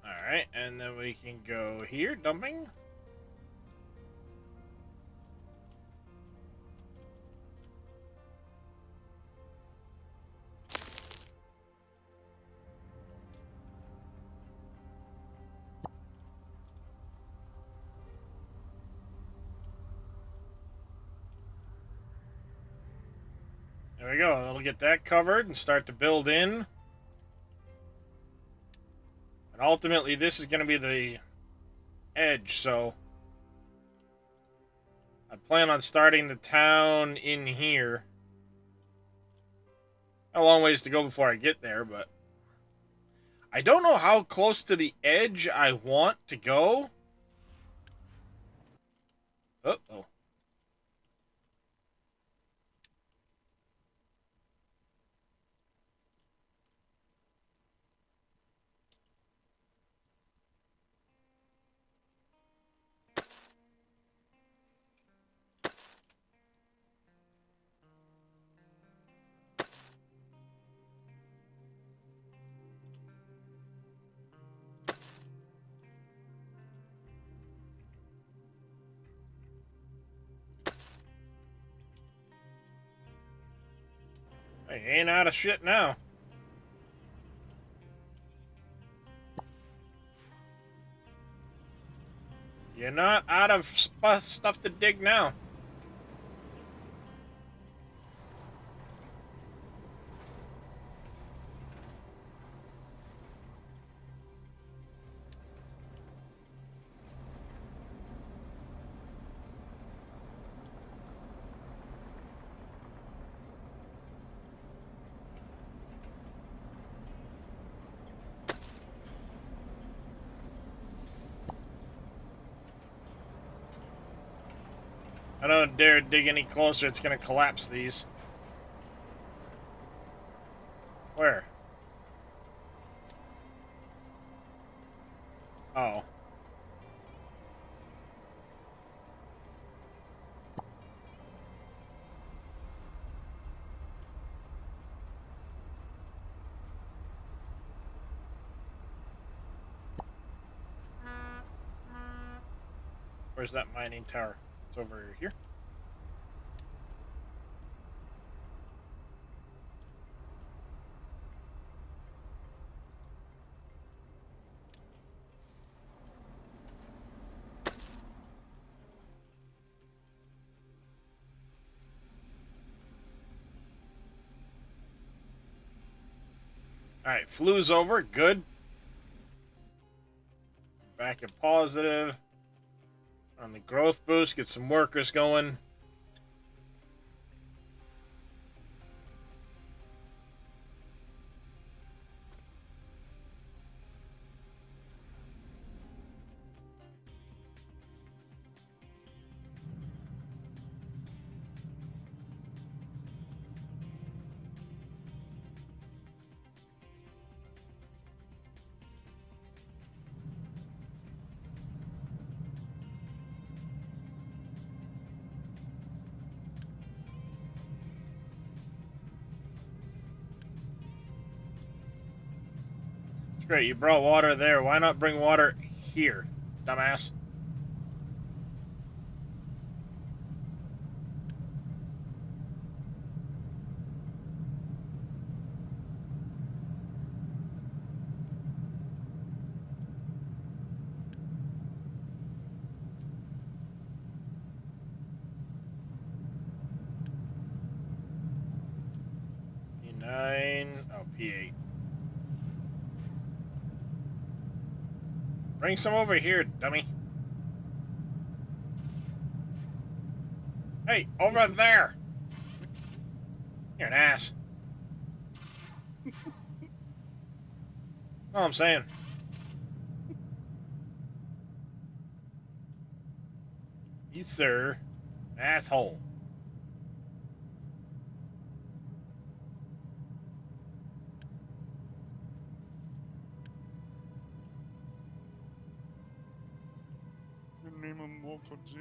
Alright, and then we can go here, dumping. There we go, that'll get that covered and start to build in. And ultimately, this is going to be the edge, so I plan on starting the town in here. A long ways to go before I get there, but I don't know how close to the edge I want to go. Uh-oh. I ain't out of shit now. You're not out of stuff to dig now. I don't dare dig any closer, it's gonna collapse these. Where? Oh. Where's that mining tower? It's over here. Alright, flue's over. Good. Back in positive. On the growth boost, get some workers going. Great, you brought water there. Why not bring water here, dumbass? P9, oh, P8. Bring some over here, dummy. Hey, over there! You're an ass. All I'm saying. You, sir. Asshole. Name him Walter G. I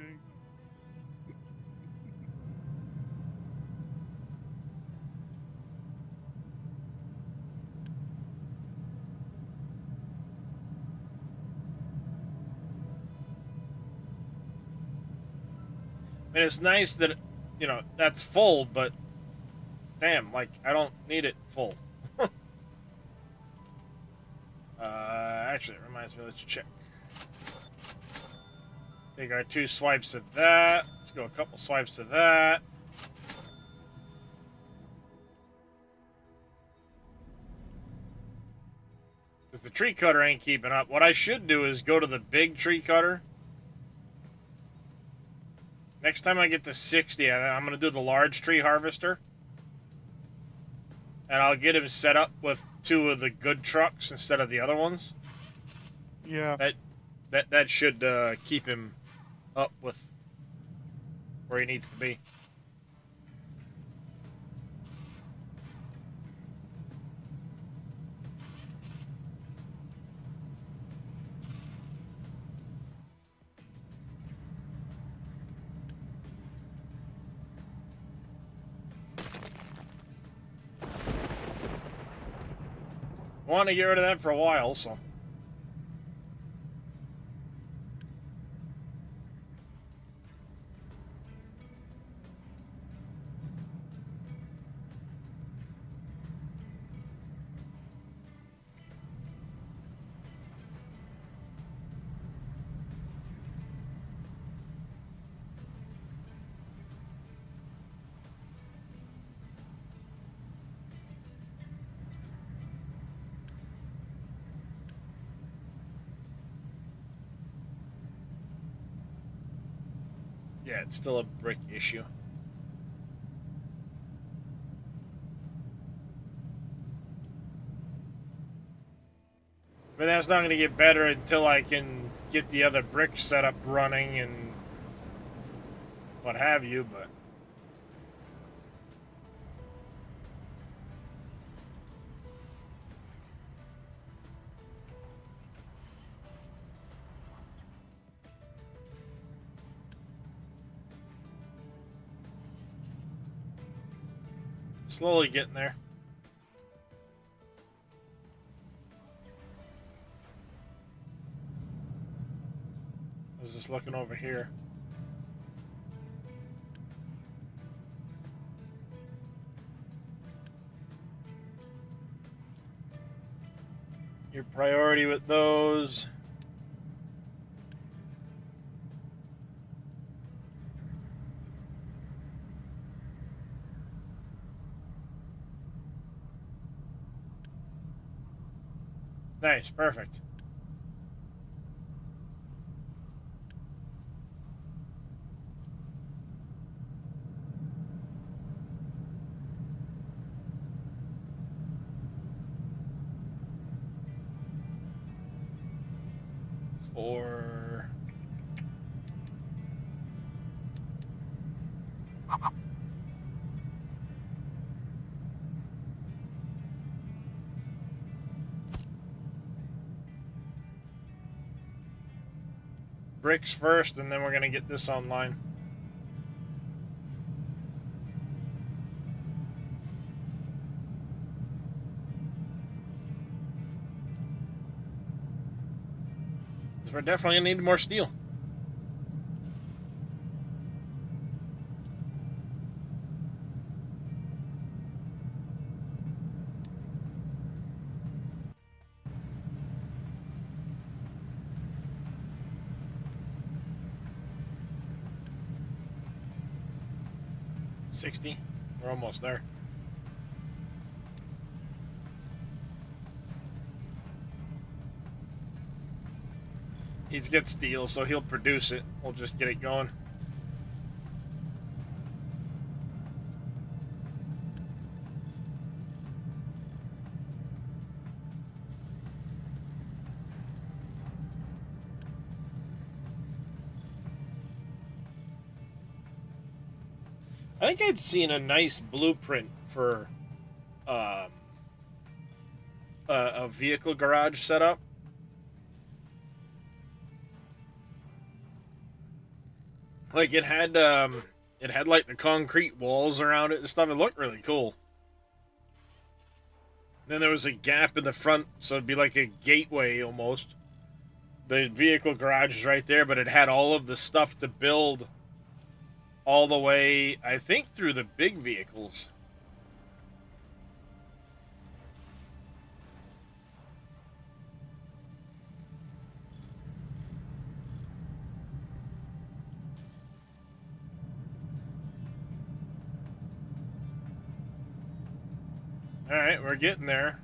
mean, it's nice that, you know, that's full, but damn, like, I don't need it full. Actually, it reminds me, let's check. Take our 2 swipes of that. Let's go a couple swipes of that. Because the tree cutter ain't keeping up. What I should do is go to the big tree cutter. Next time I get to 60, I'm going to do the large tree harvester. And I'll get him set up with 2 of the good trucks instead of the other ones. Yeah. That should keep him up with where he needs to be. Want to get rid of that for a while, so. Yeah, it's still a brick issue. But that's not going to get better until I can get the other brick setup running and what have you, but... Slowly getting there. I was just looking over here. Your priority with those. Nice, perfect. Or bricks first, and then we're gonna get this online. Because we're definitely gonna need more steel. $60. We're almost there. He's got steel, so he'll produce it. We'll just get it going. I think I'd seen a nice blueprint for a vehicle garage setup. Like it had like the concrete walls around it and stuff. It looked really cool. Then there was a gap in the front, so it'd be like a gateway almost. The vehicle garage is right there, but it had all of the stuff to build all the way, I think, through the big vehicles. Alright, we're getting there.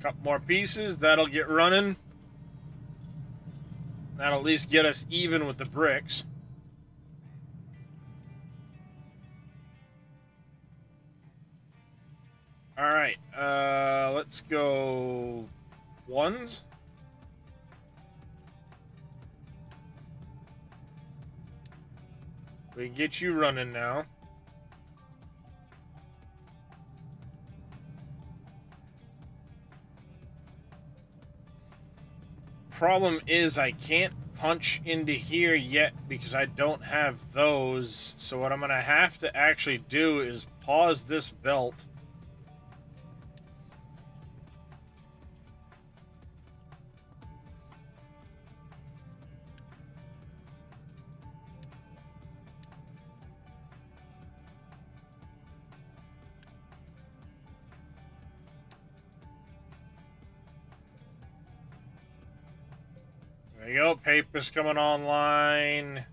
Couple more pieces, that'll get running. That'll at least get us even with the bricks. Alright, let's go ones. We can get you running now. Problem is I can't punch into here yet because I don't have those. So what I'm going to have to actually do is pause this belt. There you go, paper's coming online.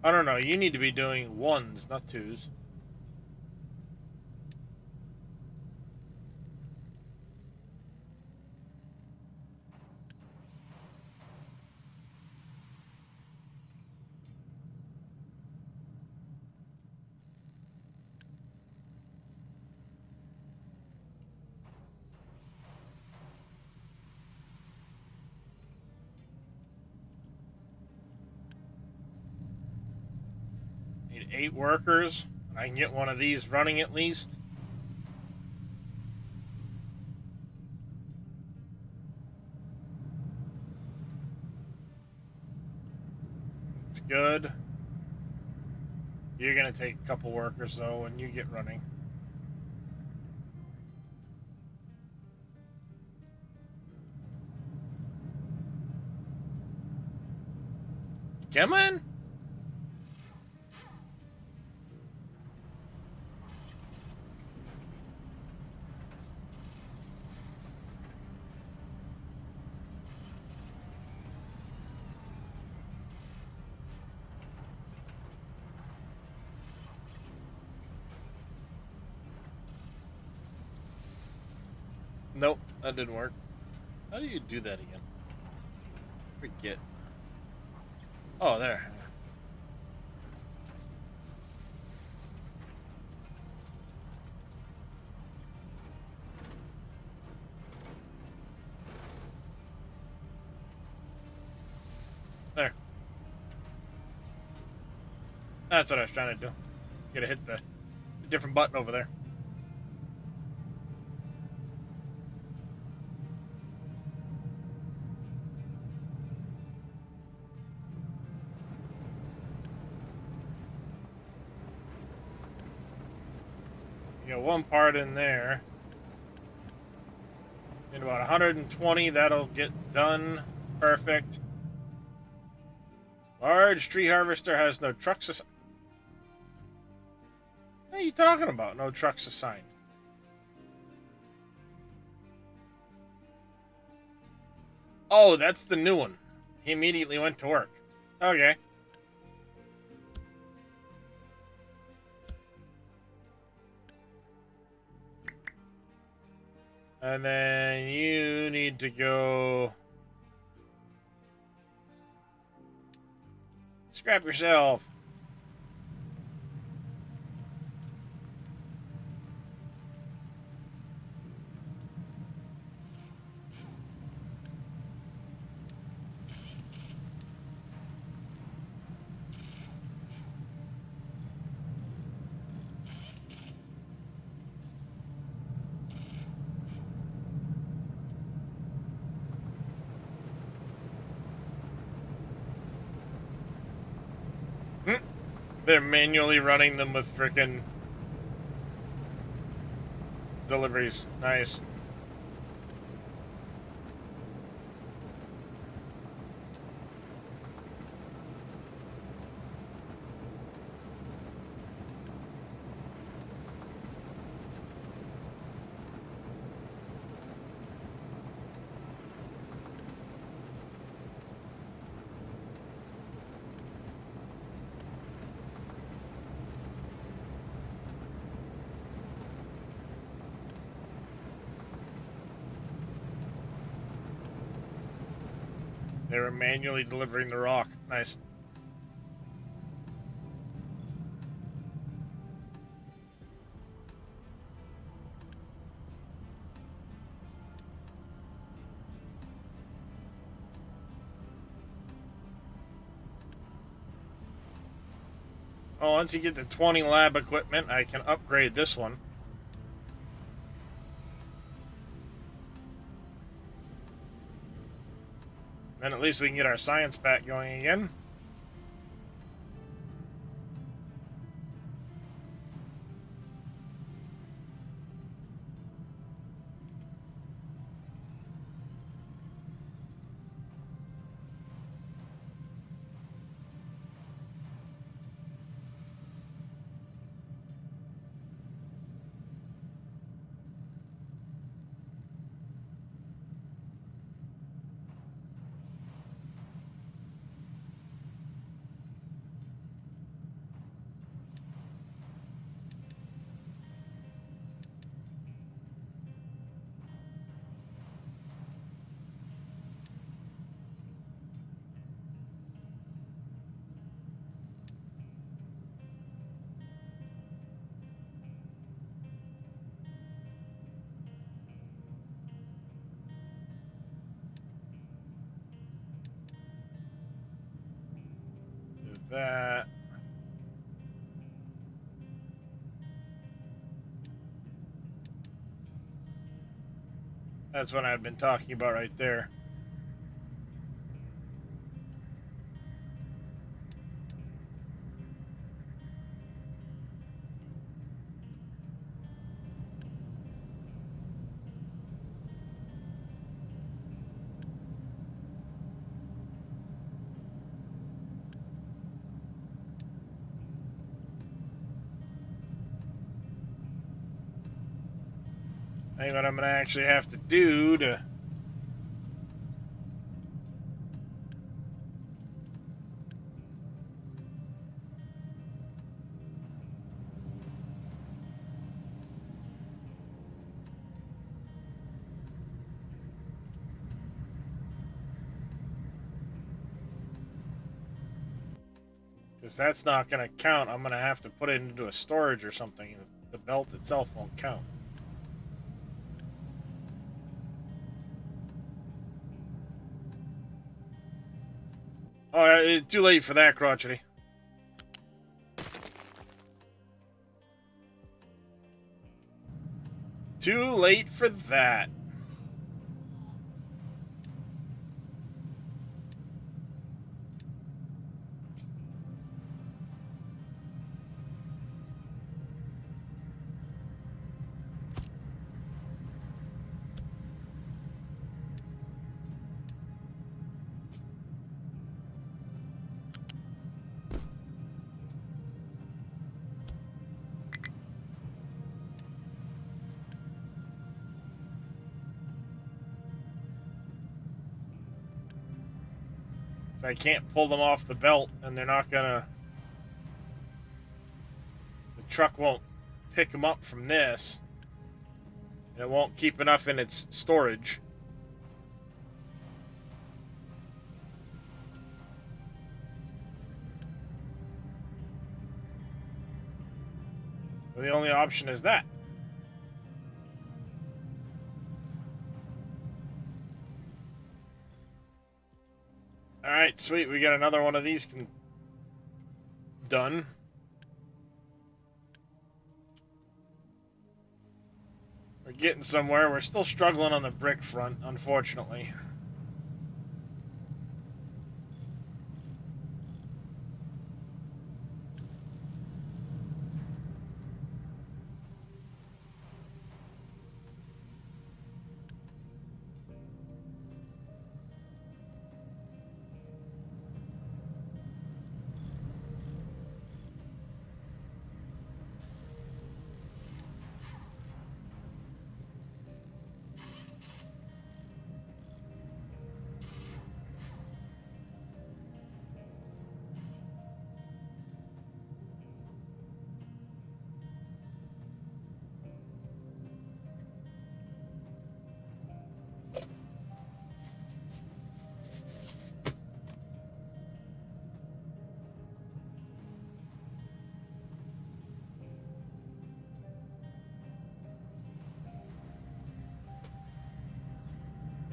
I don't know, you need to be doing ones, not twos. Need 8 workers. I can get one of these running at least. It's good. You're gonna take a couple workers though when you get running. Come on. Nope, that didn't work. How do you do that again? Forget. Oh, there. There. That's what I was trying to do. Gotta hit the different button over there. You got one part in there. In about 120, that'll get done. Perfect. Large tree harvester has no trucks assigned. What are you talking about? No trucks assigned. Oh, that's the new one. He immediately went to work. Okay. And then you need to go scrap yourself. They're manually running them with frickin' deliveries. Nice. They were manually delivering the rock. Nice. Oh, once you get to 20 lab equipment, I can upgrade this one. Then at least we can get our science pack going again. Do that. That's what I've been talking about right there. I think what I'm going to actually have to do to... Because that's not going to count. I'm going to have to put it into a storage or something. The belt itself won't count. Oh, it's too late for that, crotchety. Too late for that. I can't pull them off the belt, and they're not gonna... The truck won't pick them up from this. And it won't keep enough in its storage. So the only option is that. Alright, sweet. We got another one of these done. We're getting somewhere. We're still struggling on the brick front, unfortunately.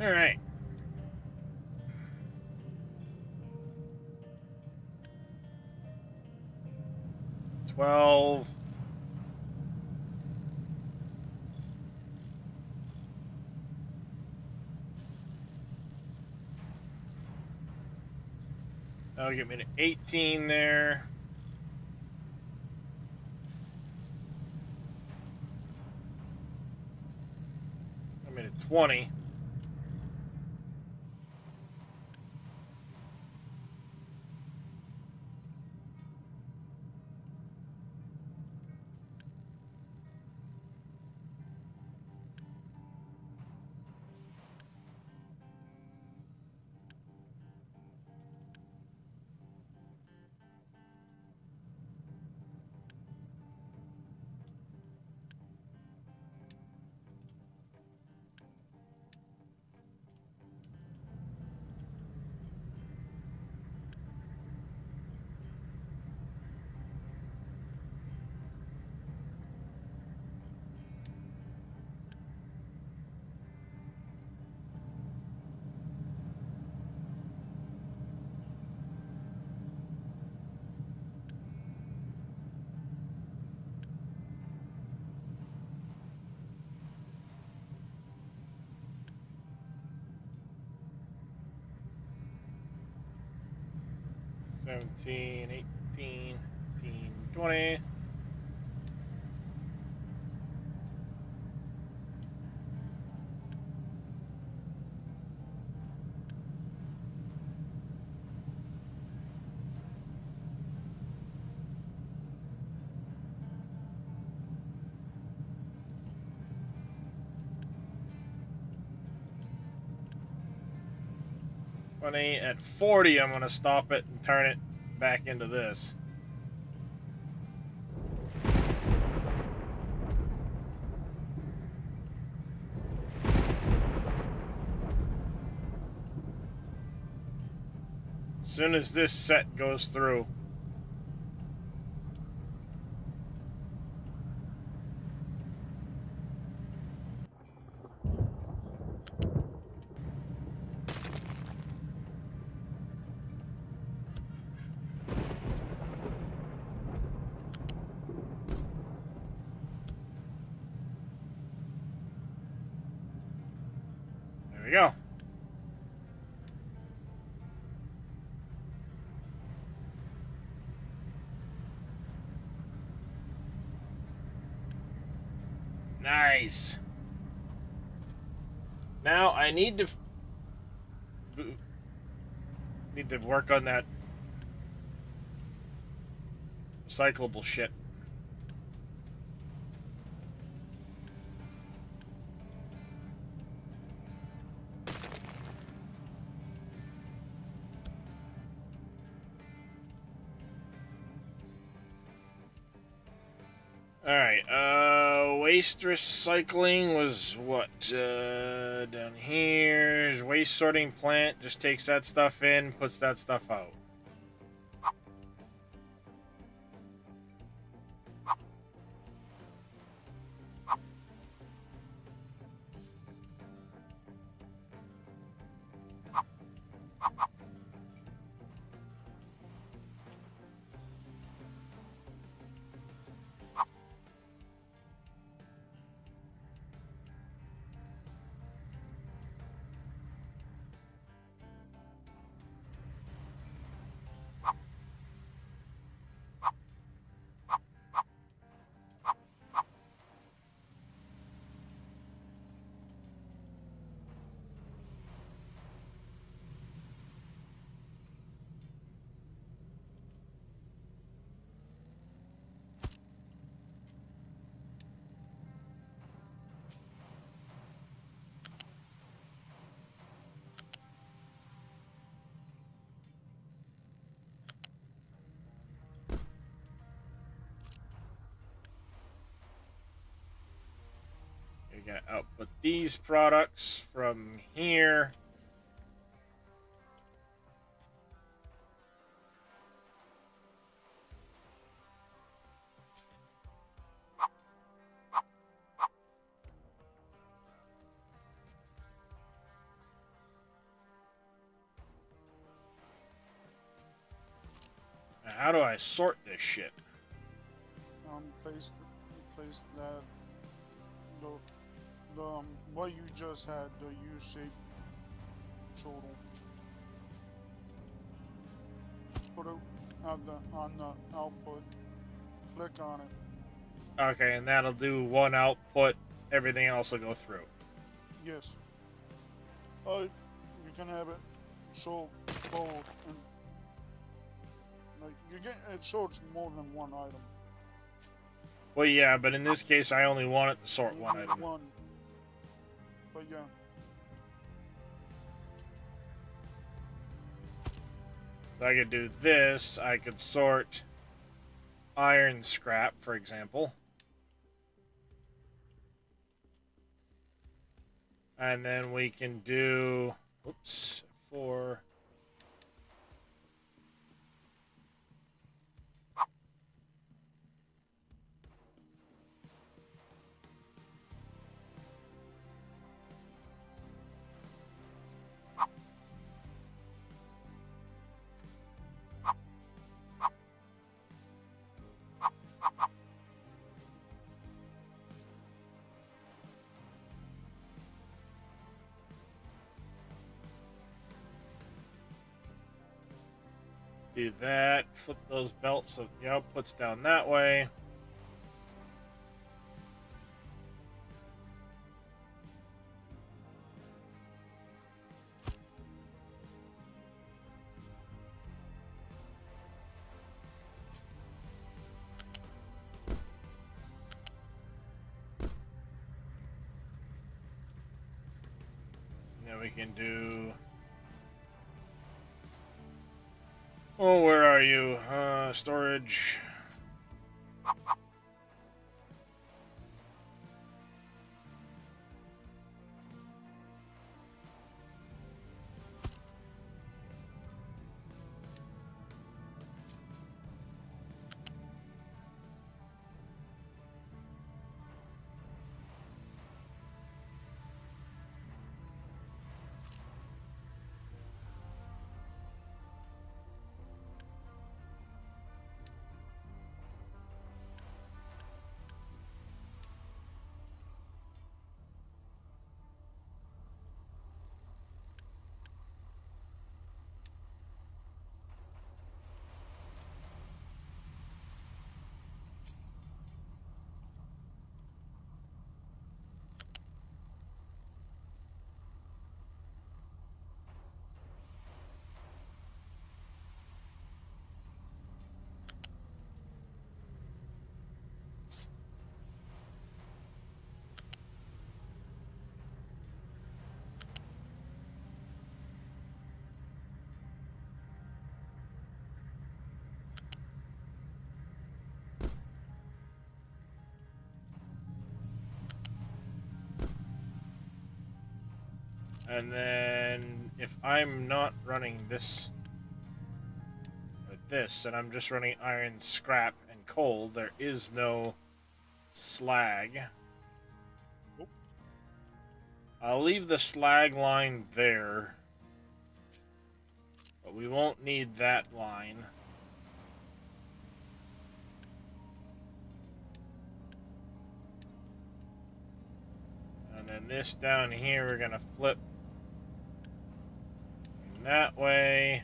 All right. That'll get me to 18 there. I mean to 20. 17, 18, 19, 20. At 40, I'm going to stop it and turn it back into this. As soon as this set goes through. There we go. Nice. Now I need to work on that recyclable shit. Alright, waste recycling was what? Down here, waste sorting plant just takes that stuff in, puts that stuff out. You gotta output these products from here. Now, how do I sort this shit? Paste that the what you just had, the U-shape total. Put it on the output. Click on it. Okay, and that'll do one output. Everything else will go through. Yes. You can have it so both, and like you get it so it's more than one item. Well, yeah, but in this case, I only want it to sort one item. One. But yeah. So I could do this. I could sort iron scrap, for example. And then we can do, oops, for do that. Flip those belts so the output's down that way. Now we can do... Oh, where are you? Storage. And then if I'm not running this with this, and I'm just running iron, scrap, and coal, there is no slag. I'll leave the slag line there, but we won't need that line. And then this down here, we're gonna flip that way.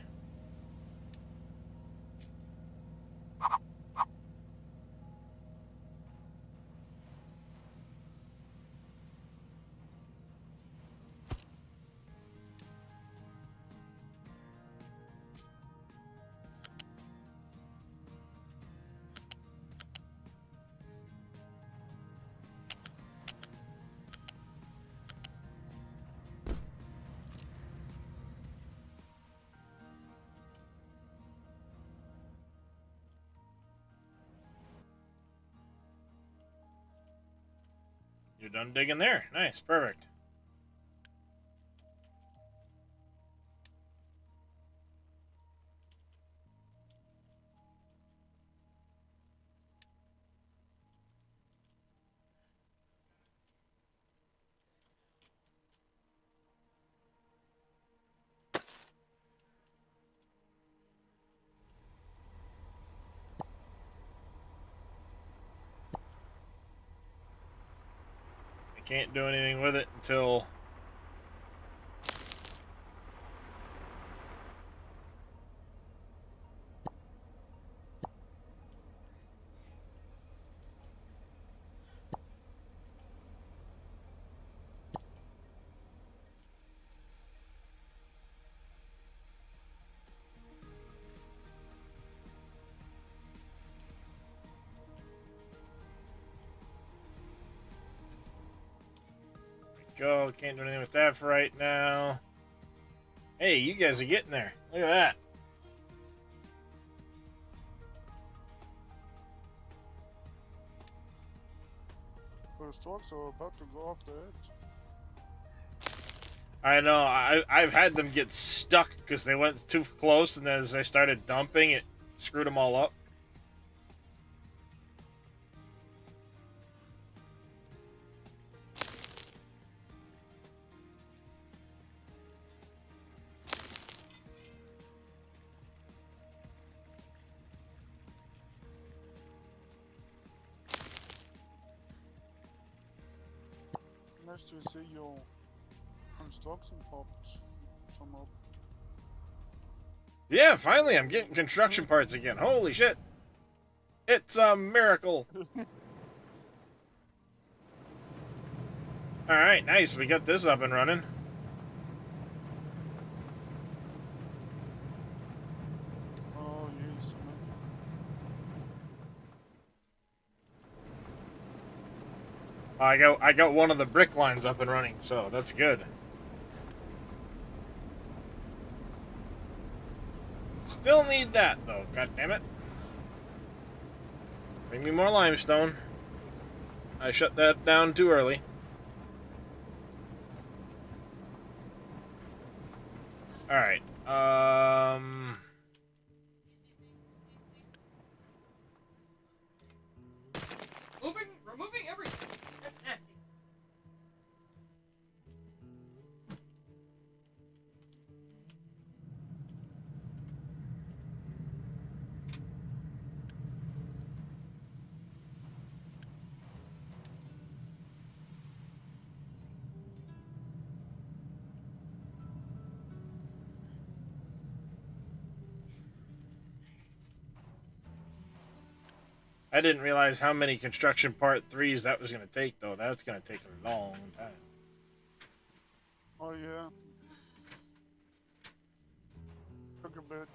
You're done digging there. Nice, perfect. Can't do anything with it until go. Can't do anything with that for right now. Hey, you guys are getting there. Look at that. Those trucks are about to go off the edge. I know. I've had them get stuck because they went too close, and then as they started dumping, it screwed them all up. Nice to see your construction parts come up. Yeah, finally I'm getting construction parts again. Holy shit. It's a miracle. Alright, nice. We got this up and running. Oh, yes, man. I got one of the brick lines up and running, so that's good. Still need that though, god damn it. Bring me more limestone. I shut that down too early. Alright. Removing everything. That's nasty. I didn't realize how many construction part 3s that was going to take, though. That's going to take a long time. Oh, yeah. Took a bit.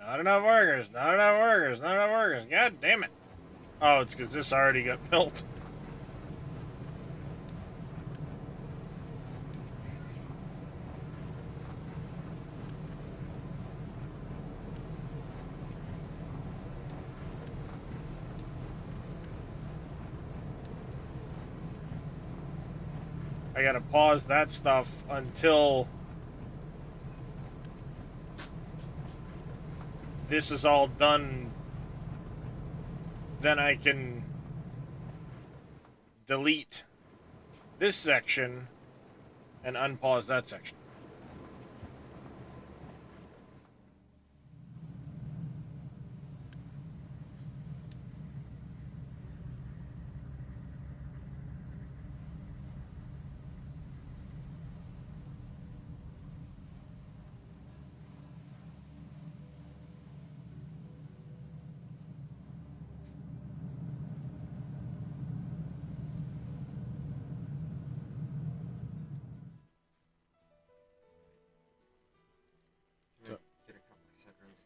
Not enough workers, not enough workers, not enough workers. God damn it. Oh, it's because this already got built. I gotta pause that stuff until this is all done. Then I can delete this section and unpause that section. Get a couple cassette runs.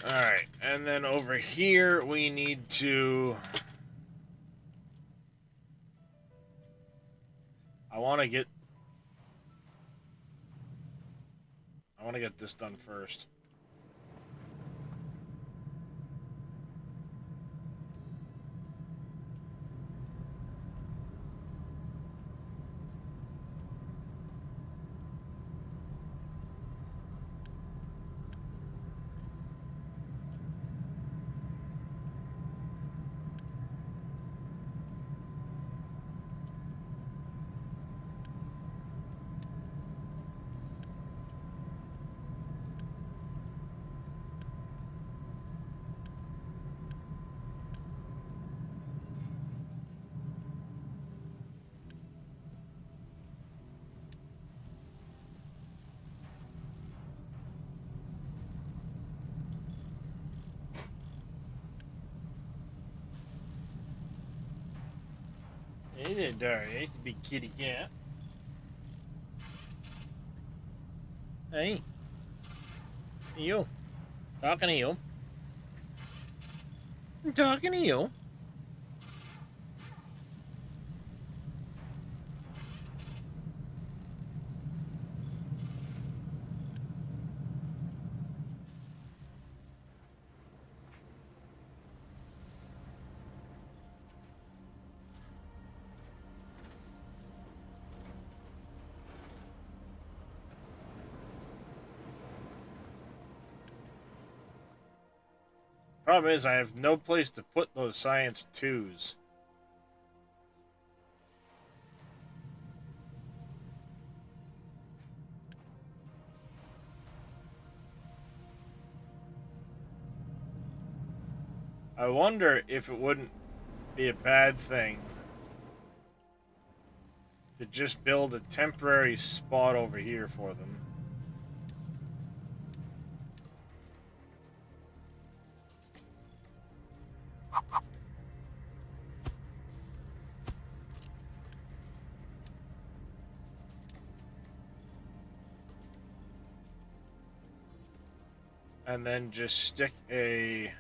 Alright, and then over here we need to... I want to get this done first. Hey there, Darius, the big kitty cat. Hey. You. Talking to you. I'm talking to you. Problem is, I have no place to put those science 2s. I wonder if it wouldn't be a bad thing to just build a temporary spot over here for them. And then just stick a...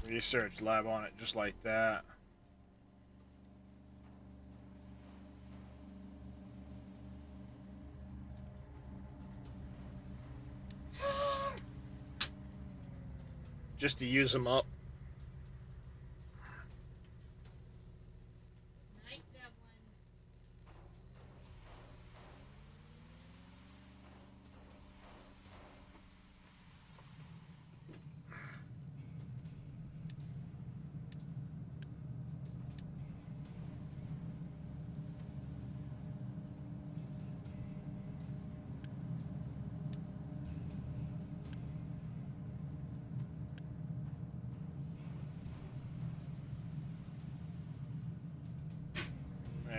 research lab on it, just like that. Just to use them up. Night, Devlin.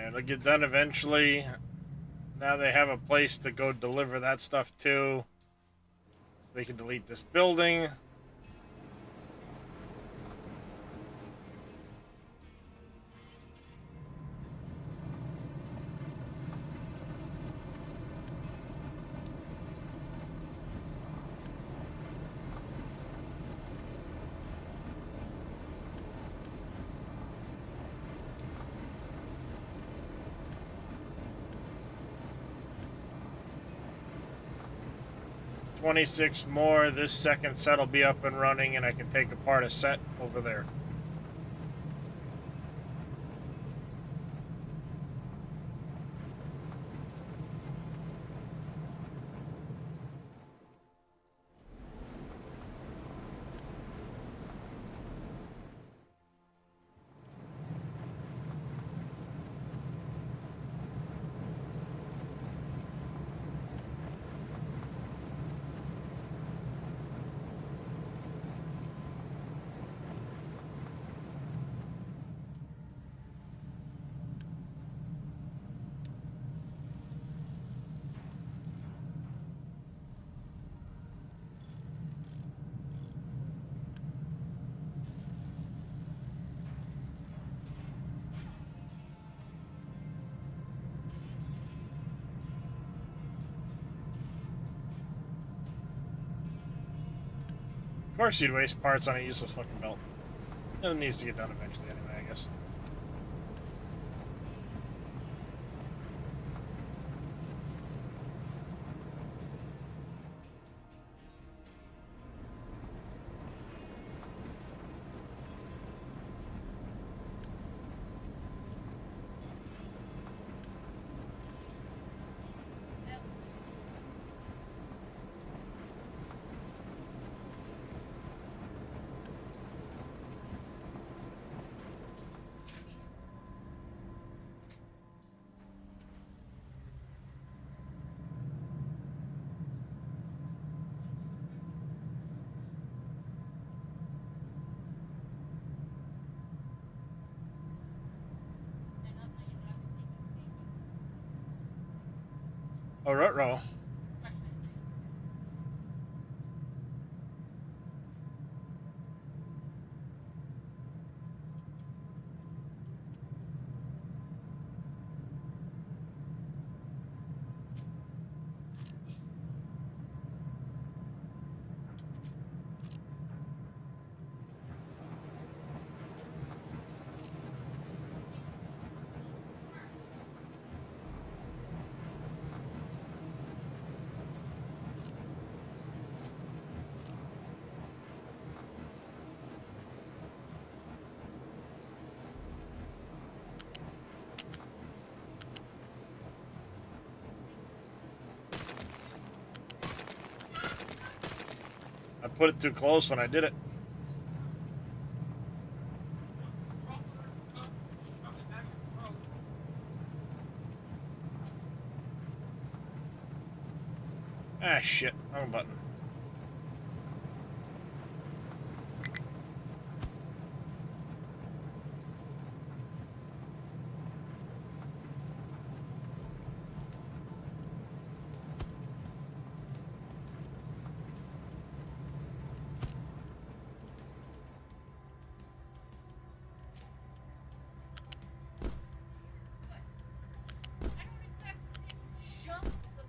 'It'll get done eventually. Now they have a place to go deliver that stuff to. So they can delete this building. "26 more. This second set will be up and running, and I can take apart a set over there." Of course you'd waste parts on a useless fucking belt. It needs to get done eventually anyway, I guess. And I'll tell you what I was thinking. Oh, ruh-roh. Especially put it too close when I did it. Ah, shit. Wrong button. I don't exactly jump the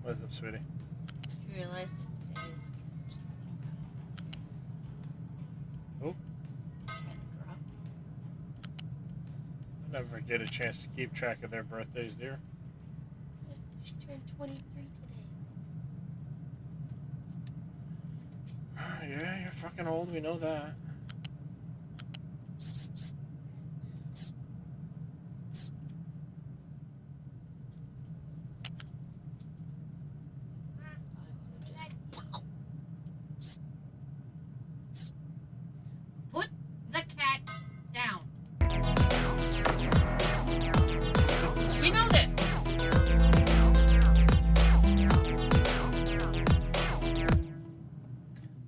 What's up, sweetie? You realize that today is Oh. Canada drop. I never get a chance to keep track of their birthdays, dear. She turned 23 today. Yeah, you're fucking old. We know that. Put the cat down. We know this.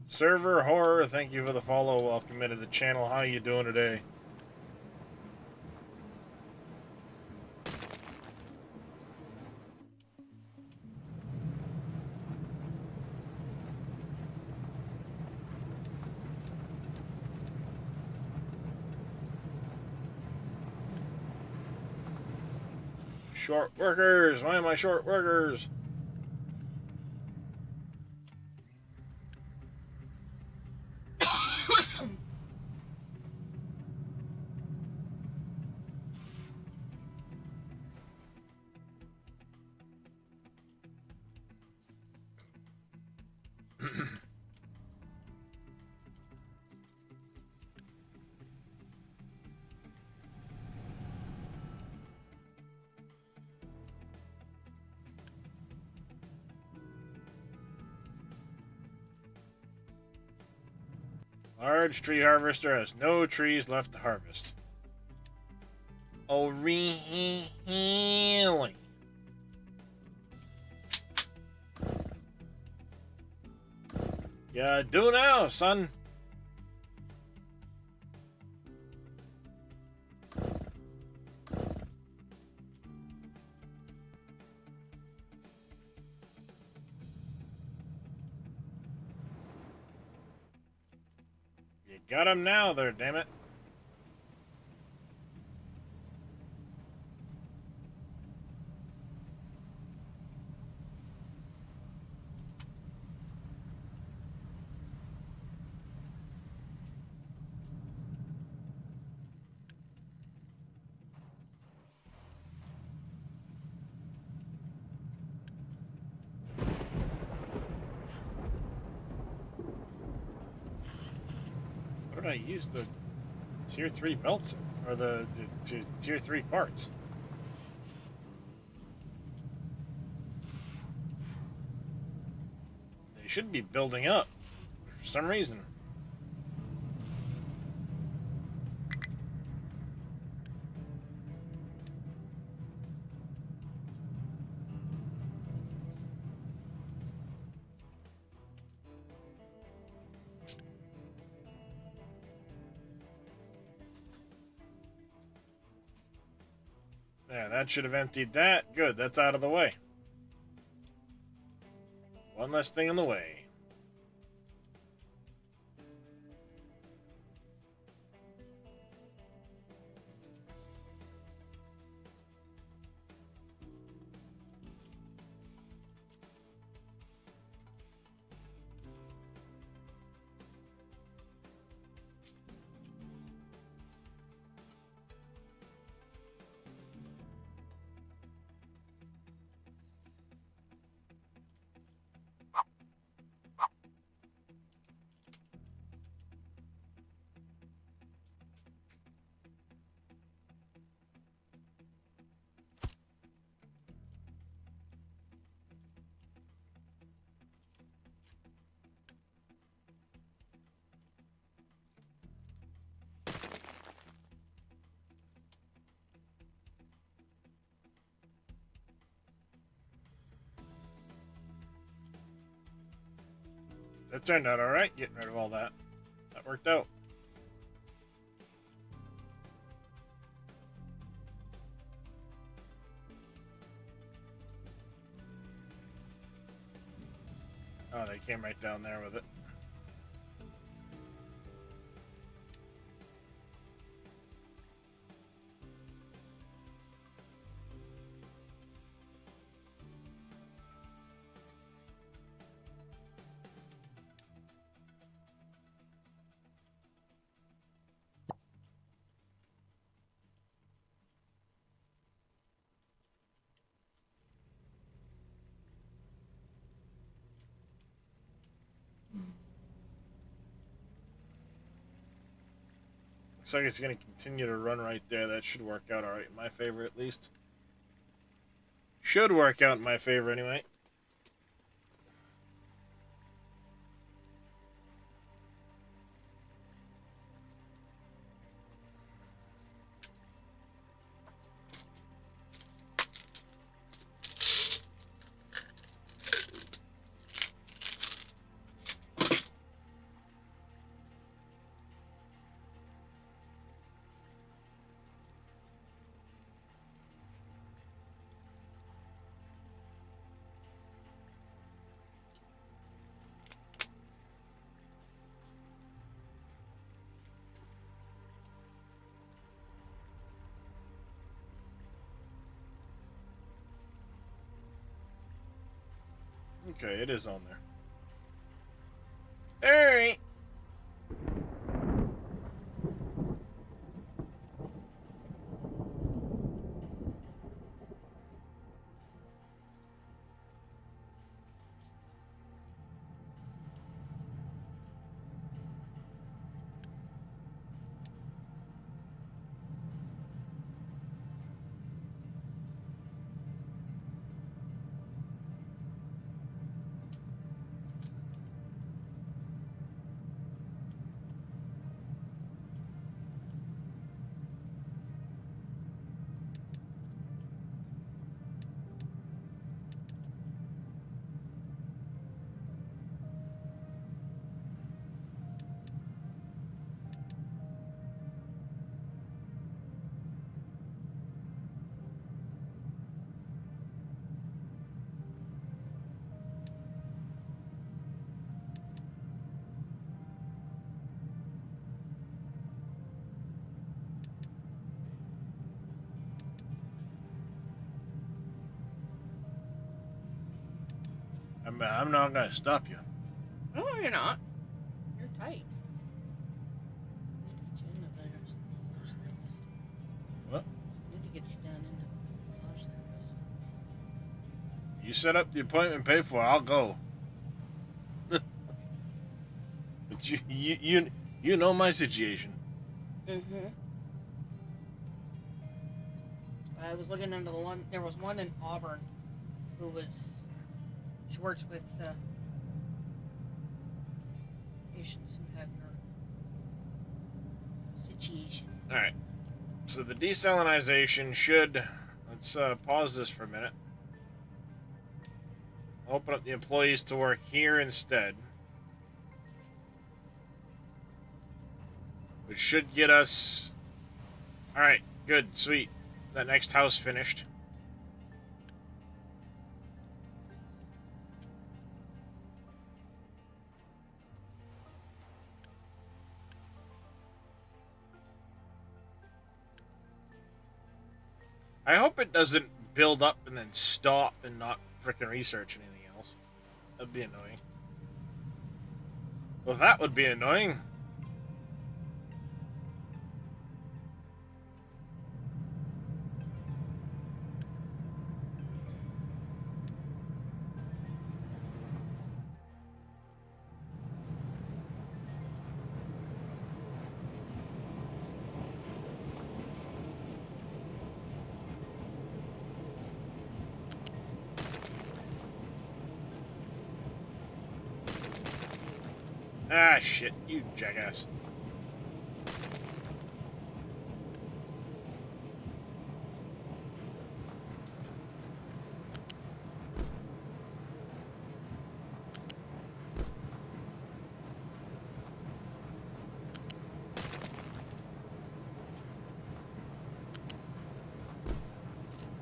Server Horror, thank you for the follow. Welcome into the channel. How you doing today? Short workers. Why am I short workers? Large tree harvester has no trees left to harvest. Oh, really? Yeah, do now, son. You got him now there, damn it. would I use the tier 3 belts or the tier 3 parts? They should be building up for some reason. Yeah, that should have emptied that. Good, that's out of the way. One less thing in the way. That turned out alright, getting rid of all that. That worked out. Oh, they came right down there with it. Looks like it's going to continue to run right there. That should work out alright in my favor, at least. Should work out in my favor, anyway. Okay, it is on there. Alright. I'm not gonna stop you. No, you're not. You're tight. Need to get you into there. Massage therapist. What? Need to get you down into the massage therapist. You set up the appointment, pay for it, I'll go. But You know my situation. Mm-hmm. I was looking into the one. There was one in Auburn who was. She works with patients who have your situation. All right. So the desalinization should. Let's pause this for a minute. Open up the employees to work here instead. Which should get us. All right. Good. Sweet. That next house finished. I hope it doesn't build up and then stop and not frickin' research anything else. That'd be annoying. Well, that would be annoying. Ah, shit. You jackass.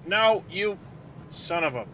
No, you son of a...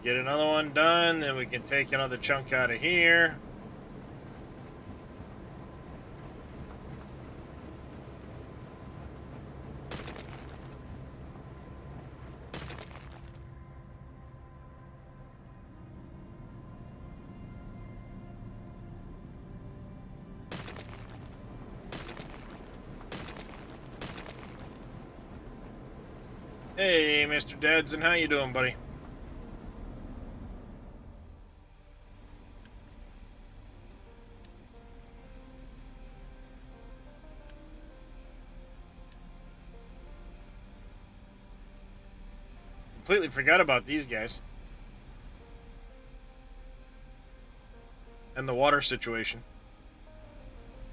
Get another one done, then we can take another chunk out of here. Hey, Mr. Dadson, how you doing, buddy? Completely forgot about these guys. And the water situation.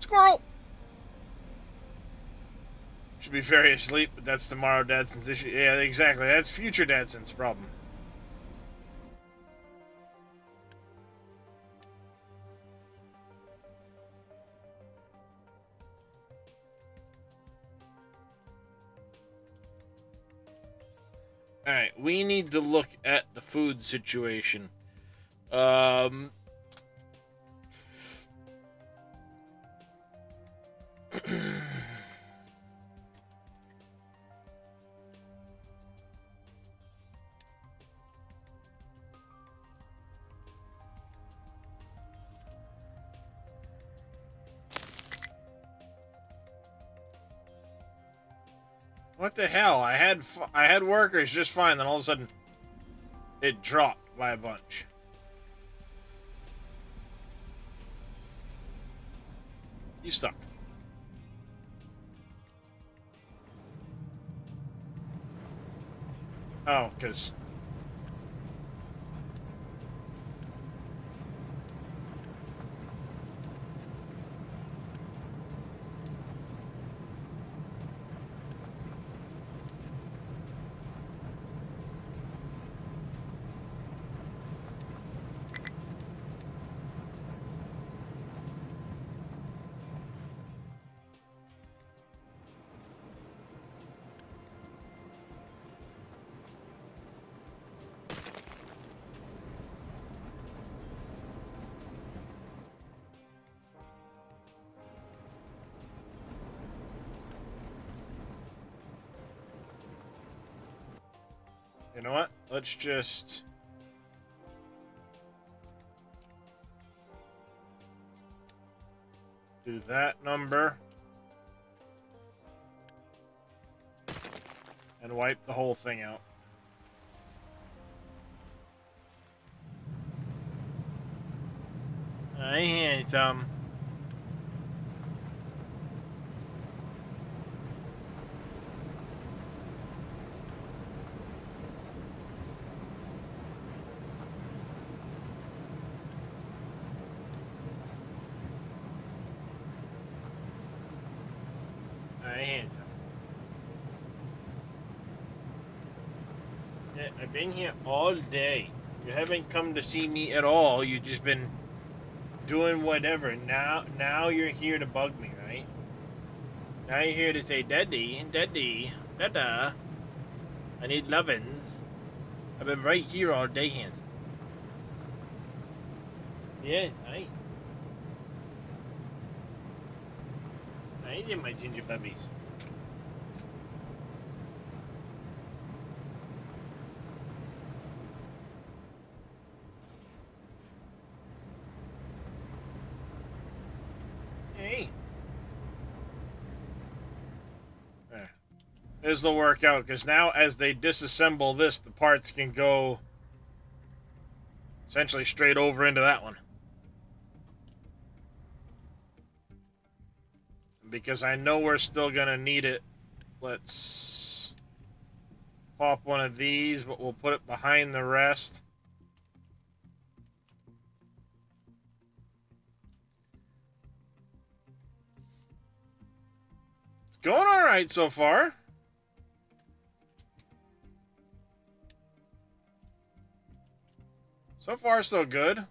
Squirrel! Should be very asleep, but that's tomorrow Dadson's issue. Yeah, exactly. That's future Dadson's problem. Alright, we need to look at the food situation. What the hell? I had workers just fine, then all of a sudden it dropped by a bunch. You stuck. Oh, because... You know what? Let's just... do that number. And wipe the whole thing out. I hear some. I hear some. Yeah, I've been here all day. You haven't come to see me at all. You've just been doing whatever. Now you're here to bug me, right? Now you're here to say, Daddy, Daddy, Dada, I need lovin's. I've been right here all day, handsome. Yes, I did my ginger puppies. Hey. There. This will work out, because now as they disassemble this, the parts can go essentially straight over into that one. Because I know we're still going to need it, let's pop one of these, but we'll put it behind the rest. It's going all right so far. So far, so good.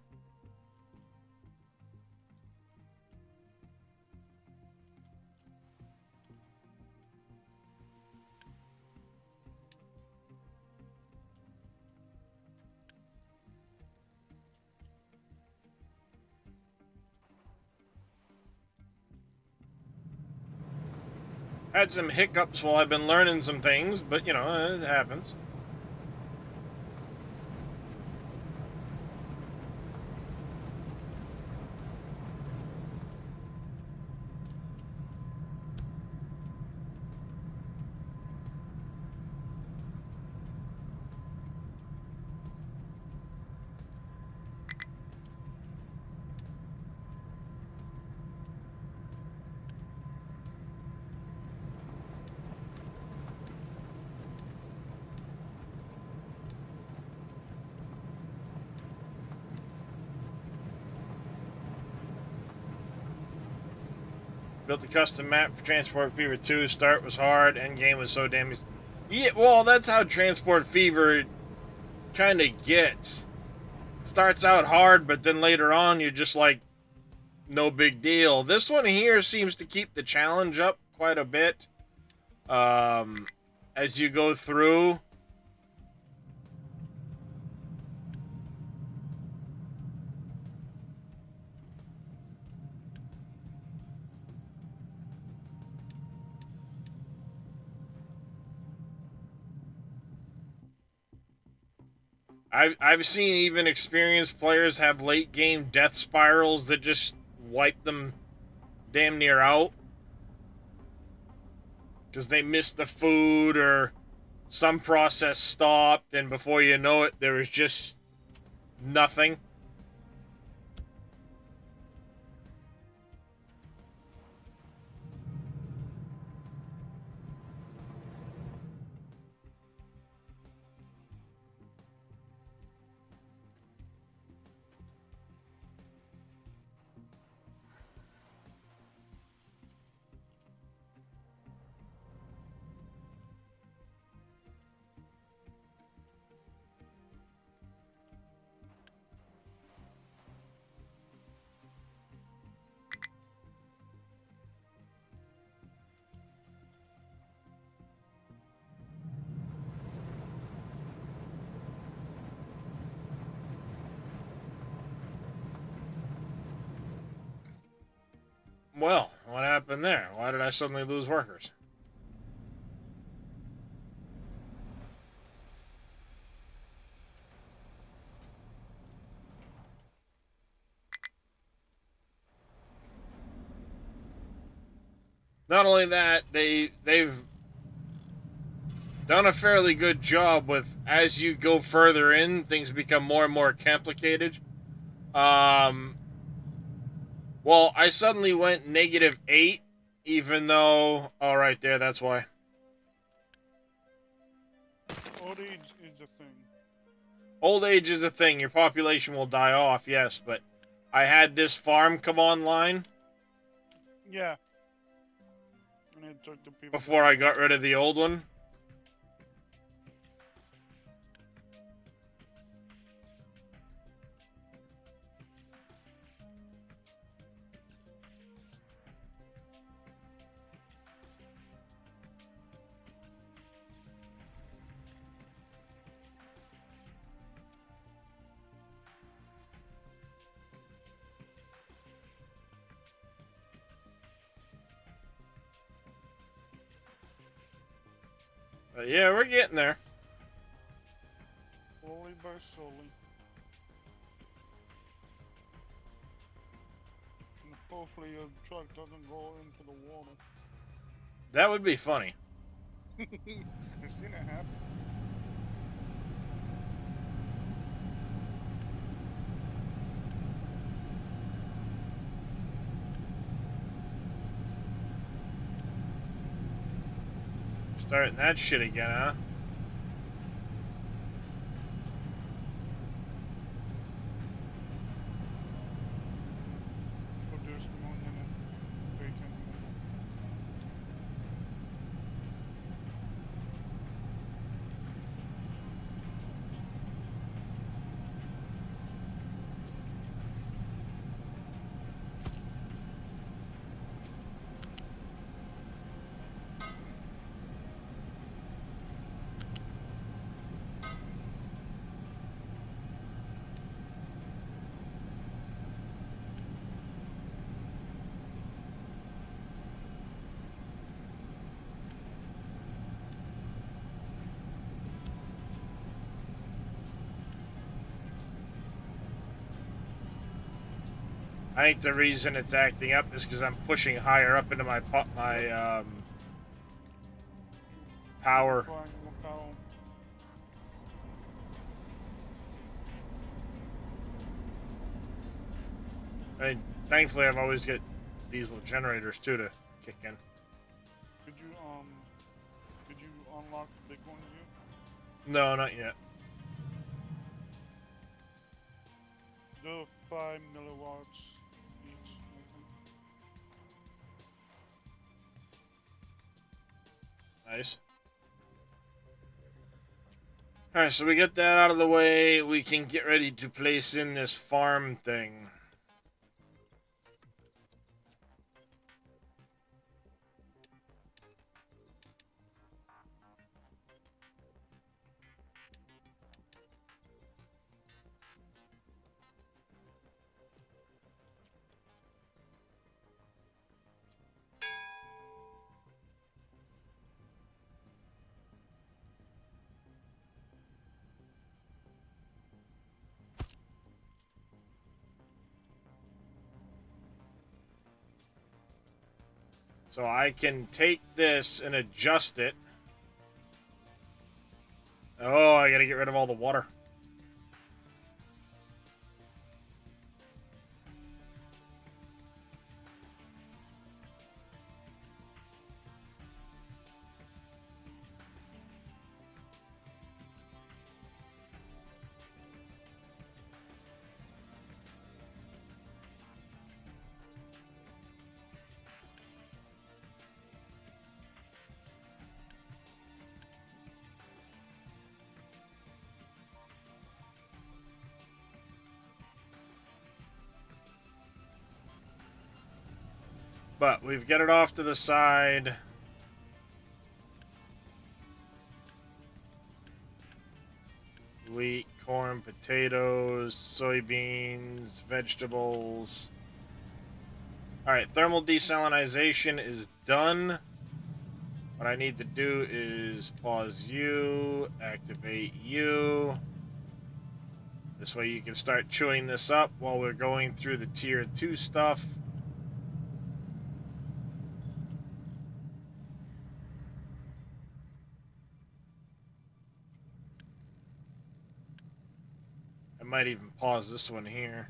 Had some hiccups while I've been learning some things, but you know, it happens. Built a custom map for Transport Fever 2. Start was hard, endgame was so damn... Yeah, well, that's how Transport Fever kind of gets. Starts out hard, but then later on, you're just like, no big deal. This one here seems to keep the challenge up quite a bit. As you go through... I've seen even experienced players have late game death spirals that just wipe them damn near out because they missed the food or some process stopped, and before you know it, there was just nothing. Well, what happened there? Why did I suddenly lose workers? Not only that, they've done a fairly good job with, as you go further in, things become more and more complicated. Well, I suddenly went -8, even though, oh, right there, that's why. Old age is the thing. Old age is a thing. Your population will die off, yes, but I had this farm come online Yeah. And it took the people before down. I got rid of the old one. But yeah, we're getting there. Slowly by slowly. And hopefully your truck doesn't go into the water. That would be funny. I've seen it happen. Starting that shit again, huh? Produce more than a bacon. I think the reason it's acting up is because I'm pushing higher up into my power. Applying more power. I mean, thankfully, I've always got diesel generators too to kick in. Did you unlock the big ones yet? No, not yet. They're 5 milliwatts each. I think. Nice. Alright, so we get that out of the way. We can get ready to place in this farm thing. So I can take this and adjust it. Oh, I gotta get rid of all the water. But we've got it off to the side. Wheat, corn, potatoes, soybeans, vegetables. Alright, thermal desalinization is done. What I need to do is pause you, activate you. This way you can start chewing this up while we're going through the tier 2 stuff. I might even pause this one here.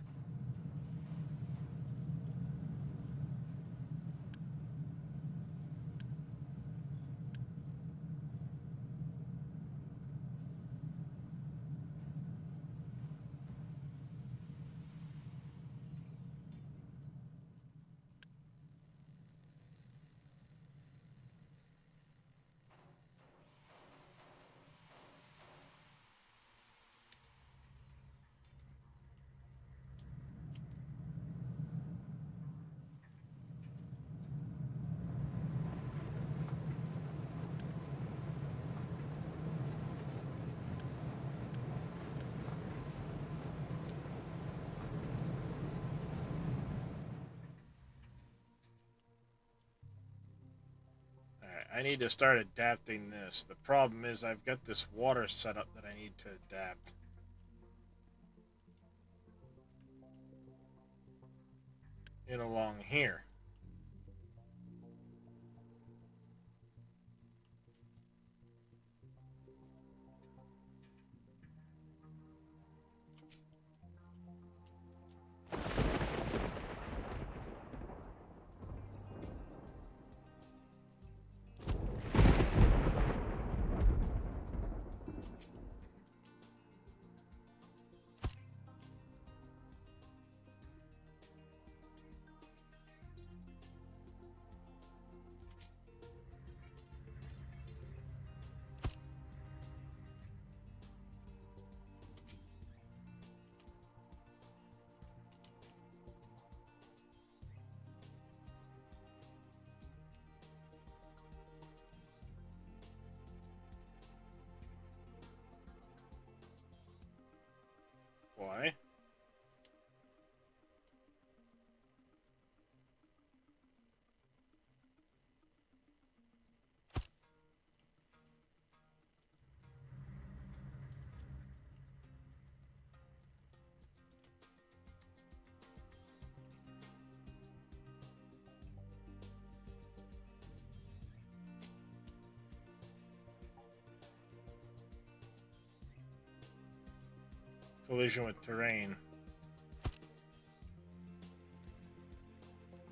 I need to start adapting this. The problem is I've got this water set up that I need to adapt. In along here. Why? Collision with terrain.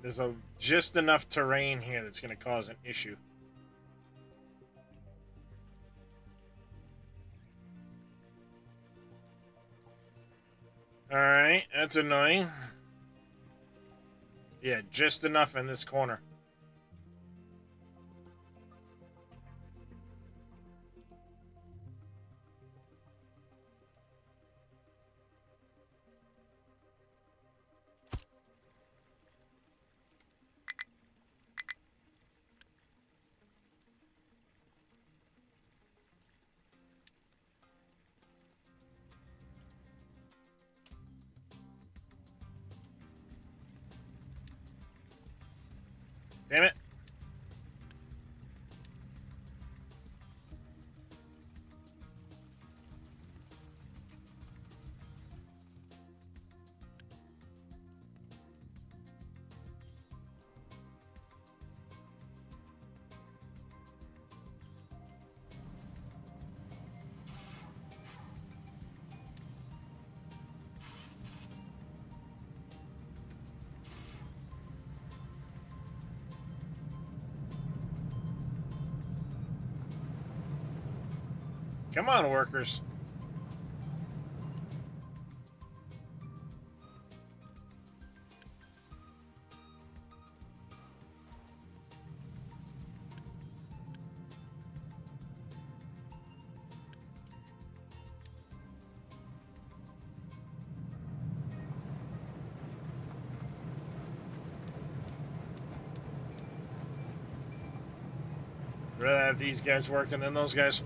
There's just enough terrain here that's going to cause an issue. Alright, that's annoying. Yeah, just enough in this corner. Damn it. Come on, workers. I'd rather have these guys working than those guys.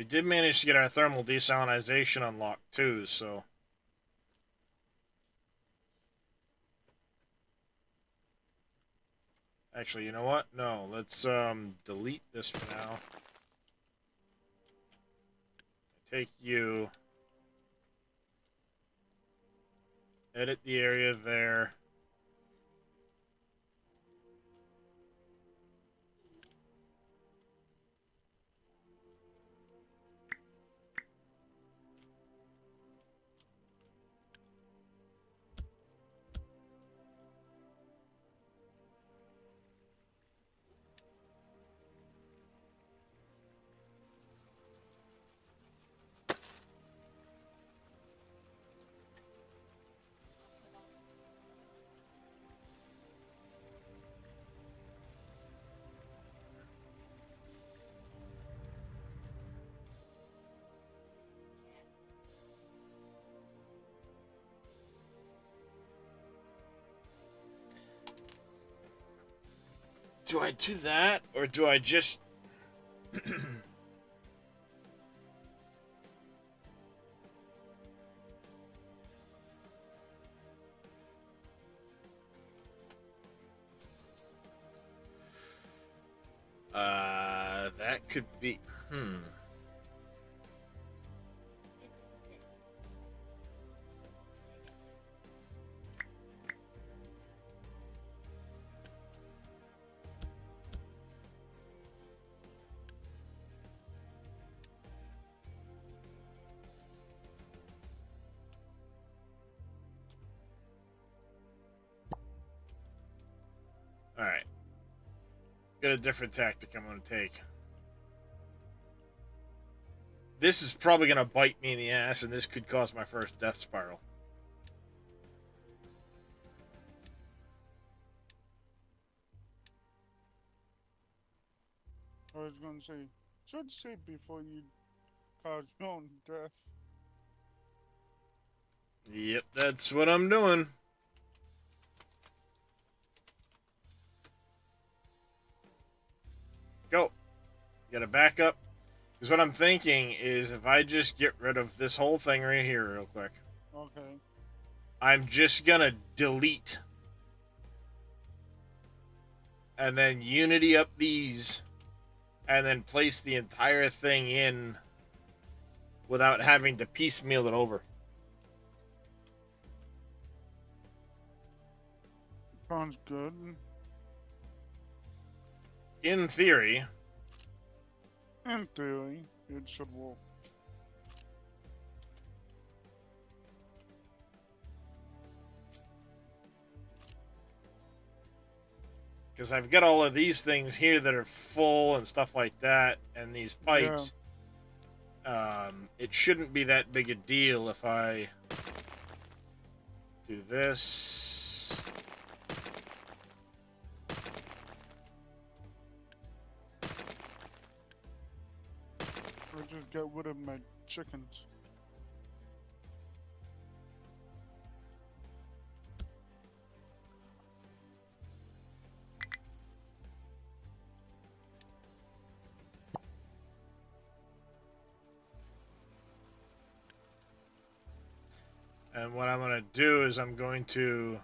We did manage to get our thermal desalinization unlocked too, so... Actually, you know what? No, let's delete this for now. Take you... Edit the area there. Do I do that, or do I just... that could be... Alright. Got a different tactic I'm going to take. This is probably going to bite me in the ass, and this could cause my first death spiral. I was gonna say, should say before you cause your own death. Yep, that's what I'm doing. Go. Got to back up. Because what I'm thinking is if I just get rid of this whole thing right here real quick. Okay. I'm just going to delete. And then unity up these. And then place the entire thing in without having to piecemeal it over. Sounds good. In theory. In theory, it should work. Because I've got all of these things here that are full and stuff like that, and these pipes. Yeah. It shouldn't be that big a deal if I do this. Or just get rid of my chickens. And what I'm going to do is I'm going to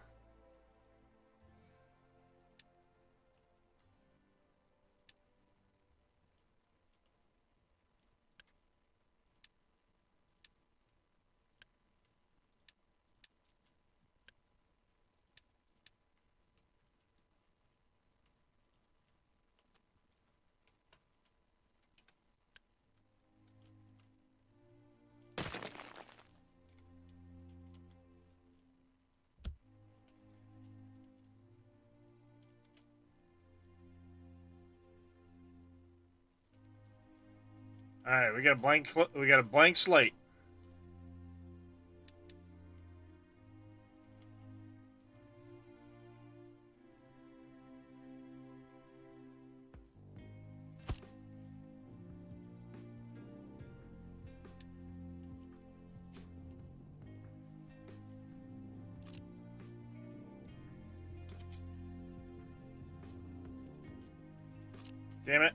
All right, we got a blank slate. Damn it.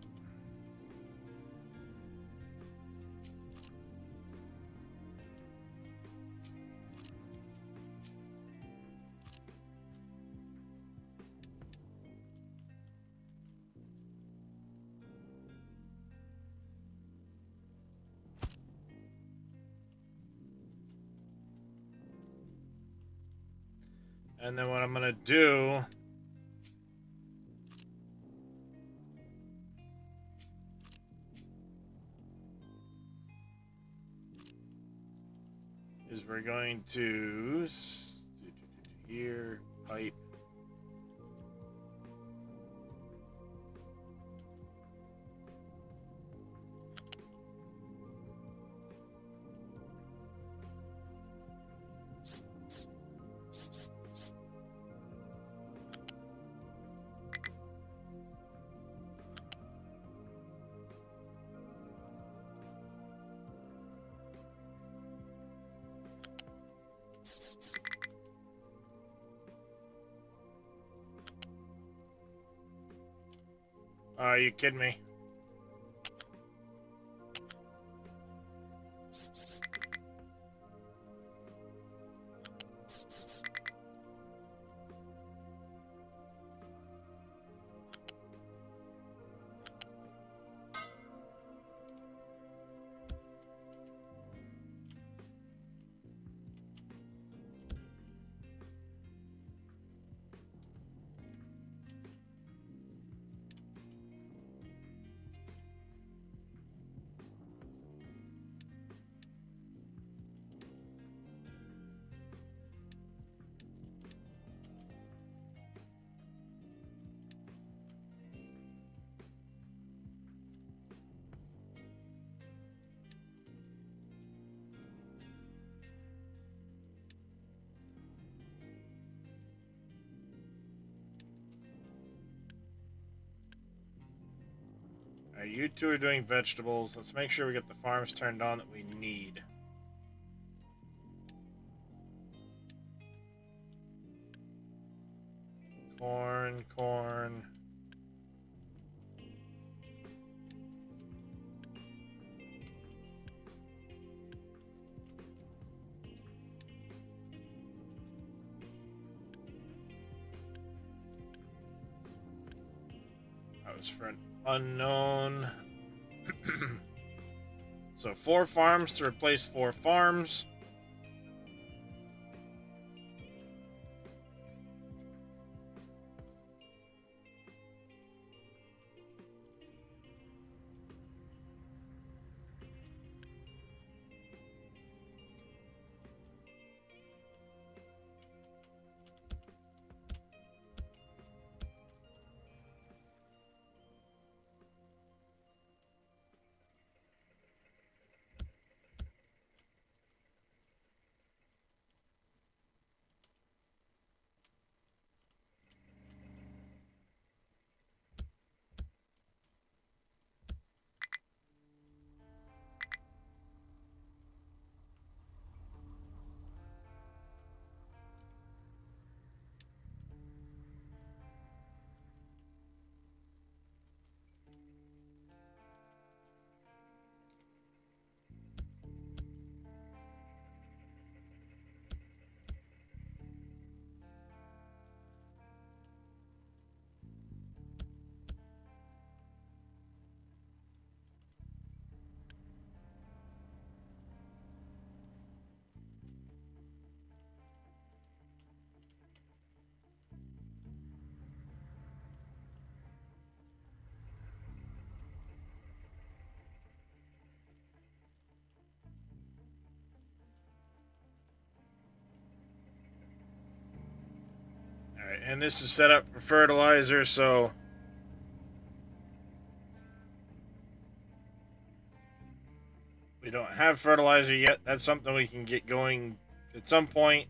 And then what I'm gonna do is we're going to here pipe. Are you kidding me? Alright, you two are doing vegetables. Let's make sure we get the farms turned on that we need. Corn. That was for an unknown. So 4 farms to replace 4 farms. Alright, and this is set up for fertilizer, so we don't have fertilizer yet. That's something we can get going at some point.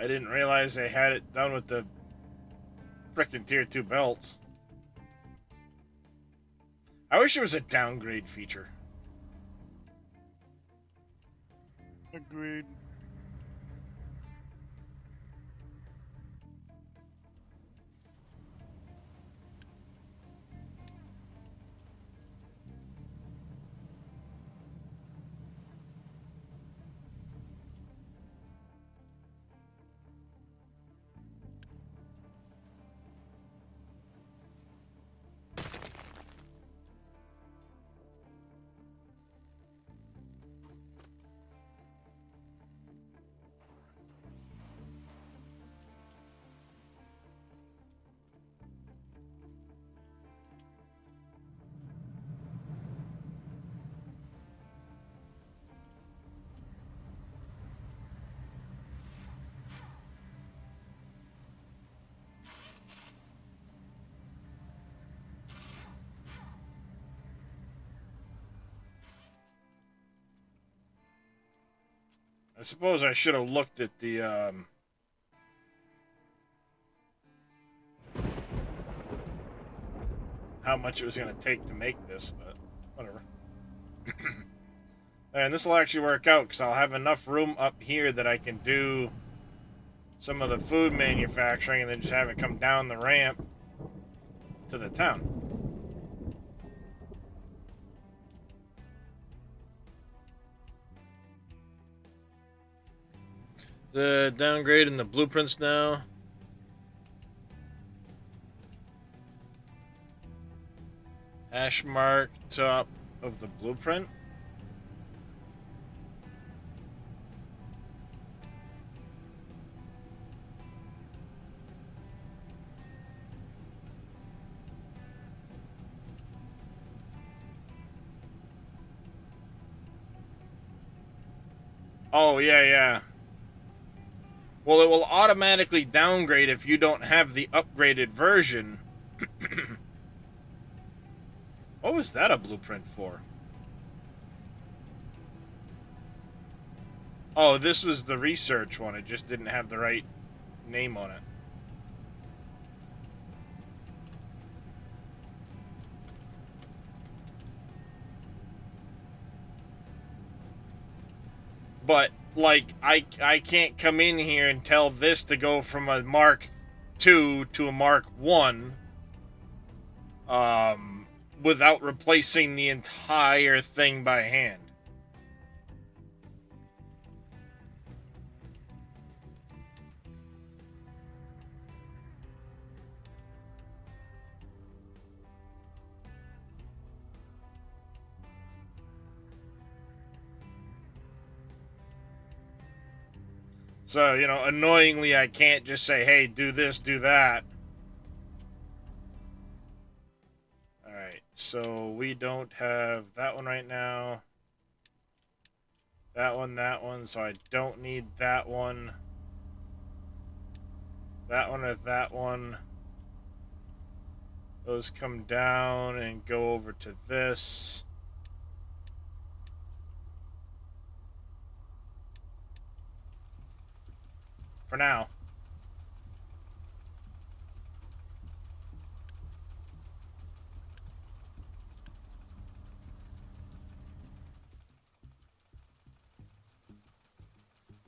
I didn't realize they had it done with the frickin' tier 2 belts. I wish there was a downgrade feature. Agreed. I suppose I should have looked at the, how much it was going to take to make this, but whatever. And this will actually work out, because I'll have enough room up here that I can do some of the food manufacturing and then just have it come down the ramp to the town. The downgrade in the blueprints now. Hash mark top of the blueprint. Oh, yeah. Well, it will automatically downgrade if you don't have the upgraded version. What was that a blueprint for? Oh, this was the research one. It just didn't have the right name on it. But, like, I can't come in here and tell this to go from a Mark II to a Mark I, without replacing the entire thing by hand. So, you know, annoyingly, I can't just say, hey, do this, do that. Alright, so we don't have that one right now. That one, so I don't need that one. That one or that one. Those come down and go over to this. For now.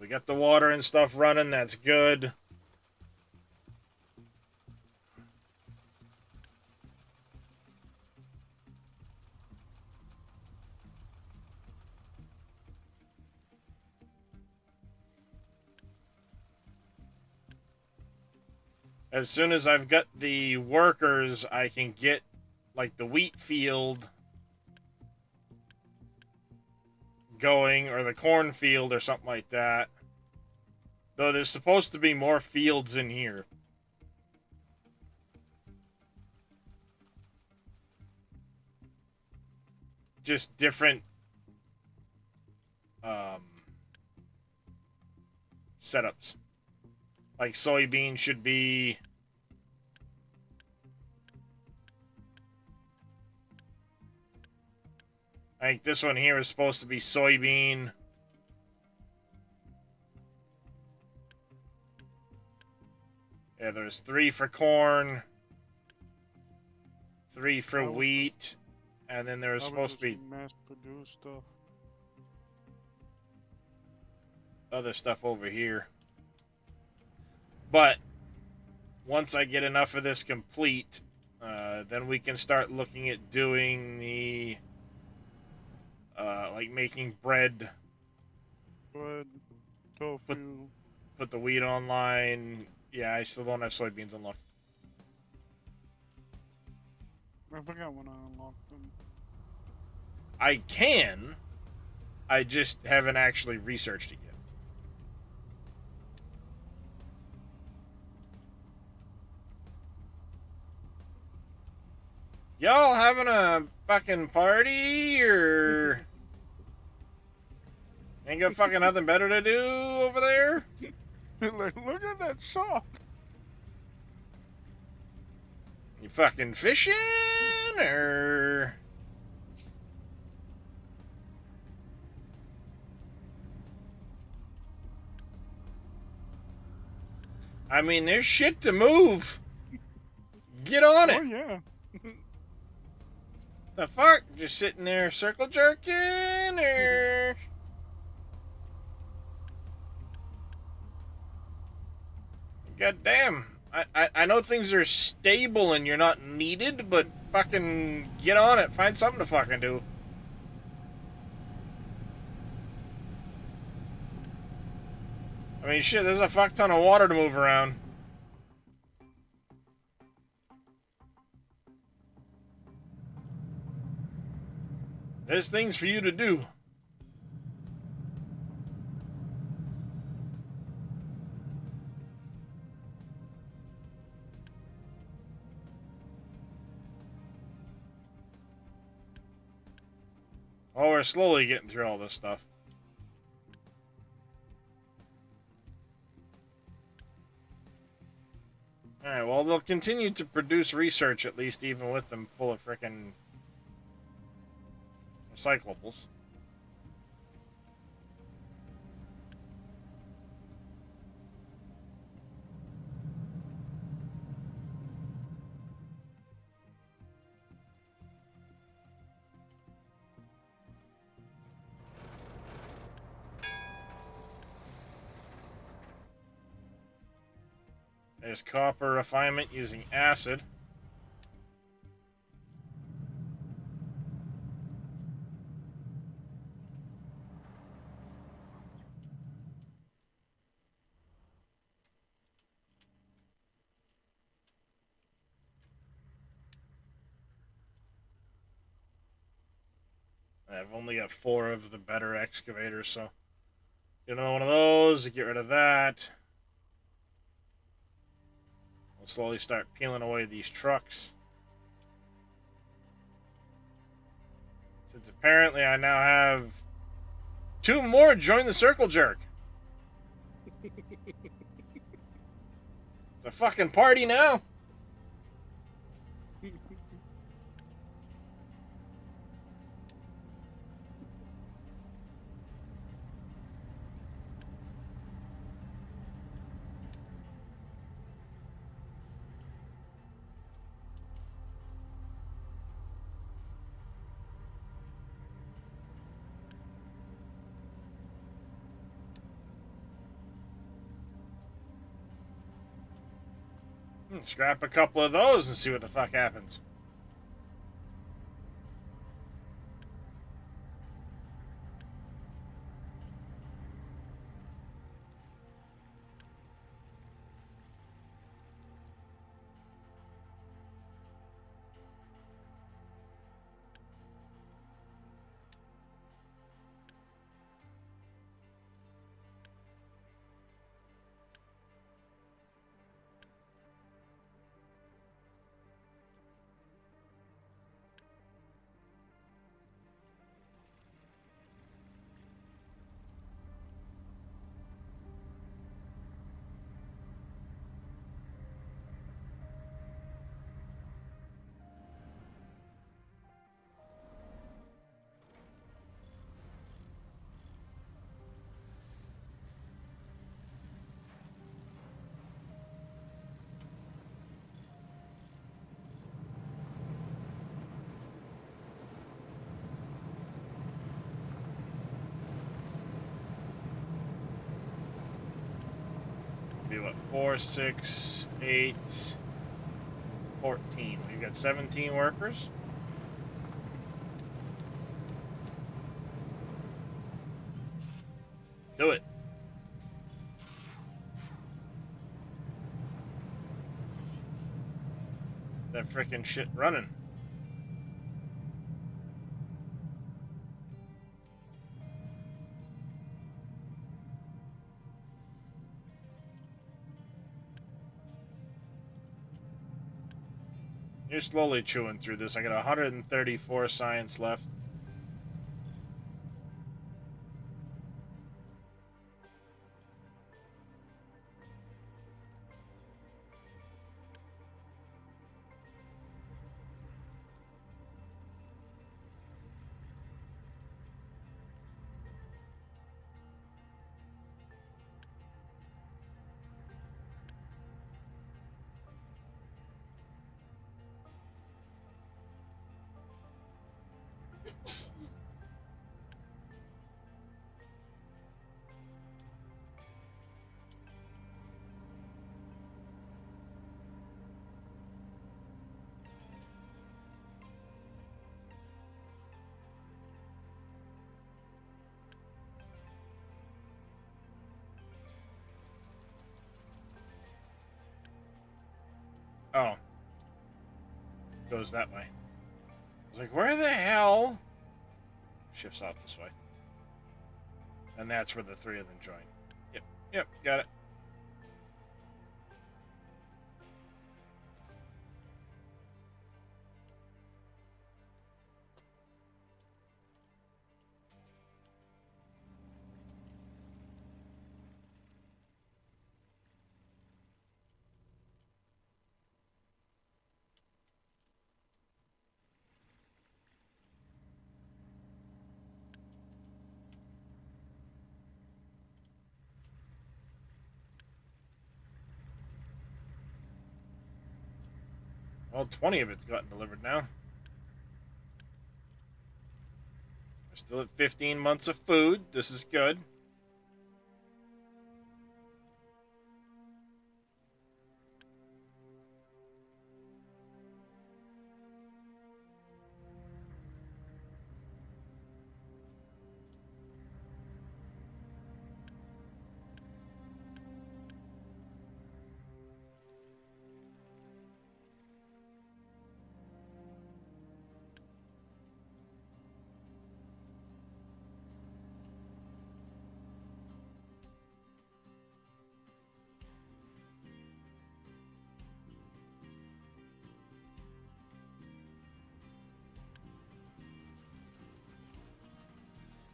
We got the water and stuff running, that's good. As soon as I've got the workers, I can get, like, the wheat field going, or the cornfield or something like that. Though there's supposed to be more fields in here. Just different setups. Like soybean should be I think this one here is supposed to be soybean. there's 3 for corn, 3 for I was- wheat, and then there was I would supposed to just be mass produce stuff. other stuff over here. But once I get enough of this complete, then we can start looking at doing the like making bread, Bread, tofu. put the wheat online. Yeah, I still don't have soybeans unlocked. I forgot when I unlocked them. I can, I just haven't actually researched it yet. Y'all having a fucking party, or ain't got fucking nothing better to do over there? Like, look at that sock. You fucking fishing, or I mean, there's shit to move. Get on Oh it. yeah. The fuck? Just sitting there circle jerking, or god damn. I know things are stable and you're not needed, but fucking get on it. Find something to fucking do. I mean, shit, there's a fuck ton of water to move around. There's things for you to do. Oh, we're slowly getting through all this stuff. Alright, well, they'll continue to produce research, at least, even with them full of frickin' recyclables. There's copper refinement using acid. I've only got 4 of the better excavators, so get another one of those to get rid of that. We'll slowly start peeling away these trucks. Since apparently I now have 2 more join the circle jerk. It's a fucking party now. Scrap a couple of those and see what the fuck happens. be what? 4, 6, 8, 14. We've got 17 workers. Do it. That frickin' shit running. You're slowly chewing through this. I got 134 science left. Oh. Goes that way. I was like, where the hell? Shifts off this way. And that's where the three of them join. Yep, got it. Well, 20 of it's gotten delivered now. We're still at 15 months of food. This is good.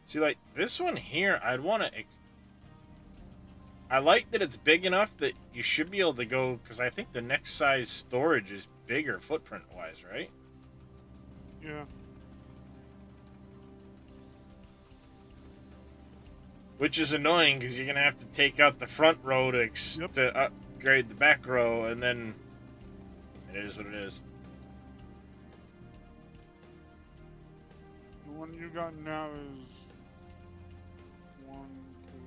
See, like, this one here, I'd want to... I like that it's big enough that you should be able to go... Because I think the next size storage is bigger footprint-wise, right? Yeah. Which is annoying, because you're going to have to take out the front row to, Yep. to upgrade the back row, and then... It is what it is. The one you got now is 1, 2,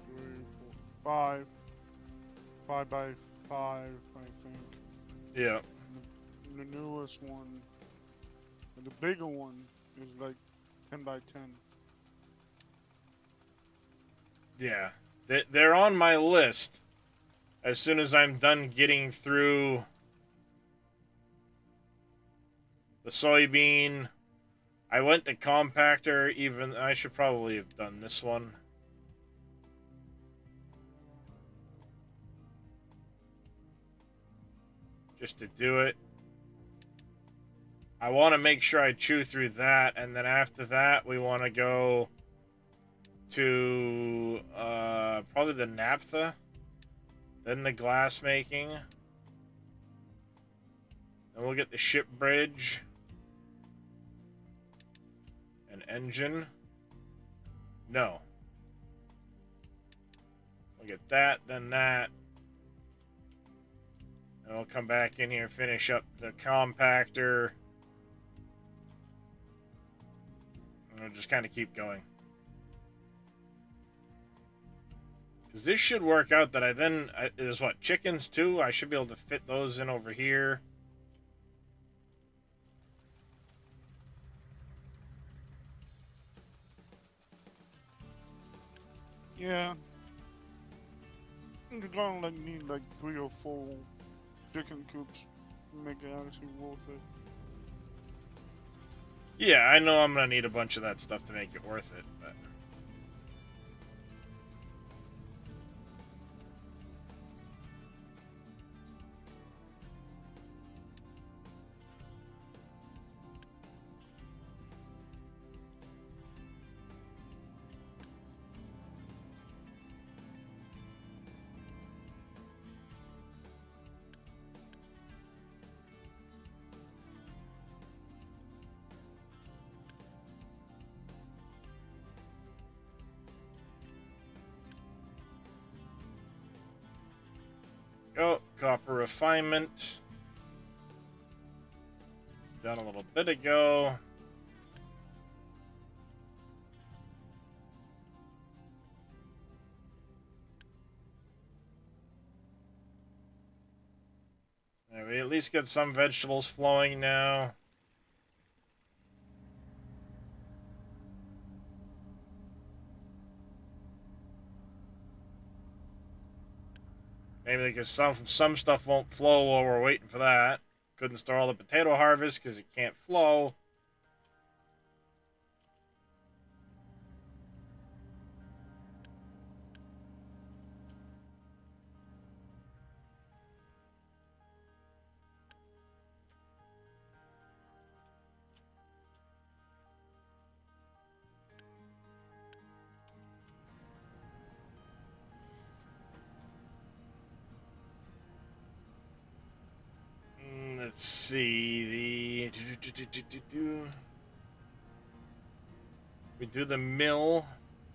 3, 4, 5. 5 by 5, I think. Yeah. And the newest one, the bigger one, is like 10 by 10. Yeah. They're on my list. As soon as I'm done getting through the soybean, I went to compactor. Even I should probably have done this one. Just to do it. I want to make sure I chew through that, and then after that, we want to go to probably the naphtha, then the glass making, then we'll get the ship bridge, an engine. No, we'll get that, then that, and we'll come back in here, finish up the compactor, and we'll just kind of keep going. Because this should work out that there's what, chickens too? I should be able to fit those in over here. Yeah. You're gonna like need like 3 or 4 chicken coops to make it actually worth it. Yeah, I know I'm gonna need a bunch of that stuff to make it worth it, but... Go, copper refinement. It's done a little bit ago. Yeah, we at least get some vegetables flowing now. Maybe because some stuff won't flow while we're waiting for that. Couldn't store all the potato harvest because it can't flow. Let's see, we do the mill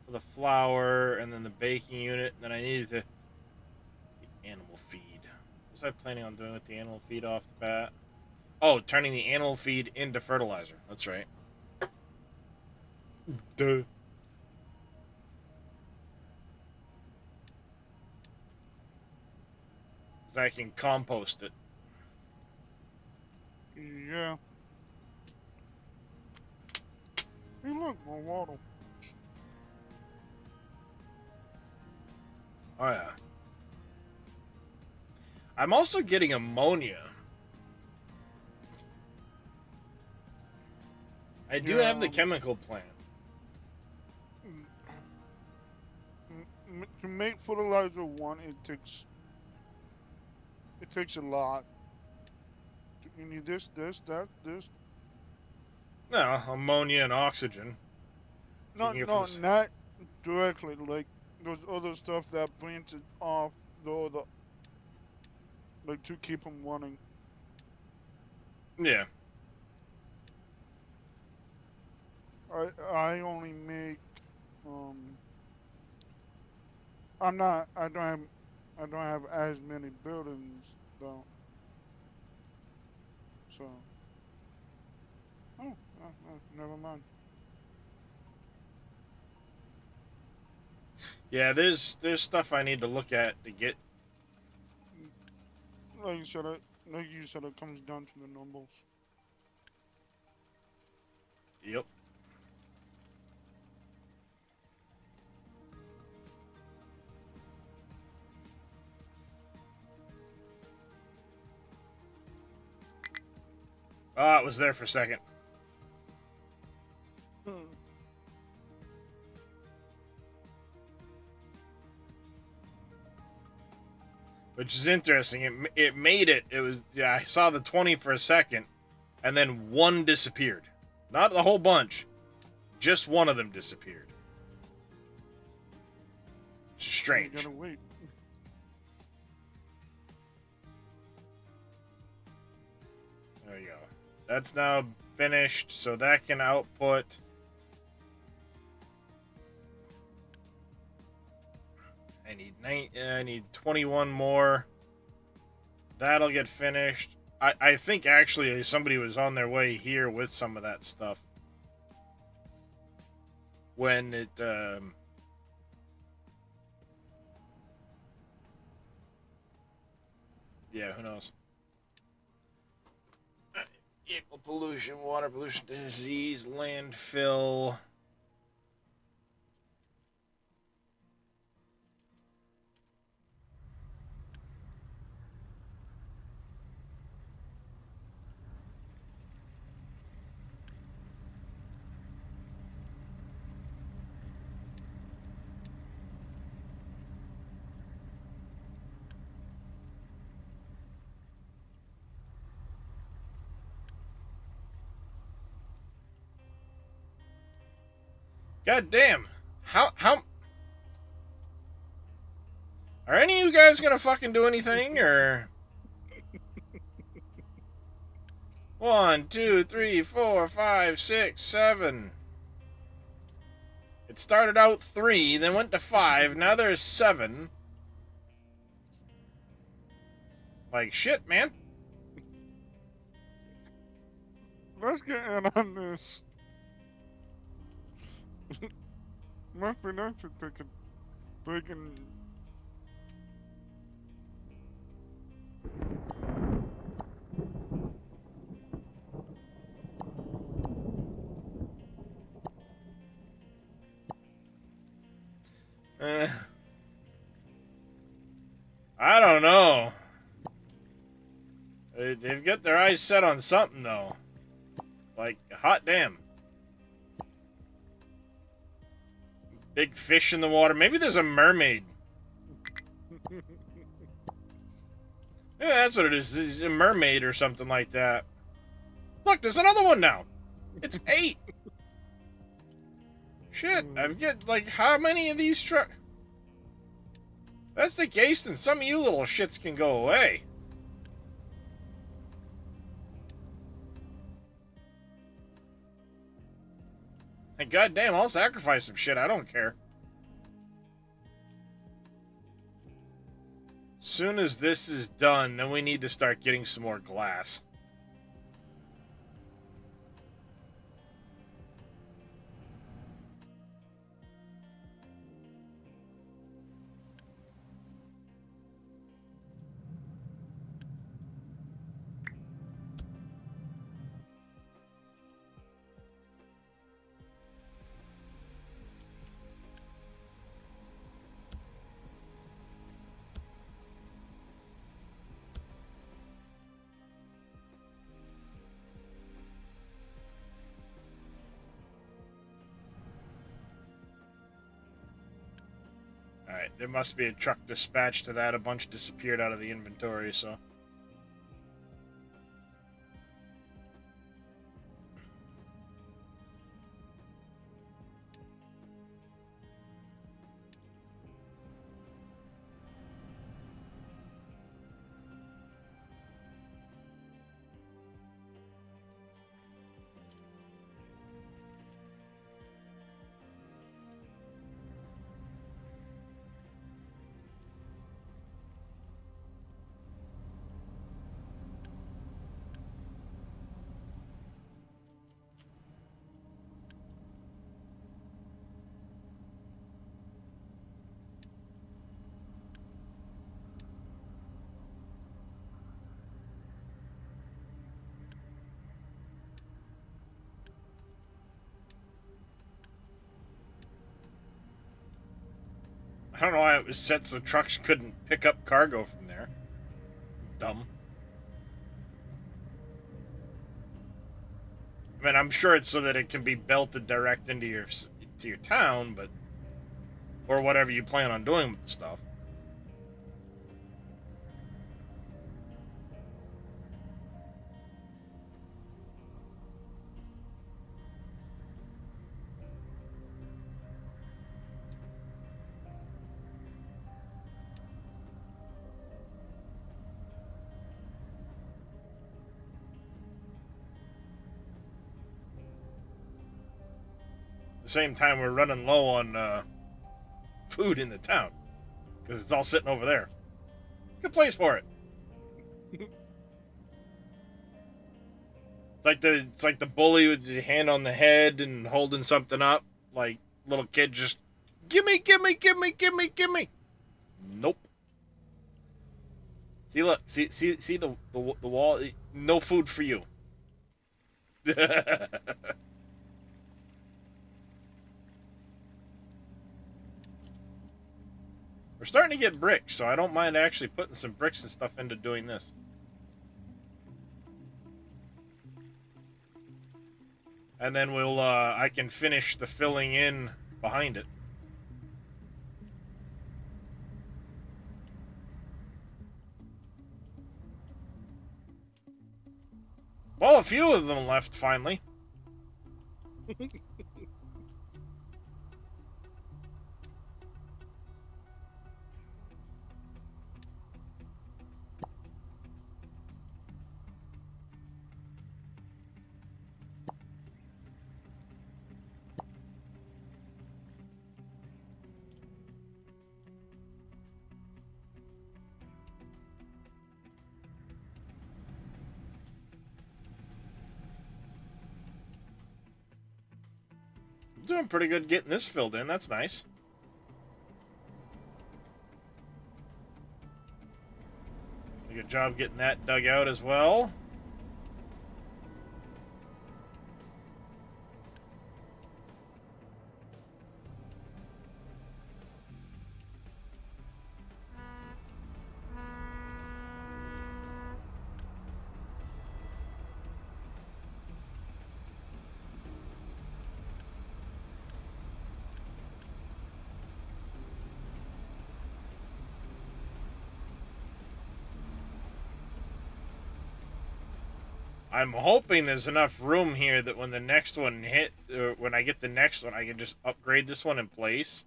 for the flour and then the baking unit, and then I needed the animal feed. What was I planning on doing with the animal feed off the bat? Oh, turning the animal feed into fertilizer. That's right. Duh. So I can compost it. Yeah. Hey, look, more water. Oh yeah. I'm also getting ammonia. I do have the chemical plant. To make fertilizer one, it takes a lot. You need this, this. No, ammonia and oxygen. No, not directly. Like those other stuff that brings it off the other, like to keep them running. Yeah. I only make I don't have as many buildings though. So never mind. Yeah, there's stuff I need to look at to get. Like you said, it comes down to the numbers. Yep. Oh, it was there for a second. Which is interesting. It made it. It was, yeah, I saw the 20 for a second, and then one disappeared. Not the whole bunch. Just one of them disappeared. It's strange. You gotta wait. There you go. That's now finished, so that can output. I need 21 more. That'll get finished. I think actually somebody was on their way here with some of that stuff. When it yeah, who knows? Vehicle pollution, water pollution, disease, landfill. God damn. How are any of you guys gonna fucking do anything, or 1, 2, 3, 4, 5, 6, 7. It started out 3, then went to 5, now there's 7. Like shit, man. Let's get in on this. Must be nice to take a bacon. I don't know. They've got their eyes set on something, though. Like, hot damn. Big fish in the water. Maybe there's a mermaid. Yeah, that's what it is. It's a mermaid or something like that. Look, there's another one now. It's 8. Shit, I've got, like, how many of these trucks? That's the case, then some of you little shits can go away. And goddamn, I'll sacrifice some shit. I don't care. Soon as this is done, then we need to start getting some more glass. Alright, there must be a truck dispatched to that. A bunch disappeared out of the inventory, so... I don't know why it was set so trucks couldn't pick up cargo from there. Dumb. I mean, I'm sure it's so that it can be belted direct into your town, but... or whatever you plan on doing with the stuff. At the same time, we're running low on food in the town because it's all sitting over there. Good place for it. It's like the bully with the hand on the head and holding something up, like little kid just gimme, gimme, gimme, gimme, gimme. Nope. See, look, see the wall. No food for you. We're starting to get bricks, so I don't mind actually putting some bricks and stuff into doing this. And then we'll, I can finish the filling in behind it. Well, a few of them left finally. Doing pretty good getting this filled in. That's nice. Good job getting that dug out as well. I'm hoping there's enough room here that when the next one when I get the next one, I can just upgrade this one in place.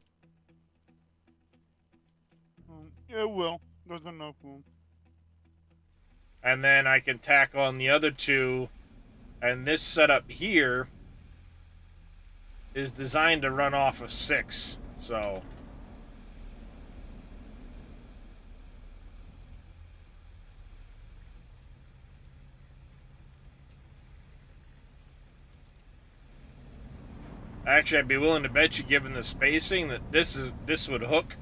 Yeah, it will. There's enough room. And then I can tack on the other two. And this setup here is designed to run off of 6. So... Actually, I'd be willing to bet you, given the spacing, that this would hook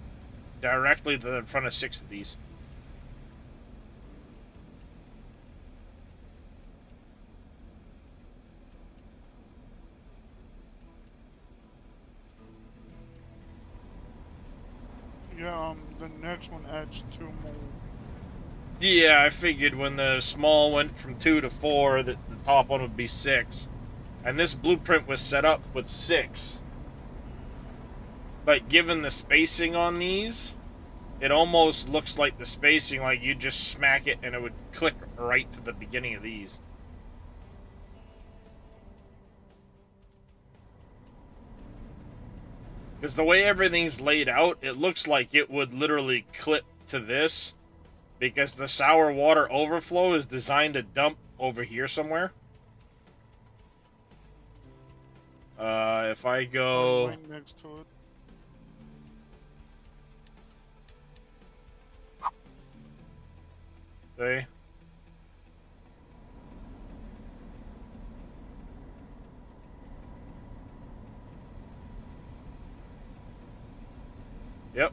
directly to the front of 6 of these. Yeah, the next one adds 2 more. Yeah, I figured when the small went from 2 to 4, that the top one would be 6. And this blueprint was set up with 6. But given the spacing on these, it almost looks like the spacing, like you just smack it and it would click right to the beginning of these. Because the way everything's laid out, it looks like it would literally clip to this. Because the sour water overflow is designed to dump over here somewhere. If I go... Right next to it. See? Yep.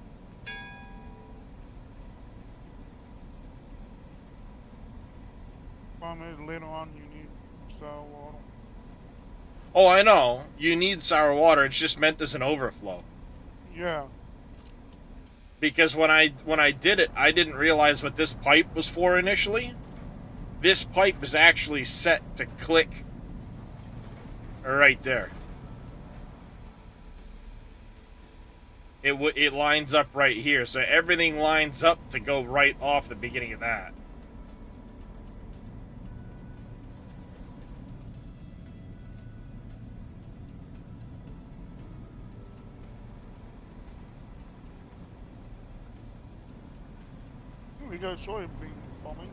Problem is, later on you need sour water. Oh, I know. You need sour water. It's just meant as an overflow. Yeah. Because when I did it, I didn't realize what this pipe was for initially. This pipe is actually set to click right there. It lines up right here, so everything lines up to go right off the beginning of that. We got soybean farming.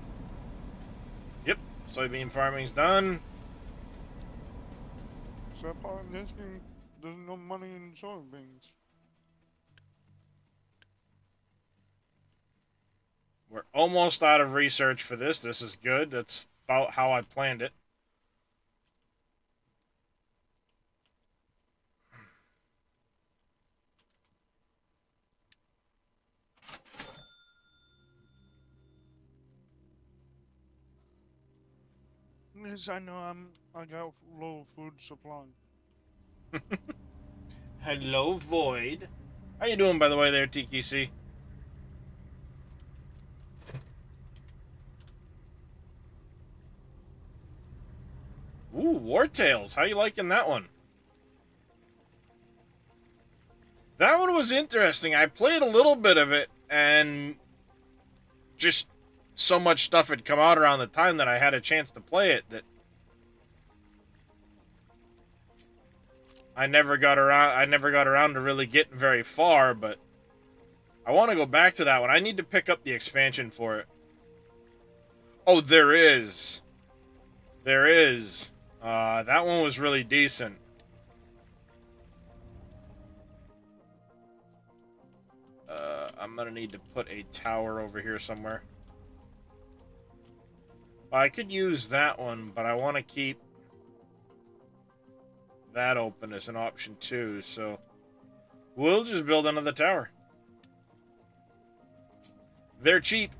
Yep, soybean farming's done. Except in this game, there's no money in soybeans. We're almost out of research for this. This is good. That's about how I planned it. Yes, I know. I got low food supply. Hello, Void. How you doing, by the way, there, TQC? Ooh, War Tales. How you liking that one? That one was interesting. I played a little bit of it, and just so much stuff had come out around the time that I had a chance to play it that I never got around to really getting very far, but I want to go back to that one. I need to pick up the expansion for it. Oh, there is. There is. That one was really decent. I'm gonna need to put a tower over here somewhere. I could use that one, but I want to keep that open as an option too, so we'll just build another tower. They're cheap.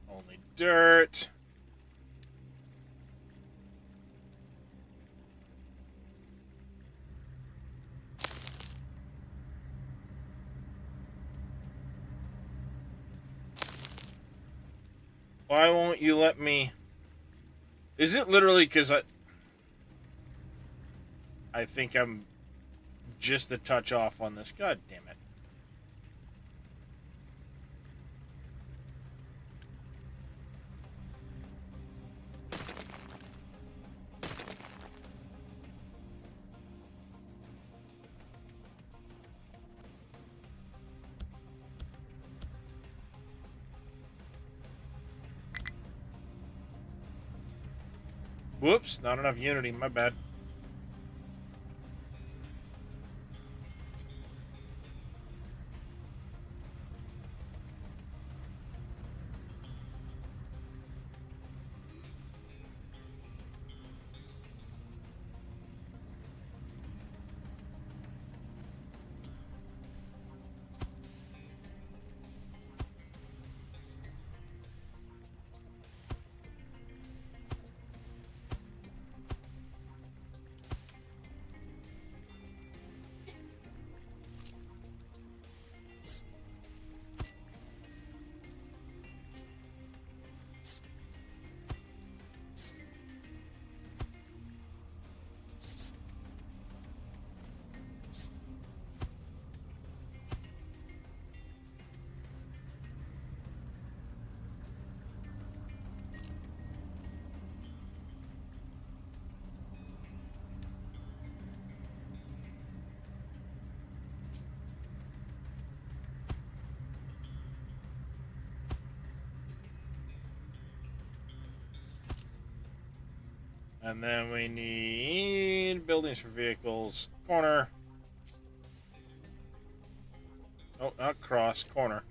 Only dirt. Why won't you let me... Is it literally because I think I'm just a touch off on this? God damn it. Whoops, not enough unity, my bad. And then we need buildings for vehicles. Corner. Oh, not cross. Corner.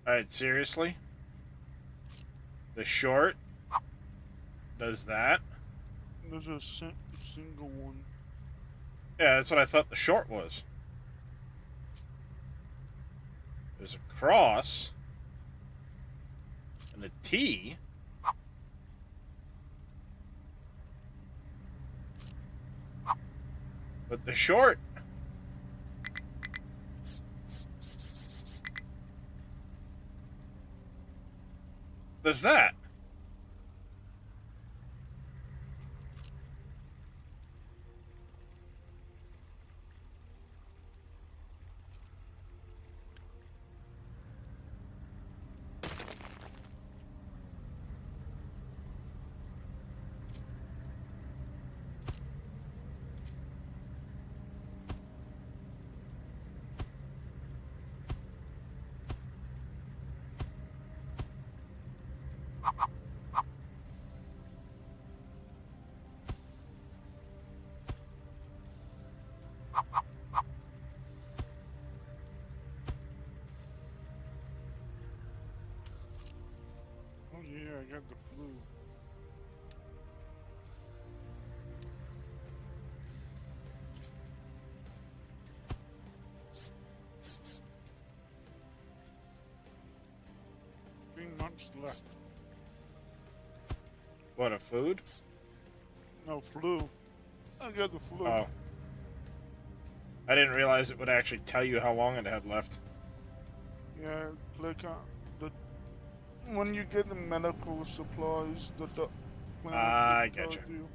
Alright, seriously? The short does that? There's a single one. Yeah, that's what I thought the short was. There's a cross and a T. But the short does that. Yeah, I got the flu. Months left. What, a food? No flu. I got the flu. Oh. I didn't realize it would actually tell you how long it had left. Yeah, click on the when you get the medical supplies, the I getcha. you.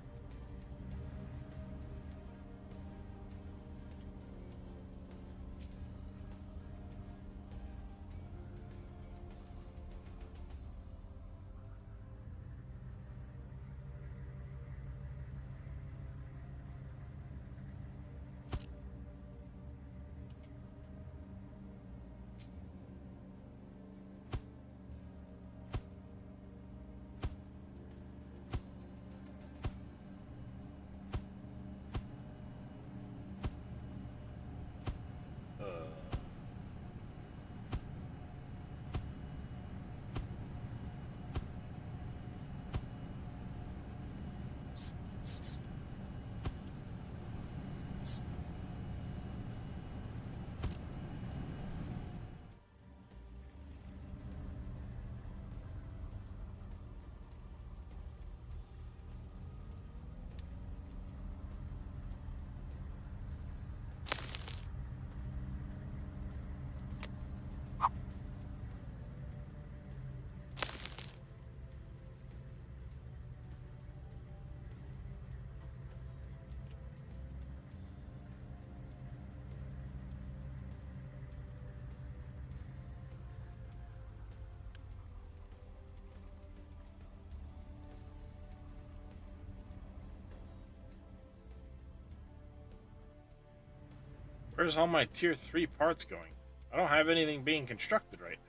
Where's all my tier 3 parts going? I don't have anything being constructed right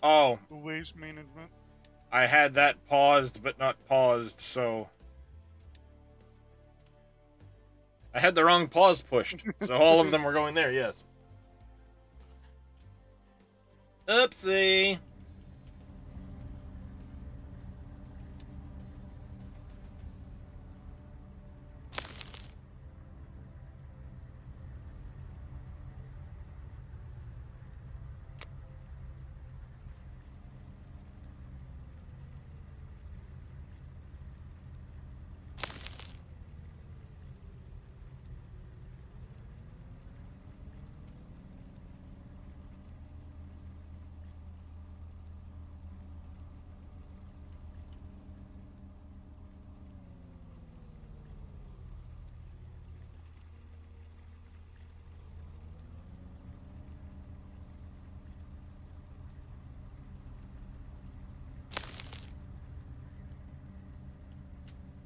now. Oh, The waste management. I had that paused, but not paused, so... I had the wrong pause pushed, so all of them were going there, yes. Oopsie!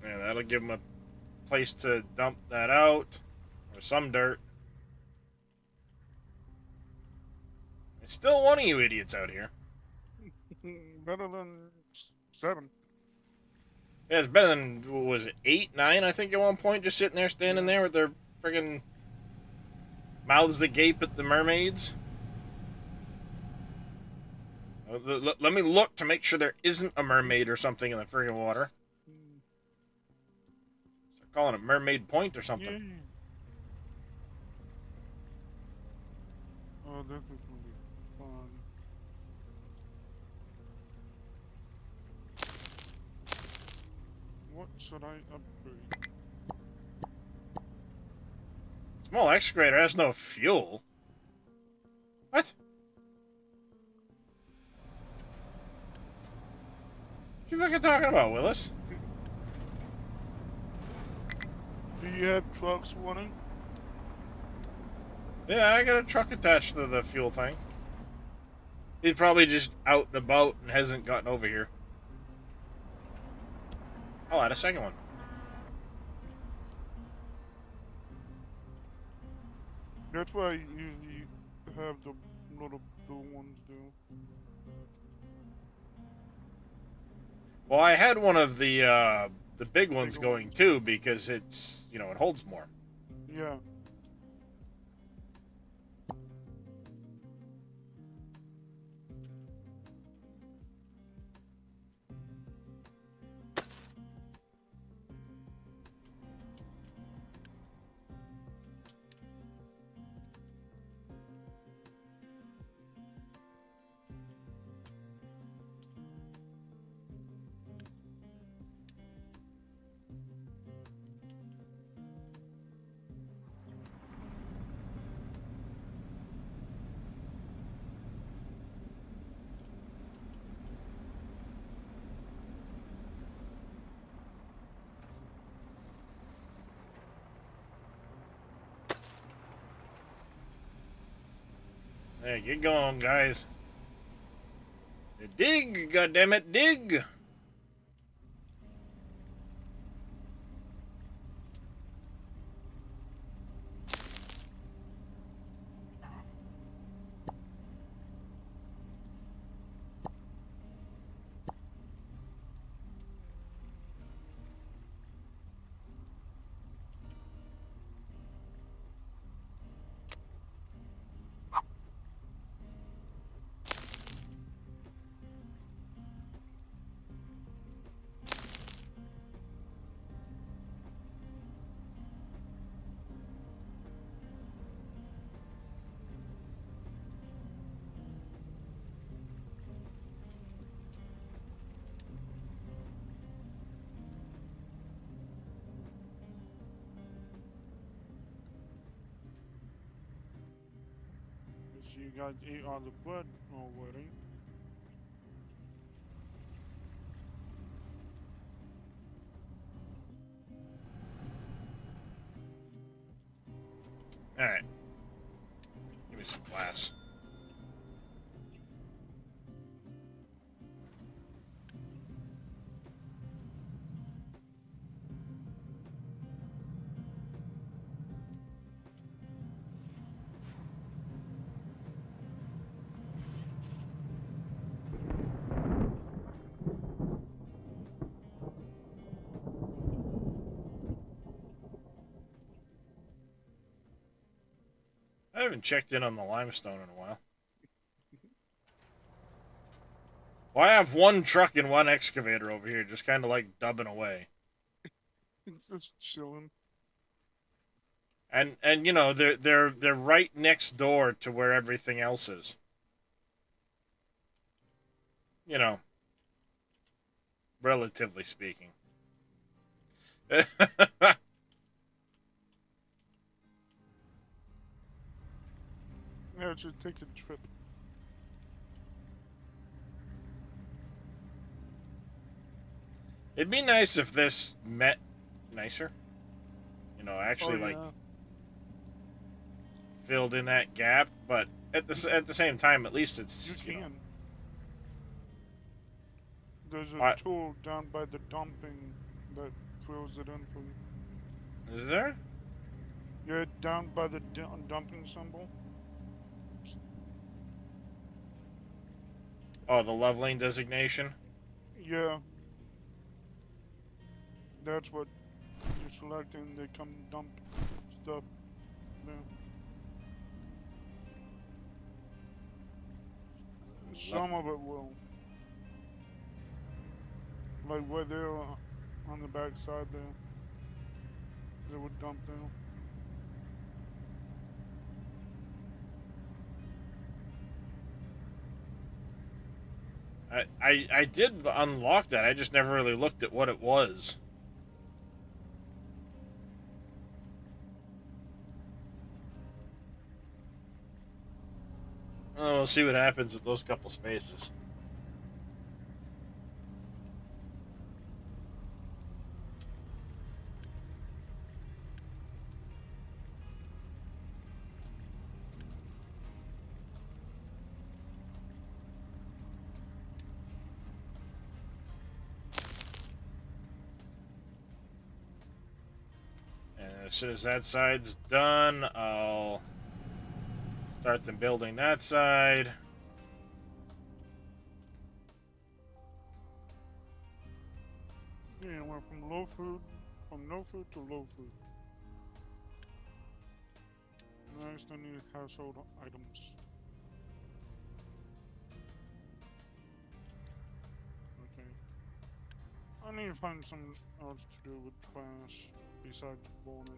Yeah, that'll give them a place to dump that out. Or some dirt. There's still one of you idiots out here. Better than 7. Yeah, it's better than, what was it, 8, 9, I think, at one point, just sitting there, standing there with their friggin' mouths agape at the mermaids. Let me look to make sure there isn't a mermaid or something in the friggin' water. Start calling it Mermaid Point or something. Yeah. Oh, this is gonna be fun. What should I upgrade? Small excavator has no fuel. What? What you fucking talking about, Willis? Do you have trucks running? Yeah, I got a truck attached to the fuel thing. He's probably just out and about and hasn't gotten over here. I'll add a second one. That's why I usually have the little blue ones do. Well, I had one of the big ones Bigger going ones. too because it's, you know, it holds more. Yeah. There, get going, guys. Dig, goddammit, dig! You guys ate all the bread already. Alright. Give me some glass. I haven't checked in on the limestone in a while. Well, I have one truck and one excavator over here, just kind of like dubbing away. Just chilling. And you know they're right next door to where everything else is. You know, relatively speaking. Yeah, just take a trip. It'd be nice if this met nicer. You know, actually Oh, like yeah. filled in that gap, but at the same time, at least it's You you know, can. There's a I- tool down by the dumping that fills it in for you. Is there? Yeah, down by the dumping symbol. Oh, the leveling designation. Yeah. That's what you select and they come dump stuff there. Some of it will. Like where they're on the back side there. They would dump there. I did unlock that. I just never really looked at what it was. Oh, we'll see what happens with those couple spaces. And as soon as that side's done, I'll start them building that side. Yeah, it went from no food to low food. Next, I need household items. Okay. I need to find something else to do with trash besides burn it.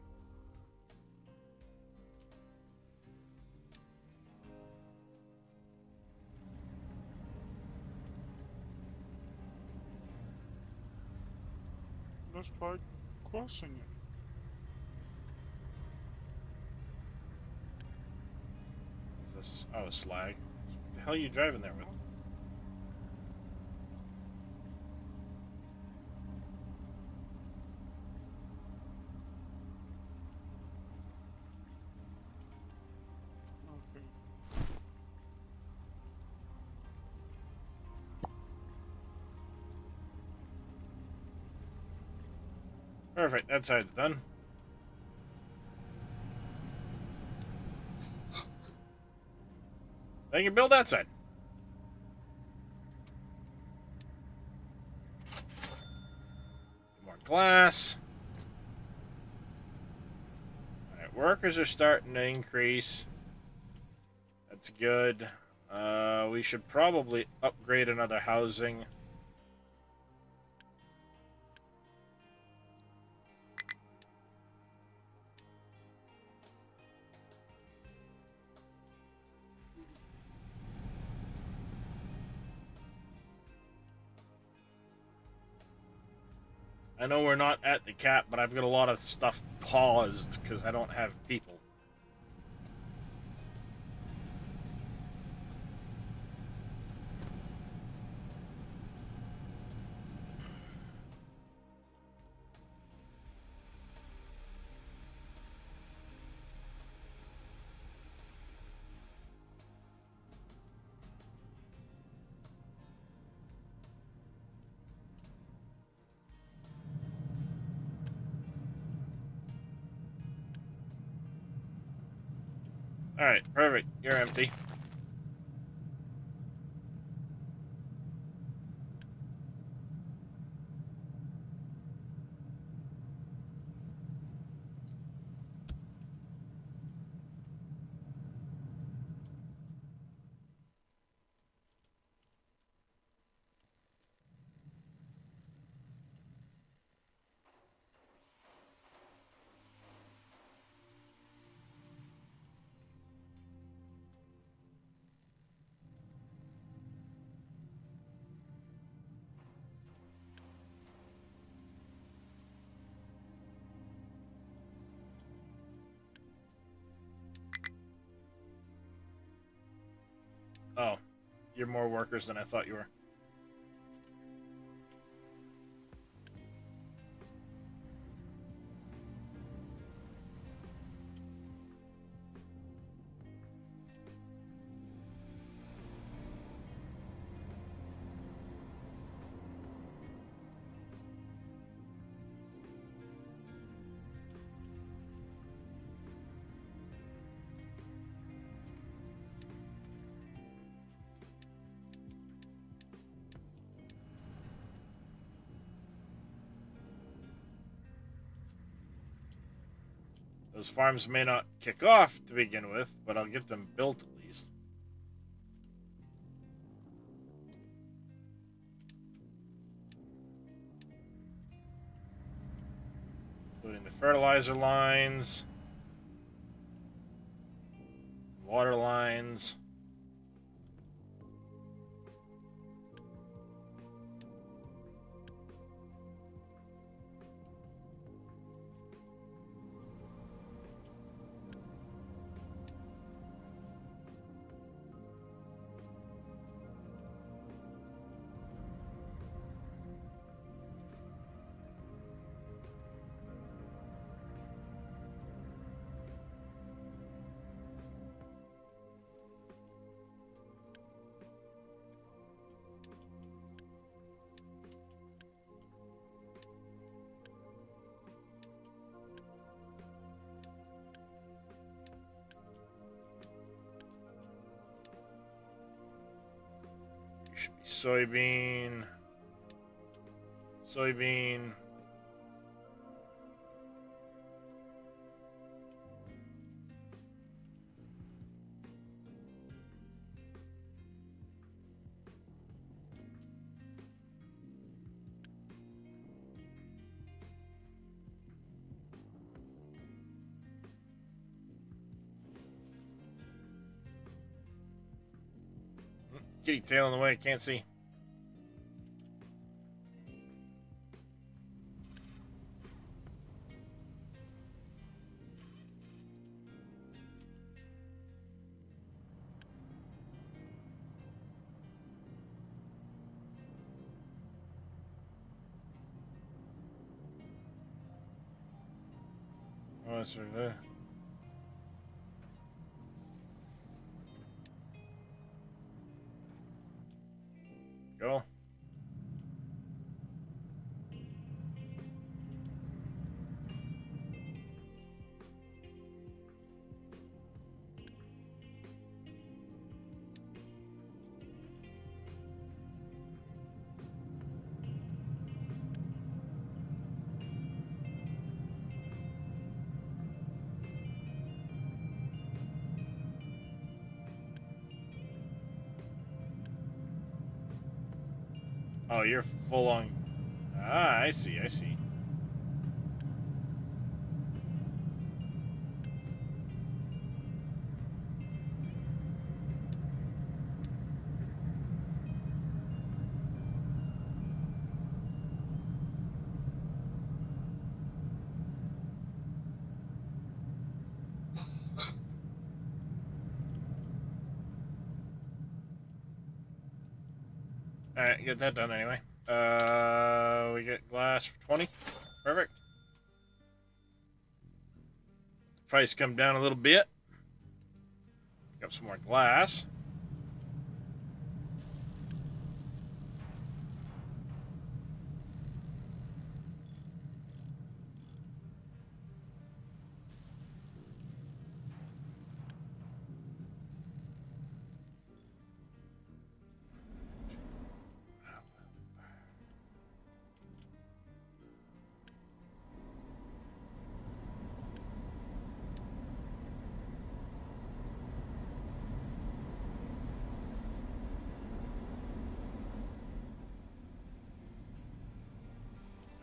Let's try crossing it. Is this? Oh, slag. What the hell are you driving there with? Okay. Perfect, that side's done. They can build that side. More glass. Alright, workers are starting to increase. That's good. We should probably upgrade another housing. I know we're not at the cap, but I've got a lot of stuff paused because I don't have people. Alright, perfect. You're empty. Oh, you're more workers than I thought you were. Those farms may not kick off to begin with, but I'll get them built at least. Including the fertilizer lines, water lines. Should be soybean. Soybean. Kitty tail in the way, can't see. Oh, that's right there. Go. Oh, you're full on. Ah, I see. I see. All right, get that done anyway. We get glass for 20. Perfect. Price come down a little bit. Got some more glass.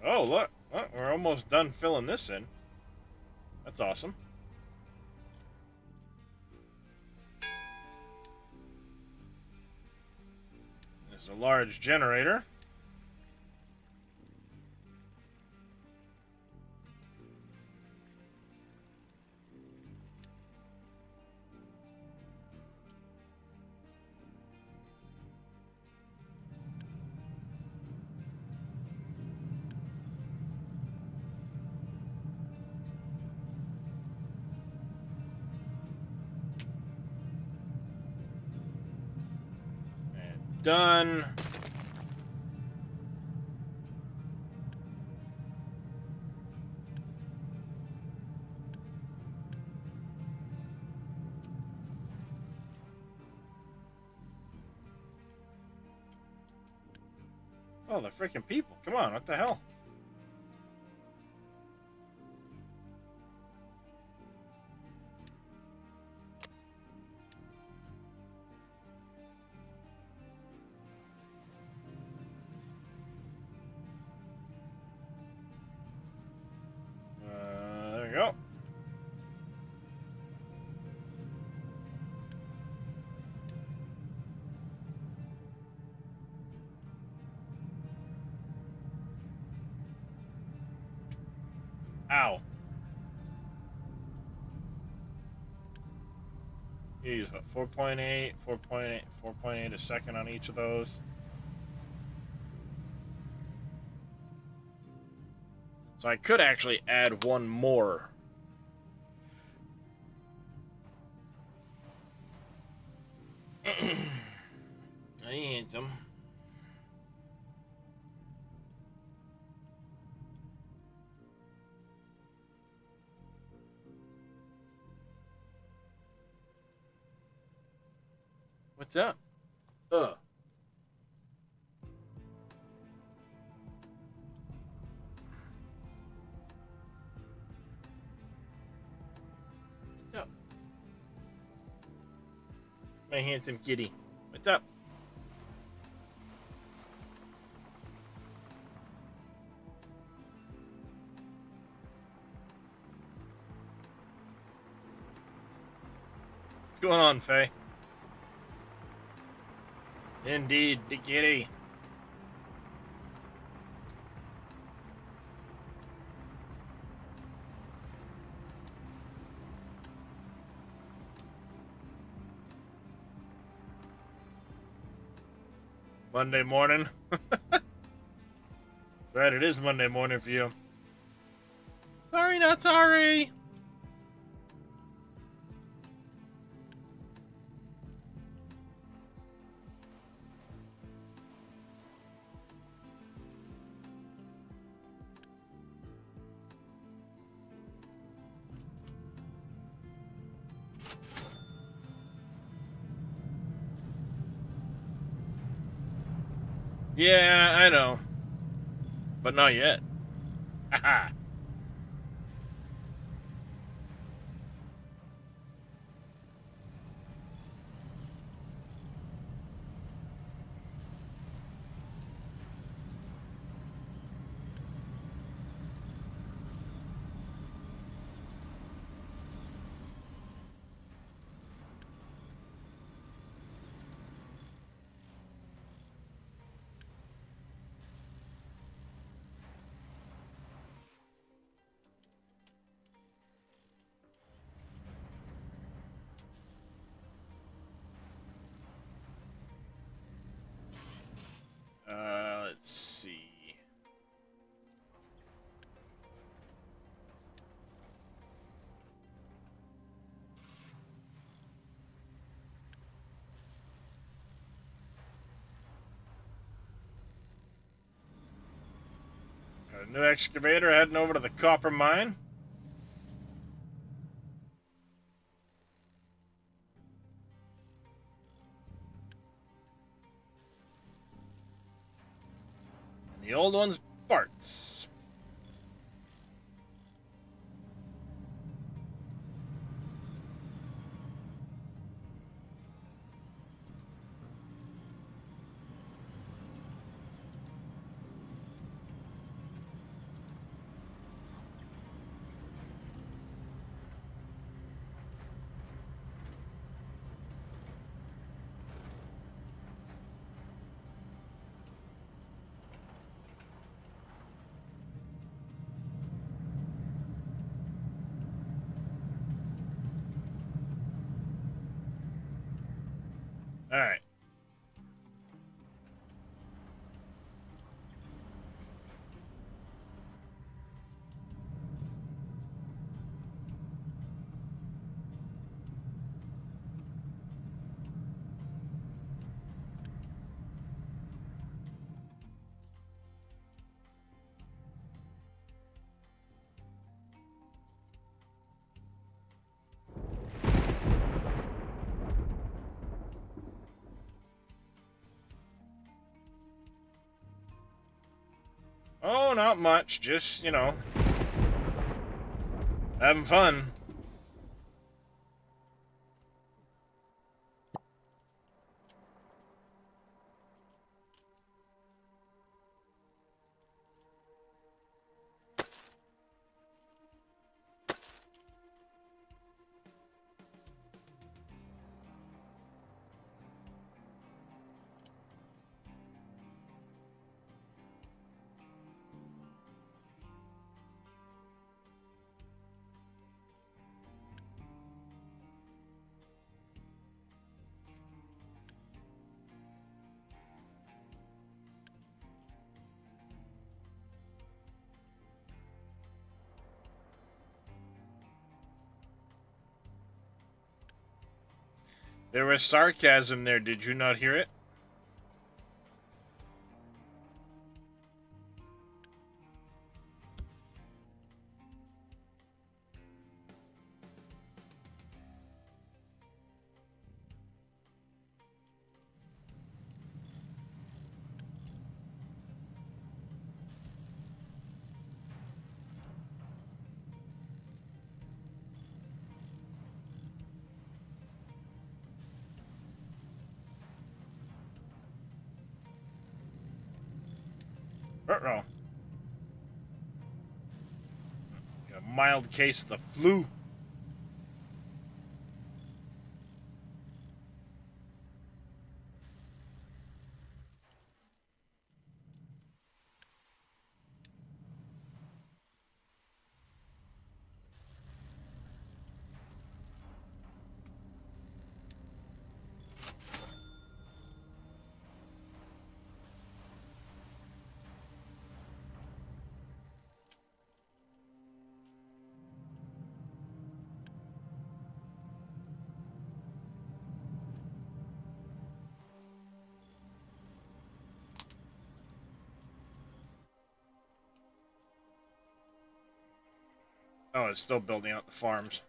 Oh, look. Look, we're almost done filling this in. That's awesome. There's a large generator. And done. Oh, the freaking people. Come on, what the hell? There we go. Ow. Use what, 4.8, 4.8, 4.8 a second on each of those. So I could actually add one more. I need them. What's up? Ugh. What's up? My handsome kitty. What's up? What's going on, Faye? Indeed, the kitty. Monday morning. Right, it is Monday morning for you. Sorry, not sorry. Yeah, I know. But not yet. Haha. New excavator heading over to the copper mine. And the old one's Bart's. All right. Oh, not much. Just, you know, having fun. There was sarcasm there. Did you not hear it? Uh-oh. A mild case of the flu. Oh, it's still building out the farms.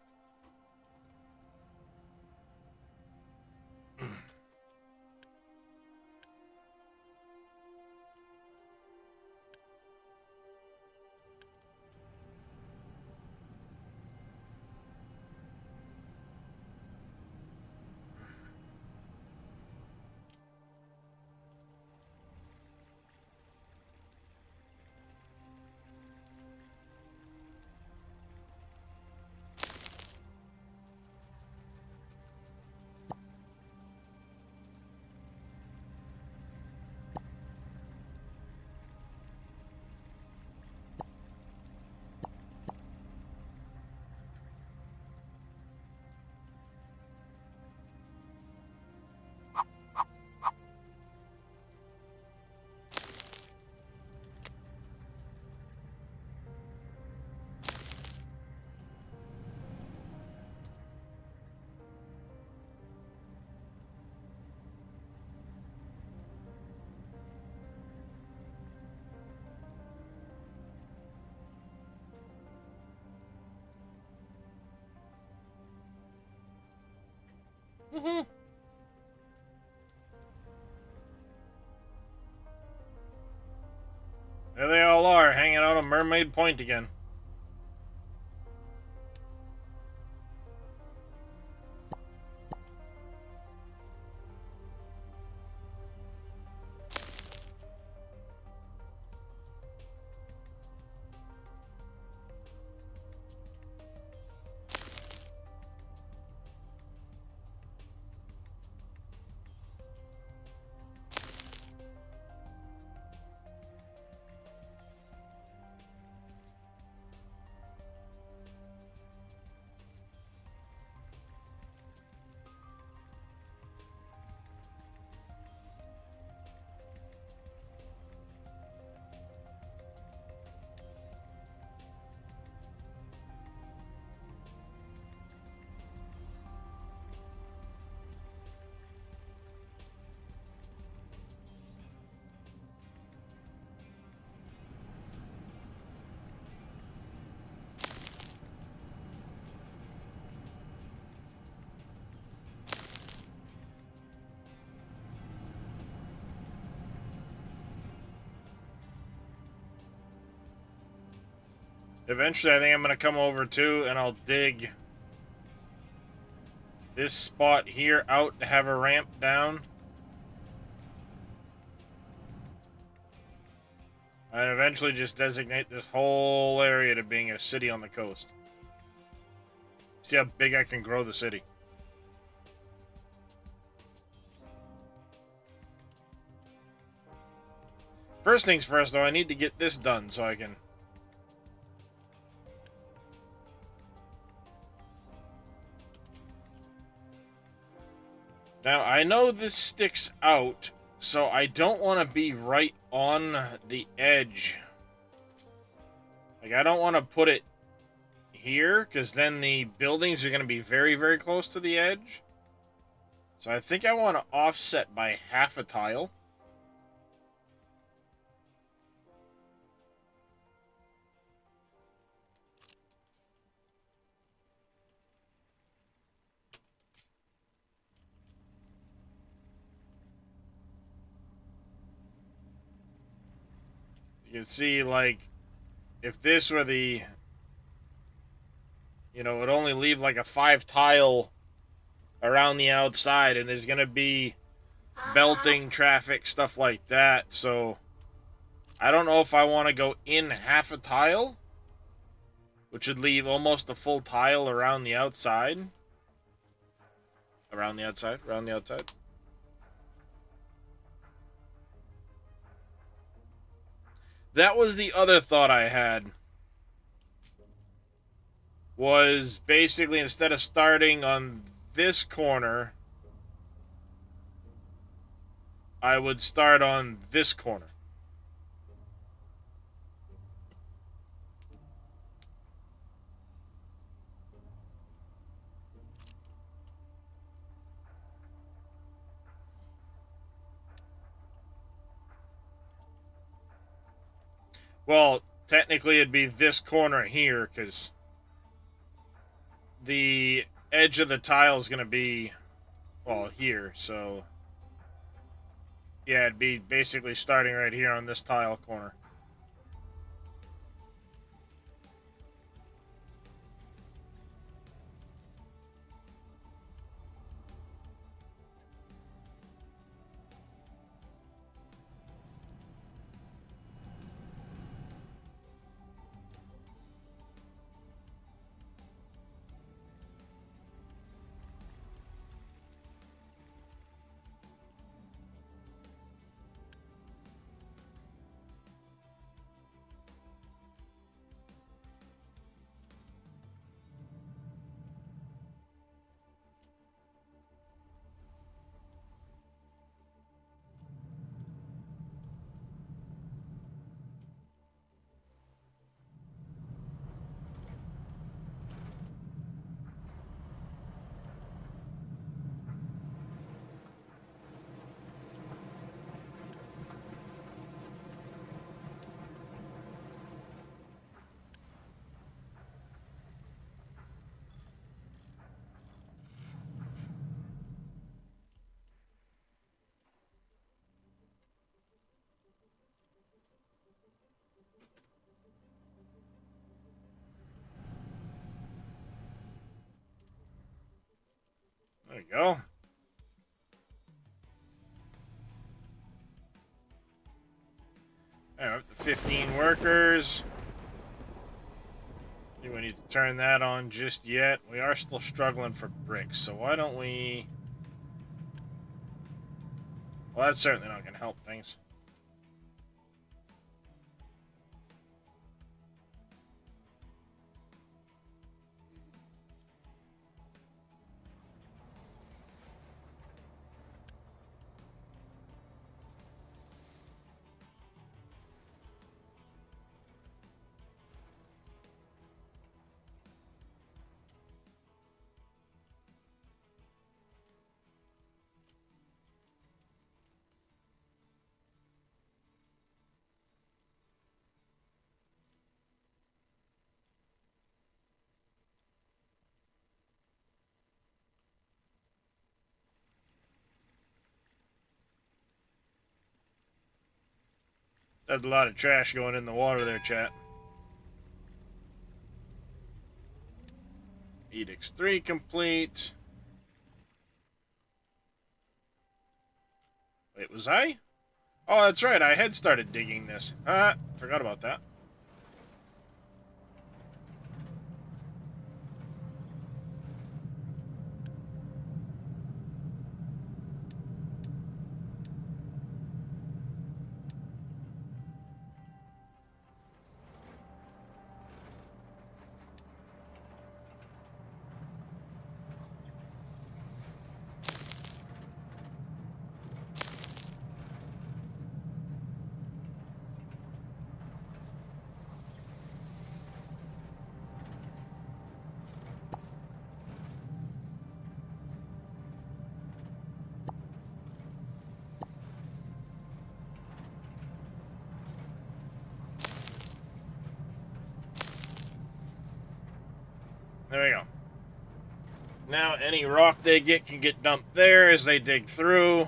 Mm-hmm. There they all are, hanging out on Mermaid Point again. Eventually, I think I'm going to come over too, and I'll dig this spot here out to have a ramp down. And eventually just designate this whole area to being a city on the coast. See how big I can grow the city. First things first, though, I need to get this done so I can... Now, I know this sticks out, so I don't want to be right on the edge. Like, I don't want to put it here, because then the buildings are going to be very, very close to the edge. So I think I want to offset by half a tile. You can see, like, if this were the, you know, it would only leave like a 5 tile around the outside, and there's going to be belting traffic, stuff like that. So I don't know if I want to go in half a tile, which would leave almost a full tile around the outside. Around the outside, around the outside. That was the other thought I had. Was basically, instead of starting on this corner, I would start on this corner. Well, technically it'd be this corner here, because the edge of the tile is going to be, well, here, so yeah, it'd be basically starting right here on this tile corner. There we go. All right, up to 15 workers. I think we need to turn that on just yet. We are still struggling for bricks, so why don't we... Well, that's certainly not going to help things. That's a lot of trash going in the water there, chat. Edicts 3 complete. Wait, was I? Oh, that's right. I had started digging this. Forgot about that. There we go. Now any rock they get can get dumped there as they dig through.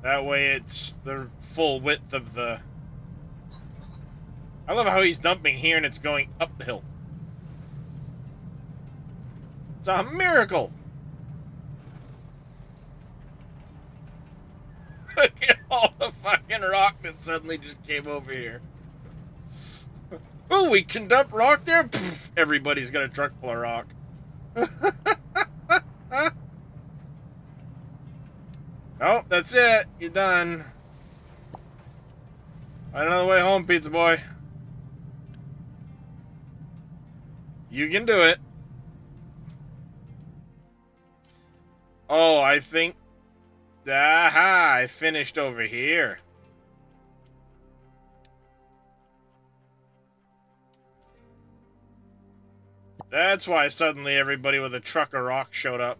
That way it's the full width of the... I love how he's dumping here and it's going up the hill. It's a miracle! Look at all the fucking rock that suddenly just came over here. Oh, we can dump rock there? Poof, everybody's got a truck full of rock. Oh, that's it. You're done. Find another way home, pizza boy. You can do it. Oh, I think... Aha, I finished over here. That's why suddenly everybody with a truck of rock showed up.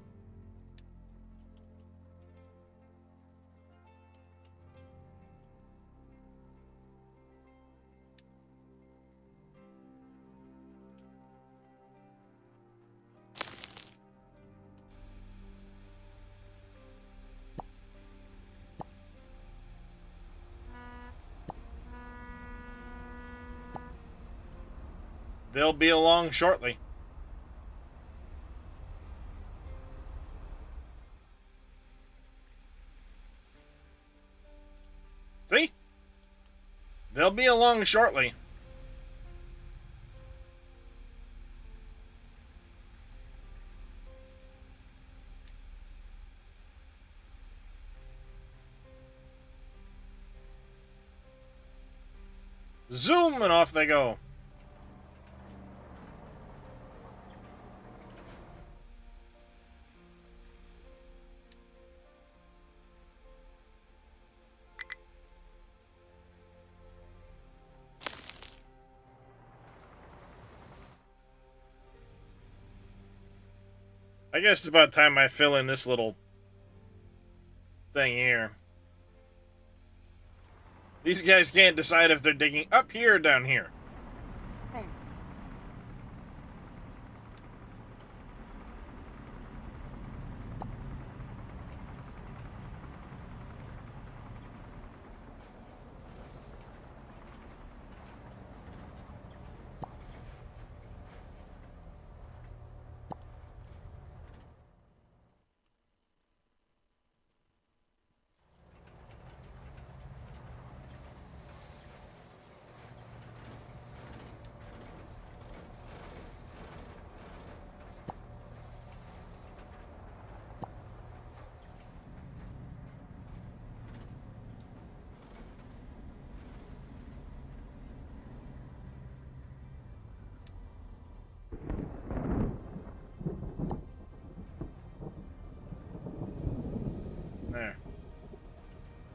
They'll be along shortly. See? They'll be along shortly. Zoom, and off they go. I guess it's about time I fill in this little thing here. These guys can't decide if they're digging up here or down here.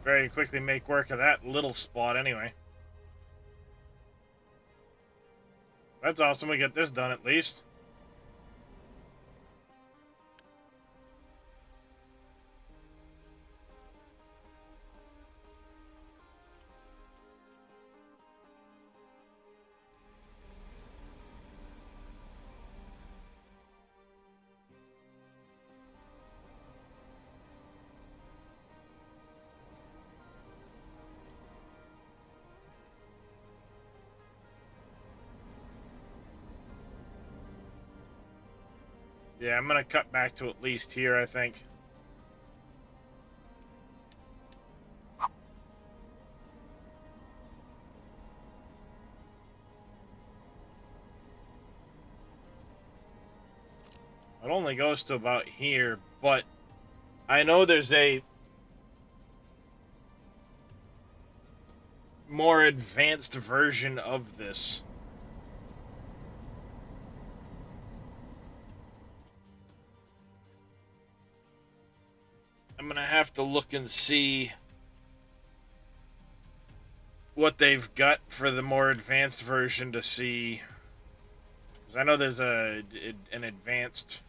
very quickly make work of that little spot anyway. That's awesome. We get this done at least. Yeah, I'm gonna cut back to at least here, I think. It only goes to about here, but I know there's a more advanced version of this. I'm gonna have to look and see what they've got for the more advanced version to see. 'Cause I know there's an advanced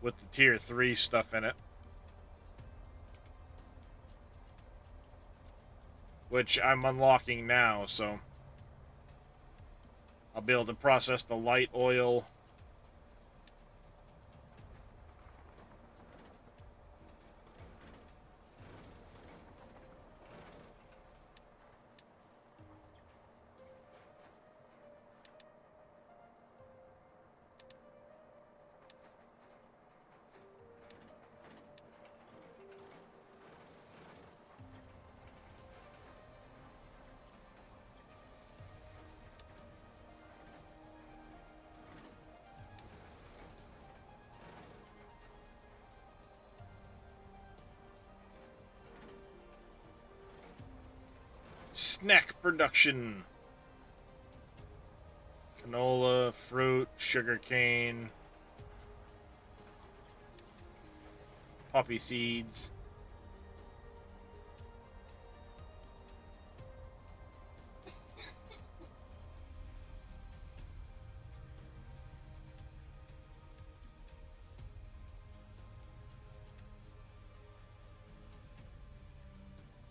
with the tier 3 stuff in it, which I'm unlocking now, so I'll be able to process the light oil. Snack production. Canola, fruit, sugarcane, poppy seeds.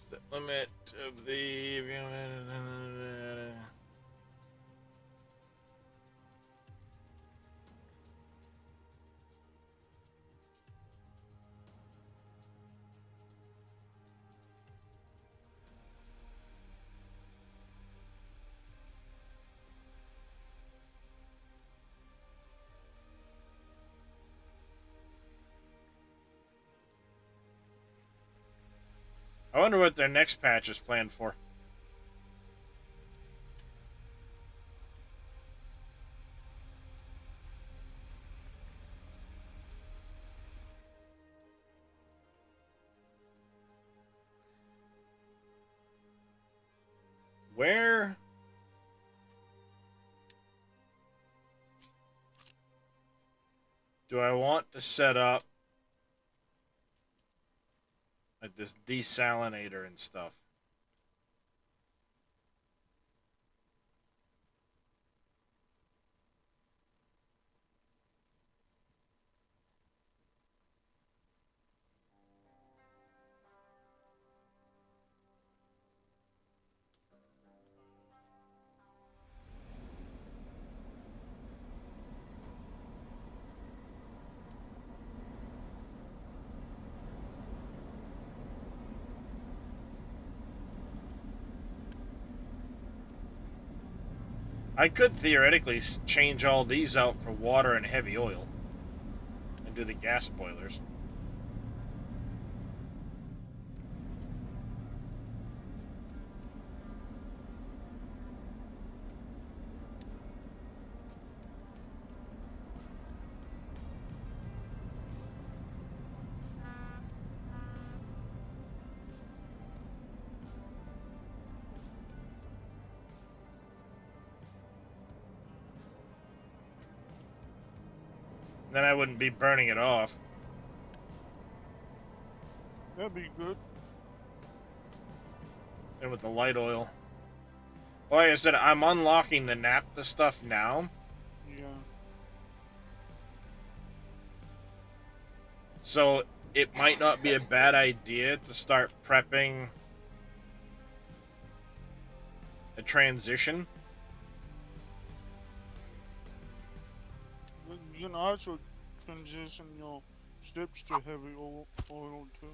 The limit of the... I wonder what their next patch is planned for. Where do I want to set up like this desalinator and stuff? I could theoretically change all these out for water and heavy oil and do the gas boilers. Then I wouldn't be burning it off. That'd be good. And with the light oil. Well, like I said, I'm unlocking the naphtha stuff now. Yeah. So it might not be a bad idea to start prepping a transition. You can also transition your ships to heavy oil too.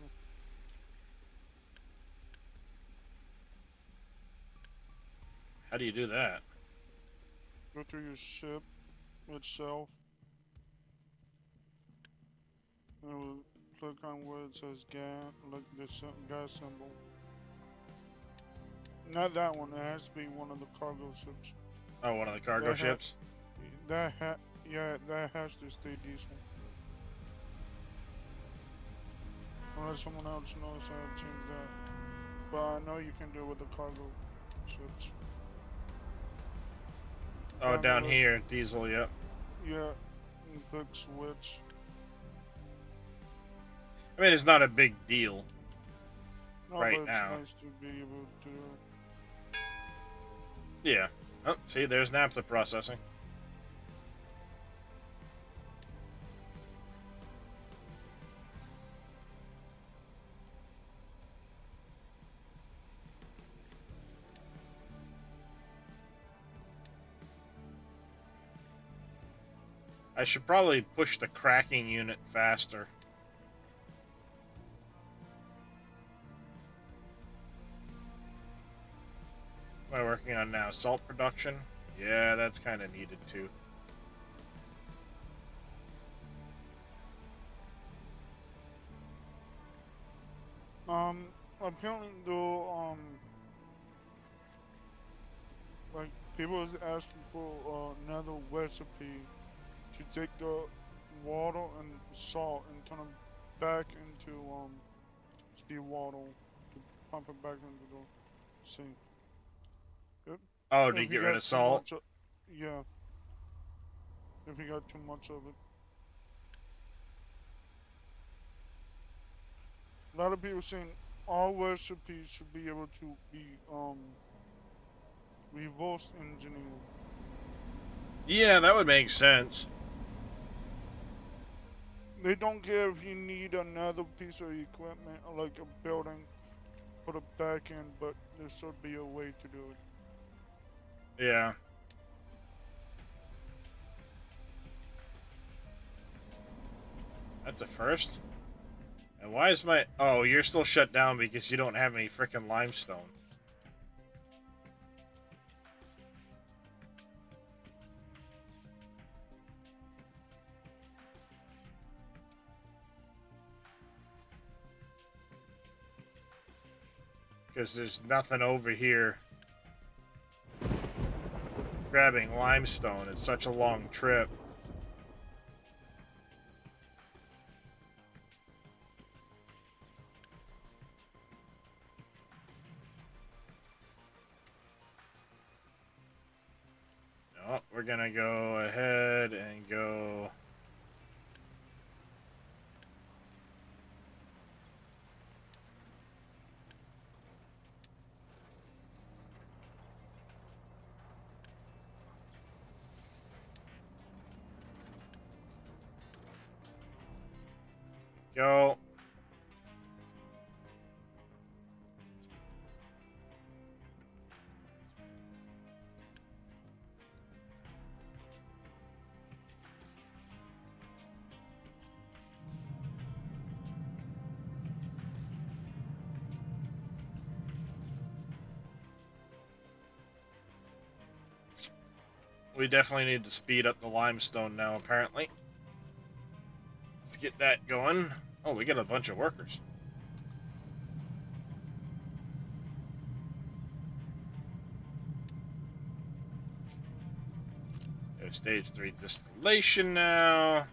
How do you do that? Go through your ship itself. And it will click on where it says gas, like the gas symbol. Not that one. It has to be one of the cargo ships. Oh, one of the cargo That ships? Yeah, that has to stay diesel. Unless someone else knows how to change that. But I know you can do it with the cargo ships. Oh, down the here, diesel, yep. Yeah, click switch. I mean, it's not a big deal. No, Right but it's now. nice to be able to. Yeah. Oh, see, there's naphtha processing. I should probably push the cracking unit faster. What am I working on now? Salt production? Yeah, that's kind of needed too. Apparently though, like people is asking for another recipe to take the water and salt and turn it back into sea water to pump it back into the sea. Yep. Oh, to If get you rid got of too salt? much, yeah. If you got too much of it. A lot of people saying all recipes should be able to be reverse engineered. Yeah, that would make sense. They don't care if you need another piece of equipment, like a building, to put it back in, but there should be a way to do it. Yeah. That's a first. And why is my... Oh, you're still shut down because you don't have any frickin' limestone. Because there's nothing over here grabbing limestone. It's such a long trip. No, we're gonna go ahead and go... Go. We definitely need to speed up the limestone now, apparently. Let's get that going. Oh, we got a bunch of workers. There's stage 3 distillation now.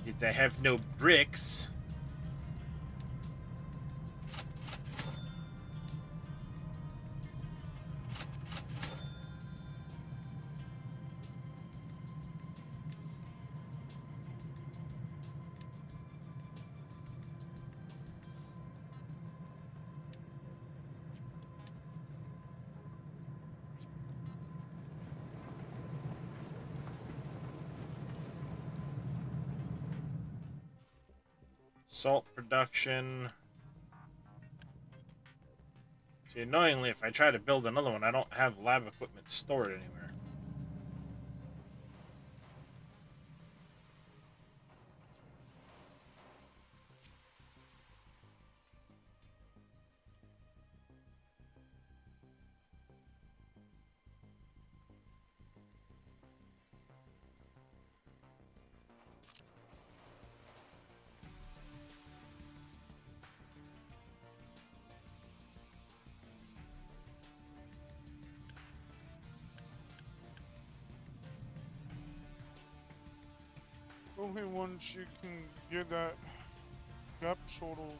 Because I have no bricks. Salt production. See, annoyingly, if I try to build another one, I don't have lab equipment stored anywhere. Only once you can get that gap sort of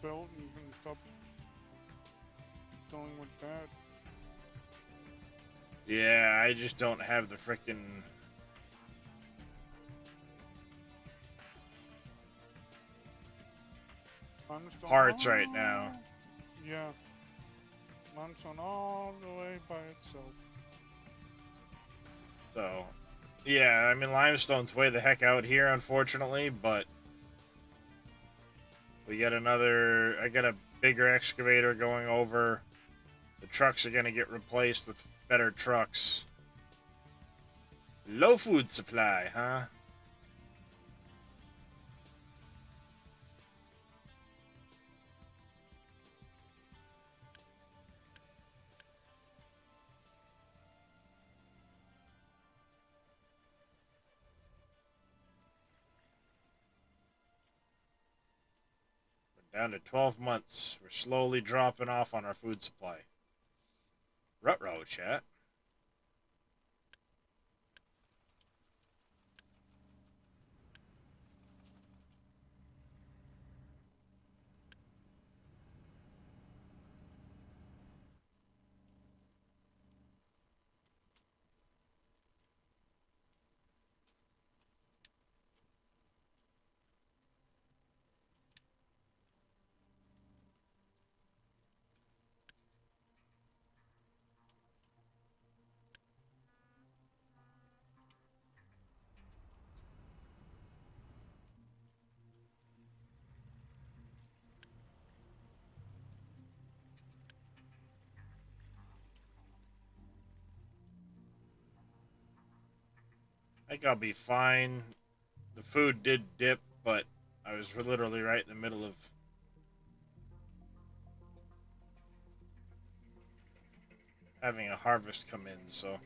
belt, you can stop dealing with that. Yeah, I just don't have the frickin' Limestone parts right now. Yeah. Limestone all the way by itself. So, yeah, I mean, limestone's way the heck out here, unfortunately, but we get another, I got a bigger excavator going over. The trucks are going to get replaced with better trucks. Low food supply, huh? Down to 12 months. We're slowly dropping off on our food supply. Ruh-roh, chat. I think I'll be fine. The food did dip, but I was literally right in the middle of having a harvest come in, so.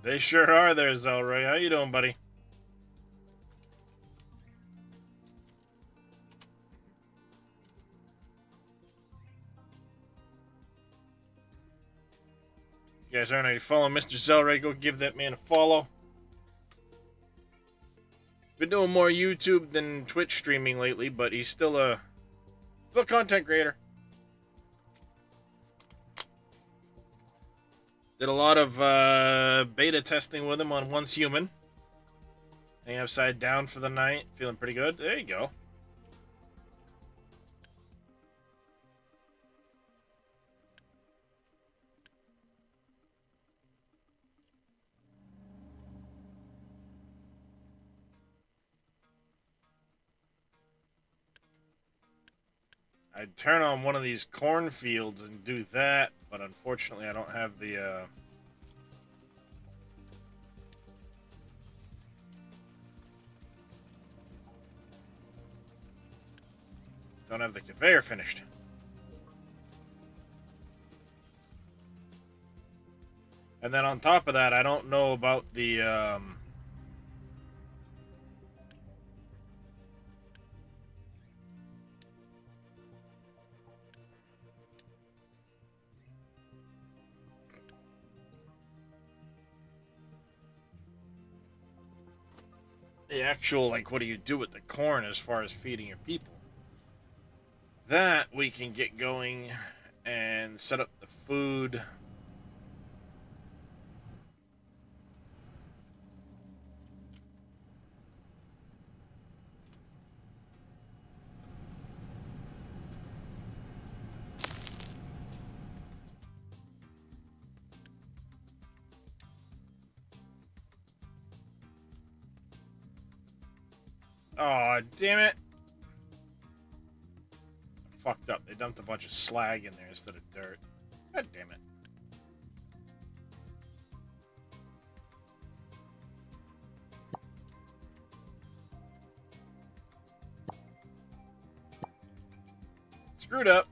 They sure are there, Zelroy. How you doing, buddy? You guys aren't already following Mr. Zelroy, go give that man a follow. Been doing more YouTube than Twitch streaming lately, but he's still a content creator. Did a lot of beta testing with him on Once Human. Hang upside down for the night. Feeling pretty good. There you go. I'd turn on one of these cornfields and do that, but unfortunately I don't have the, don't have the conveyor finished. And then on top of that, I don't know about the the actual, like, what do you do with the corn as far as feeding your people. That we can get going and set up the food. Oh, damn it. I fucked up. They dumped a bunch of slag in there instead of dirt. God damn it. Screwed up.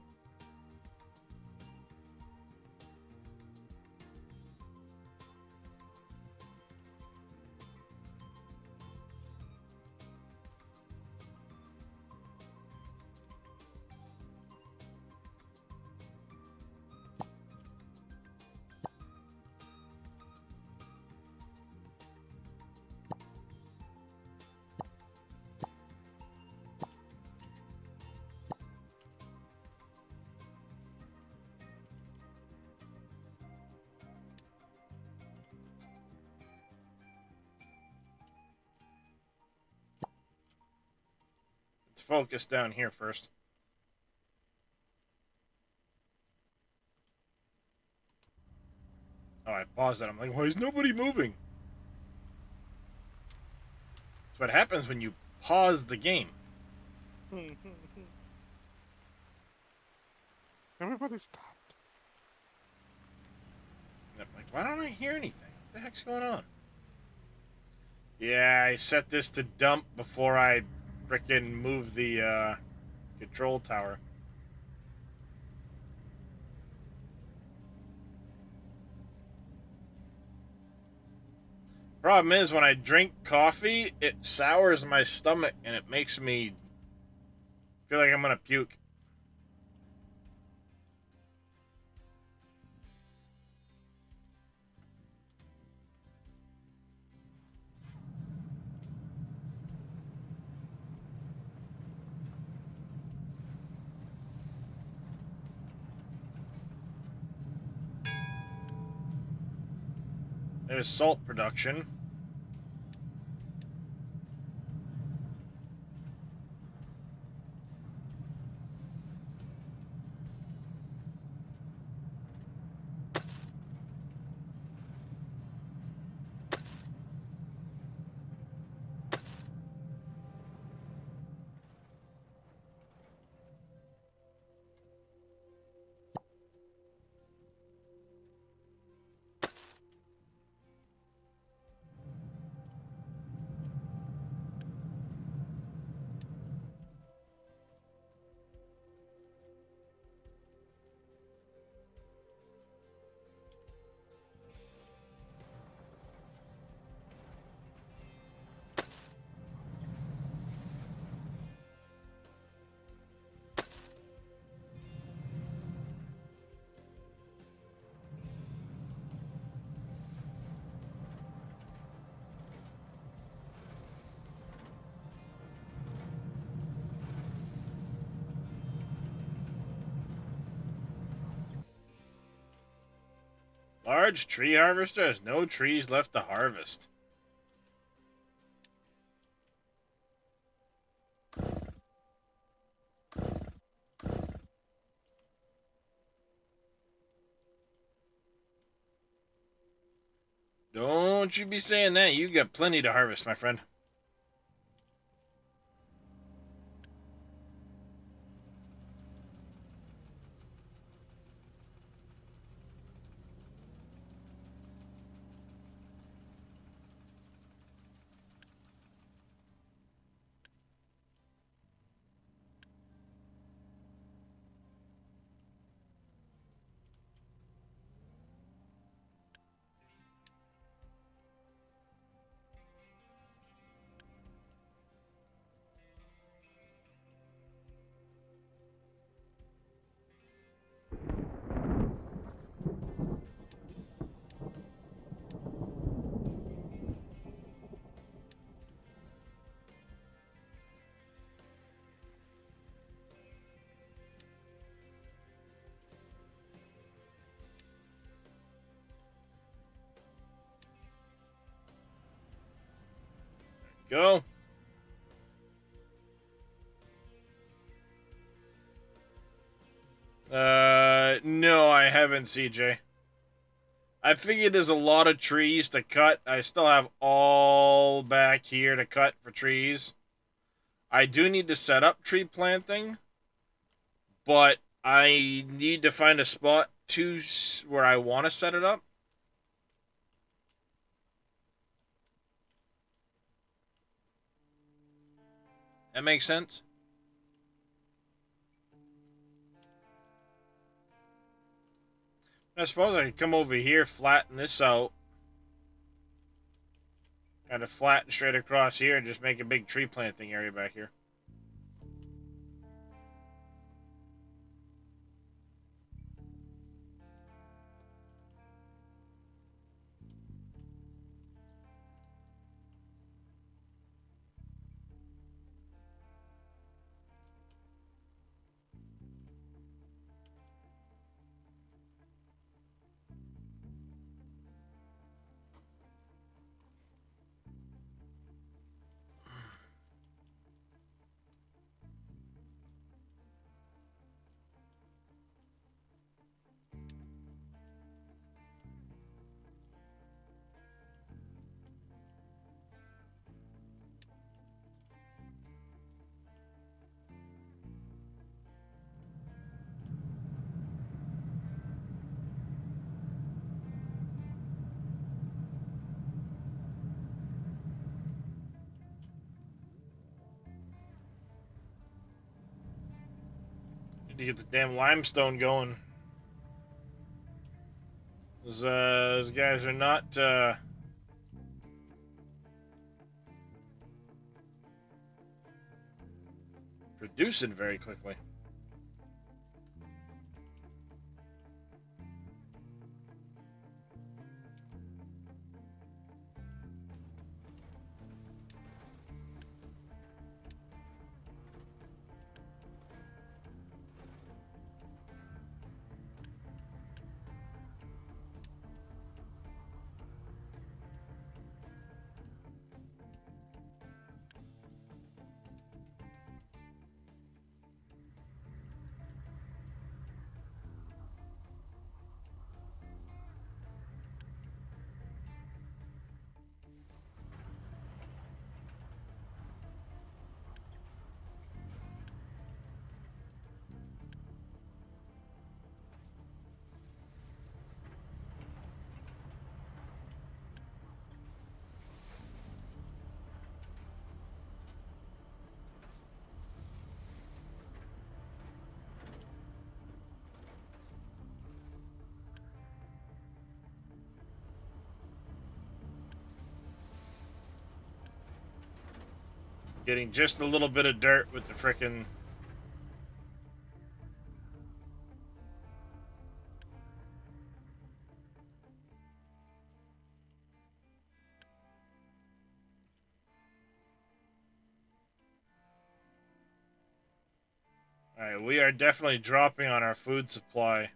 Let's focus down here first. Oh, I paused that. I'm like, why is nobody moving? That's what happens when you pause the game. Everybody stopped. And I'm like, why don't I hear anything? What the heck's going on? Yeah, I set this to dump before I frickin' move the control tower. Problem is, when I drink coffee, it sours my stomach and it makes me feel like I'm gonna puke. There's salt production. Large tree harvester has no trees left to harvest. Don't you be saying that. You got plenty to harvest, my friend. go. No, I haven't, CJ. I figured there's a lot of trees to cut. I still have all back here to cut for trees. I do need to set up tree planting, but I need to find a spot to where I want to set it up. That makes sense? I suppose I could come over here, flatten this out. Kind of flatten straight across here and just make a big tree planting area back here. Need to get the damn limestone going. Those guys are not, producing very quickly. Getting just a little bit of dirt with the frickin'... Alright, we are definitely dropping on our food supply.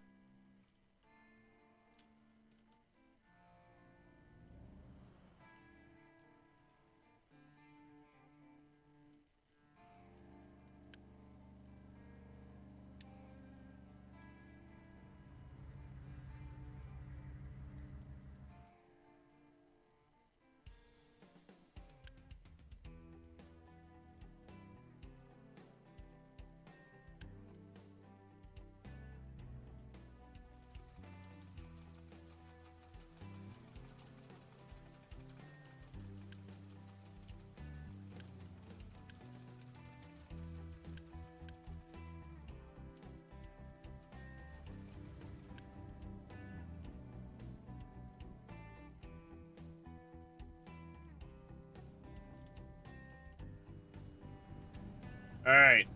Alright,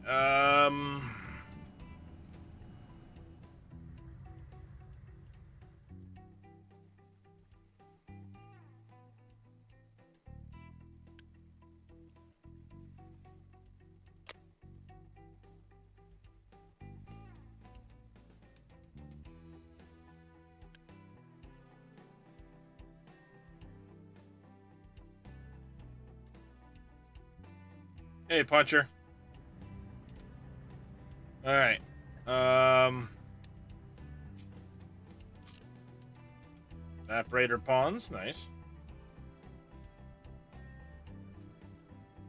Hey, Puncher. All right. Evaporator ponds, nice.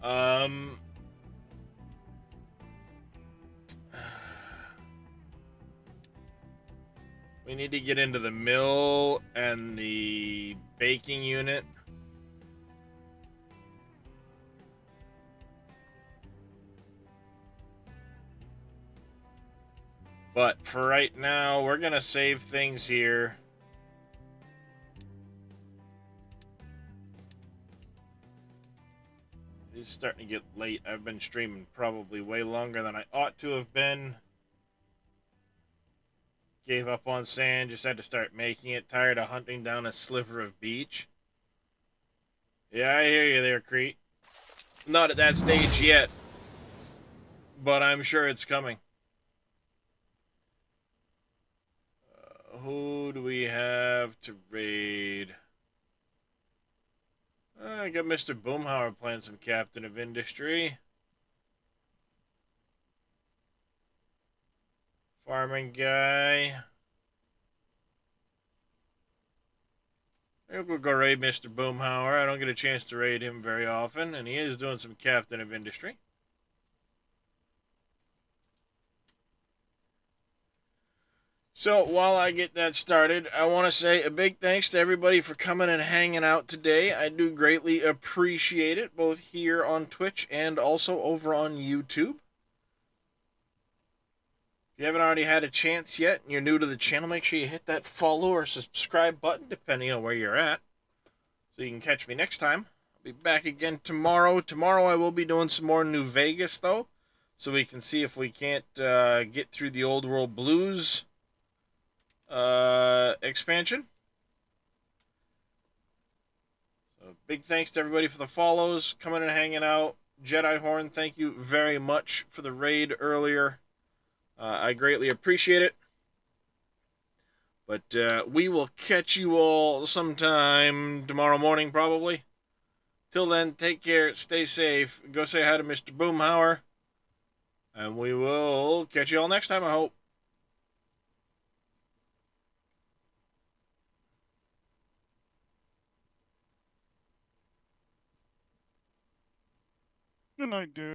Um. We need to get into the mill and the baking unit. But for right now, we're going to save things here. It's starting to get late. I've been streaming probably way longer than I ought to have been. Gave up on sand, just had to start making it. Tired of hunting down a sliver of beach. Yeah, I hear you there, Crete. Not at that stage yet, but I'm sure it's coming. Who do we have to raid? I got Mr. Boomhauer playing some Captain of Industry. Farming guy. We'll go raid Mr. Boomhauer. I don't get a chance to raid him very often, and he is doing some Captain of Industry. So while I get that started, I want to say a big thanks to everybody for coming and hanging out today. I do greatly appreciate it, both here on Twitch and also over on YouTube. If you haven't already had a chance yet and you're new to the channel, make sure you hit that follow or subscribe button, depending on where you're at, so you can catch me next time. I'll be back again tomorrow. Tomorrow I will be doing some more New Vegas, though, so we can see if we can't get through the Old World Blues expansion. So big thanks to everybody for the follows, coming and hanging out. Jedi Horn, thank you very much for the raid earlier. I greatly appreciate it. But we will catch you all sometime tomorrow morning, probably. Till then, take care, stay safe, go say hi to Mr. Boomhauer, and we will catch you all next time, I hope. Good night, dude.